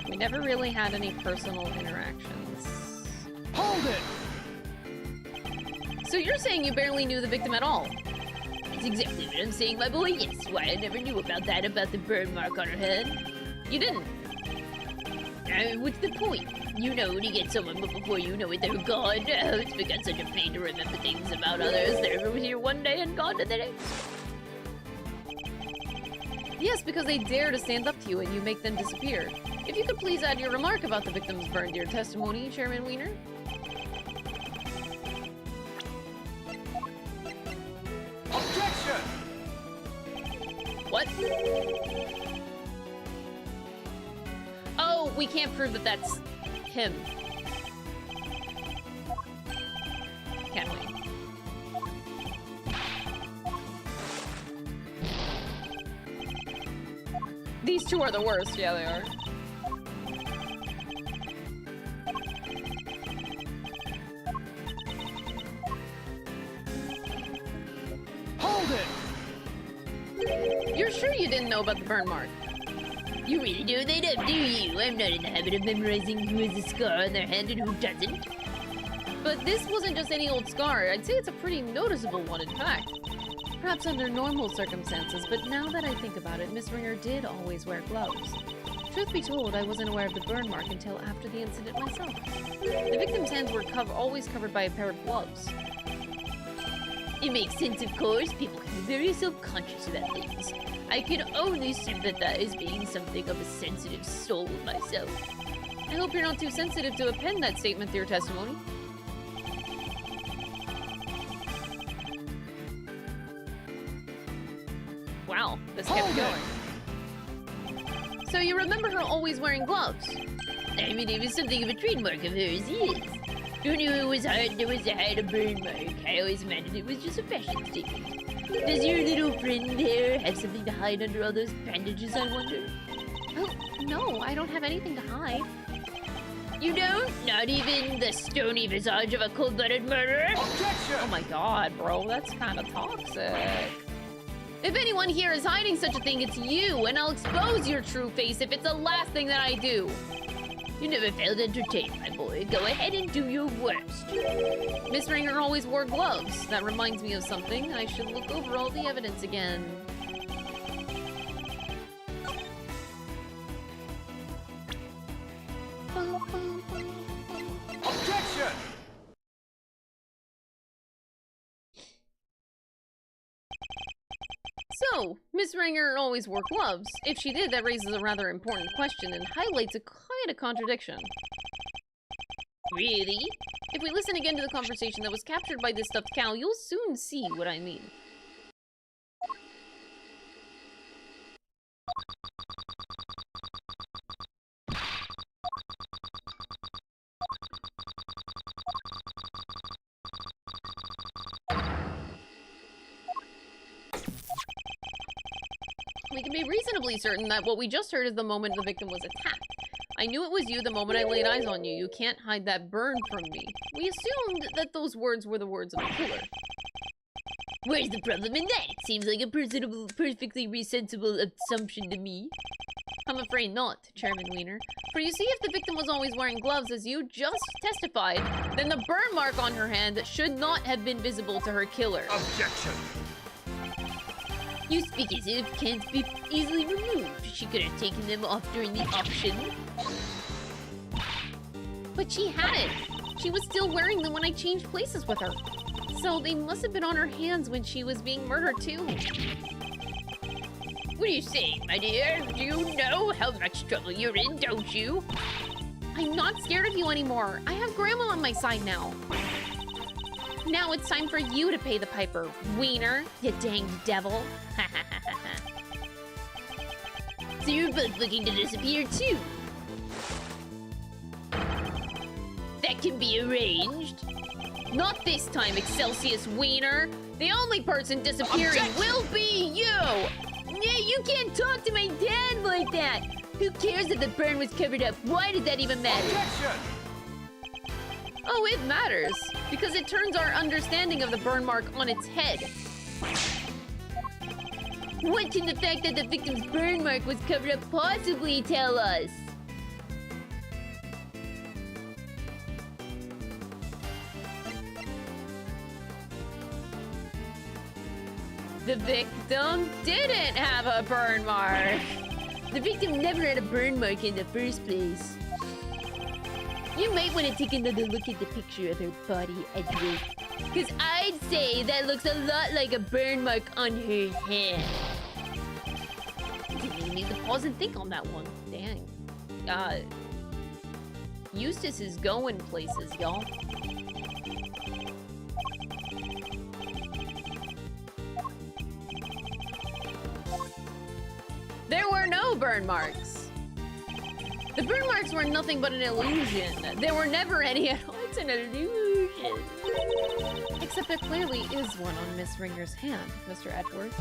We never really had any personal interactions. Hold it! So you're saying you barely knew the victim at all? That's exactly what I'm saying, my boy. Yes, why I never knew about the burn mark on her head. You didn't. What's the point? You know when you get someone, but before you know it, they're gone. Oh, it's become such a pain to remember things about others. They're here one day and gone to the next. Yes, because they dare to stand up to you and you make them disappear. If you could please add your remark about the victim's burn to your testimony, Chairman Weiner. Objection! What? Oh, we can't prove that that's him. Can we? These two are the worst. Yeah, they are. Hold it! You're sure you didn't know about the burn mark? You really do that up, do you? I'm not in the habit of memorizing who has a scar on their hand and who doesn't. But this wasn't just any old scar. I'd say it's a pretty noticeable one, in fact. Perhaps under normal circumstances, but now that I think about it, Miss Ringer did always wear gloves. Truth be told, I wasn't aware of the burn mark until after the incident myself. The victim's hands were always covered by a pair of gloves. It makes sense, of course. People can be very self-conscious about things. I can only sympathize being something of a sensitive soul myself. I hope you're not too sensitive to append that statement to your testimony. Wow, this kept going. So you remember her always wearing gloves? I mean, it was something of a trademark of hers, yes. Who knew it was hard to hide a burn mark? I always imagined it was just a fashion statement. Does your little friend here have something to hide under all those bandages, I wonder? Oh, no, I don't have anything to hide. You don't? Not even the stony visage of a cold-blooded murderer? Objection! Oh my god, bro, that's kind of toxic. If anyone here is hiding such a thing, it's you, and I'll expose your true face if it's the last thing that I do. You never failed entertained, my boy. Go ahead and do your worst. Miss Ringer always wore gloves. That reminds me of something. I should look over all the evidence again. Objection! So, Miss Ringer always wore gloves. If she did, that raises a rather important question and highlights quite a contradiction. Really? If we listen again to the conversation that was captured by this stuffed cow, you'll soon see what I mean. We can be reasonably certain that what we just heard is the moment the victim was attacked. I knew it was you the moment I laid eyes on you. You can't hide that burn from me. We assumed that those words were the words of a killer. Where's the problem in that? It seems like a perfectly sensible assumption to me. I'm afraid not, Chairman Weiner. For you see, if the victim was always wearing gloves as you just testified, then the burn mark on her hand should not have been visible to her killer. Objection! You speak as if can't be easily removed. She could have taken them off during the auction. But she hadn't. She was still wearing them when I changed places with her. So they must have been on her hands when she was being murdered too. What are you saying, my dear? Do you know how much trouble you're in, don't you? I'm not scared of you anymore. I have Grandma on my side now. Now it's time for you to pay the piper, Weiner, you danged devil. So you're both looking to disappear too? That can be arranged. Not this time, Excelsius Weiner. The only person disappearing will be you. Yeah, you can't talk to my dad like that. Who cares if the burn was covered up? Why did that even matter? Objection! Oh, it matters, because it turns our understanding of the burn mark on its head. What can the fact that the victim's burn mark was covered up possibly tell us? The victim didn't have a burn mark. The victim never had a burn mark in the first place. You might want to take another look at the picture of her body, Edward. Because I'd say that looks a lot like a burn mark on her hand. Didn't even need to pause and think on that one. Dang. Eustace is going places, y'all. There were no burn marks. The burn marks were nothing but an illusion. There were never any at all. It's an illusion. Except there clearly is one on Miss Ringer's hand, Mr. Edward.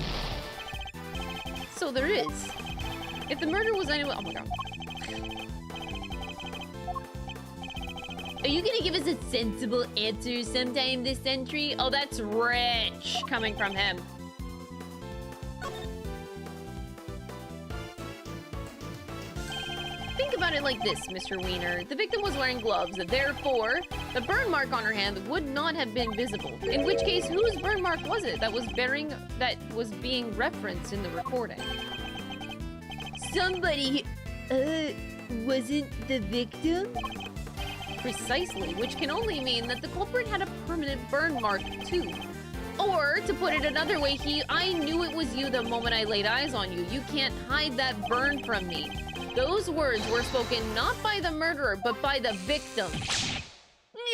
So there is. If the murder was anyway— oh my god. Are you gonna give us a sensible answer sometime this century? Oh, that's rich coming from him. Think about it like this, Mr. Weiner. The victim was wearing gloves, therefore, the burn mark on her hand would not have been visible. In which case, whose burn mark was it that was being referenced in the recording? Somebody, wasn't the victim? Precisely, which can only mean that the culprit had a permanent burn mark too. Or, to put it another way, I knew it was you the moment I laid eyes on you. You can't hide that burn from me. Those words were spoken not by the murderer, but by the victim.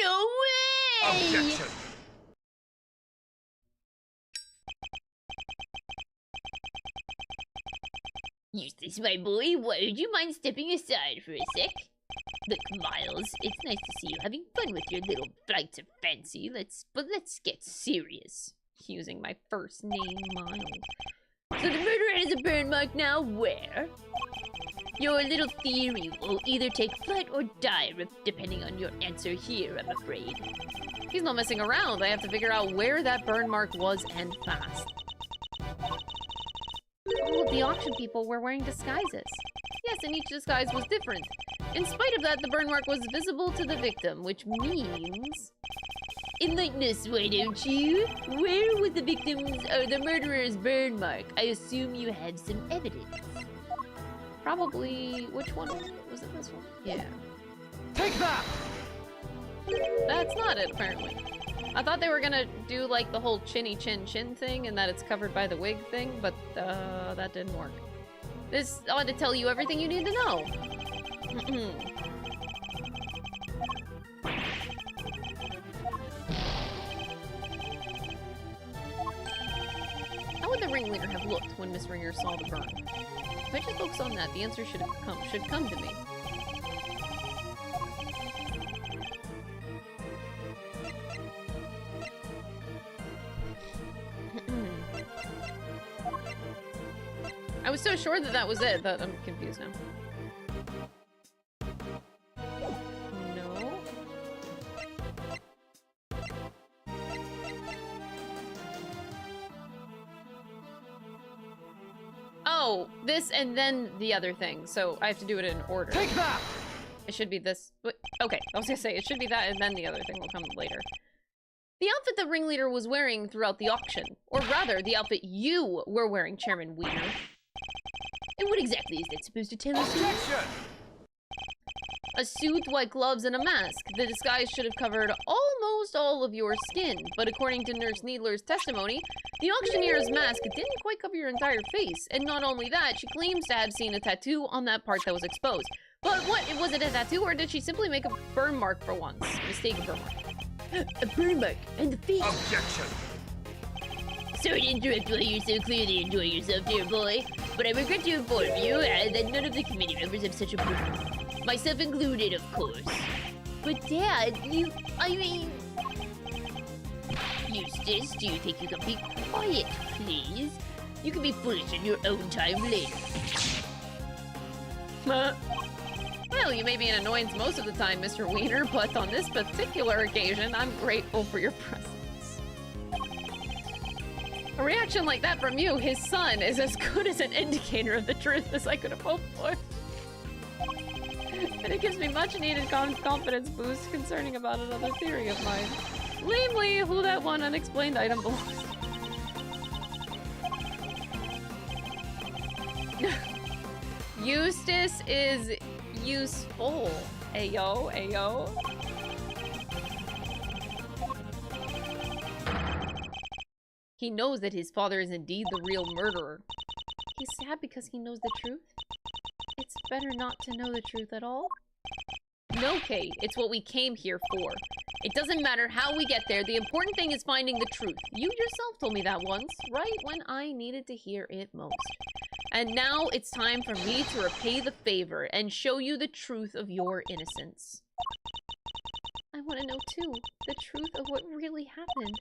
No way! Objection! Eustace, my boy, would you mind stepping aside for a sec? Look, Miles, it's nice to see you having fun with your little flights of fancy. Let's get serious. Using my first name, Miles. So the murderer has a burn mark now where? Your little theory will either take flight or die, depending on your answer here, I'm afraid. He's not messing around. I have to figure out where that burn mark was and fast. All of the auction people were wearing disguises. Yes, and each disguise was different. In spite of that, the burn mark was visible to the victim, which means... Enlighten us, why don't you? Where was the victim's or the murderer's burn mark? I assume you have some evidence. Probably... which one? Was it this one? Yeah. Take that! That's not it, apparently. I thought they were gonna do, like, the whole chinny chin chin thing and that it's covered by the wig thing, but, that didn't work. This ought to tell you everything you need to know. How would the ringleader have looked when Miss Ringer saw the burn? If I just focus on that, the answer should come to me. I was so sure that was it, but I'm confused now. No. Oh, this and then the other thing. So I have to do it in order. Take that! It should be this. Wait, okay, I was gonna say it should be that and then the other thing will come later. The outfit the ringleader was wearing throughout the auction, or rather, the outfit you were wearing, Chairman Weiner. And what exactly is that supposed to tell us? Objection! A suit, white gloves, and a mask. The disguise should have covered almost all of your skin, but according to Nurse Needler's testimony, the auctioneer's mask didn't quite cover your entire face, and not only that, she claims to have seen a tattoo on that part that was exposed. But what, was it a tattoo, or did she simply make a burn mark for once? Mistaken burn mark. A burn mark on the face. Objection! Sorry to interrupt while you're so clearly enjoying yourself, dear boy, but I regret to inform you that none of the committee members have such a burn mark. Myself included, of course. But Dad, I mean... Eustace, do you think you can be quiet, please? You can be foolish in your own time later. Well, you may be an annoyance most of the time, Mr. Weiner, but on this particular occasion, I'm grateful for your presence. A reaction like that from you, his son, is as good as an indicator of the truth as I could have hoped for. And it gives me much needed confidence boost concerning about another theory of mine. Namely, who that one unexplained item belongs to. Eustace is useful. Ayo, ayo. He knows that his father is indeed the real murderer. He's sad because he knows the truth. It's better not to know the truth at all. No, Kate, it's what we came here for. It doesn't matter how we get there. The important thing is finding the truth. You yourself told me that once, right when I needed to hear it most. And now it's time for me to repay the favor and show you the truth of your innocence. I want to know, too, the truth of what really happened.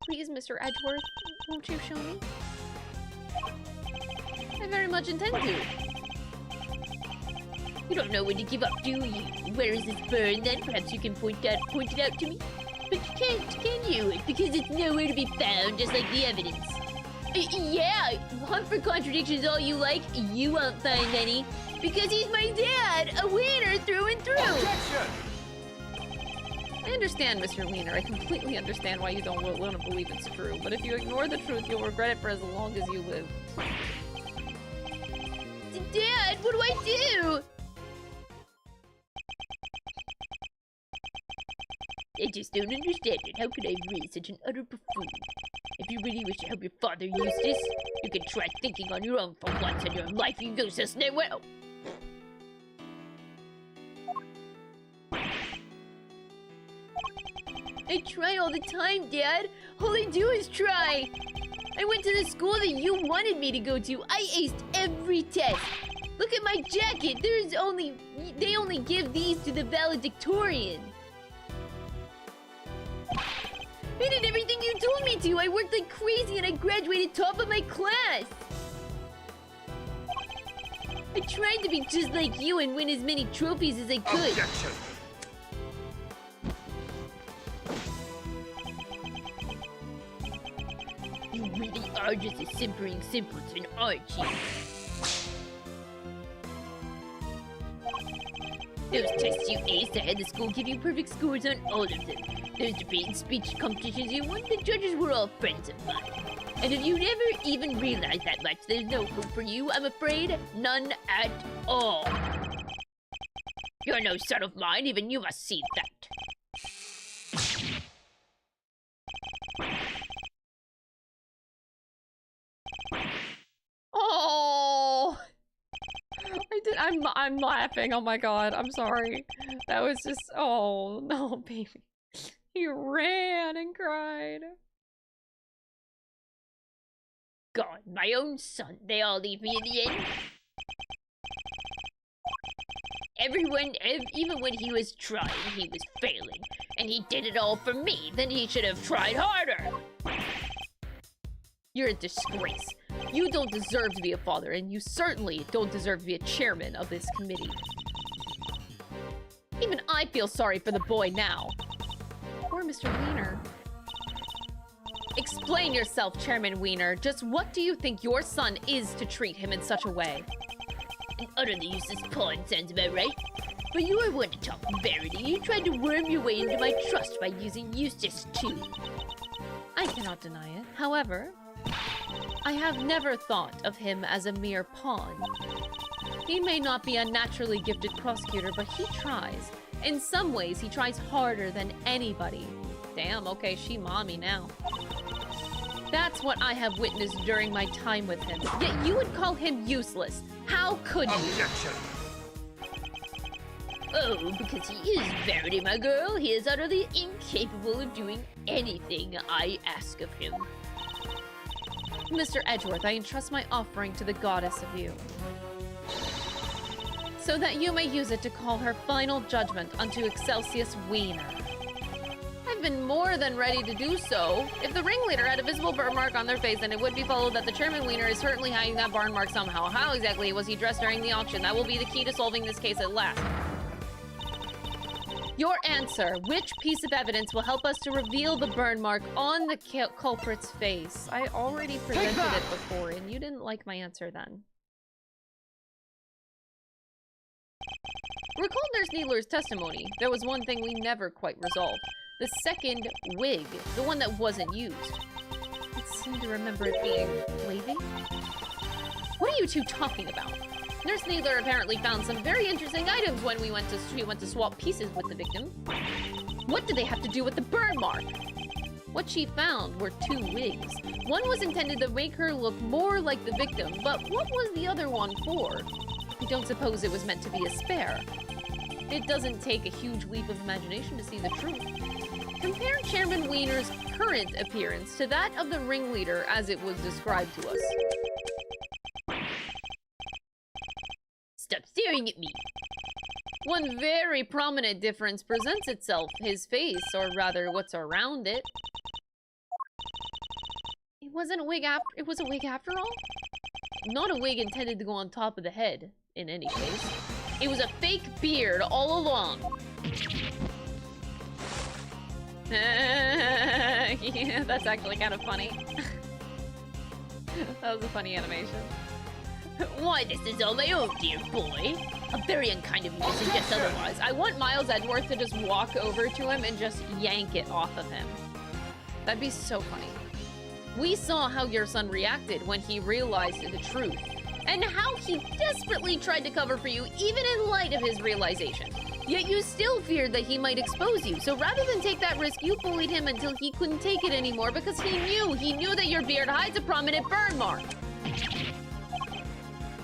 Please, Mr. Edgeworth, won't you show me? I very much intend to. You don't know when to give up, do you? Where is this burn, then? Perhaps you can point it out to me? But you can't, can you? Because it's nowhere to be found, just like the evidence. Yeah, hunt for contradictions all you like. You won't find any. Because he's my dad, a Weiner through and through. Objection! I understand, Mr. Weiner. I completely understand why you don't want to believe it's true. But if you ignore the truth, you'll regret it for as long as you live. Dad, what do I do? I just don't understand it. How could I raise such an utter buffoon? If you really wish to help your father, Eustace, you can try thinking on your own for once in your life. You useless nowhere. I try all the time, Dad. All I do is try. I went to the school that you wanted me to go to. I aced every test. Look at my jacket. They only give these to the valedictorian. I did everything you told me to. I worked like crazy and I graduated top of my class. I tried to be just like you and win as many trophies as I could. Objection! You really are just a simpering simpleton, aren't you? Those tests you aced, I had the school give you perfect scores on all of them. Those debate and speech competitions you won, the judges were all friends of mine. And if you never even realized that much, there's no hope for you, I'm afraid. None at all. You're no son of mine, even you must see that. Oh! I'm laughing. Oh my god. I'm sorry. That was just, oh no, baby. He ran and cried. God, my own son. They all leave me in the end. Everyone, even when he was trying, he was failing. And he did it all for me. Then he should have tried harder. You're a disgrace. You don't deserve to be a father, and you certainly don't deserve to be a chairman of this committee. Even I feel sorry for the boy now. Poor Mr. Weiner. Explain yourself, Chairman Weiner. Just what do you think your son is to treat him in such a way? An utterly useless pawn sounds about right. But you are one to talk verity. You tried to worm your way into my trust by using Eustace too. I cannot deny it. However, I have never thought of him as a mere pawn. He may not be a naturally gifted prosecutor, but he tries. In some ways, he tries harder than anybody. Damn, okay, she mommy now. That's what I have witnessed during my time with him. Yet you would call him useless. How could you? Objection! Oh, because he is verity, my girl. He is utterly incapable of doing anything I ask of him. Mr. Edgeworth, I entrust my offering to the goddess of you, so that you may use it to call her final judgment unto Excelsius Weiner. I've been more than ready to do so. If the ringleader had a visible burn mark on their face, then it would be followed that the Chairman Weiner is certainly hiding that burn mark somehow. How exactly was he dressed during the auction? That will be the key to solving this case at last. Your answer. Which piece of evidence will help us to reveal the burn mark on the culprit's face? I already presented it before, and you didn't like my answer then. Recall Nurse Needler's testimony. There was one thing we never quite resolved. The second wig, the one that wasn't used. I seem to remember it being wavy. What are you two talking about? Nurse Needler apparently found some very interesting items when she went to swap pieces with the victim. What did they have to do with the burn mark? What she found were 2 wigs. One was intended to make her look more like the victim, but what was the other one for? I don't suppose it was meant to be a spare. It doesn't take a huge leap of imagination to see the truth. Compare Chairman Weiner's current appearance to that of the ringleader as it was described to us. Stop staring at me. One very prominent difference presents itself, his face, or rather what's around it. It was a wig after all? Not a wig intended to go on top of the head, in any case. It was a fake beard all along. Yeah, that's actually kind of funny. That was a funny animation. Why, this is all my own, dear boy. A very unkind of you to suggest otherwise. I want Miles Edgeworth to just walk over to him and just yank it off of him. That'd be so funny. We saw how your son reacted when he realized the truth, and how he desperately tried to cover for you even in light of his realization. Yet you still feared that he might expose you, so rather than take that risk, you bullied him until he couldn't take it anymore because he knew that your beard hides a prominent burn mark.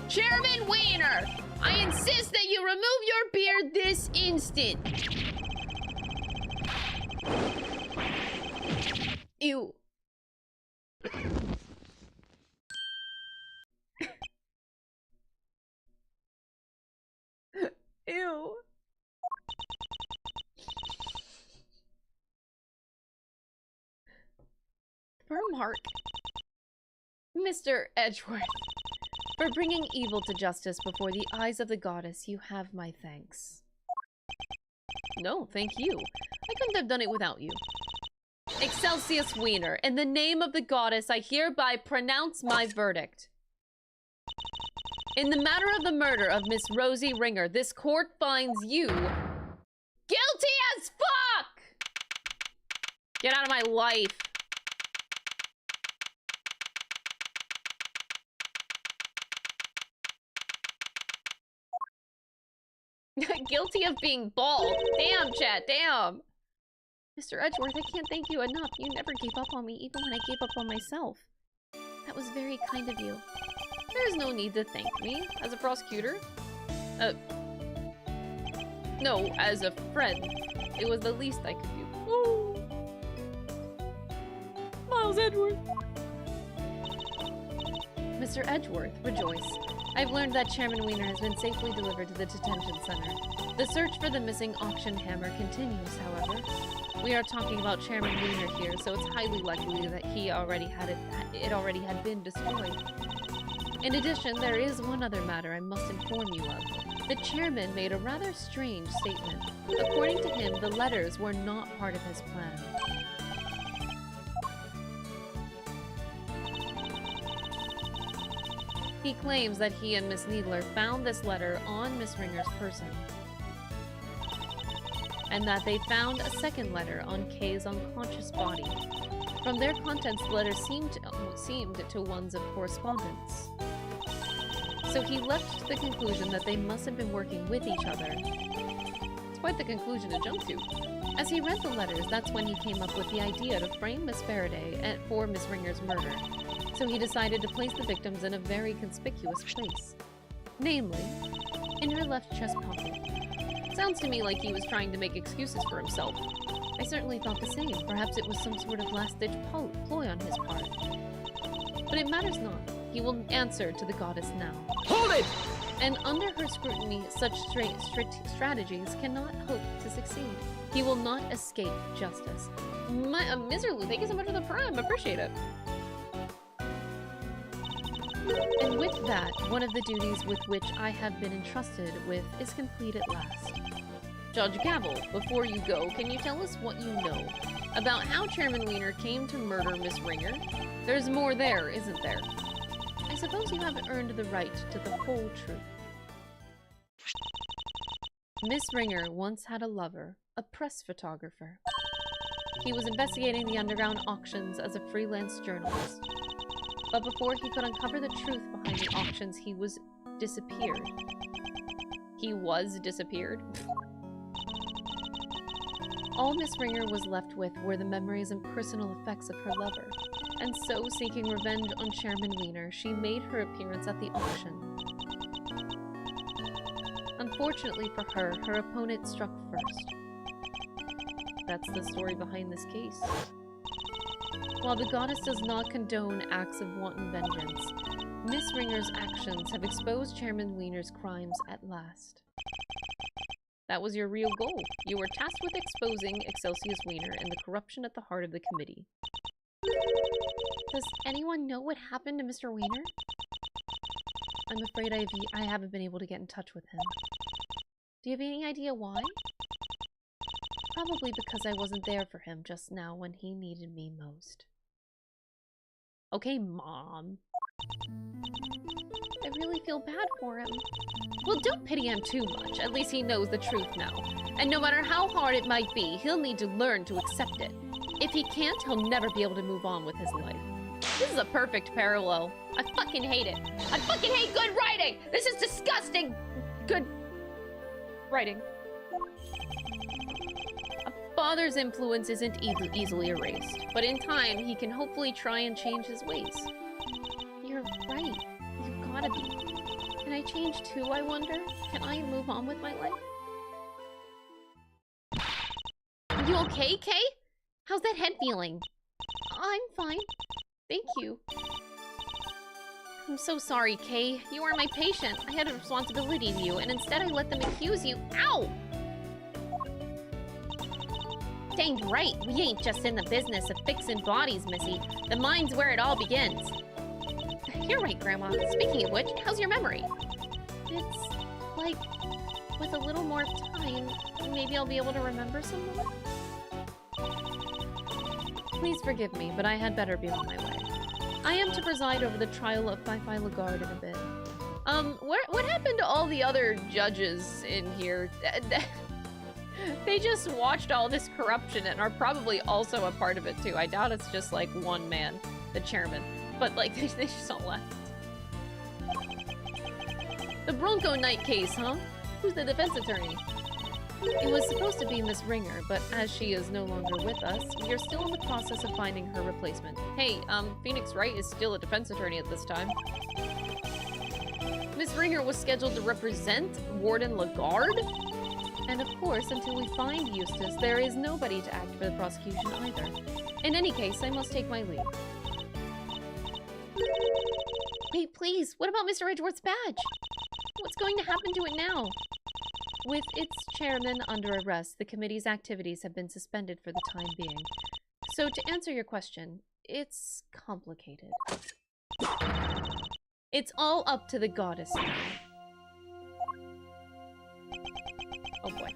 Chairman Weiner, I insist that you remove your beard this instant. Ew. Ew. Burn mark. Mr. Edgeworth, for bringing evil to justice before the eyes of the goddess, you have my thanks. No, thank you. I couldn't have done it without you. Excelsius Weiner, in the name of the goddess, I hereby pronounce my verdict. In the matter of the murder of Miss Rosie Ringer, this court finds you guilty as fuck! Get out of my life. Guilty of being bald. Damn, chat, damn. Mr. Edgeworth, I can't thank you enough. You never gave up on me, even when I gave up on myself. That was very kind of you. There is no need to thank me. As a prosecutor? No, as a friend. It was the least I could do. Oh. Miles Edgeworth. Mr. Edgeworth, rejoice. I've learned that Chairman Weiner has been safely delivered to the detention center. The search for the missing auction hammer continues, however. We are talking about Chairman Weiner here, so it's highly likely that it already had been destroyed. In addition, there is one other matter I must inform you of. The chairman made a rather strange statement. According to him, the letters were not part of his plan. He claims that he and Miss Needler found this letter on Miss Ringer's person, and that they found a second letter on Kay's unconscious body. From their contents, the letters seemed to ones of correspondence. So he leapt to the conclusion that they must have been working with each other. It's quite the conclusion to jump to. As he read the letters, that's when he came up with the idea to frame Miss Faraday for Miss Ringer's murder. So he decided to place the victims in a very conspicuous place. Namely, in her left chest pocket. Sounds to me like he was trying to make excuses for himself. I certainly thought the same. Perhaps it was some sort of last-ditch ploy on his part. But it matters not. He will answer to the goddess now. Hold it! And under her scrutiny, such strategies cannot hope to succeed. He will not escape justice. Miserly, thank you so much for the prime. Appreciate it. And with that, one of the duties with which I have been entrusted with is complete at last. Judge Gabble, before you go, can you tell us what you know about how Chairman Weiner came to murder Miss Ringer? There's more there, isn't there? I suppose you haven't earned the right to the whole truth. Miss Ringer once had a lover, a press photographer. He was investigating the underground auctions as a freelance journalist. But before he could uncover the truth behind the auctions, he was disappeared. He was disappeared? All Miss Ringer was left with were the memories and personal effects of her lover, and so, seeking revenge on Chairman Weiner, she made her appearance at the auction. Unfortunately for her, her opponent struck first. That's the story behind this case. While the goddess does not condone acts of wanton vengeance, Miss Ringer's actions have exposed Chairman Weiner's crimes at last. That was your real goal. You were tasked with exposing Excelsius Weiner and the corruption at the heart of the committee. Does anyone know what happened to Mr. Weiner? I'm afraid I haven't been able to get in touch with him. Do you have any idea why? Probably because I wasn't there for him just now when he needed me most. Okay, Mom. I really feel bad for him. Well, don't pity him too much. At least he knows the truth now. And no matter how hard it might be, he'll need to learn to accept it. If he can't, he'll never be able to move on with his life. This is a perfect parallel. I fucking hate it. I fucking hate good writing! This is disgusting! Good writing. A father's influence isn't easily erased, but in time, he can hopefully try and change his ways. You're right. You've gotta be. Can I change too, I wonder? Can I move on with my life? Are you okay, Kay? How's that head feeling? I'm fine. Thank you. I'm so sorry, Kay. You are my patient. I had a responsibility to you, and instead I let them accuse you. Ow! Dang right, we ain't just in the business of fixing bodies, Missy. The mind's where it all begins. You're right, Grandma. Speaking of which, how's your memory? It's like, with a little more time, maybe I'll be able to remember some more? Please forgive me, but I had better be on my way. I am to preside over the trial of Phi Lagarde in a bit. What happened to all the other judges in here? They just watched all this corruption and are probably also a part of it too. I doubt it's just like one man, the chairman. But like, they just all left. The Bronco Knight case, huh? Who's the defense attorney? It was supposed to be Miss Ringer, but as she is no longer with us, we are still in the process of finding her replacement. Hey, Phoenix Wright is still a defense attorney at this time. Miss Ringer was scheduled to represent Warden Lagarde? And of course, until we find Eustace, there is nobody to act for the prosecution either. In any case, I must take my leave. Wait, please, what about Mr. Edgeworth's badge? What's going to happen to it now? With its chairman under arrest, the committee's activities have been suspended for the time being. So to answer your question, it's complicated. It's all up to the goddess now. Oh boy.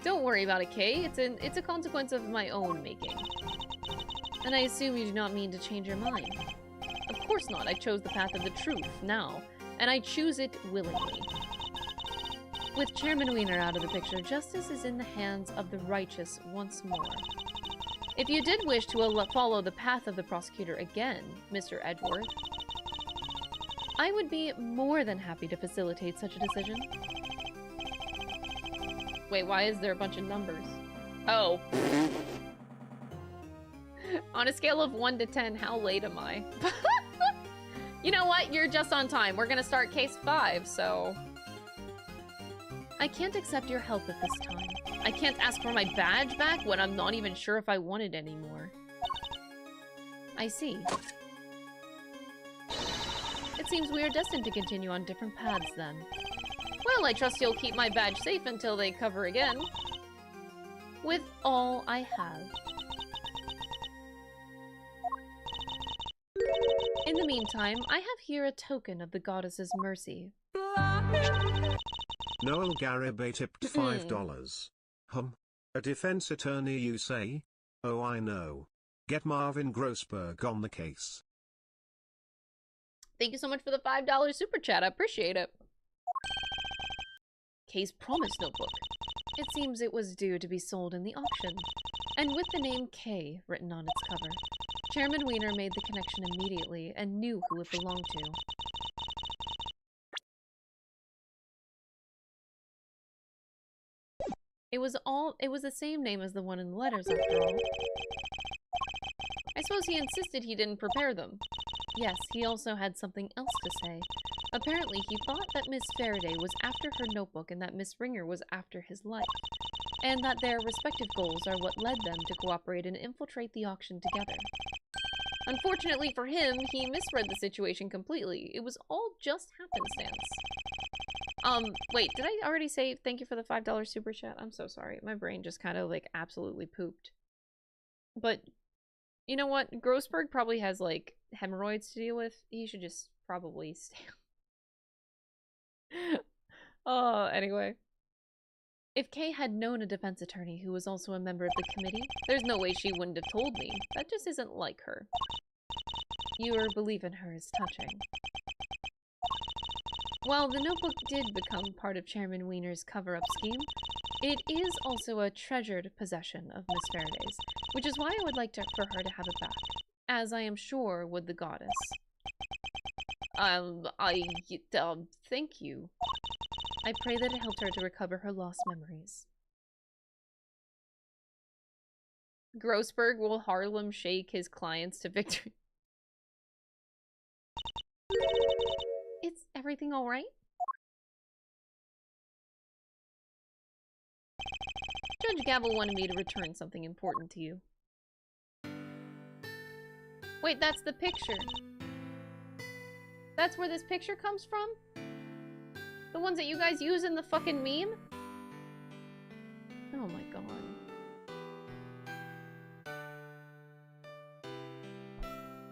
Don't worry about it, Kay. It's a consequence of my own making. And I assume you do not mean to change your mind. Of course not. I chose the path of the truth now. And I choose it willingly. With Chairman Weiner out of the picture, justice is in the hands of the righteous once more. If you did wish to follow the path of the prosecutor again, Mr. Edgeworth, I would be more than happy to facilitate such a decision. Wait, why is there a bunch of numbers? Oh. On a scale of 1 to 10, how late am I? You know what? You're just on time. We're gonna start case 5, so... I can't accept your help at this time. I can't ask for my badge back when I'm not even sure if I want it anymore. I see. It seems we are destined to continue on different paths then. Well, I trust you'll keep my badge safe until they cover again. With all I have. In the meantime, I have here a token of the goddess's mercy. Noel Garibay tipped $5. A defense attorney, you say? Oh, I know. Get Marvin Grossberg on the case. Thank you so much for the $5 super chat. I appreciate it. Kay's promise notebook. It seems it was due to be sold in the auction. And with the name Kay written on its cover. Chairman Weiner made the connection immediately and knew who it belonged to. It was the same name as the one in the letters, after all. I suppose he insisted he didn't prepare them. Yes, he also had something else to say. Apparently, he thought that Miss Faraday was after her notebook and that Miss Ringer was after his life, and that their respective goals are what led them to cooperate and infiltrate the auction together. Unfortunately for him, he misread the situation completely. It was all just happenstance. Wait, did I already say thank you for the $5 super chat? I'm so sorry. My brain just kind of, like, absolutely pooped. But, you know what? Grossberg probably has, like, hemorrhoids to deal with. He should just probably stay. Anyway. If Kay had known a defense attorney who was also a member of the committee, there's no way she wouldn't have told me. That just isn't like her. Your belief in her is touching. While the notebook did become part of Chairman Weiner's cover-up scheme, it is also a treasured possession of Miss Faraday's, which is why I would like for her to have it back, as I am sure would the goddess. Thank you. I pray that it helped her to recover her lost memories. Grossberg will Harlem shake his clients to victory. Is everything all right? Judge Gavel wanted me to return something important to you. Wait, that's the picture. That's where this picture comes from? The ones that you guys use in the fucking meme? Oh my god.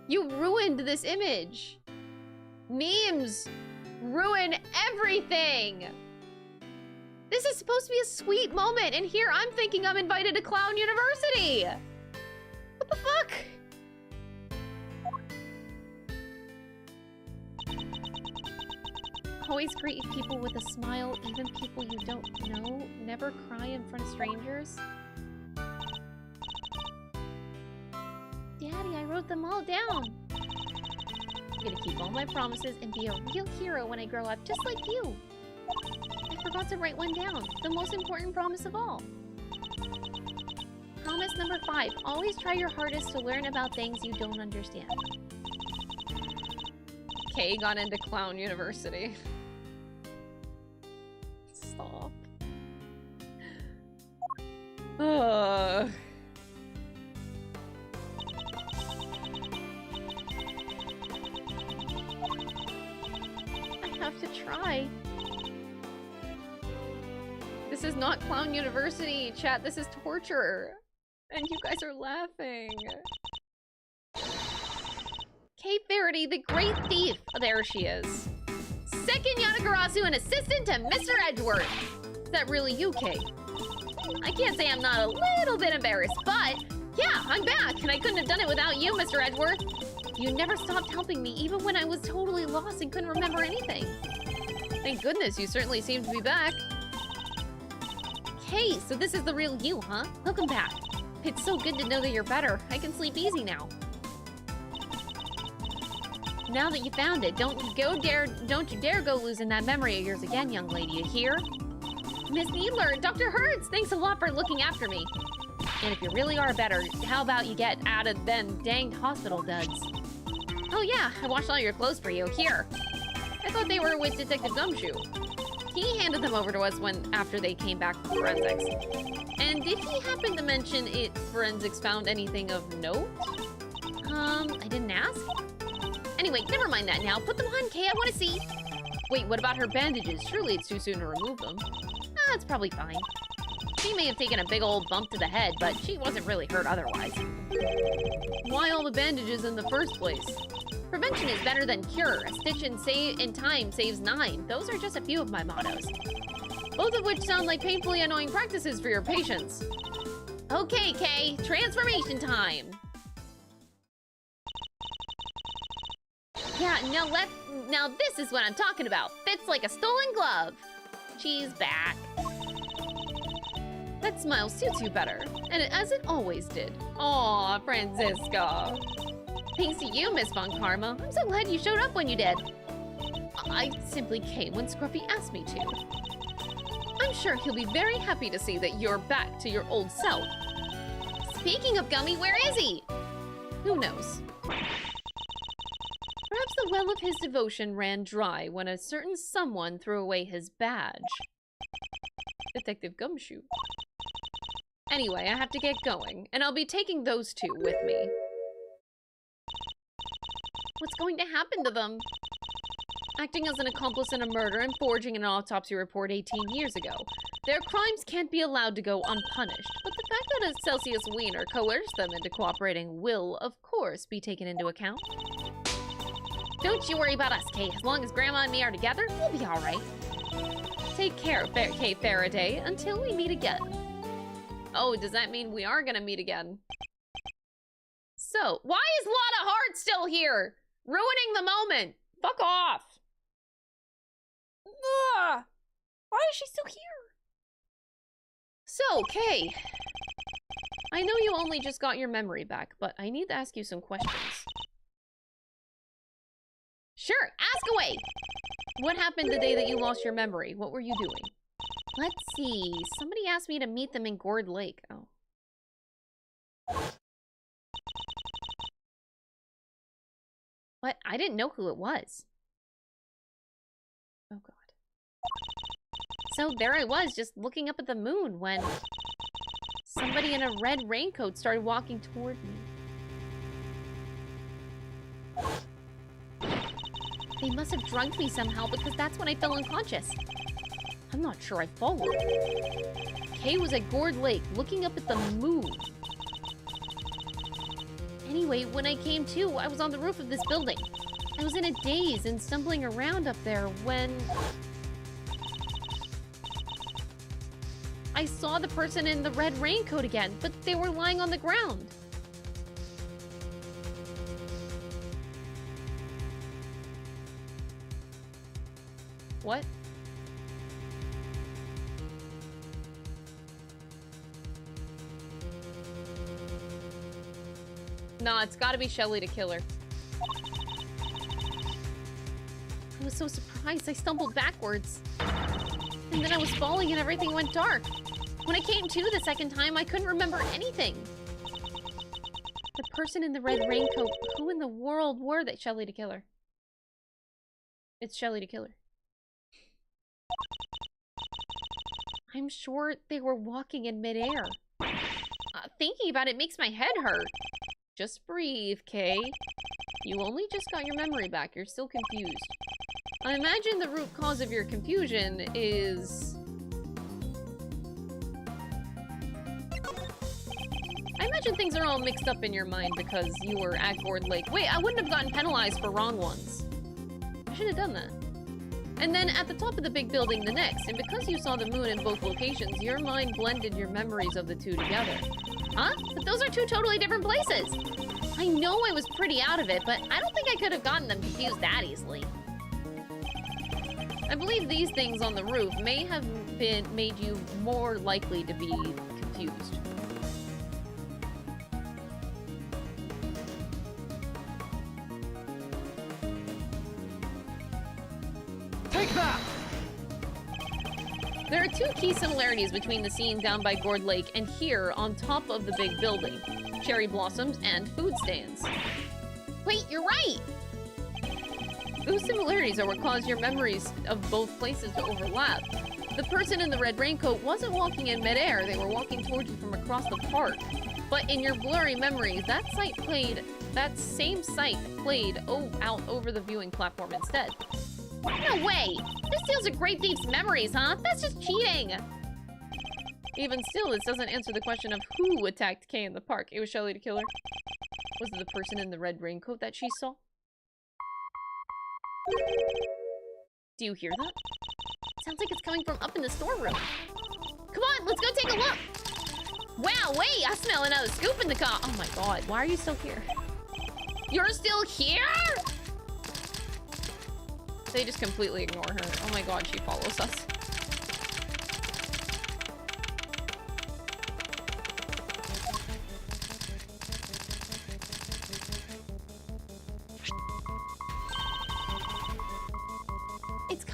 You ruined this image! Memes ruin everything! This is supposed to be a sweet moment, and here I'm thinking I'm invited to Clown University! What the fuck? Always greet people with a smile, even people you don't know. Never cry in front of strangers. Daddy, I wrote them all down. I'm gonna keep all my promises and be a real hero when I grow up, just like you. I forgot to write one down. The most important promise of all. Promise number 5. Always try your hardest to learn about things you don't understand. Kay got into Clown University. Stop. I have to try. This is not Clown University, chat. This is torture. And you guys are laughing. Kay Faraday, the great thief. Oh, there she is. Second Yanagarasu, an assistant to Mr. Edgeworth. Is that really you, Kay? I can't say I'm not a little bit embarrassed, but yeah, I'm back, and I couldn't have done it without you, Mr. Edgeworth. You never stopped helping me, even when I was totally lost and couldn't remember anything. Thank goodness, you certainly seem to be back. Kay, so this is the real you, huh? Welcome back. It's so good to know that you're better. I can sleep easy now. Now that you found it, don't you dare go losing that memory of yours again, young lady, you hear? Miss Needler, Dr. Hertz, thanks a lot for looking after me. And if you really are better, how about you get out of them danged hospital duds? Oh yeah, I washed all your clothes for you, here. I thought they were with Detective Gumshoe. He handed them over to us after they came back from forensics. And did he happen to mention forensics found anything of note? I didn't ask? Anyway, never mind that now. Put them on, Kay, I want to see. Wait, what about her bandages? Surely it's too soon to remove them. It's probably fine. She may have taken a big old bump to the head, but she wasn't really hurt otherwise. Why all the bandages in the first place? Prevention is better than cure. A stitch in time saves 9. Those are just a few of my mottos. Both of which sound like painfully annoying practices for your patients. Okay, Kay, transformation time. Yeah, now this is what I'm talking about. Fits like a stolen glove. She's back. That smile suits you better, and as it always did. Aw, Francisco. Thanks to you, Miss Von Karma. I'm so glad you showed up when you did. I simply came when Scruffy asked me to. I'm sure he'll be very happy to see that you're back to your old self. Speaking of Gummy, where is he? Who knows? Perhaps the well of his devotion ran dry when a certain someone threw away his badge. Detective Gumshoe. Anyway, I have to get going, and I'll be taking those two with me. What's going to happen to them? Acting as an accomplice in a murder and forging an autopsy report 18 years ago. Their crimes can't be allowed to go unpunished, but the fact that Celsius Weiner coerced them into cooperating will, of course, be taken into account. Don't you worry about us, Kay. As long as Grandma and me are together, we'll be all right. Take care, Kay Faraday, until we meet again. Oh, does that mean we are gonna meet again? So, why is Lotta Hart still here? Ruining the moment! Fuck off! Ugh. Why is she still here? So, Kay. I know you only just got your memory back, but I need to ask you some questions. Sure, ask away! What happened the day that you lost your memory? What were you doing? Let's see. Somebody asked me to meet them in Gourd Lake. Oh. What? I didn't know who it was. Oh, God. So there I was, just looking up at the moon when somebody in a red raincoat started walking toward me. They must have drugged me somehow because that's when I fell unconscious. I'm not sure I followed. Kay was at Gourd Lake looking up at the moon. Anyway, when I came to, I was on the roof of this building. I was in a daze and stumbling around up there when I saw the person in the red raincoat again, but they were lying on the ground. What? Nah, it's gotta be Shelly to kill her. I was so surprised, I stumbled backwards. And then I was falling and everything went dark. When I came to the second time, I couldn't remember anything. The person in the red raincoat, who in the world were they? Shelly to kill her. It's Shelly to kill her. I'm sure they were walking in midair. Thinking about it makes my head hurt. Just breathe, Kay. You only just got your memory back. You're still confused. I imagine the root cause of your confusion is... I imagine things are all mixed up in your mind because you were at Gourd Lake. Wait, I wouldn't have gotten penalized for wrong ones. I should have done that. And then at the top of the big building the next, and because you saw the moon in both locations, your mind blended your memories of the two together. Huh? But those are two totally different places! I know I was pretty out of it, but I don't think I could have gotten them confused that easily. I believe these things on the roof may have made you more likely to be confused. Take that! There are two key similarities between the scene down by Gourd Lake and here on top of the big building. Cherry blossoms and food stands. Wait, you're right! Those similarities are what caused your memories of both places to overlap. The person in the red raincoat wasn't walking in midair, they were walking towards you from across the park. But in your blurry memories, that same sight played out over the viewing platform instead. No way! This steals a great thief's memories, huh? That's just cheating! Even still, this doesn't answer the question of who attacked Kay in the park. It was Shelly to kill her. Was it the person in the red raincoat that she saw? Do you hear that? Sounds like it's coming from up in the storeroom. Come on, let's go take a look! Wow, wait, I smell another scoop in the car. Oh my god, why are you still here? You're still here?! They just completely ignore her. Oh my god, she follows us.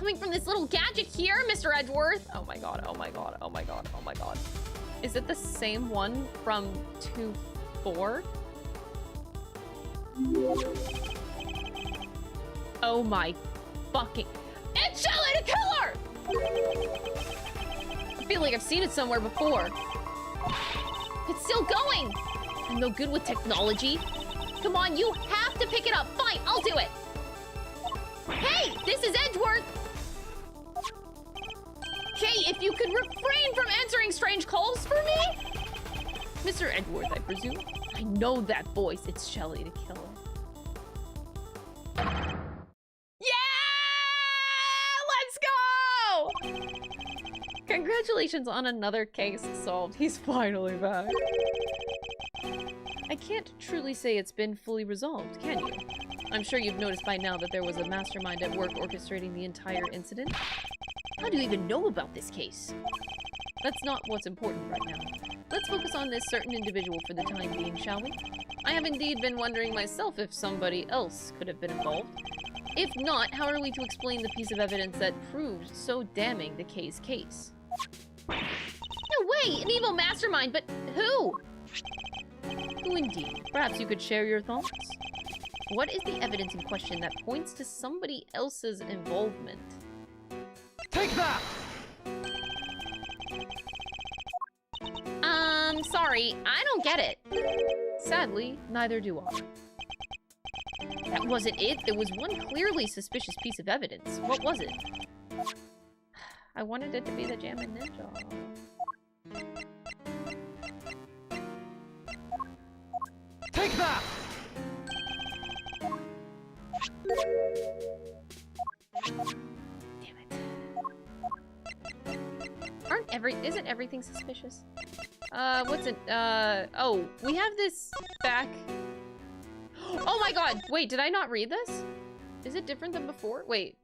coming from this little gadget here, Mr. Edgeworth. Oh my god, oh my god, oh my god, oh my god. Is it the same one from 2-4? Oh my fucking... It's Shelly the Killer! I feel like I've seen it somewhere before. It's still going! I'm no good with technology. Come on, you have to pick it up. Fine, I'll do it. Hey, this is Edgeworth. Okay, if you could refrain from answering strange calls for me. Mr. Edgeworth, I presume. I know that voice. It's Shelly the Killer. Yeah! Let's go! Congratulations on another case solved. He's finally back. I can't truly say it's been fully resolved, can you? I'm sure you've noticed by now that there was a mastermind at work orchestrating the entire incident. How do you even know about this case? That's not what's important right now. Let's focus on this certain individual for the time being, shall we? I have indeed been wondering myself if somebody else could have been involved. If not, how are we to explain the piece of evidence that proved so damning the K's case? No way! An evil mastermind, but who? Who indeed? Perhaps you could share your thoughts? What is the evidence in question that points to somebody else's involvement? Take that! Sorry, I don't get it. Sadly, neither do I. That wasn't it. There was one clearly suspicious piece of evidence. What was it? I wanted it to be the Jammin' Ninja. Take that! Damn it. Isn't everything suspicious? What's it? Oh, we have this back. Oh my god! Wait, did I not read this? Is it different than before? Wait.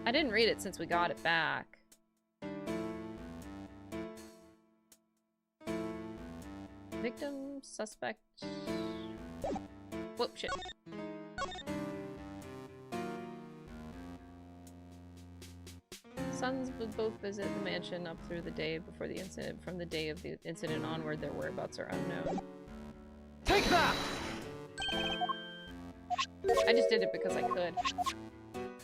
I didn't read it since we got it back. Victim, suspect... Whoop, shit. Sons would both visit the mansion up through the day before the incident. From the day of the incident onward, their whereabouts are unknown. Take that! I just did it because I could.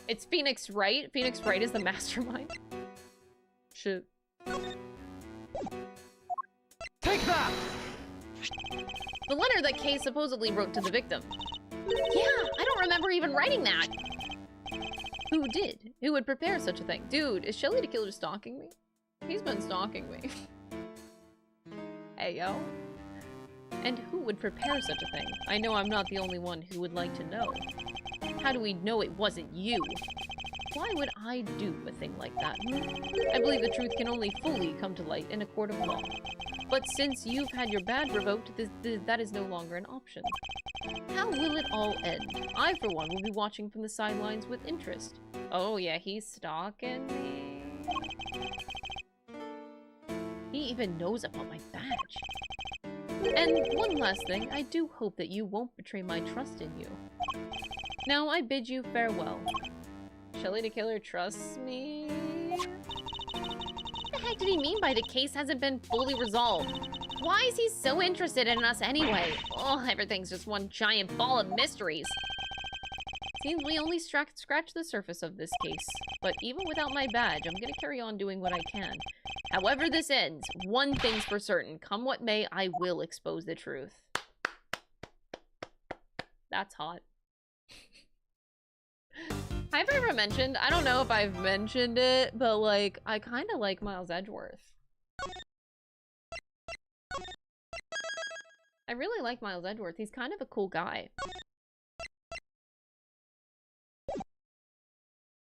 It's Phoenix Wright. Phoenix Wright is the mastermind. Shit. Take that! The letter that Kay supposedly wrote to the victim. Yeah, I don't remember even writing that. Who did? Who would prepare such a thing? Dude, is Shelly the Killer stalking me? He's been stalking me. Hey, yo. And who would prepare such a thing? I know I'm not the only one who would like to know. How do we know it wasn't you? Why would I do a thing like that? I believe the truth can only fully come to light in a court of law. But since you've had your badge revoked, that is no longer an option. How will it all end? I, for one, will be watching from the sidelines with interest. Oh yeah, he's stalking me. He even knows about my badge. And one last thing, I do hope that you won't betray my trust in you. Now I bid you farewell. Shelly the Killer trusts me? What the heck did he mean by the case hasn't been fully resolved? Why is he so interested in us anyway? Oh, everything's just one giant ball of mysteries. Seems we only scratched the surface of this case. But even without my badge, I'm gonna carry on doing what I can. However this ends, one thing's for certain. Come what may, I will expose the truth. That's hot. Have I ever mentioned? I don't know if I've mentioned it, but like, I kind of like Miles Edgeworth. I really like Miles Edgeworth. He's kind of a cool guy.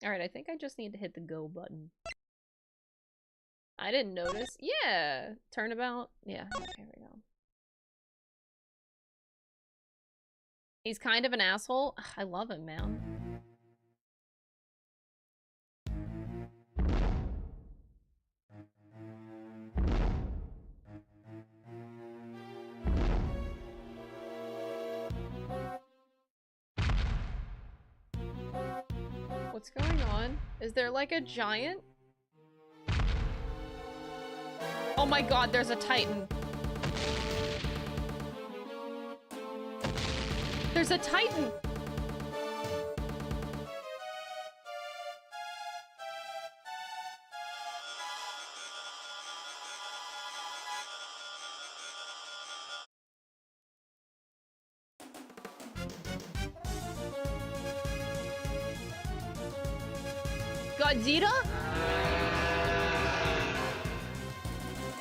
Alright, I think I just need to hit the go button. I didn't notice. Yeah! Turnabout. Yeah, okay, we go. He's kind of an asshole. Ugh, I love him, man. What's going on? Is there like a giant? Oh my god, there's a Titan. There's a Titan! Godzilla?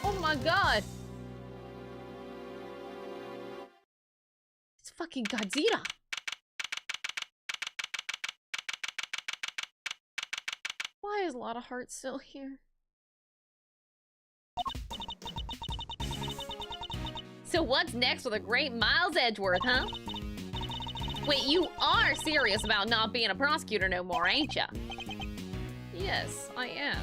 Oh my god! It's fucking Godzilla! Why is a lot of hearts still here? So what's next for the great Miles Edgeworth, huh? Wait, you are serious about not being a prosecutor no more, ain't ya? Yes, I am.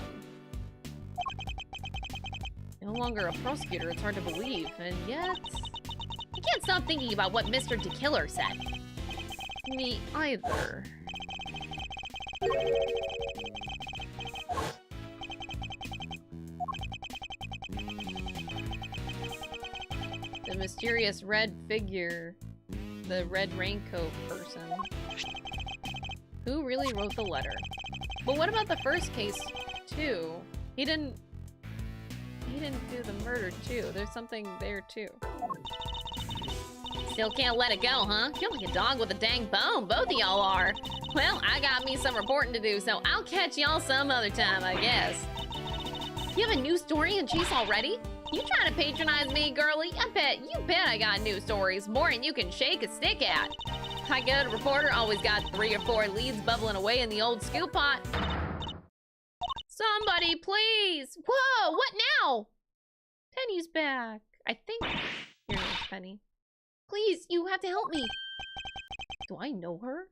No longer a prosecutor, it's hard to believe, and yet... I can't stop thinking about what Mr. DeKiller said. Me either. The mysterious red figure. The red raincoat person. Who really wrote the letter? But what about the first case, too? He didn't do the murder, too. There's something there, too. Still can't let it go, huh? You're like a dog with a dang bone, both of y'all are. Well, I got me some reporting to do, so I'll catch y'all some other time, I guess. You have a new story in Chase already? You trying to patronize me, girlie? You bet I got new stories, more than you can shake a stick at. I get a reporter, always got 3 or 4 leads bubbling away in the old scoop pot. Somebody, please! Whoa, what now? Penny's back. I think your name's Penny. Please, you have to help me. Do I know her?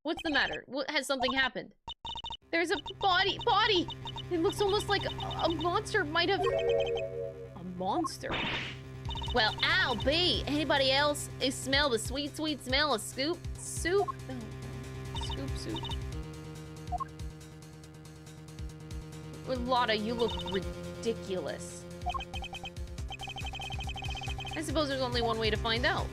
What's the matter? What, has something happened? There's a body! It looks almost like a monster might have... A monster? Well, I'll be. Anybody else smell the sweet, sweet smell of scoop soup? Oh, scoop soup. Lotta, you look ridiculous. I suppose there's only one way to find out.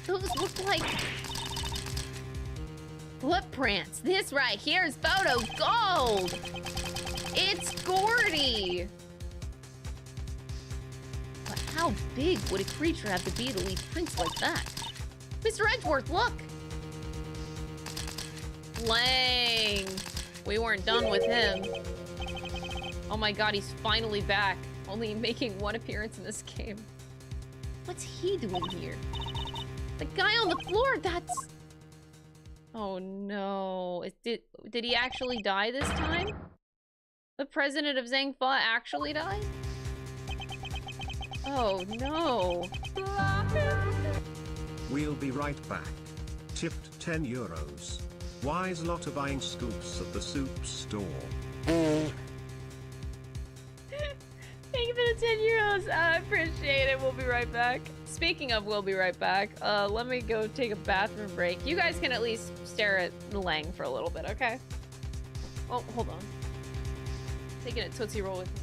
Those look like footprints. This right here is photo gold. It's Gordy! But how big would a creature have to be to leave prints like that? Mr. Edgeworth, look! Lang! We weren't done with him. Oh my god, he's finally back. Only making 1 appearance in this game. What's he doing here? The guy on the floor, that's... Oh no. Did he actually die this time? The president of Zangfa actually died? Oh no. We'll be right back. Tipped 10 euros. Why is Lotta buying scoops at the soup store? Thank you for the 10 euros. I appreciate it. We'll be right back. Speaking of we'll be right back, let me go take a bathroom break. You guys can at least stare at Lang for a little bit, okay? Oh, hold on. Taking a Tootsie Roll with me.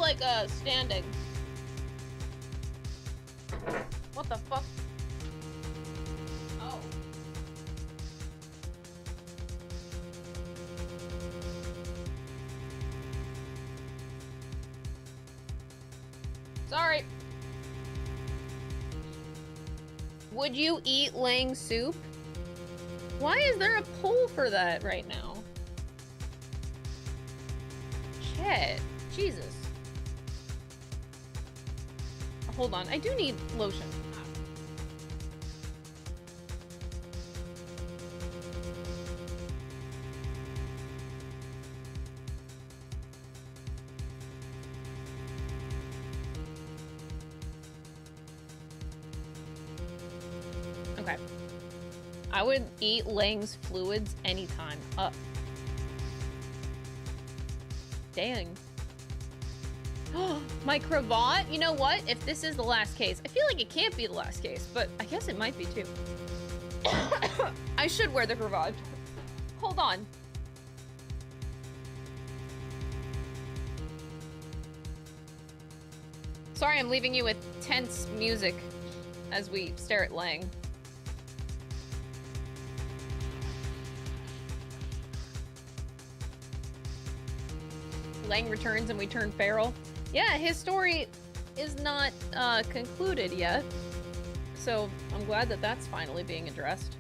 like, standing. What the fuck? Oh. Sorry. Would you eat Lang soup? Why is there a poll for that right now? Shit. Jesus. Hold on. I do need lotion. Okay. I would eat Lang's fluids anytime. Dang. My cravat? You know what? If this is the last case, I feel like it can't be the last case, but I guess it might be too. I should wear the cravat. Hold on. Sorry, I'm leaving you with tense music as we stare at Lang. Lang returns and we turn feral. Yeah, his story is not concluded yet. So I'm glad that that's finally being addressed.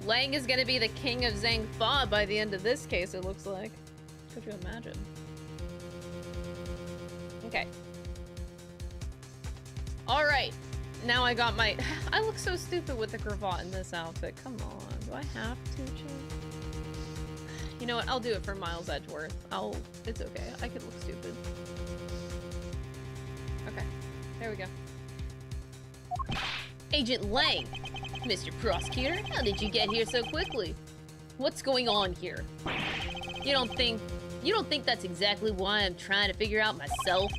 Lang is gonna be the king of Zhang Fa by the end of this case, it looks like. Could you imagine? Okay. Alright. Now I got my... I look so stupid with the cravat in this outfit. Come on. Do I have to, Jim? You know what? I'll do it for Miles Edgeworth. It's okay. I could look stupid. Okay. There we go. Agent Lang! Mr. Prosecutor, how did you get here so quickly? What's going on here? You don't think that's exactly why I'm trying to figure out myself?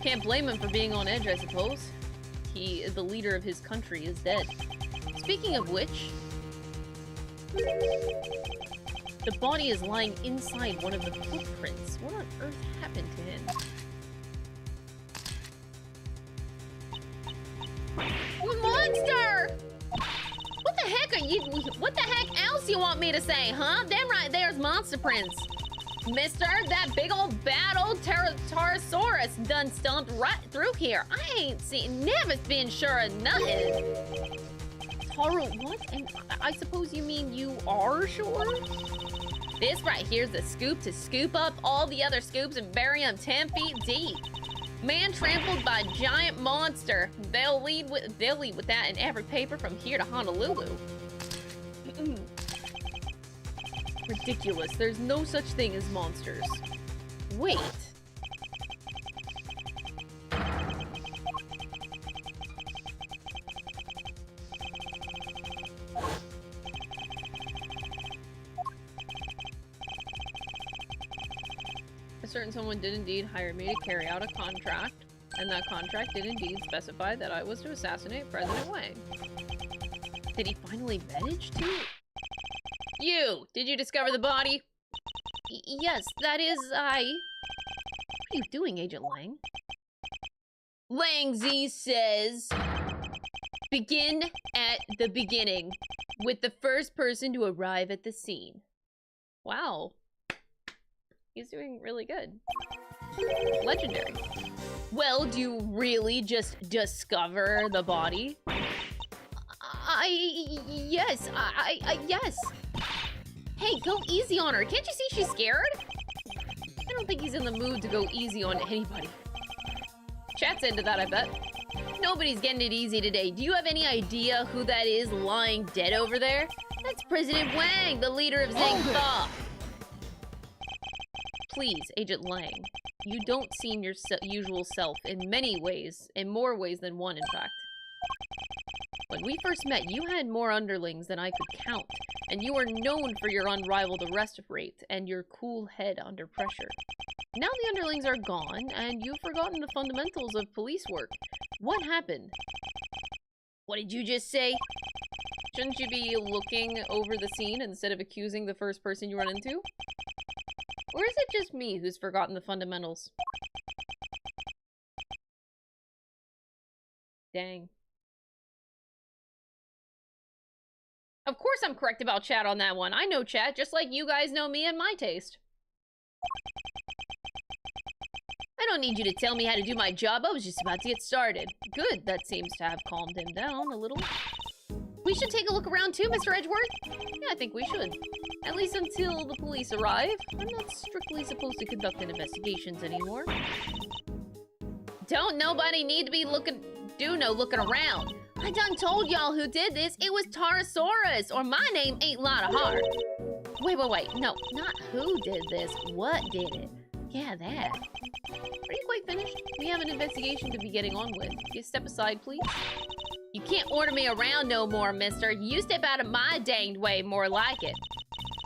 Can't blame him for being on edge, I suppose. The leader of his country, is dead. Speaking of which... the body is lying inside one of the footprints. What on earth happened to him? Monster! What the heck are you... what the heck else you want me to say, huh? Them right there's monster prints. Mister, that big old bad old Pterosaurus done stomped right through here. I ain't never been sure of nothing. Taro, what? And I suppose you mean you are sure? This right here's the scoop to scoop up all the other scoops and bury them 10 feet deep. Man trampled by giant monster. They'll lead with that in every paper from here to Honolulu. Ridiculous. There's no such thing as monsters. Wait. A certain someone did indeed hire me to carry out a contract, and that contract did indeed specify that I was to assassinate President Wang. Did he finally manage to? You! Did you discover the body? Yes, that is I. What are you doing, Agent Lang? Lang Z says, begin at the beginning, with the first person to arrive at the scene. Wow. He's doing really good. Legendary. Well, do you really just discover the body? Yes. Yes. Hey, go easy on her. Can't you see she's scared? I don't think he's in the mood to go easy on anybody. Chat's into that, I bet. Nobody's getting it easy today. Do you have any idea who that is lying dead over there? That's President Wang, the leader of Zhang Fa. Please, Agent Lang. You don't seem your usual self in many ways, in more ways than one, in fact. When we first met, you had more underlings than I could count, and you are known for your unrivaled arrest rate and your cool head under pressure. Now the underlings are gone, and you've forgotten the fundamentals of police work. What happened? What did you just say? Shouldn't you be looking over the scene instead of accusing the first person you run into? Or is it just me who's forgotten the fundamentals? Dang. Of course I'm correct about chat on that one. I know chat, just like you guys know me and my taste. I don't need you to tell me how to do my job. I was just about to get started. Good, that seems to have calmed him down a little. We should take a look around too, Mr. Edgeworth. Yeah, I think we should. At least until the police arrive. I'm not strictly supposed to conduct investigations anymore. Don't nobody need to be looking around. I done told y'all who did this. It was Tarasaurus, or my name ain't Lotta Hart. Wait. No, not who did this. What did it? Yeah, that. Are you quite finished? We have an investigation to be getting on with. You step aside, please. You can't order me around no more, mister. You step out of my danged way, more like it.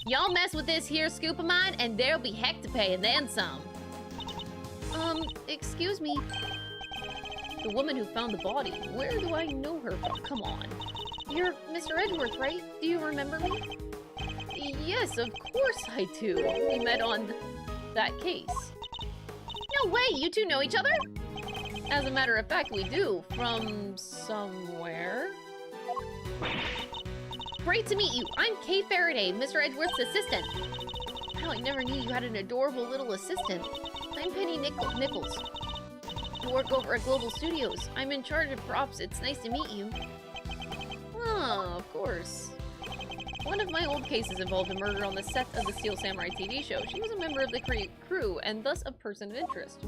Y'all mess with this here scoop of mine, and there'll be heck to pay and then some. Excuse me. The woman who found the body. Where do I know her from? Come on. You're Mr. Edgeworth, right? Do you remember me? Yes, of course I do. We met on that case. No way, you two know each other? As a matter of fact, we do. From somewhere. Great to meet you. I'm Kay Faraday, Mr. Edgeworth's assistant. Wow, I never knew you had an adorable little assistant. I'm Penny Nichols. I work over at Global Studios. I'm in charge of props. It's nice to meet you. Oh, of course. One of my old cases involved a murder on the set of the Steel Samurai TV show. She was a member of the crew and thus a person of interest.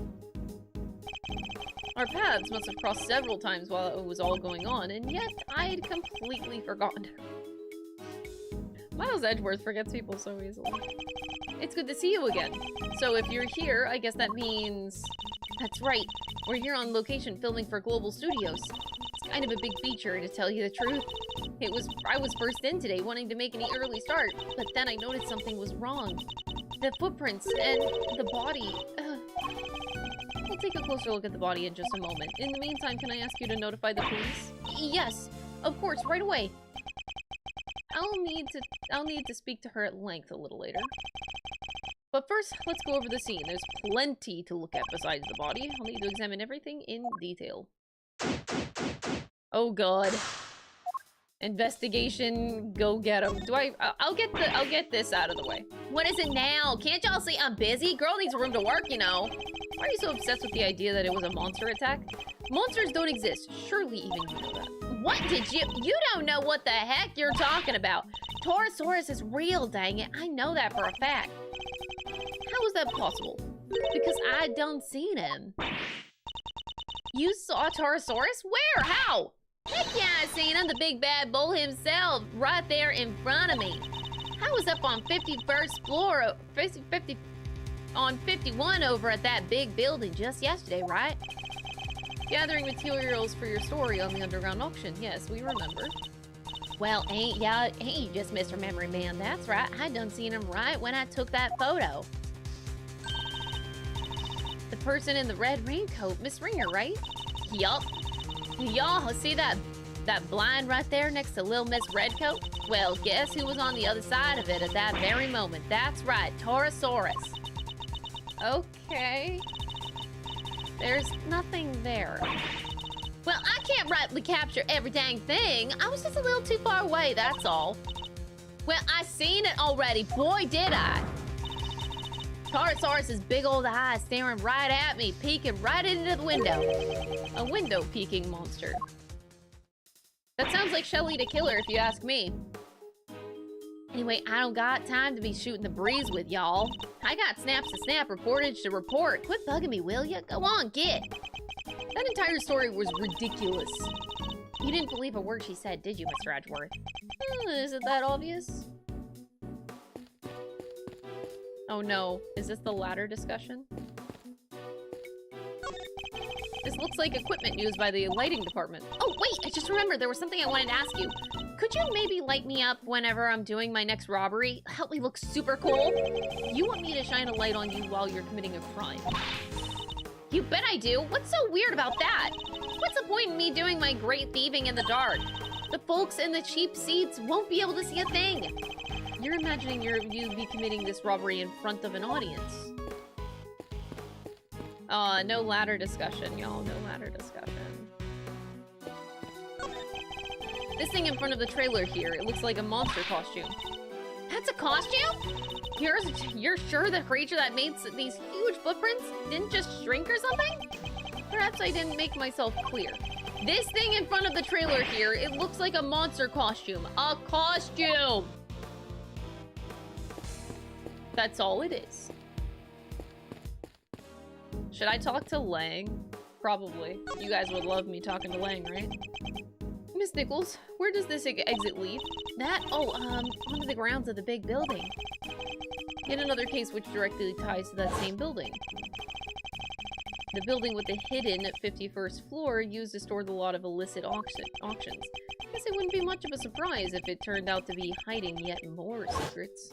Our paths must have crossed several times while it was all going on, and yet I'd completely forgotten her. Miles Edgeworth forgets people so easily. It's good to see you again. So if you're here, I guess that means... That's right. We're here on location filming for Global Studios. It's kind of a big feature, to tell you the truth. I was first in today, wanting to make an early start, but then I noticed something was wrong. The footprints and the body... We'll take a closer look at the body in just a moment. In the meantime, can I ask you to notify the police? Yes, of course, right away. I'll need to speak to her at length a little later. But first, let's go over the scene. There's plenty to look at besides the body. I'll need to examine everything in detail. Oh god. Investigation, go get him. I'll get this out of the way. What is it now? Can't y'all see I'm busy? Girl needs room to work, you know. Why are you so obsessed with the idea that it was a monster attack? Monsters don't exist. Surely even you know that. What did you don't know what the heck you're talking about. Torosaurus is real, dang it. I know that for a fact. How is that possible? Because I done seen him. You saw Torosaurus? Where? How? Heck yeah, I seen him, the big bad bull himself, right there in front of me. I was up on 51st floor, on 51 over at that big building just yesterday, right? Gathering materials for your story on the underground auction. Yes, we remember. Well, ain't you just Mr. Memory Man? That's right, I done seen him right when I took that photo. The person in the red raincoat, Miss Ringer, right? Yup. Y'all see that blind right there next to Lil Miss Redcoat? Well, guess who was on the other side of it at that very moment? That's right, Torosaurus. Okay. There's nothing there. Well, I can't rightly capture every dang thing. I was just a little too far away, that's all. Well, I seen it already. Boy, did I. Torosaurus' big old eyes staring right at me, peeking right into the window. A window-peeking monster. That sounds like Shelly the Killer, if you ask me. Anyway, I don't got time to be shooting the breeze with y'all. I got snaps to snap, reportage to report. Quit bugging me, will ya? Go on, get. That entire story was ridiculous. You didn't believe a word she said, did you, Mr. Edgeworth? Is it that obvious? Oh no, is this the ladder discussion? This looks like equipment used by the lighting department. Oh wait, I just remembered there was something I wanted to ask you. Could you maybe light me up whenever I'm doing my next robbery? Help me look super cool? You want me to shine a light on you while you're committing a crime? You bet I do. What's so weird about that? What's the point in me doing my great thieving in the dark? The folks in the cheap seats won't be able to see a thing. You're imagining you'd be committing this robbery in front of an audience. No ladder discussion, y'all. No ladder discussion. This thing in front of the trailer here, it looks like a monster costume. That's a costume? You're sure the creature that made these huge footprints didn't just shrink or something? Perhaps I didn't make myself clear. This thing in front of the trailer here, it looks like a monster costume. A costume! That's all it is. Should I talk to Lang? Probably. You guys would love me talking to Lang, right? Miss Nichols, where does this exit lead? That? Oh, onto the grounds of the big building. Yet another case which directly ties to that same building. The building with the hidden 51st floor used to store the lot of illicit auctions. Guess it wouldn't be much of a surprise if it turned out to be hiding yet more secrets.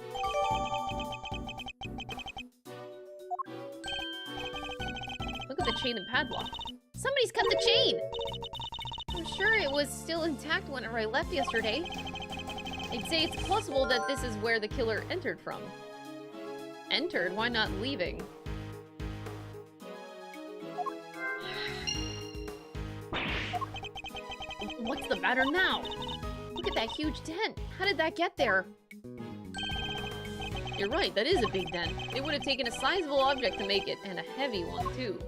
Look at the chain and padlock. Somebody's cut the chain! I'm sure it was still intact whenever I left yesterday. I'd say it's possible that this is where the killer entered from. Entered? Why not leaving? What's the matter now? Look at that huge dent. How did that get there? You're right, that is a big dent. It would have taken a sizable object to make it, and a heavy one, too.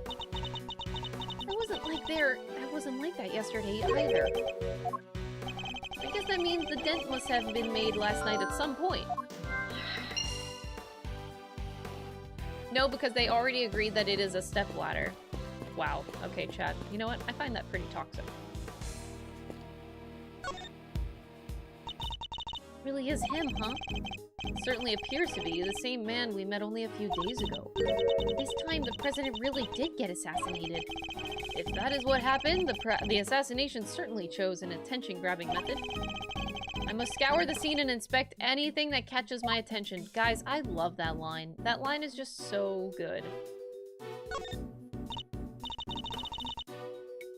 That wasn't like that yesterday either. I guess that means the dent must have been made last night at some point. No, because they already agreed that it is a stepladder. Wow. Okay, chat. You know what? I find that pretty toxic. Really is him, huh? Certainly appears to be the same man we met only a few days ago. This time, the president really did get assassinated. If that is what happened, the assassination certainly chose an attention-grabbing method. I must scour the scene and inspect anything that catches my attention. Guys, I love that line. That line is just so good.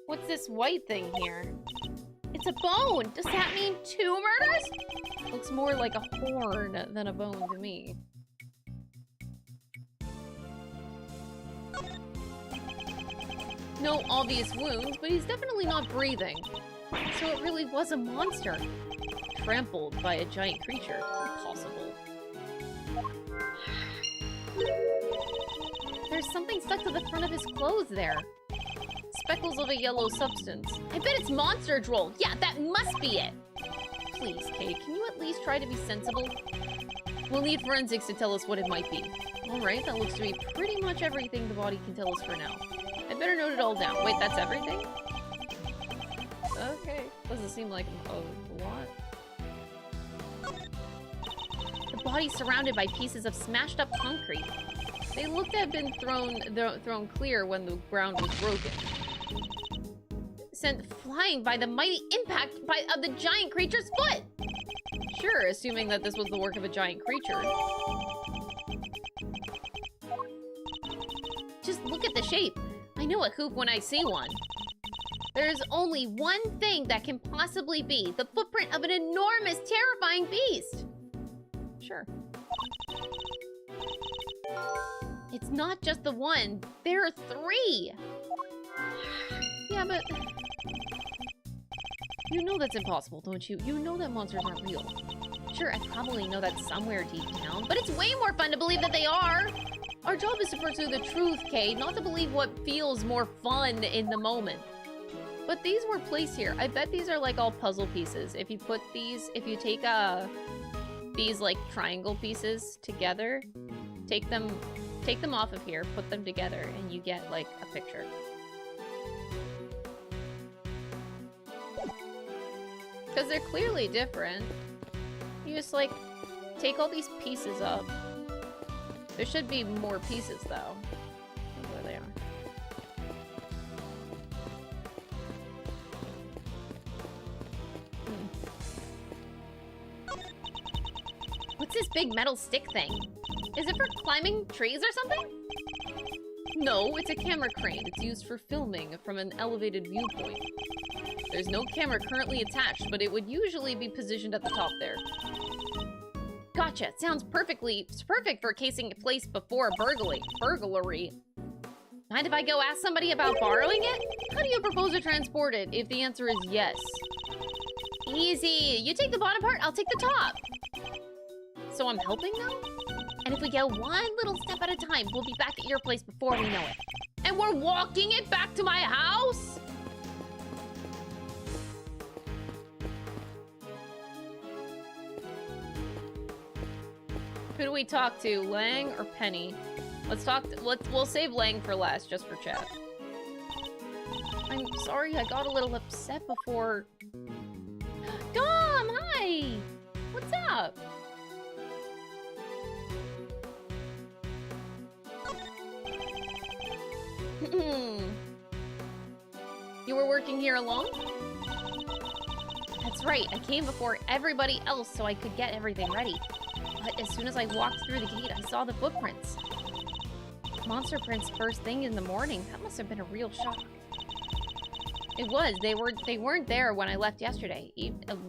What's this white thing here? It's a bone! Does that mean 2 murders? Looks more like a horn than a bone to me. No obvious wounds, but he's definitely not breathing. So it really was a monster. Trampled by a giant creature. Impossible. There's something stuck to the front of his clothes there. Speckles of a yellow substance. I bet it's monster drool. Yeah, that must be it. Please, Kay, can you at least try to be sensible? We'll need forensics to tell us what it might be. Alright, that looks to be pretty much everything the body can tell us for now. I better note it all down. Wait, that's everything? Okay. Doesn't seem like a lot. The body's surrounded by pieces of smashed up concrete. They looked to have been thrown clear when the ground was broken. Sent flying by the mighty impact of the giant creature's foot! Sure, assuming that this was the work of a giant creature. Just look at the shape. I know a hoop when I see one. There's only one thing that can possibly be the footprint of an enormous, terrifying beast. Sure. It's not just the one. There are 3. Yeah, but... You know that's impossible, don't you? You know that monsters aren't real. Sure, I probably know that somewhere deep down, but it's way more fun to believe that they are! Our job is to pursue the truth, Kay, not to believe what feels more fun in the moment. But these were placed here. I bet these are like all puzzle pieces. If you put these, if you take these like triangle pieces together, take them off of here, put them together, and you get like a picture. Because they're clearly different. You just like take all these pieces up. There should be more pieces though. Where they are. What's this big metal stick thing? Is it for climbing trees or something? No, it's a camera crane. It's used for filming from an elevated viewpoint. There's no camera currently attached, but it would usually be positioned at the top there. Gotcha. Sounds perfect for casing a place before burglary. Mind if I go ask somebody about borrowing it? How do you propose to transport it if the answer is yes? Easy. You take the bottom part, I'll take the top. So I'm helping now? And if we go one little step at a time, we'll be back at your place before we know it. And we're walking it back to my house? Who do we talk to, Lang or Penny? We'll save Lang for last, just for chat. I'm sorry, I got a little upset before. Dom, hi! What's up? You were working here alone? That's right, I came before everybody else so I could get everything ready. But as soon as I walked through the gate, I saw the footprints. Monster prints first thing in the morning. That must have been a real shock. It was. They weren't there when I left yesterday.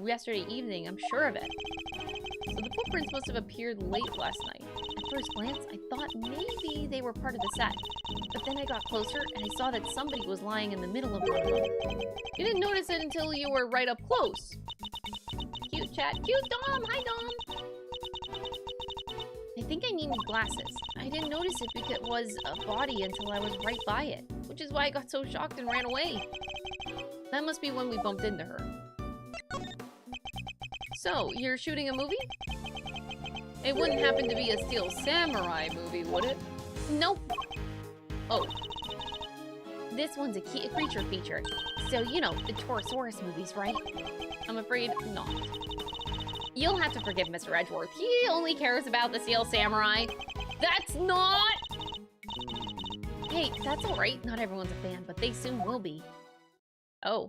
Yesterday evening, I'm sure of it. So the footprints must have appeared late last night. At first glance, I thought maybe they were part of the set. But then I got closer and I saw that somebody was lying in the middle of one of them. You didn't notice it until you were right up close. Cute chat. Cute Dom! Hi Dom! I think I needed glasses. I didn't notice it because it was a body until I was right by it, which is why I got so shocked and ran away. That must be when we bumped into her. So, you're shooting a movie? It wouldn't happen to be a Steel Samurai movie, would it? Nope. Oh. This one's a creature feature. So, you know, the Torosaurus movies, right? I'm afraid not. You'll have to forgive Mr. Edgeworth. He only cares about the Steel Samurai. That's not... Hey, that's alright. Not everyone's a fan, but they soon will be. Oh.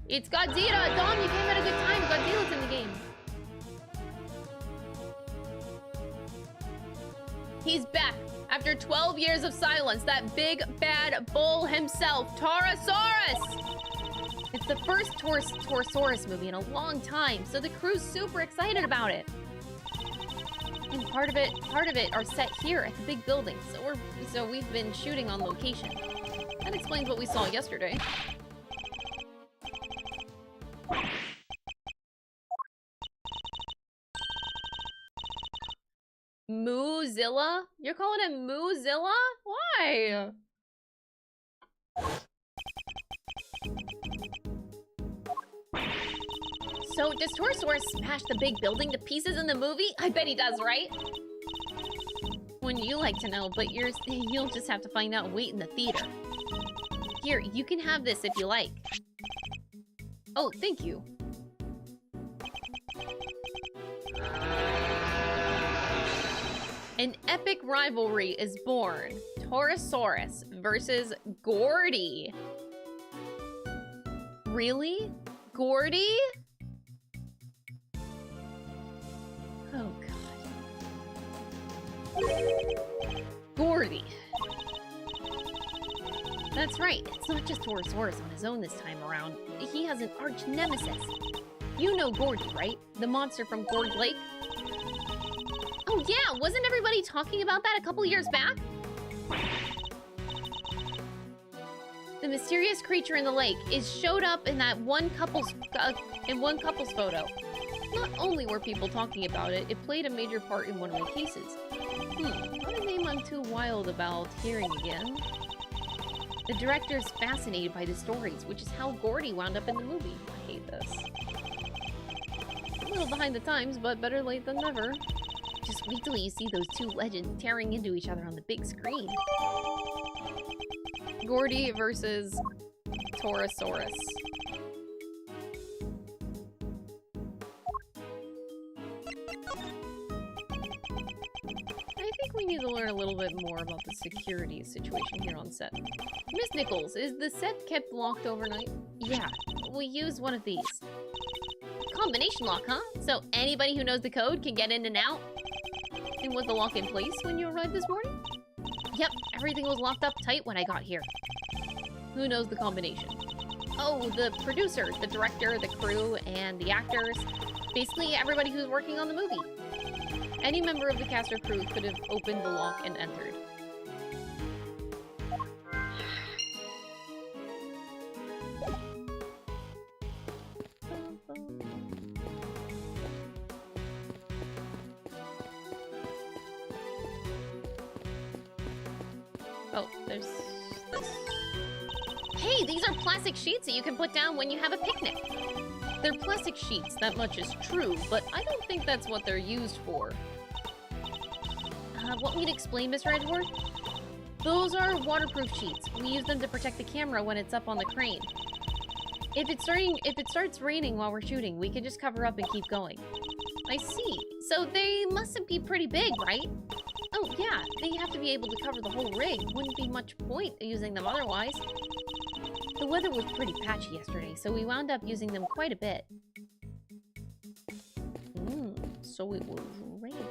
It's Godzilla! Dom, you came at a good time. Godzilla's in the game. He's back. After 12 years of silence, that big, bad bull himself, Torosaurus! It's the first Torosaurus movie in a long time, so the crew's super excited about it. And part of it are set here at the big building, so we've been shooting on location. That explains what we saw yesterday. Moozilla? You're calling it Moozilla? Why? So, does Torosaurus smash the big building to pieces in the movie? I bet he does, right? Wouldn't you like to know, but you'll just have to find out and wait in the theater. Here, you can have this if you like. Oh, thank you. An epic rivalry is born. Torosaurus versus Gordy. Really? Gordy? Oh, God. Gordy. That's right. It's not just Torosaurus on his own this time around. He has an arch nemesis. You know Gordy, right? The monster from Gord Lake? Oh, yeah. Wasn't everybody talking about that a couple years back? The mysterious creature in the lake showed up in that one couple's photo. Not only were people talking about it, it played a major part in one of the cases. Not a name I'm too wild about hearing again. The director's fascinated by the stories, which is how Gordy wound up in the movie. I hate this. A little behind the times, but better late than never. Just wait till you see those two legends tearing into each other on the big screen. Gordy versus Torosaurus. I think we need to learn a little bit more about the security situation here on set. Miss Nichols, is the set kept locked overnight? Yeah, we use one of these. Combination lock, huh? So anybody who knows the code can get in and out? And was the lock in place when you arrived this morning? Yep, everything was locked up tight when I got here. Who knows the combination? Oh, the producer, the director, the crew, and the actors. Basically, everybody who's working on the movie. Any member of the cast or crew could have opened the lock and entered. Oh, there's this. Hey, these are plastic sheets that you can put down when you have a picnic. They're plastic sheets, that much is true, but I don't think that's what they're used for. Want me to explain, Mr. Edgeworth? Those are waterproof sheets. We use them to protect the camera when it's up on the crane. If it starts raining while we're shooting, we can just cover up and keep going. I see. So they mustn't be pretty big, right? Oh, yeah, they have to be able to cover the whole rig. Wouldn't be much point using them otherwise. The weather was pretty patchy yesterday, so we wound up using them quite a bit. So it was raining.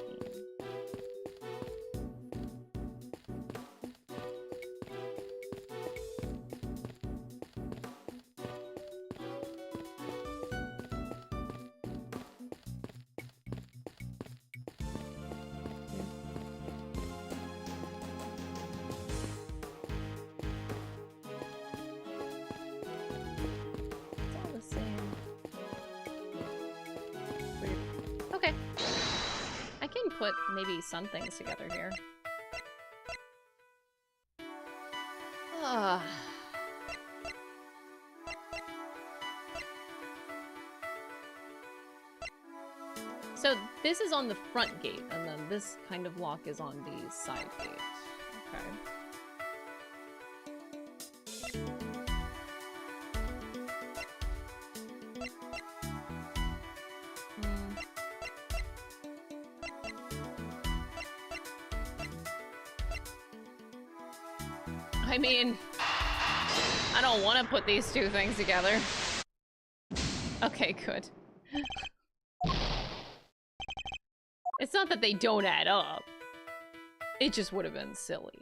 Put maybe some things together here. So this is on the front gate, and then this kind of lock is on the side gate. Okay. I mean, I don't want to put these two things together. Okay, good. It's not that they don't add up. It just would have been silly.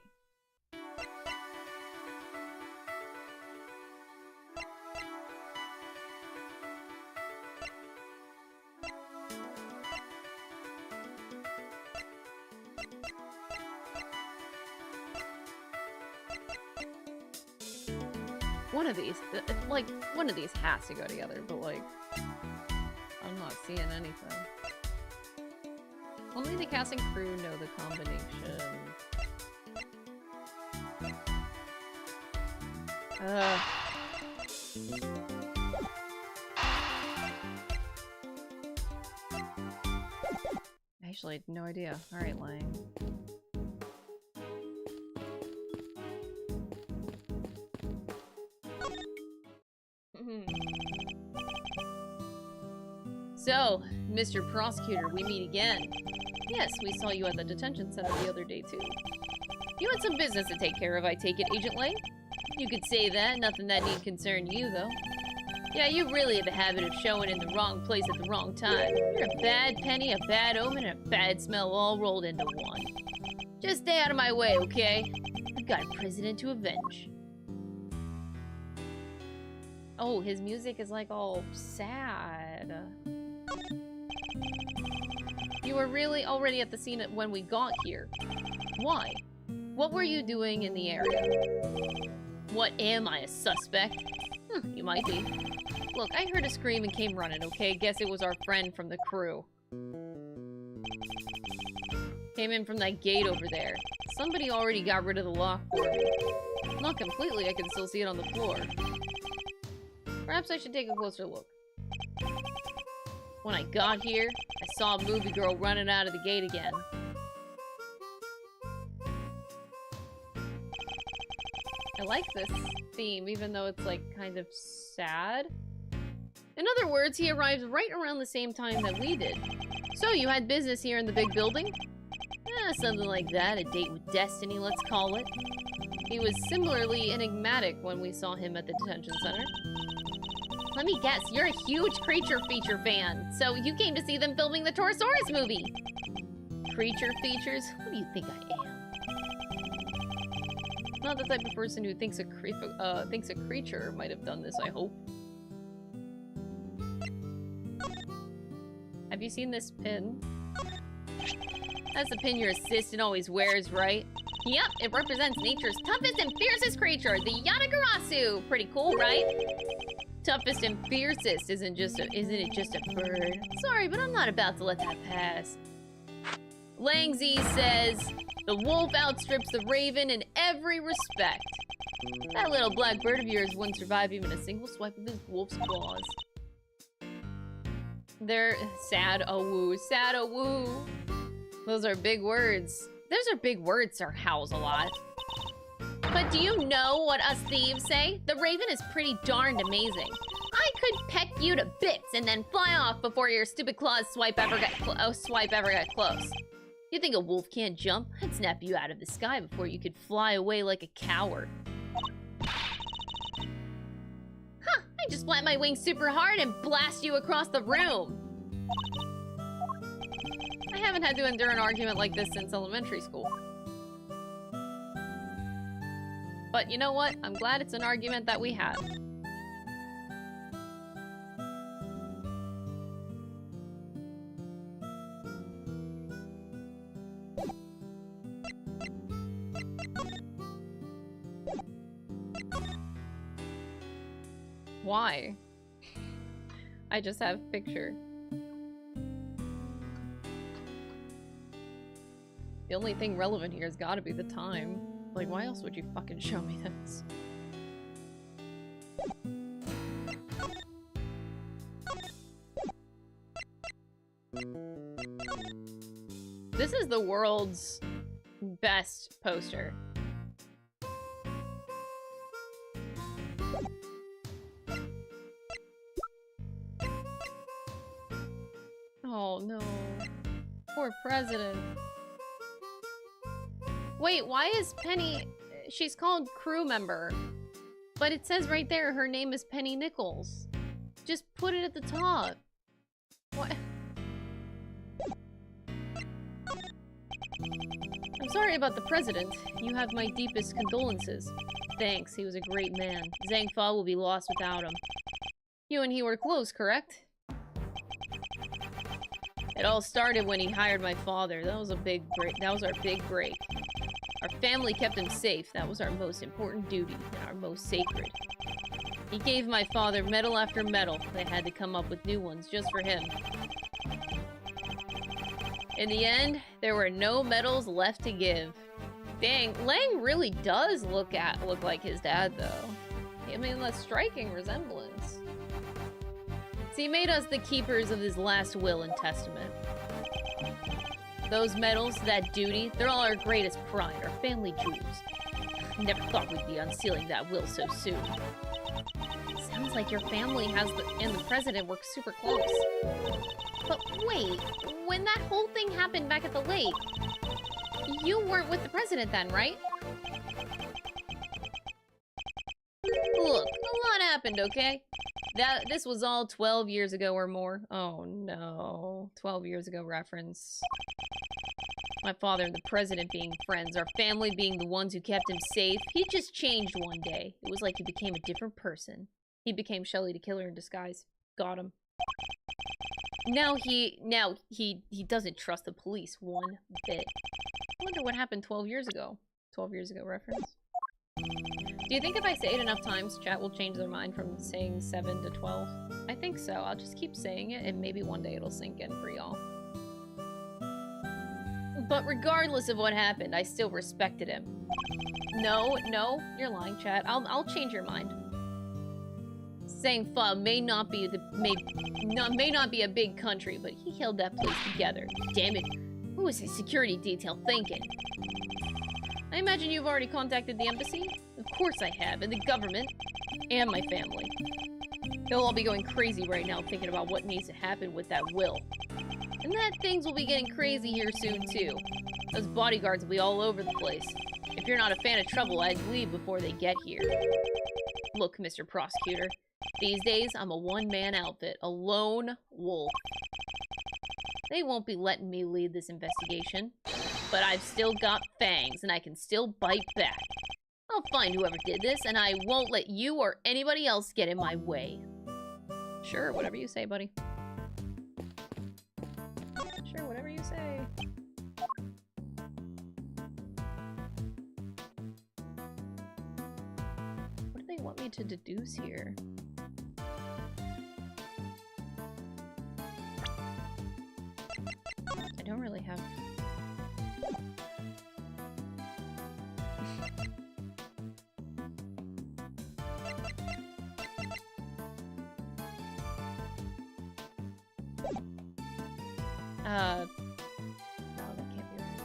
One of these, like, one of these has to go together, but, like, I'm not seeing anything. Only the cast and crew know the combination. Actually, I had no idea. Alright, Lang. So, Mr. Prosecutor, we meet again. Yes, we saw you at the detention center the other day, too. You had some business to take care of, I take it, Agent Lang? You could say that, nothing that need concern you, though. Yeah, you really have a habit of showing in the wrong place at the wrong time. You're a bad penny, a bad omen, and a bad smell all rolled into one. Just stay out of my way, okay? I've got a president to avenge. Oh, his music is like all sad. You were really already at the scene when we got here. Why? What were you doing in the area? What, am I a suspect? You might be. Look, I heard a scream and came running, okay? Guess it was our friend from the crew. Came in from that gate over there. Somebody already got rid of the lock for me. Not completely, I can still see it on the floor. Perhaps I should take a closer look. When I got here, I saw a movie girl running out of the gate again. I like this theme, even though it's, like, kind of sad. In other words, he arrived right around the same time that we did. So, you had business here in the big building? Something like that, a date with destiny, let's call it. He was similarly enigmatic when we saw him at the detention center. Let me guess, you're a huge Creature Feature fan, so you came to see them filming the Torosaurus movie. Creature Features? Who do you think I am? Not the type of person who thinks a creature might have done this, I hope. Have you seen this pin? That's the pin your assistant always wears, right? Yep, it represents nature's toughest and fiercest creature, the Yatagarasu. Pretty cool, right? Toughest and fiercest isn't it just a bird? Sorry, but I'm not about to let that pass. Langzy says, the wolf outstrips the raven in every respect. That little black bird of yours wouldn't survive even a single swipe of his wolf's claws. They're sad woo, sad woo. Those are big words. Those are big words, Sir Howls a lot. But do you know what us thieves say? The raven is pretty darned amazing. I could peck you to bits and then fly off before your stupid claws swipe ever get close. You think a wolf can't jump? I'd snap you out of the sky before you could fly away like a coward. Huh, I just flap my wings super hard and blast you across the room. I haven't had to endure an argument like this since elementary school. But you know what? I'm glad it's an argument that we have. Why? I just have a picture. The only thing relevant here has got to be the time. Like, why else would you fucking show me this? This is the world's best poster. Oh no. Poor president. Wait, why is Penny... She's called crew member. But it says right there her name is Penny Nichols. Just put it at the top. What? I'm sorry about the president. You have my deepest condolences. Thanks, he was a great man. Zhang-Fa will be lost without him. You and he were close, correct? It all started when he hired my father. That was a big break. That was our big break. Our family kept him safe. That was our most important duty and our most sacred. He gave my father medal after medal. They had to come up with new ones just for him. In the end, there were no medals left to give. Dang, Lang really does look like his dad, though. I mean, a striking resemblance. So he made us the keepers of his last will and testament. Those medals, that duty, they're all our greatest pride, our family jewels. Never thought we'd be unsealing that will so soon. Sounds like your family and the president work super close. But wait, when that whole thing happened back at the lake, you weren't with the president then, right? Look, a lot happened, okay? This was all 12 years ago or more. Oh no, 12 years ago reference. My father and the president being friends, our family being the ones who kept him safe. He just changed one day. It was like he became a different person. He became Shelley the Killer in disguise. Got him. Now he doesn't trust the police one bit. I wonder what happened 12 years ago. 12 years ago reference. Do you think if I say it enough times, chat will change their mind from saying 7 to 12? I think so. I'll just keep saying it, and maybe one day it'll sink in for y'all. But regardless of what happened, I still respected him. No, you're lying, chat. I'll change your mind. Zhang-Fa may not be a big country, but he held that place together. Damn it, who was his security detail thinking? I imagine you've already contacted the embassy? Of course I have, and the government, and my family. They'll all be going crazy right now thinking about what needs to happen with that will. And that things will be getting crazy here soon, too. Those bodyguards will be all over the place. If you're not a fan of trouble, I'd leave before they get here. Look, Mr. Prosecutor. These days, I'm a one-man outfit. A lone wolf. They won't be letting me lead this investigation. But I've still got fangs, and I can still bite back. I'll find whoever did this, and I won't let you or anybody else get in my way. Sure, whatever you say, buddy. Sure, whatever you say. What do they want me to deduce here? I don't really have... No, that can't be right.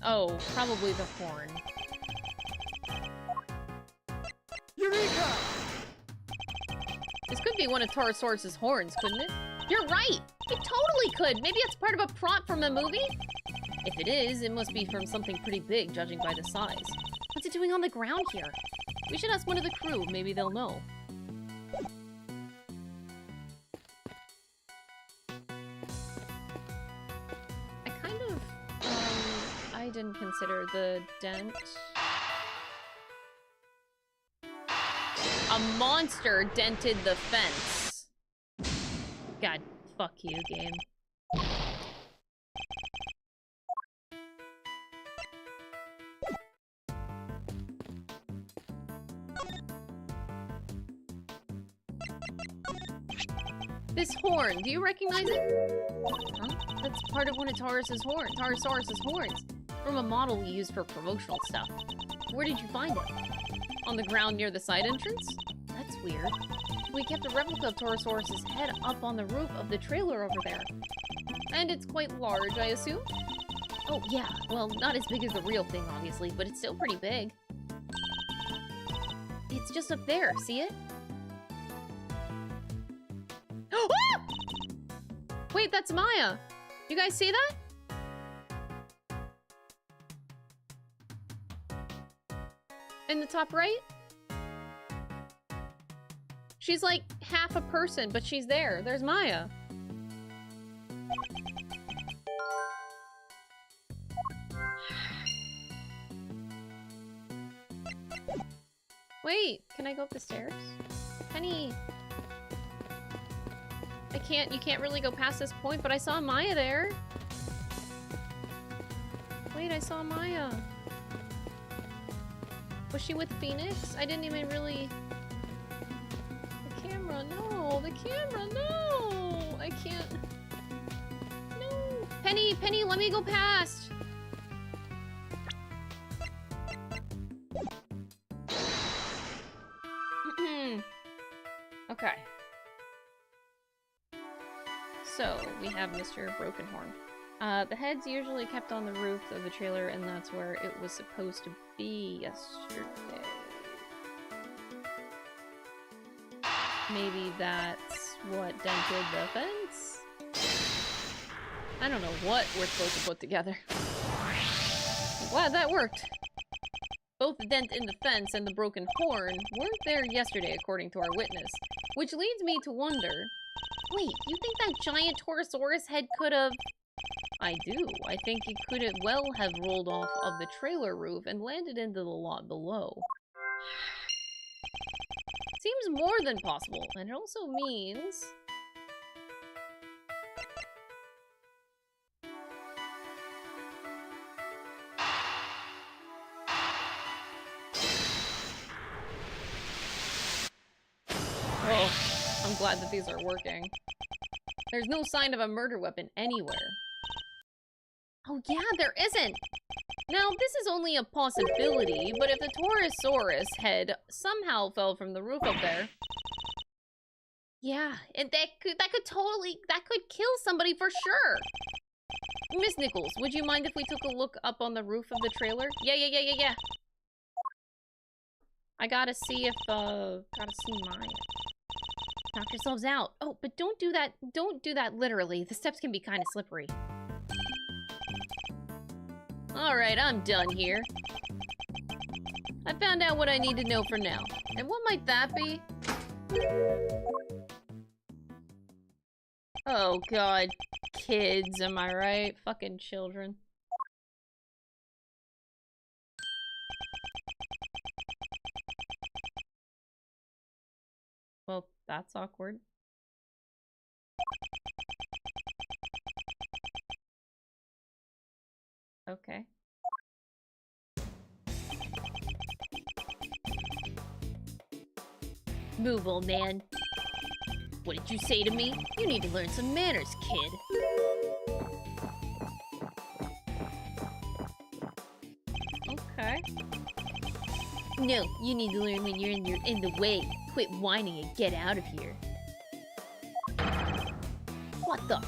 Oh, probably the horn. Eureka! This could be one of Taurosaurus's horns, couldn't it? You're right! It totally could! Maybe it's part of a prop from a movie? If it is, it must be from something pretty big, judging by the size. What's it doing on the ground here? We should ask one of the crew, maybe they'll know. I kind of, I didn't consider the dent. A monster dented the fence. God, fuck you, game. This horn, do you recognize it? Huh? That's part of one of Taurosaurus's horns. From a model we use for promotional stuff. Where did you find it? On the ground near the side entrance? That's weird. We kept a replica of Taurosaurus's head up on the roof of the trailer over there. And it's quite large, I assume? Oh, yeah. Well, not as big as the real thing, obviously, but it's still pretty big. It's just up there, see it? Wait, that's Maya! You guys see that? In the top right? She's like half a person, but she's there. There's Maya. Wait, can I go up the stairs? Penny! You can't really go past this point, but I saw Maya there. Wait, I saw Maya. Was she with Phoenix? I didn't even really... The camera, no! The camera, no! I can't... No! Penny, let me go past! Okay. So, we have Mr. Brokenhorn. The head's usually kept on the roof of the trailer, and that's where it was supposed to be yesterday. Maybe that's what dented the fence? I don't know what we're supposed to put together. Glad that worked. Both the dent in the fence and the broken horn weren't there yesterday, according to our witness. Which leads me to wonder... Wait, you think that giant Taurosaurus head could have... I do. I think it could well have rolled off of the trailer roof and landed into the lot below. Seems more than possible, and it also means... Oh, I'm glad that these are working. There's no sign of a murder weapon anywhere. Oh yeah, there isn't! Now, this is only a possibility, but if the Taurosaurus head somehow fell from the roof up there... Yeah, and that could kill somebody for sure! Miss Nichols, would you mind if we took a look up on the roof of the trailer? Yeah. I gotta see if, gotta see Maya. Knock yourselves out. Oh, but don't do that literally. The steps can be kind of slippery. Alright, I'm done here. I found out what I need to know for now. And what might that be? Oh god. Kids, am I right? Fucking children. That's awkward. Okay. Move, old man. What did you say to me? You need to learn some manners, kid. Okay. No, you need to learn when you're in the way. Quit whining and get out of here. What the?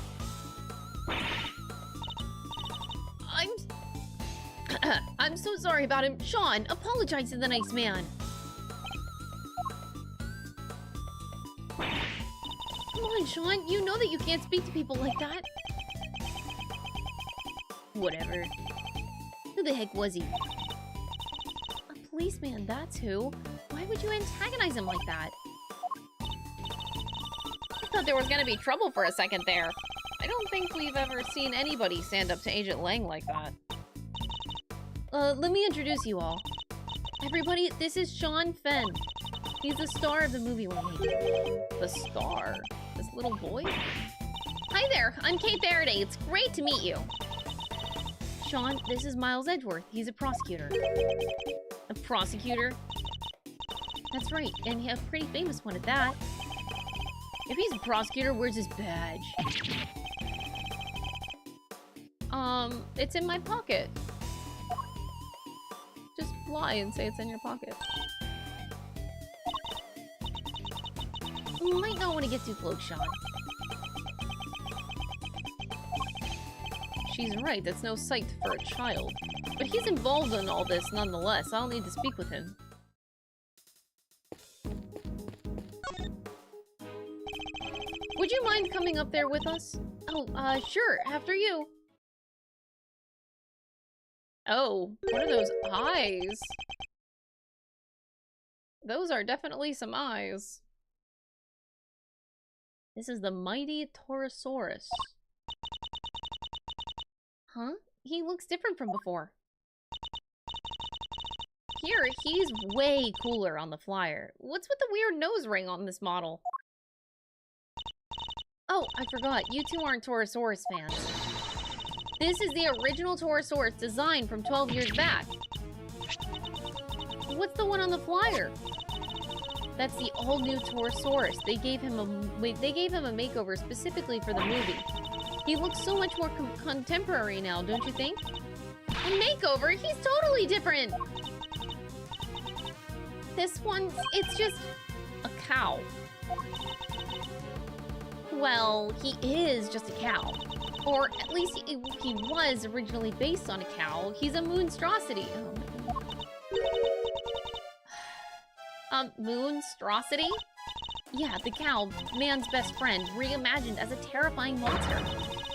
I'm so sorry about him. Sean, apologize to the nice man. Come on, Sean. You know that you can't speak to people like that. Whatever. Who the heck was he? A policeman, that's who. Why would you antagonize him like that? I thought there was gonna be trouble for a second there. I don't think we've ever seen anybody stand up to Agent Lang like that. Let me introduce you all. Everybody, this is Sean Fenn. He's the star of the movie we're making. The star? This little boy? Hi there, I'm Kate Faraday. It's great to meet you. Sean, this is Miles Edgeworth. He's a prosecutor. A prosecutor? That's right, and a pretty famous one at that. If he's a prosecutor, where's his badge? It's in my pocket. Just lie and say it's in your pocket. You might not want to get too close, Sean. She's right, that's no sight for a child. But he's involved in all this nonetheless. I'll need to speak with him. Would you mind coming up there with us? Oh, sure, after you. Oh, what are those eyes? Those are definitely some eyes. This is the mighty Torosaurus. Huh? He looks different from before. Here, he's way cooler on the flyer. What's with the weird nose ring on this model? Oh, I forgot. You two aren't Torosaurus fans. This is the original Torosaurus design from 12 years back. What's the one on the flyer? That's the all-new Torosaurus. They gave him a makeover specifically for the movie. He looks so much more contemporary now, don't you think? A makeover? He's totally different! This one, it's just a cow. Well, he is just a cow. Or at least he was originally based on a cow. He's a monstrosity. Monstrosity? Yeah, the cow, man's best friend, reimagined as a terrifying monster.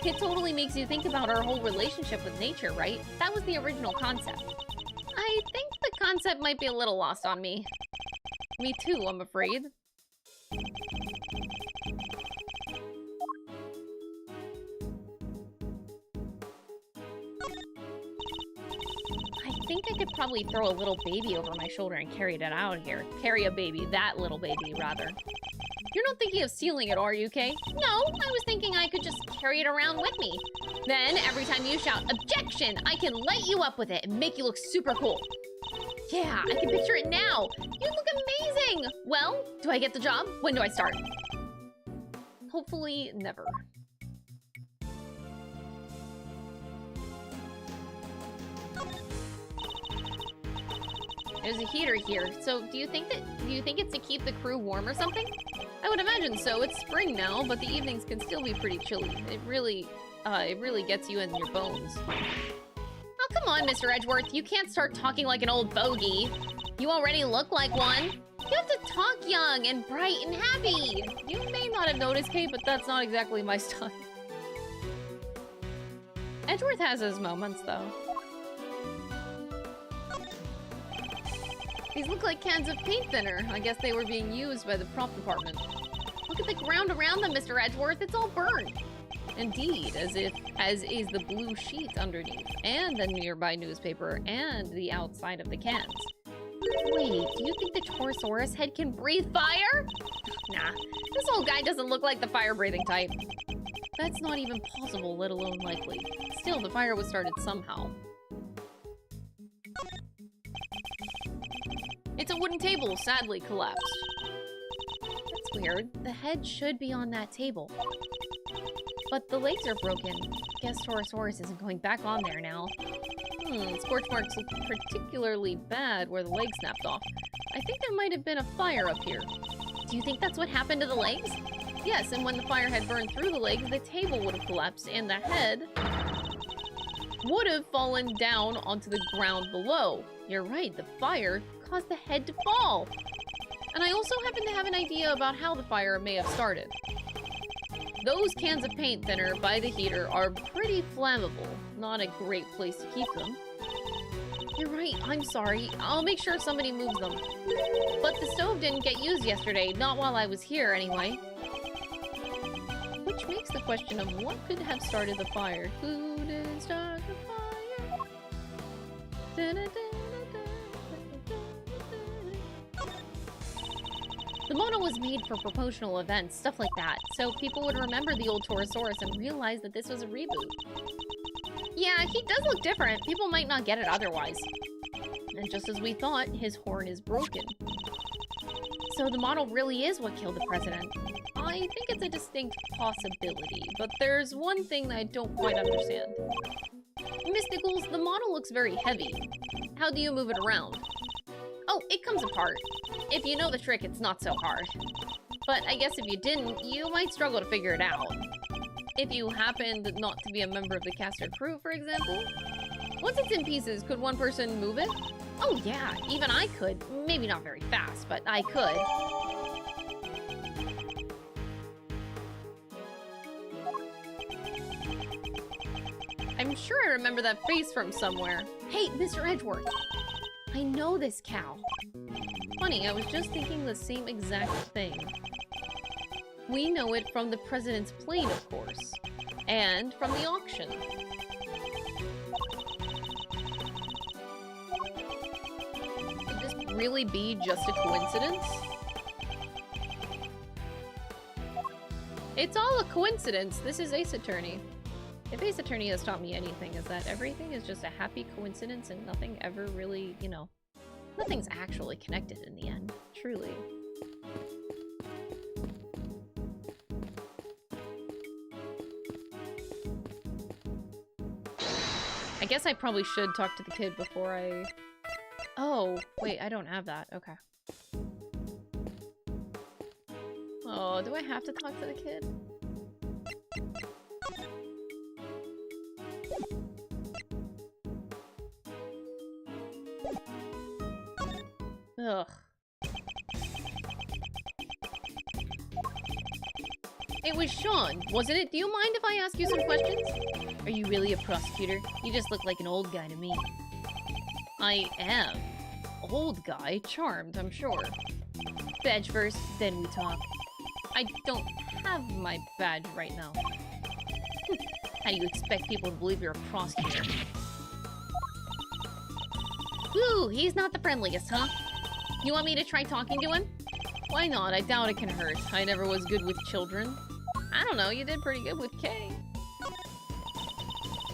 It totally makes you think about our whole relationship with nature, right? That was the original concept. I think the concept might be a little lost on me. Me too, I'm afraid. I think I could probably throw a little baby over my shoulder and carry it out of here. Carry a baby, that little baby, rather. You're not thinking of stealing it, are you, Kay? No, I was thinking I could just carry it around with me. Then, every time you shout, "Objection!" I can light you up with it and make you look super cool. Yeah, I can picture it now. You look amazing! Well, do I get the job? When do I start? Hopefully, never. There's a heater here, so do you think it's to keep the crew warm or something? I would imagine so. It's spring now, but the evenings can still be pretty chilly. It really gets you in your bones. Oh, come on, Mr. Edgeworth. You can't start talking like an old bogey. You already look like one. You have to talk young and bright and happy. You may not have noticed, Kate, but that's not exactly my style. Edgeworth has his moments, though. These look like cans of paint thinner. I guess they were being used by the prop department. Look at the ground around them, Mr. Edgeworth. It's all burned. Indeed, as is the blue sheet underneath, and the nearby newspaper, and the outside of the cans. Wait, do you think the Torosaurus head can breathe fire? Nah, this old guy doesn't look like the fire-breathing type. That's not even possible, let alone likely. Still, the fire was started somehow. It's a wooden table, sadly collapsed. That's weird. The head should be on that table. But the legs are broken. Guess Torosaurus isn't going back on there now. Scorch marks look particularly bad where the leg snapped off. I think there might have been a fire up here. Do you think that's what happened to the legs? Yes, and when the fire had burned through the legs, the table would have collapsed and the head would have fallen down onto the ground below. You're right, the fire caused the head to fall. And I also happen to have an idea about how the fire may have started. Those cans of paint thinner by the heater are pretty flammable. Not a great place to keep them. You're right, I'm sorry. I'll make sure somebody moves them. But the stove didn't get used yesterday, not while I was here anyway. Which makes the question of what could have started the fire. Who didn't start the fire? The mono was made for promotional events, stuff like that, so people would remember the old Torosaurus and realize that this was a reboot. Yeah, he does look different. People might not get it otherwise. And just as we thought, his horn is broken. So the model really is what killed the president. I think it's a distinct possibility, but there's one thing that I don't quite understand. Mysticals, the model looks very heavy. How do you move it around? Oh, it comes apart. If you know the trick, it's not so hard. But I guess if you didn't, you might struggle to figure it out. If you happened not to be a member of the cast or crew, for example. Once it's in pieces, could one person move it? Oh yeah, even I could. Maybe not very fast, but I could. I'm sure I remember that face from somewhere. Hey, Mr. Edgeworth. I know this cow. Funny, I was just thinking the same exact thing. We know it from the president's plane, of course. And from the auction. Could this really be just a coincidence? It's all a coincidence. This is Ace Attorney. If Ace Attorney has taught me anything, is that everything is just a happy coincidence and nothing ever really, you know, nothing's actually connected in the end, truly. I guess I probably should talk to the kid before I... Oh, wait, I don't have that. Okay. Oh, do I have to talk to the kid? Ugh. It was Sean, wasn't it? Do you mind if I ask you some questions? Are you really a prosecutor? You just look like an old guy to me. I am. Old guy? Charmed, I'm sure. Badge first, then we talk. I don't have my badge right now. How do you expect people to believe you're a prosecutor? Woo, he's not the friendliest, huh? You want me to try talking to him? Why not? I doubt it can hurt. I never was good with children. I don't know, you did pretty good with Kay.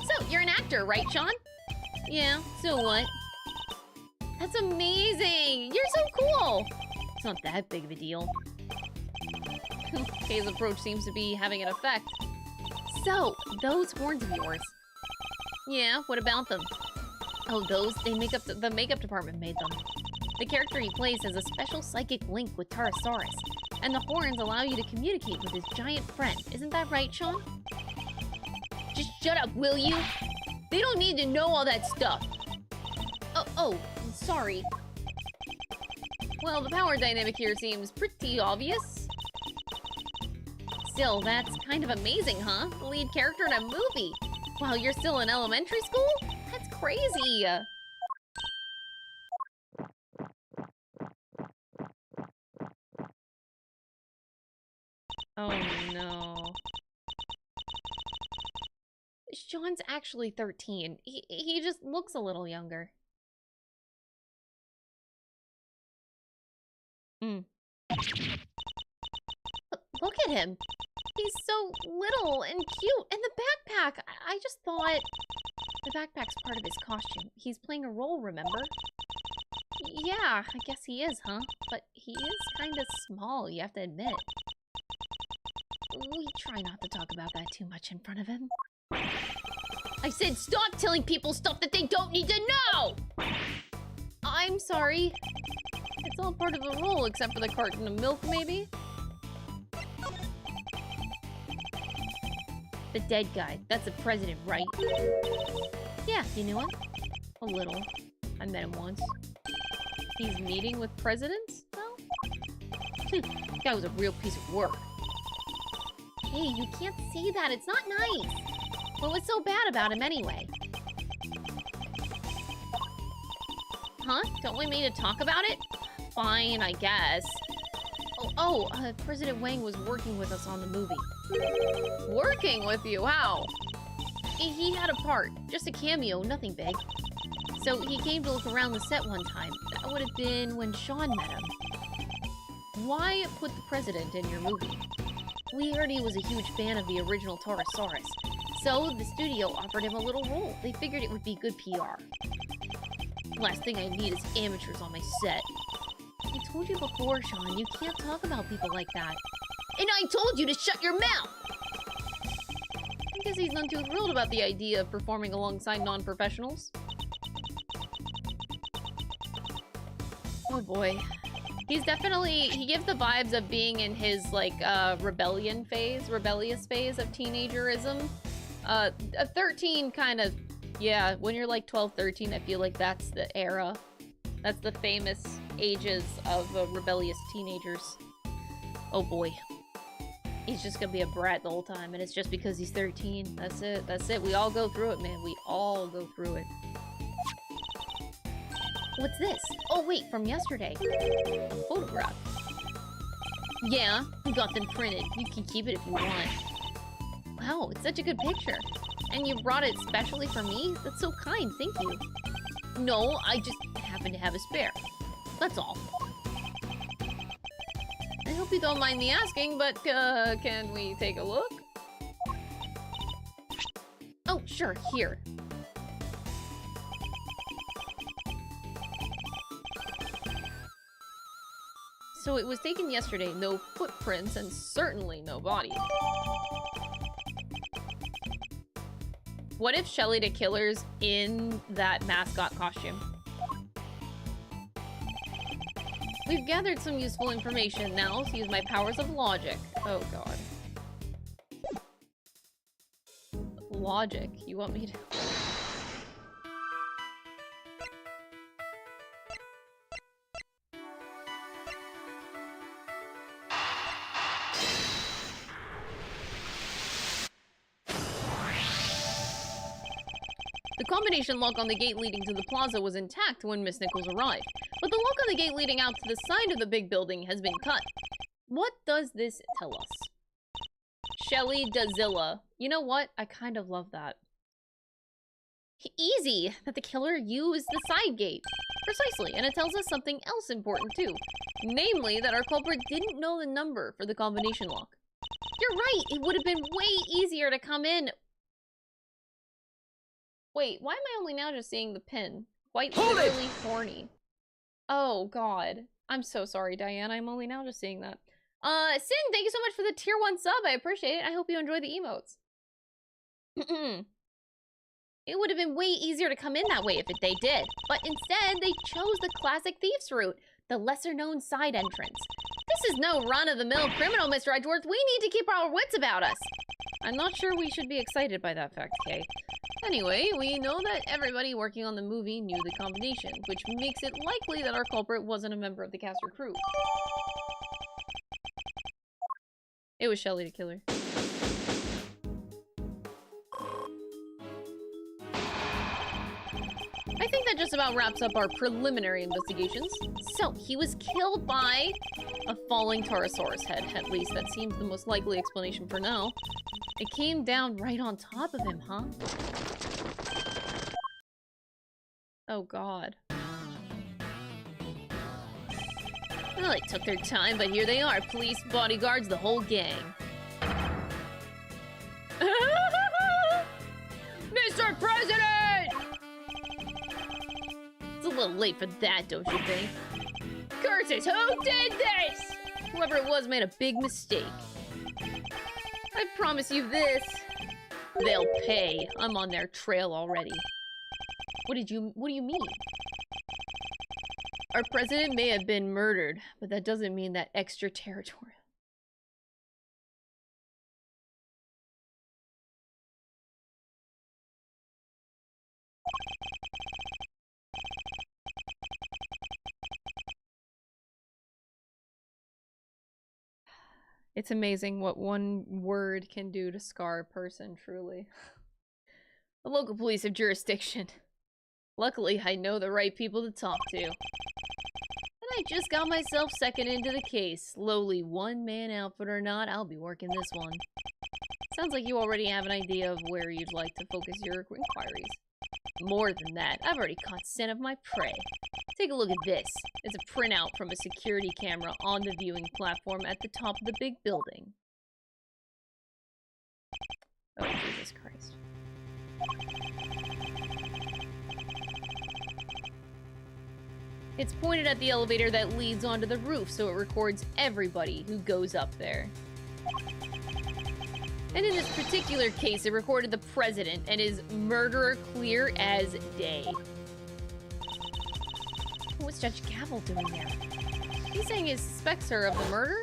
So, you're an actor, right, Sean? Yeah, so what? That's amazing! You're so cool! It's not that big of a deal. Kay's approach seems to be having an effect. So, those horns of yours. Yeah, what about them? Oh, those? The makeup department made them. The character he plays has a special psychic link with Torosaurus, and the horns allow you to communicate with his giant friend. Isn't that right, Sean? Just shut up, will you? They don't need to know all that stuff. Oh, sorry. Well, the power dynamic here seems pretty obvious. Still, that's kind of amazing, huh? The lead character in a movie. While you're still in elementary school? That's crazy. Oh no. Sean's actually 13. He just looks a little younger. Look at him. He's so little and cute. And the backpack. I just thought the backpack's part of his costume. He's playing a role, remember? Yeah, I guess he is, huh? But he is kind of small, you have to admit. We try not to talk about that too much in front of him. I said stop telling people stuff that they don't need to know! I'm sorry. It's all part of the role, except for the carton of milk, maybe? The dead guy. That's the president, right? Yeah, you knew him? A little. I met him once. He's meeting with presidents, though? Guy was a real piece of work. Hey, you can't say that. It's not nice. What was so bad about him anyway? Huh? Don't want me to talk about it? Fine, I guess. President Wang was working with us on the movie. Working with you? How? He had a part. Just a cameo, nothing big. So he came to look around the set one time. That would have been when Sean met him. Why put the president in your movie? We heard he was a huge fan of the original Taurosaurus. So the studio offered him a little role. They figured it would be good PR. Last thing I need is amateurs on my set. I told you before, Sean, you can't talk about people like that. And I told you to shut your mouth! I guess he's none too thrilled about the idea of performing alongside non-professionals. Oh boy. He gives the vibes of being in his, like, rebellious phase of teenagerism. 13 kind of, yeah, when you're like 12, 13, I feel like that's the era. That's the famous ages of rebellious teenagers. Oh boy. He's just gonna be a brat the whole time, and it's just because he's 13. That's it. We all go through it, man. We all go through it. What's this? Oh wait, from yesterday. A photograph. Yeah, we got them printed. You can keep it if you want. Wow, it's such a good picture. And you brought it specially for me? That's so kind, thank you. No, I just happen to have a spare. That's all. I hope you don't mind me asking, but can we take a look? Oh, sure, here. So it was taken yesterday, no footprints, and certainly no body. What if Shelly the Killer's in that mascot costume? We've gathered some useful information. Now let's use my powers of logic. Oh god. Logic? You want me to... The combination lock on the gate leading to the plaza was intact when Miss Nichols arrived, but the lock on the gate leading out to the side of the big building has been cut. What does this tell us? Shelly Dazilla. You know what? I kind of love that. Easy! That the killer used the side gate. Precisely, and it tells us something else important too. Namely, that our culprit didn't know the number for the combination lock. You're right! It would have been way easier to come in... Wait, why am I only now just seeing the pin? Quite literally horny. Oh, God. I'm so sorry, Diane. I'm only now just seeing that. Sin, thank you so much for the tier 1 sub. I appreciate it. I hope you enjoy the emotes. It would have been way easier to come in that way if they did. But instead, they chose the classic thief's route, the lesser-known side entrance. This is no run-of-the-mill criminal, Mr. Edgeworth. We need to keep our wits about us. I'm not sure we should be excited by that fact, Kay. Anyway, we know that everybody working on the movie knew the combination, which makes it likely that our culprit wasn't a member of the cast or crew. It was Shelly the Killer. I think that just about wraps up our preliminary investigations. So, he was killed by a falling Taurosaurus head. At least that seems the most likely explanation for now. It came down right on top of him, huh? Oh god. Well, it took their time, but here they are. Police, bodyguards, the whole gang. Mr. President! It's a little late for that, don't you think? Curses, who did this? Whoever it was made a big mistake. I promise you this. They'll pay. I'm on their trail already. What do you mean? Our president may have been murdered, but that doesn't mean that extraterritorial. It's amazing what one word can do to scar a person, truly. The local police have jurisdiction. Luckily, I know the right people to talk to. And I just got myself second into the case. Lowly one-man outfit or not, I'll be working this one. Sounds like you already have an idea of where you'd like to focus your inquiries. More than that, I've already caught scent of my prey. Take a look at this. It's a printout from a security camera on the viewing platform at the top of the big building. Oh, Jesus Christ. It's pointed at the elevator that leads onto the roof, so it records everybody who goes up there. And in this particular case, it recorded the president and his murderer clear as day. What's Judge Gavel doing there? He's saying he suspects her of the murder?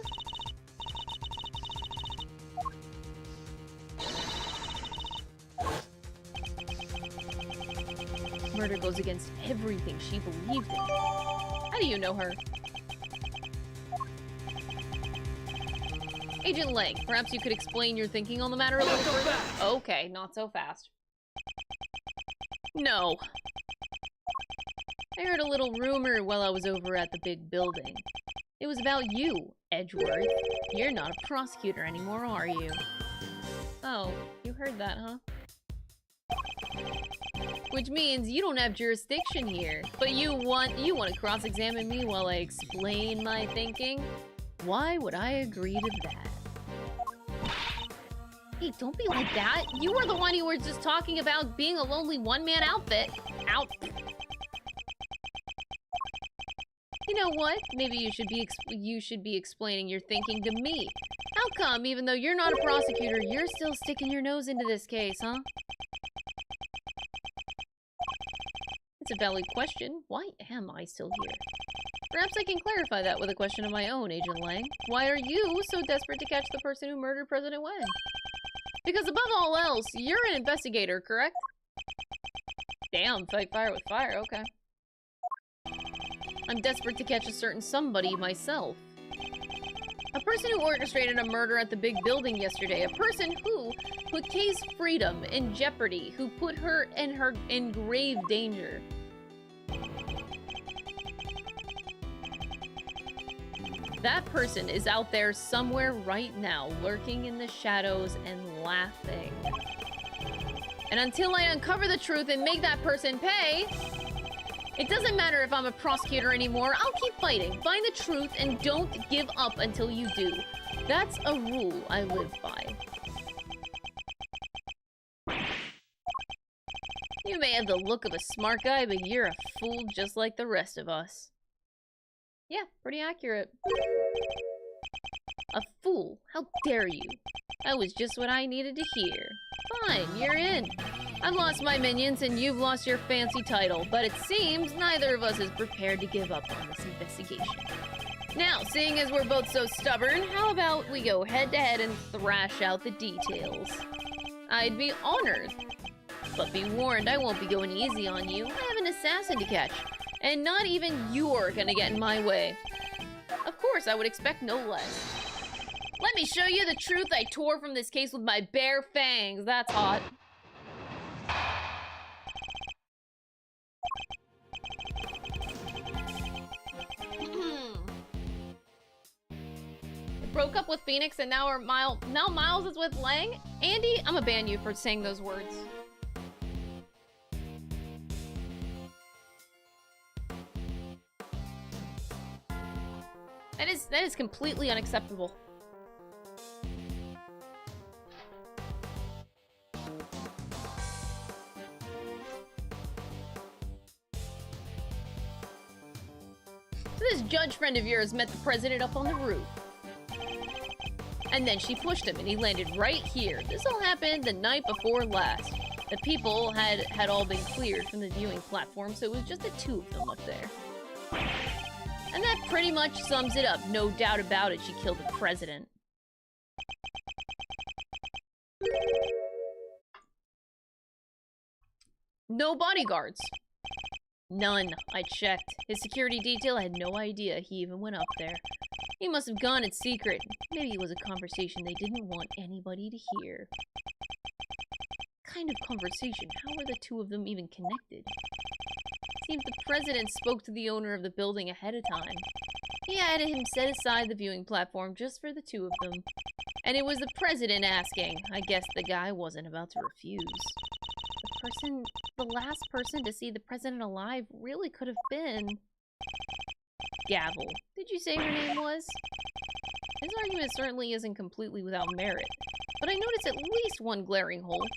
Murder goes against everything she believed in. How do you know her? Agent Lang, perhaps you could explain your thinking on the matter a little further? Okay, not so fast. No. I heard a little rumor while I was over at the big building. It was about you, Edgeworth. You're not a prosecutor anymore, are you? Oh, you heard that, huh? Which means you don't have jurisdiction here. But you want to cross-examine me while I explain my thinking? Why would I agree to that? Hey, don't be like that. You were the one who was just talking about being a lonely one-man outfit. You know what? Maybe you should be explaining your thinking to me. How come, even though you're not a prosecutor, you're still sticking your nose into this case, huh? It's a valid question. Why am I still here? Perhaps I can clarify that with a question of my own, Agent Lang. Why are you so desperate to catch the person who murdered President Wen? Because above all else, you're an investigator, correct? Damn, fight fire with fire, okay. I'm desperate to catch a certain somebody myself. A person who orchestrated a murder at the big building yesterday. A person who put Kay's freedom in jeopardy. Who put her in grave danger. That person is out there somewhere right now, lurking in the shadows and laughing. And until I uncover the truth and make that person pay, it doesn't matter if I'm a prosecutor anymore. I'll keep fighting. Find the truth and don't give up until you do. That's a rule I live by. You may have the look of a smart guy, but you're a fool just like the rest of us. Yeah, pretty accurate. A fool? How dare you? That was just what I needed to hear. Fine, you're in. I've lost my minions and you've lost your fancy title, but it seems neither of us is prepared to give up on this investigation. Now, seeing as we're both so stubborn, how about we go head-to-head and thrash out the details? I'd be honored. But be warned, I won't be going easy on you. I have an assassin to catch, and not even you're gonna get in my way. Of course, I would expect no less. Let me show you the truth I tore from this case with my bare fangs. That's hot. Broke up with Phoenix and now Miles is with Lang? Andy, I'm gonna ban you for saying those words. That is completely unacceptable. So this judge friend of yours met the president up on the roof. And then she pushed him and he landed right here. This all happened the night before last. The people had all been cleared from the viewing platform, so it was just the two of them up there. And that pretty much sums it up. No doubt about it, she killed the president. No bodyguards. None. I checked. His security detail had no idea he even went up there. He must have gone in secret. Maybe it was a conversation they didn't want anybody to hear. Kind of conversation? How were the two of them even connected? Seems the president spoke to the owner of the building ahead of time. He had him set aside the viewing platform just for the two of them. And it was the president asking. I guess the guy wasn't about to refuse. The last person to see the president alive really could have been... Gavel. Did you say her name was? His argument certainly isn't completely without merit. But I noticed at least one glaring hole.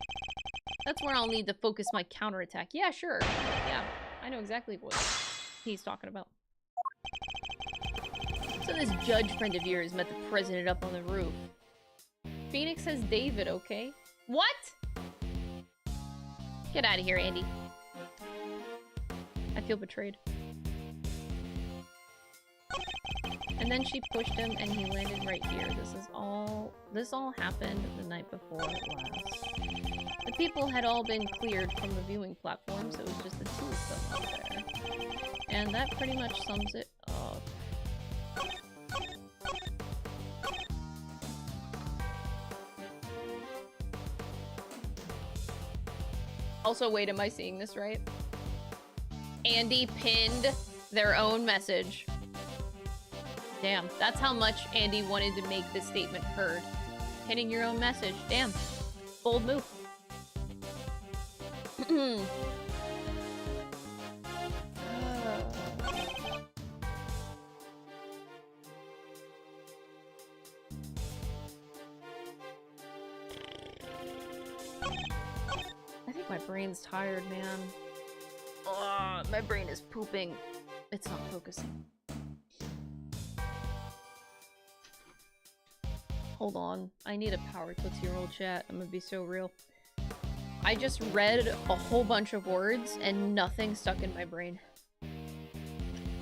That's where I'll need to focus my counterattack. Yeah, sure. Yeah, I know exactly what he's talking about. So this judge friend of yours met the president up on the roof. Phoenix has David, okay? What? Get out of here, Andy. I feel betrayed. And then she pushed him and he landed right here. This all happened the night before last. The people had all been cleared from the viewing platform, so it was just the two of them up there. And that pretty much sums it up. Also, wait, am I seeing this right? Andy pinned their own message. Damn, that's how much Andy wanted to make this statement heard. Pinning your own message. Damn. Bold move. I think my brain's tired, man. My brain is pooping. It's not focusing. Hold on. I need a power Tootsie Roll chat. I'm gonna be so real. I just read a whole bunch of words and nothing stuck in my brain.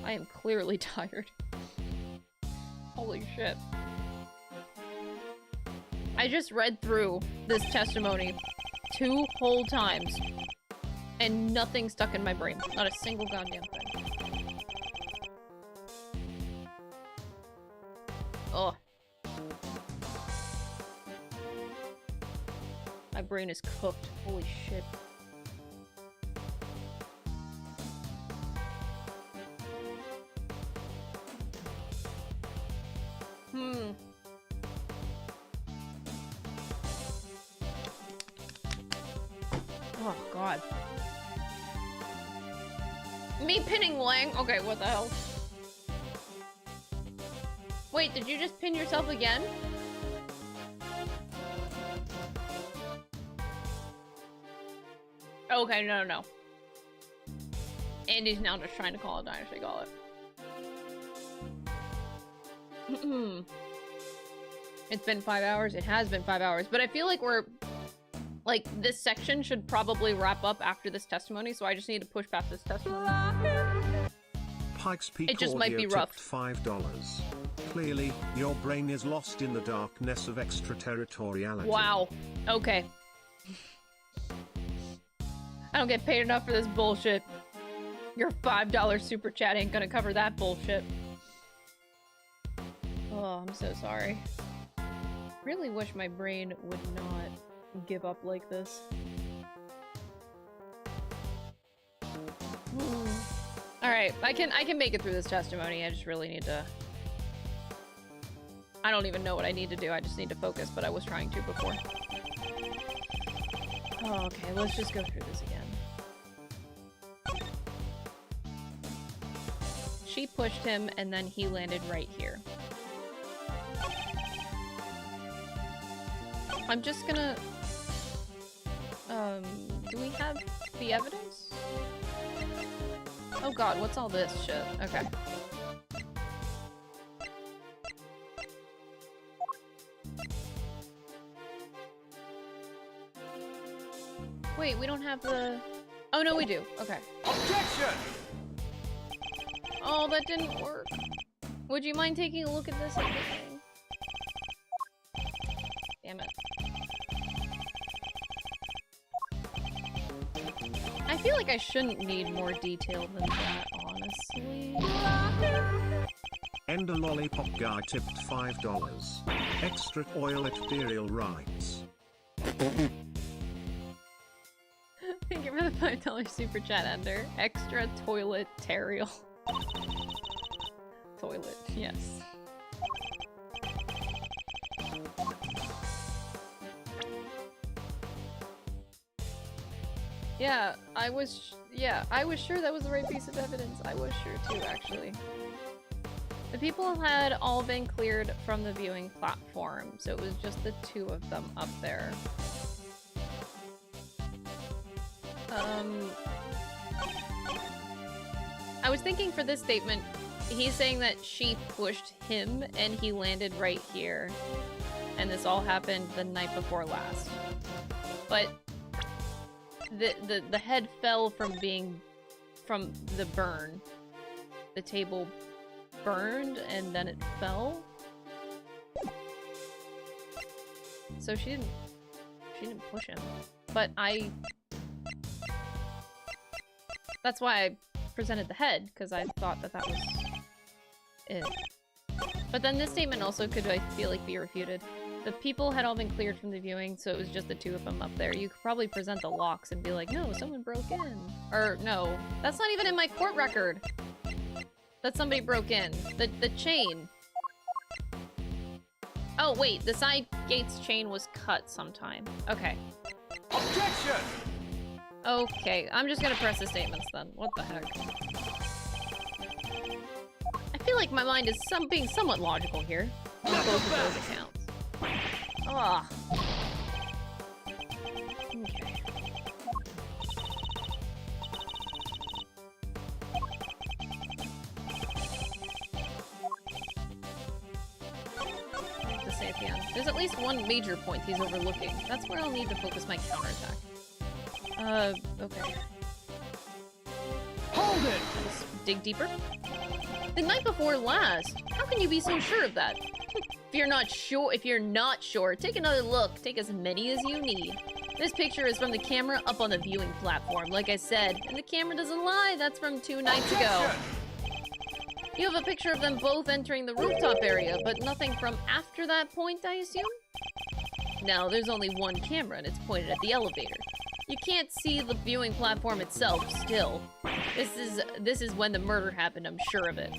I am clearly tired. Holy shit. I just read through this testimony 2 whole times and nothing stuck in my brain. Not a single goddamn thing. Oh. My brain is cooked. Holy shit. Oh, God. Me pinning Lang? Okay, what the hell? Wait, did you just pin yourself again? Okay, no. Andy's now just trying to call a Dynasty Gauntlet. It's been 5 hours. It has been 5 hours, but I feel like we're... Like, this section should probably wrap up after this testimony, so I just need to push past this testimony. Pikes Peak It just might be rough. $5. Clearly, your brain is lost in the darkness of extraterritoriality. Wow. Okay. I don't get paid enough for this bullshit. Your $5 super chat ain't gonna cover that bullshit. Oh, I'm so sorry. Really wish my brain would not give up like this. Alright, I can make it through this testimony. I just really need to... I don't even know what I need to do. I just need to focus, but I was trying to before. Oh, okay, let's just go through this again. She pushed him, and then he landed right here. I'm just gonna... do we have the evidence? Oh god, what's all this shit? Okay. Wait, we don't have the... Oh no, we do. Okay. Objection! Oh, that didn't work. Would you mind taking a look at this everything? Damn it. I feel like I shouldn't need more detail than that, honestly. Ender Lollipop Guy tipped $5. Extra toilet burial rights. Thank you for the $5 super chat, Ender. Extra toilet terial. Toilet, yes. Yeah, I was sure that was the right piece of evidence. I was sure too, actually. The people had all been cleared from the viewing platform, so it was just the two of them up there. I was thinking for this statement, he's saying that she pushed him and he landed right here. And this all happened the night before last. But the head fell from the burn. The table burned and then it fell. So she didn't push him. But that's why I presented the head, because I thought that was it. But then this statement also could, I feel like, be refuted. The people had all been cleared from the viewing, so it was just the two of them up there. You could probably present the locks and be like, no, someone broke in. Or, no, that's not even in my court record. That somebody broke in. The chain. Oh, wait, the side gate's chain was cut sometime. Okay. Objection! Okay, I'm just gonna press the statements then. What the heck? I feel like my mind is being somewhat logical here. Both of those accounts. Ah. Okay. What to say at the end? There's at least one major point he's overlooking. That's where I'll need to focus my counterattack. Okay. Hold it! Let's dig deeper. The night before last? How can you be so sure of that? If you're not sure, take another look. Take as many as you need. This picture is from the camera up on the viewing platform, like I said. And the camera doesn't lie, that's from 2 nights ago. You have a picture of them both entering the rooftop area, but nothing from after that point, I assume? No, there's only one camera and it's pointed at the elevator. You can't see the viewing platform itself still. This is when the murder happened, I'm sure of it.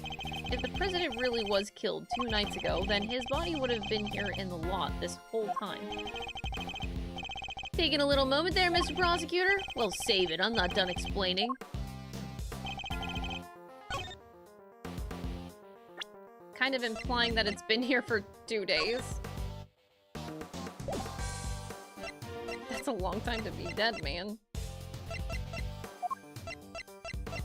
If the president really was killed 2 nights ago, then his body would have been here in the lot this whole time. Taking a little moment there, Mr. Prosecutor? Well, save it, I'm not done explaining. Kind of implying that it's been here for 2 days. That's a long time to be dead, man.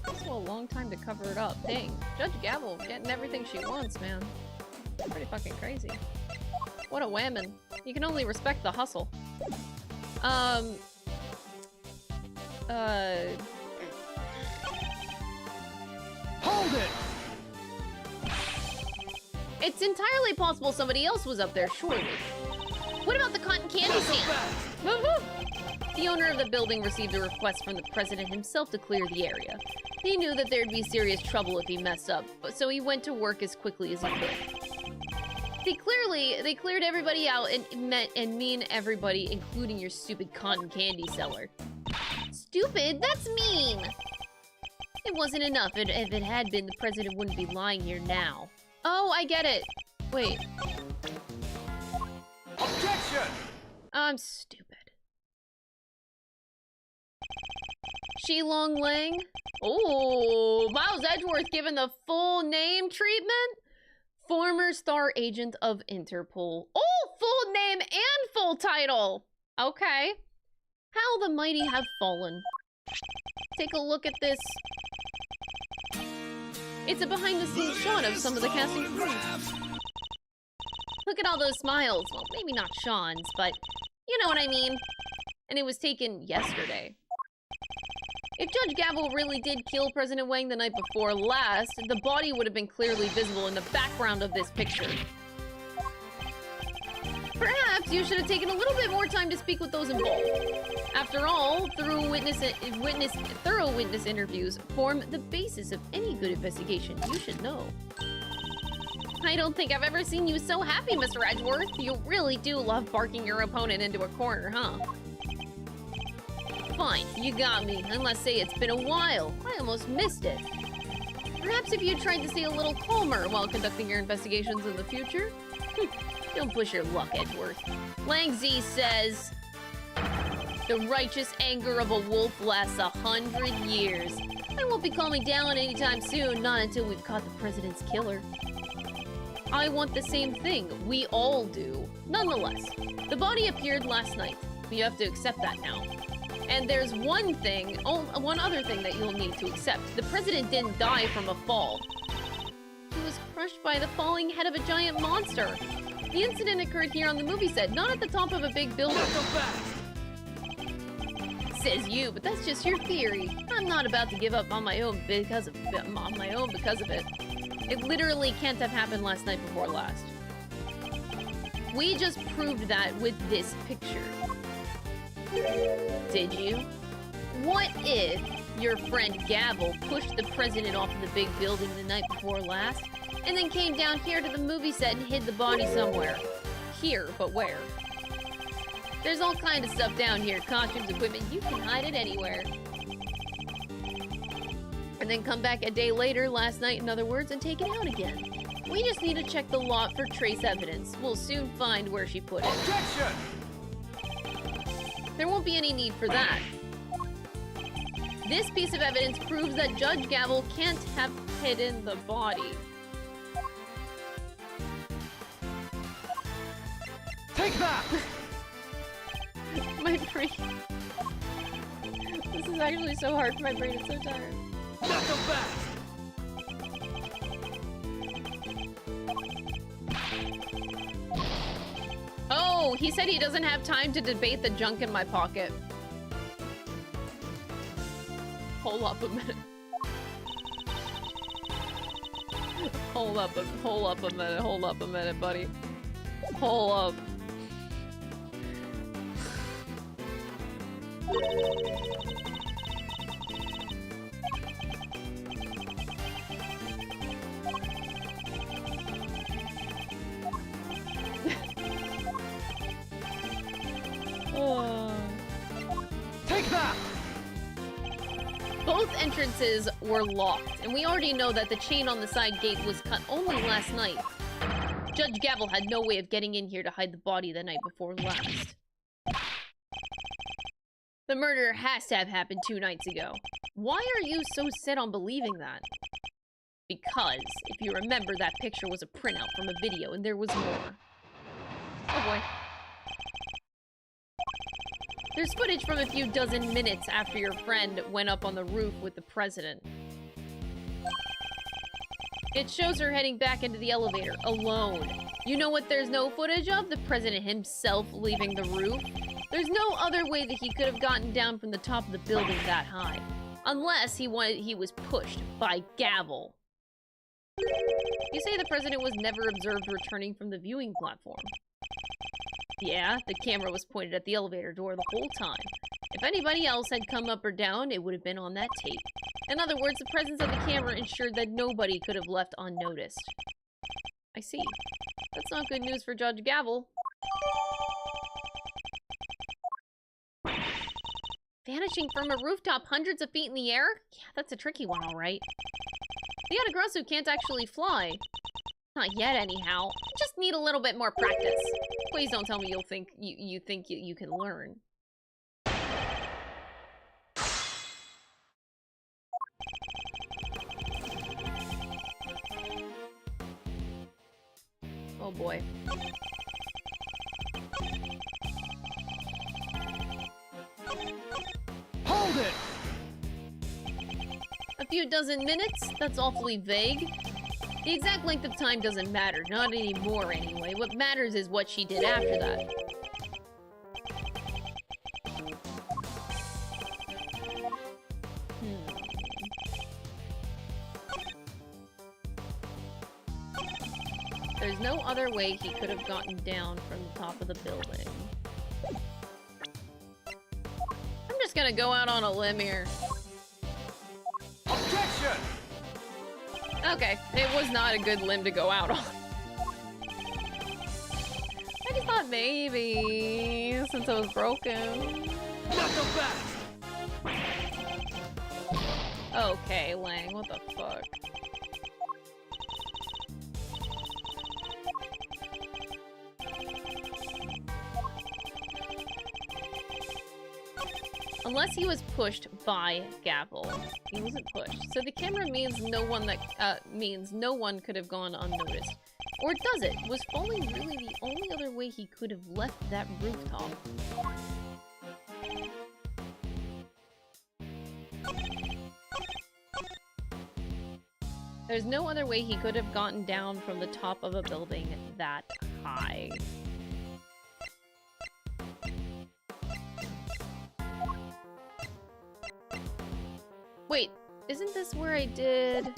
Also a long time to cover it up. Dang, Judge Gavel getting everything she wants, man. Pretty fucking crazy. What a whammon. You can only respect the hustle. Hold it! It's entirely possible somebody else was up there, surely. What about the cotton candy stand? The owner of the building received a request from the president himself to clear the area. He knew that there'd be serious trouble if he messed up, so he went to work as quickly as he could. They cleared everybody out and mean everybody, including your stupid cotton candy seller. Stupid? That's mean! It wasn't enough. If it had been, the president wouldn't be lying here now. Oh, I get it. Wait. Objection! I'm stupid. Shilong Lang? Oh, Miles Edgeworth given the full name treatment? Former star agent of Interpol. Oh, full name and full title. Okay. How the mighty have fallen. Take a look at this. It's a behind-the-scenes shot of some of the casting crew. Look at all those smiles. Well, maybe not Sean's, but you know what I mean. And it was taken yesterday. If Judge Gavel really did kill President Wang the night before last, the body would have been clearly visible in the background of this picture. Perhaps you should have taken a little bit more time to speak with those involved. After all, thorough witness interviews form the basis of any good investigation. You should know. I don't think I've ever seen you so happy, Mr. Edgeworth. You really do love barking your opponent into a corner, huh? Fine, you got me. I must say it's been a while. I almost missed it. Perhaps if you tried to stay a little calmer while conducting your investigations in the future? Don't push your luck, Edgeworth. Lang Z says, the righteous anger of a wolf lasts 100 years. I won't be calming down anytime soon, not until we've caught the president's killer. I want the same thing. We all do. Nonetheless, the body appeared last night. You have to accept that now. And there's one other thing that you'll need to accept. The president didn't die from a fall. He was crushed by the falling head of a giant monster. The incident occurred here on the movie set, not at the top of a big building. Says you, but that's just your theory. I'm not about to give up on my own because of it. It literally can't have happened last night before last. We just proved that with this picture. Did you? What if your friend Gavel pushed the president off of the big building the night before last, and then came down here to the movie set and hid the body somewhere? Here, but where? There's all kind of stuff down here, costumes, equipment, you can hide it anywhere. And then come back a day later, last night in other words, and take it out again. We just need to check the lot for trace evidence. We'll soon find where she put it. Objection! There won't be any need for that. This piece of evidence proves that Judge Gavel can't have hidden the body. Take that! My brain... This is actually so hard for my brain, it's so tired. Not so fast! Oh, he said he doesn't have time to debate the junk in my pocket. Hold up a minute. Hold up a minute, buddy. Hold up. Take that! Both entrances were locked, and we already know that the chain on the side gate was cut only last night. Judge Gavel had no way of getting in here to hide the body the night before last. The murder has to have happened 2 nights ago. Why are you so set on believing that? Because, if you remember, that picture was a printout from a video, and there was more. Oh boy. There's footage from a few dozen minutes after your friend went up on the roof with the president. It shows her heading back into the elevator, alone. You know what there's no footage of? The president himself leaving the roof. There's no other way that he could have gotten down from the top of the building that high. Unless he was pushed by Gavel. You say the president was never observed returning from the viewing platform. Yeah, the camera was pointed at the elevator door the whole time. If anybody else had come up or down, it would have been on that tape. In other words, the presence of the camera ensured that nobody could have left unnoticed. I see. That's not good news for Judge Gavel. Vanishing from a rooftop hundreds of feet in the air? Yeah, that's a tricky one, all right. The Adagrasu can't actually fly. Not yet, anyhow. Just need a little bit more practice. Please don't tell me you think you can learn. Oh boy. few dozen minutes? That's awfully vague. The exact length of time doesn't matter, not anymore anyway. What matters is what she did after that. There's no other way he could have gotten down from the top of the building. I'm just gonna go out on a limb here. Objection! Okay, it was not a good limb to go out on. I just thought maybe, since it was broken. Not so fast! Okay, Lang, what the fuck? Unless he was pushed by Gavel. He wasn't pushed. So the camera means no one could have gone unnoticed. Or does it? Was falling really the only other way he could have left that rooftop? There's no other way he could have gotten down from the top of a building that high. Wait, isn't this where I did...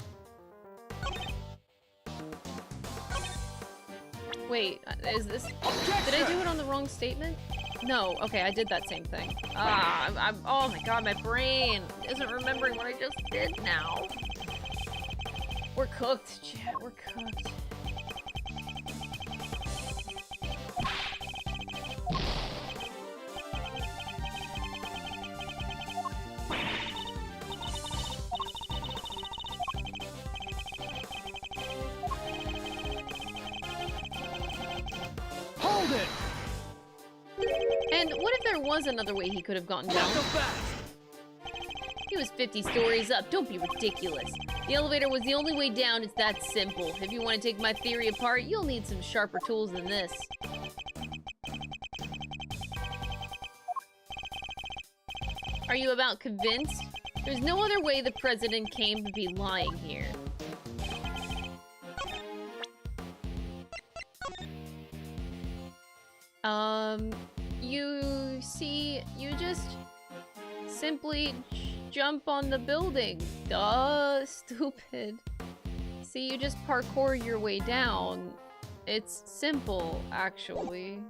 Wait, is this... Did I do it on the wrong statement? No, okay, I did that same thing. Oh my god, my brain isn't remembering what I just did now. We're cooked, chat, we're cooked. Hold it! And what if there was another way he could have gotten Not down? so fast! He was 50 stories up. Don't be ridiculous. The elevator was the only way down. It's that simple. If you want to take my theory apart, you'll need some sharper tools than this. Are you about convinced? There's no other way the president came to be lying here. You see, you just simply jump on the building. Duh, stupid. See, you just parkour your way down. It's simple, actually.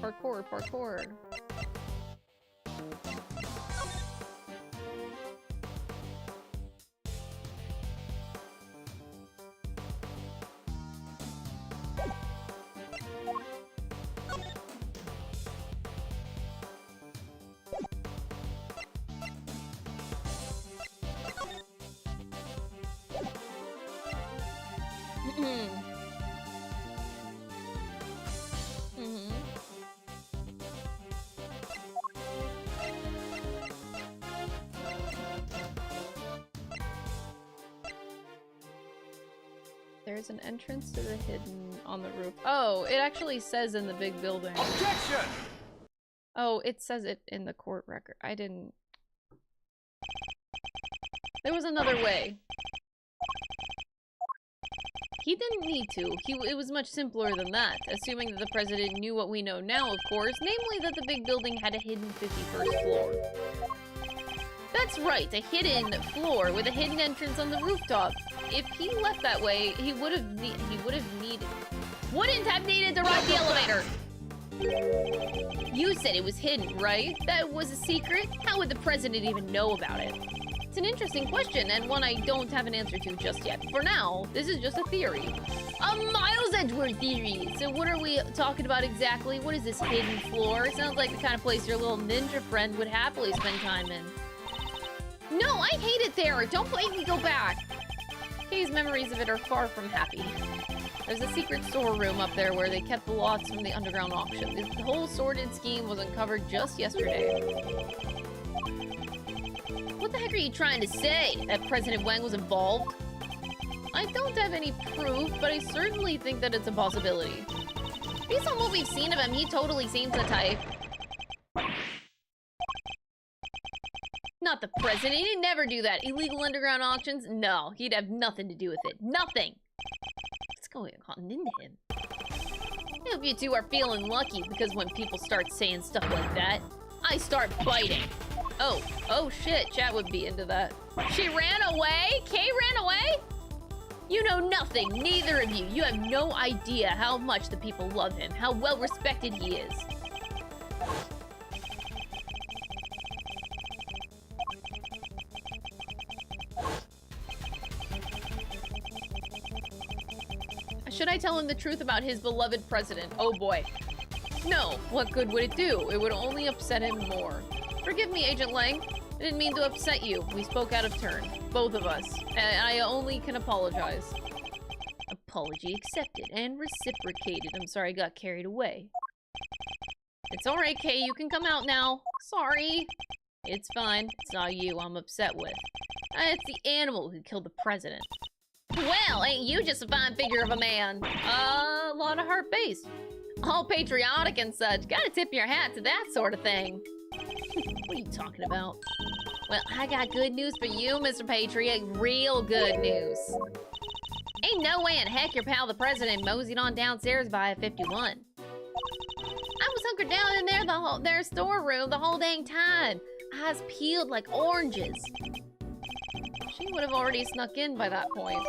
Parkour, parkour. There's an entrance to the hidden on the roof. Oh, it actually says in the big building. Objection! Oh, it says it in the court record. I didn't... There was another way. He didn't need to. It was much simpler than that, assuming that the president knew what we know now, of course, namely that the big building had a hidden 51st floor. That's right, a hidden floor with a hidden entrance on the rooftop. If he left that way, he wouldn't have needed to ride the elevator. You said it was hidden, right? That was a secret? How would the president even know about it? It's an interesting question, and one I don't have an answer to just yet. For now, this is just a theory. A Miles Edgeworth theory! So what are we talking about exactly? What is this hidden floor? It sounds like the kind of place your little ninja friend would happily spend time in. No, I hate it there! Don't make me go back! Kay's memories of it are far from happy. There's a secret storeroom up there where they kept the lots from the underground auction. This whole sordid scheme was uncovered just yesterday. What the heck are you trying to say? That President Wang was involved? I don't have any proof, but I certainly think that it's a possibility. Based on what we've seen of him, he totally seems the type. Not the president. He'd never do that. Illegal underground auctions? No, he'd have nothing to do with it. Nothing. What's going on into him? I hope you two are feeling lucky, because when people start saying stuff like that, I start biting. Oh shit, chat would be into that. She ran away? Kay ran away? You know nothing, neither of you. You have no idea how much the people love him, how well respected he is. Should I tell him the truth about his beloved president? Oh boy. No, what good would it do? It would only upset him more. Forgive me, Agent Lang. I didn't mean to upset you. We spoke out of turn. Both of us. And I only can apologize. Apology accepted and reciprocated. I'm sorry I got carried away. It's alright, Kay. You can come out now. Sorry. It's fine. It's not you I'm upset with. It's the animal who killed the president. Well, ain't you just a fine figure of a man? A lot of heart-based. All patriotic and such. Gotta tip your hat to that sort of thing. What are you talking about? Well, I got good news for you, Mr. Patriot. Real good news. Ain't no way in heck your pal the president moseyed on downstairs by a 51. I was hunkered down in their storeroom the whole dang time. Eyes peeled like oranges. She would have already snuck in by that point.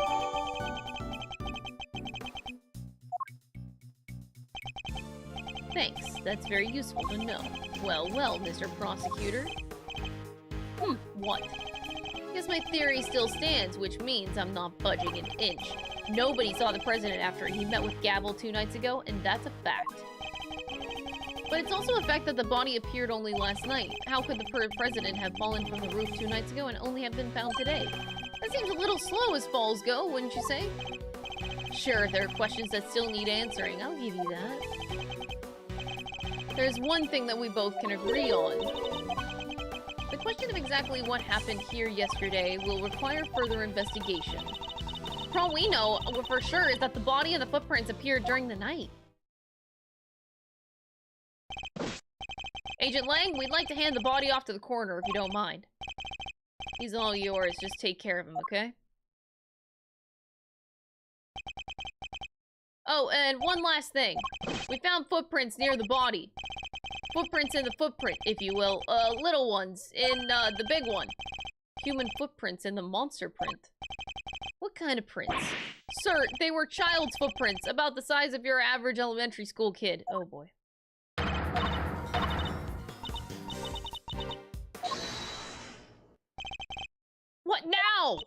Thanks, that's very useful to know. Well, Mr. Prosecutor. What? Guess my theory still stands, which means I'm not budging an inch. Nobody saw the president after he met with Gavel 2 nights ago, and that's a fact. But it's also a fact that the body appeared only last night. How could the president have fallen from the roof 2 nights ago and only have been found today? That seems a little slow as falls go, wouldn't you say? Sure, there are questions that still need answering. I'll give you that. There's one thing that we both can agree on. The question of exactly what happened here yesterday will require further investigation. For all we know for sure is that the body and the footprints appeared during the night. Agent Lang, we'd like to hand the body off to the coroner if you don't mind. He's all yours. Just take care of him, okay? Oh, and one last thing. We found footprints near the body. Footprints in the footprint, if you will. Little ones in, the big one. Human footprints in the monster print. What kind of prints? Sir, they were child's footprints, about the size of your average elementary school kid. Oh boy. What now?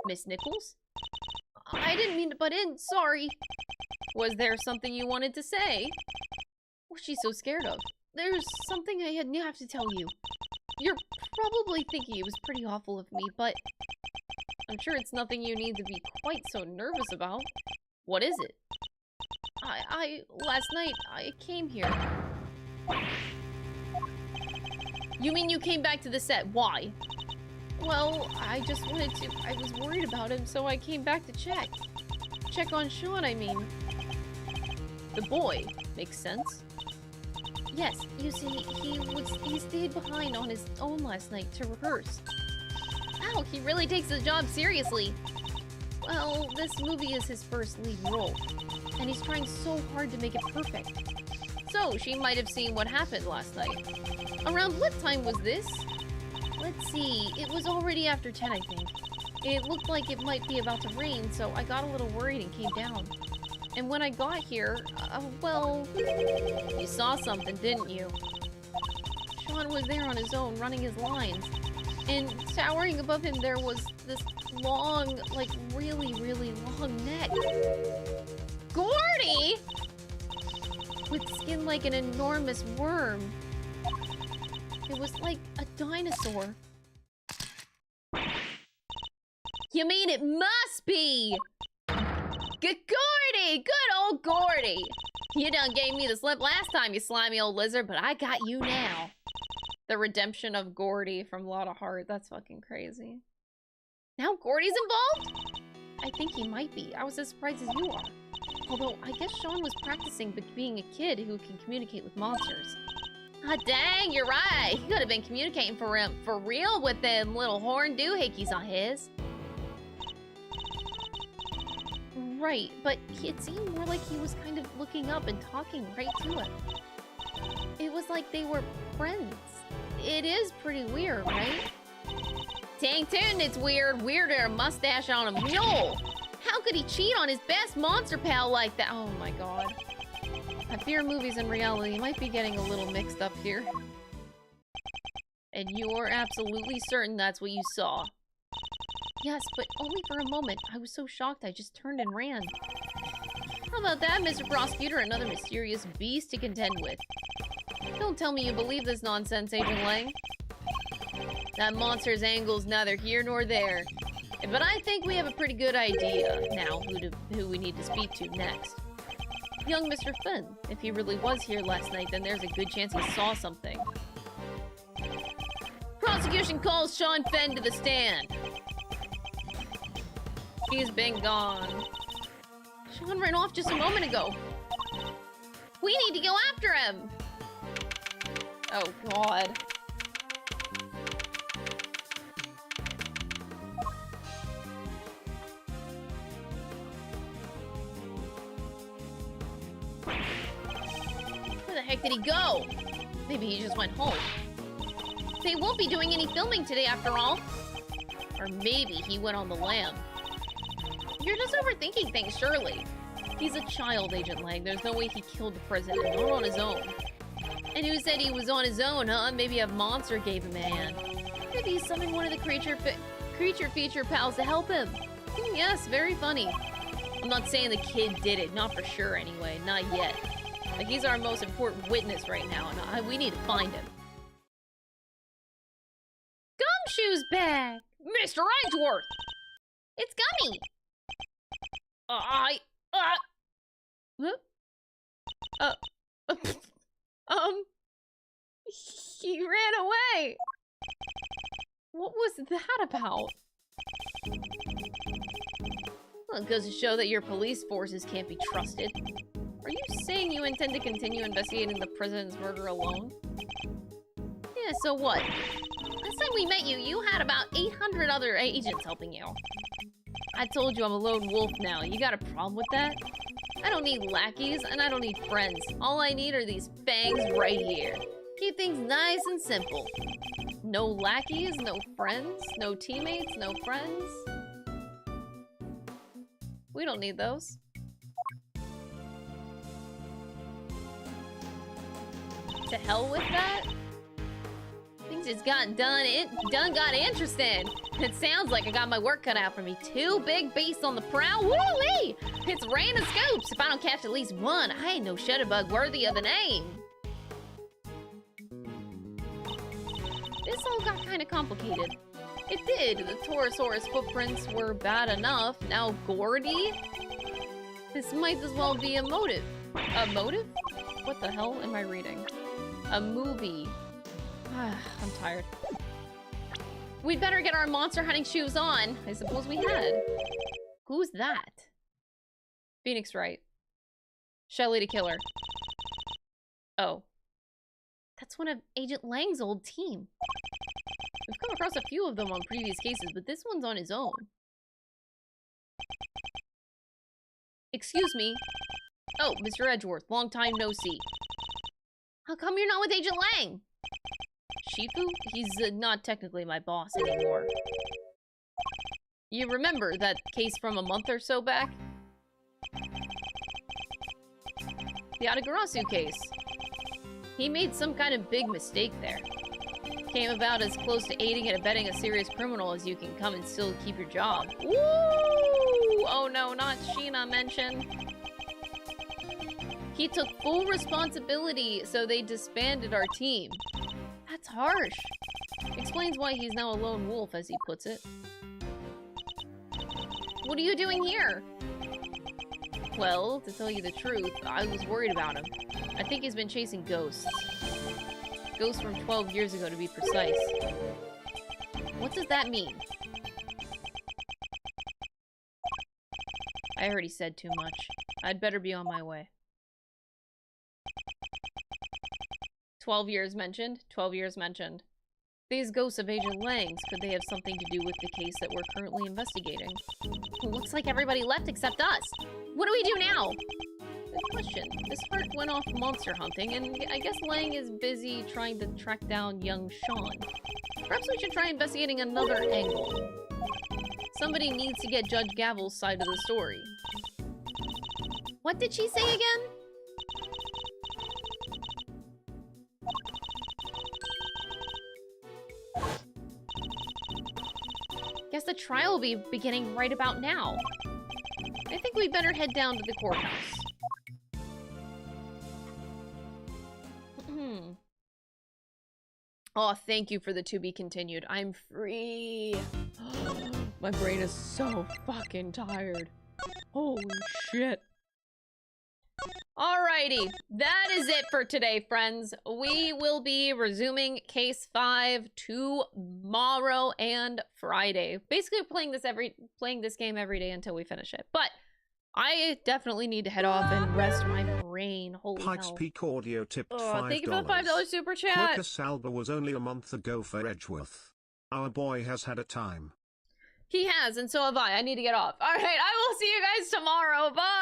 Miss Nichols? I didn't mean to butt in, sorry. Was there something you wanted to say? What's she so scared of? There's something I have to tell you. You're probably thinking it was pretty awful of me, but I'm sure it's nothing you need to be quite so nervous about. What is it? Last night, I came here. You mean you came back to the set? Why? Well, I just wanted to. I was worried about him, so I came back to check. Check on Sean, I mean. The boy. Makes sense. Yes, you see, he stayed behind on his own last night to rehearse. Wow, he really takes his job seriously. Well, this movie is his first lead role, and he's trying so hard to make it perfect. So, she might have seen what happened last night. Around what time was this? Let's see, it was already after 10, I think. It looked like it might be about to rain, so I got a little worried and came down. And when I got here, well, you saw something, didn't you? Sean was there on his own, running his lines. And towering above him, there was this long, like, really, really long neck. Gordy! With skin like an enormous worm. It was like a dinosaur. You mean it must be? Good Gordy! Good old Gordy! You done gave me the slip last time, you slimy old lizard, but I got you now. The redemption of Gordy from Lot of Heart. That's fucking crazy. Now Gordy's involved? I think he might be. I was as surprised as you are. Although, I guess Sean was practicing being a kid who can communicate with monsters. Ah, dang, you're right. He could have been communicating for real with them little horn doohickeys on his. Right, but it seemed more like he was kind of looking up and talking right to it. It was like they were friends. It is pretty weird, right? Dang tootin', it's weird. Weirder a mustache on a mule. How could he cheat on his best monster pal like that? Oh my god. I fear movies and reality might be getting a little mixed up here. And you're absolutely certain that's what you saw. Yes, but only for a moment. I was so shocked I just turned and ran. How about that, Mr. Prosecutor? Another mysterious beast to contend with. Don't tell me you believe this nonsense, Agent Lang. That monster's angle's neither here nor there. But I think we have a pretty good idea now who we need to speak to next. Young Mr. Finn. If he really was here last night, then there's a good chance he saw something. Prosecution calls Sean Fenn to the stand. He's been gone. Sean ran off just a moment ago. We need to go after him. Oh, God. Where the heck did he go? Maybe he just went home. They won't be doing any filming today after all. Or maybe he went on the lam. You're just overthinking things, surely. He's a child, Agent Lang. There's no way he killed the president, not on his own. And who said he was on his own, huh? Maybe a monster gave him a hand. Maybe he summoned one of the creature feature pals to help him. Yes, very funny. I'm not saying the kid did it, not for sure anyway, not yet. Like, he's our most important witness right now, and we need to find him. Gumshoe's back! Mr. Edgeworth! It's Gummy! He ran away! What was that about? Well, it goes to show that your police forces can't be trusted. Are you saying you intend to continue investigating the president's murder alone? Yeah, so what? Last time we met you, you had about 800 other agents helping you. I told you I'm a lone wolf now. You got a problem with that? I don't need lackeys, and I don't need friends. All I need are these fangs right here. Keep things nice and simple. No lackeys, no friends, no teammates, no friends. We don't need those. To hell with that? Things just got done got interesting. It sounds like I got my work cut out for me. 2 big beasts on the prowl. Woo-wee! It's raining scoops. If I don't catch at least one, I ain't no shutterbug worthy of the name. This all got kind of complicated. It did. The Torosaurus footprints were bad enough. Now Gordy? This might as well be a motive. A motive? What the hell am I reading? A movie. I'm tired. We'd better get our monster hunting shoes on. I suppose we had. Who's that? Phoenix Wright. Shelley the Killer. Oh. That's one of Agent Lang's old team. We've come across a few of them on previous cases, but this one's on his own. Excuse me. Oh, Mr. Edgeworth, long time no see. How come you're not with Agent Lang? Shifu? He's not technically my boss anymore. You remember that case from a month or so back? The Adagarasu case. He made some kind of big mistake there. Came about as close to aiding and abetting a serious criminal as you can come and still keep your job. Woo! Oh no, not Sheena mention. He took full responsibility, so they disbanded our team. That's harsh. Explains why he's now a lone wolf, as he puts it. What are you doing here? Well, to tell you the truth, I was worried about him. I think he's been chasing ghosts. Ghosts from 12 years ago, to be precise. What does that mean? I already said too much. I'd better be on my way. 12 years mentioned. 12 years mentioned. These ghosts of Agent Langs, could they have something to do with the case that we're currently investigating? Looks like everybody left except us. What do we do now? Good question. This heart went off monster hunting, and I guess Lang is busy trying to track down young Sean. Perhaps we should try investigating another angle. Somebody needs to get Judge Gavel's side of the story. What did she say again? Guess the trial will be beginning right about now. I think we better head down to the courthouse. Oh, thank you for the to be continued. I'm free. My brain is so fucking tired. Holy shit. Alrighty, that is it for today, friends. We will be resuming Case 5 tomorrow and Friday. Basically playing this game every day until we finish it. But I definitely need to head off and rest my brain. Holy Pikes hell. Peak Audio tipped $5. Thank you for the $5 super chat. Quercus Alba was only a month ago for Edgeworth. Our boy has had a time. He has, and so have I. I need to get off. Alright, I will see you guys tomorrow. Bye!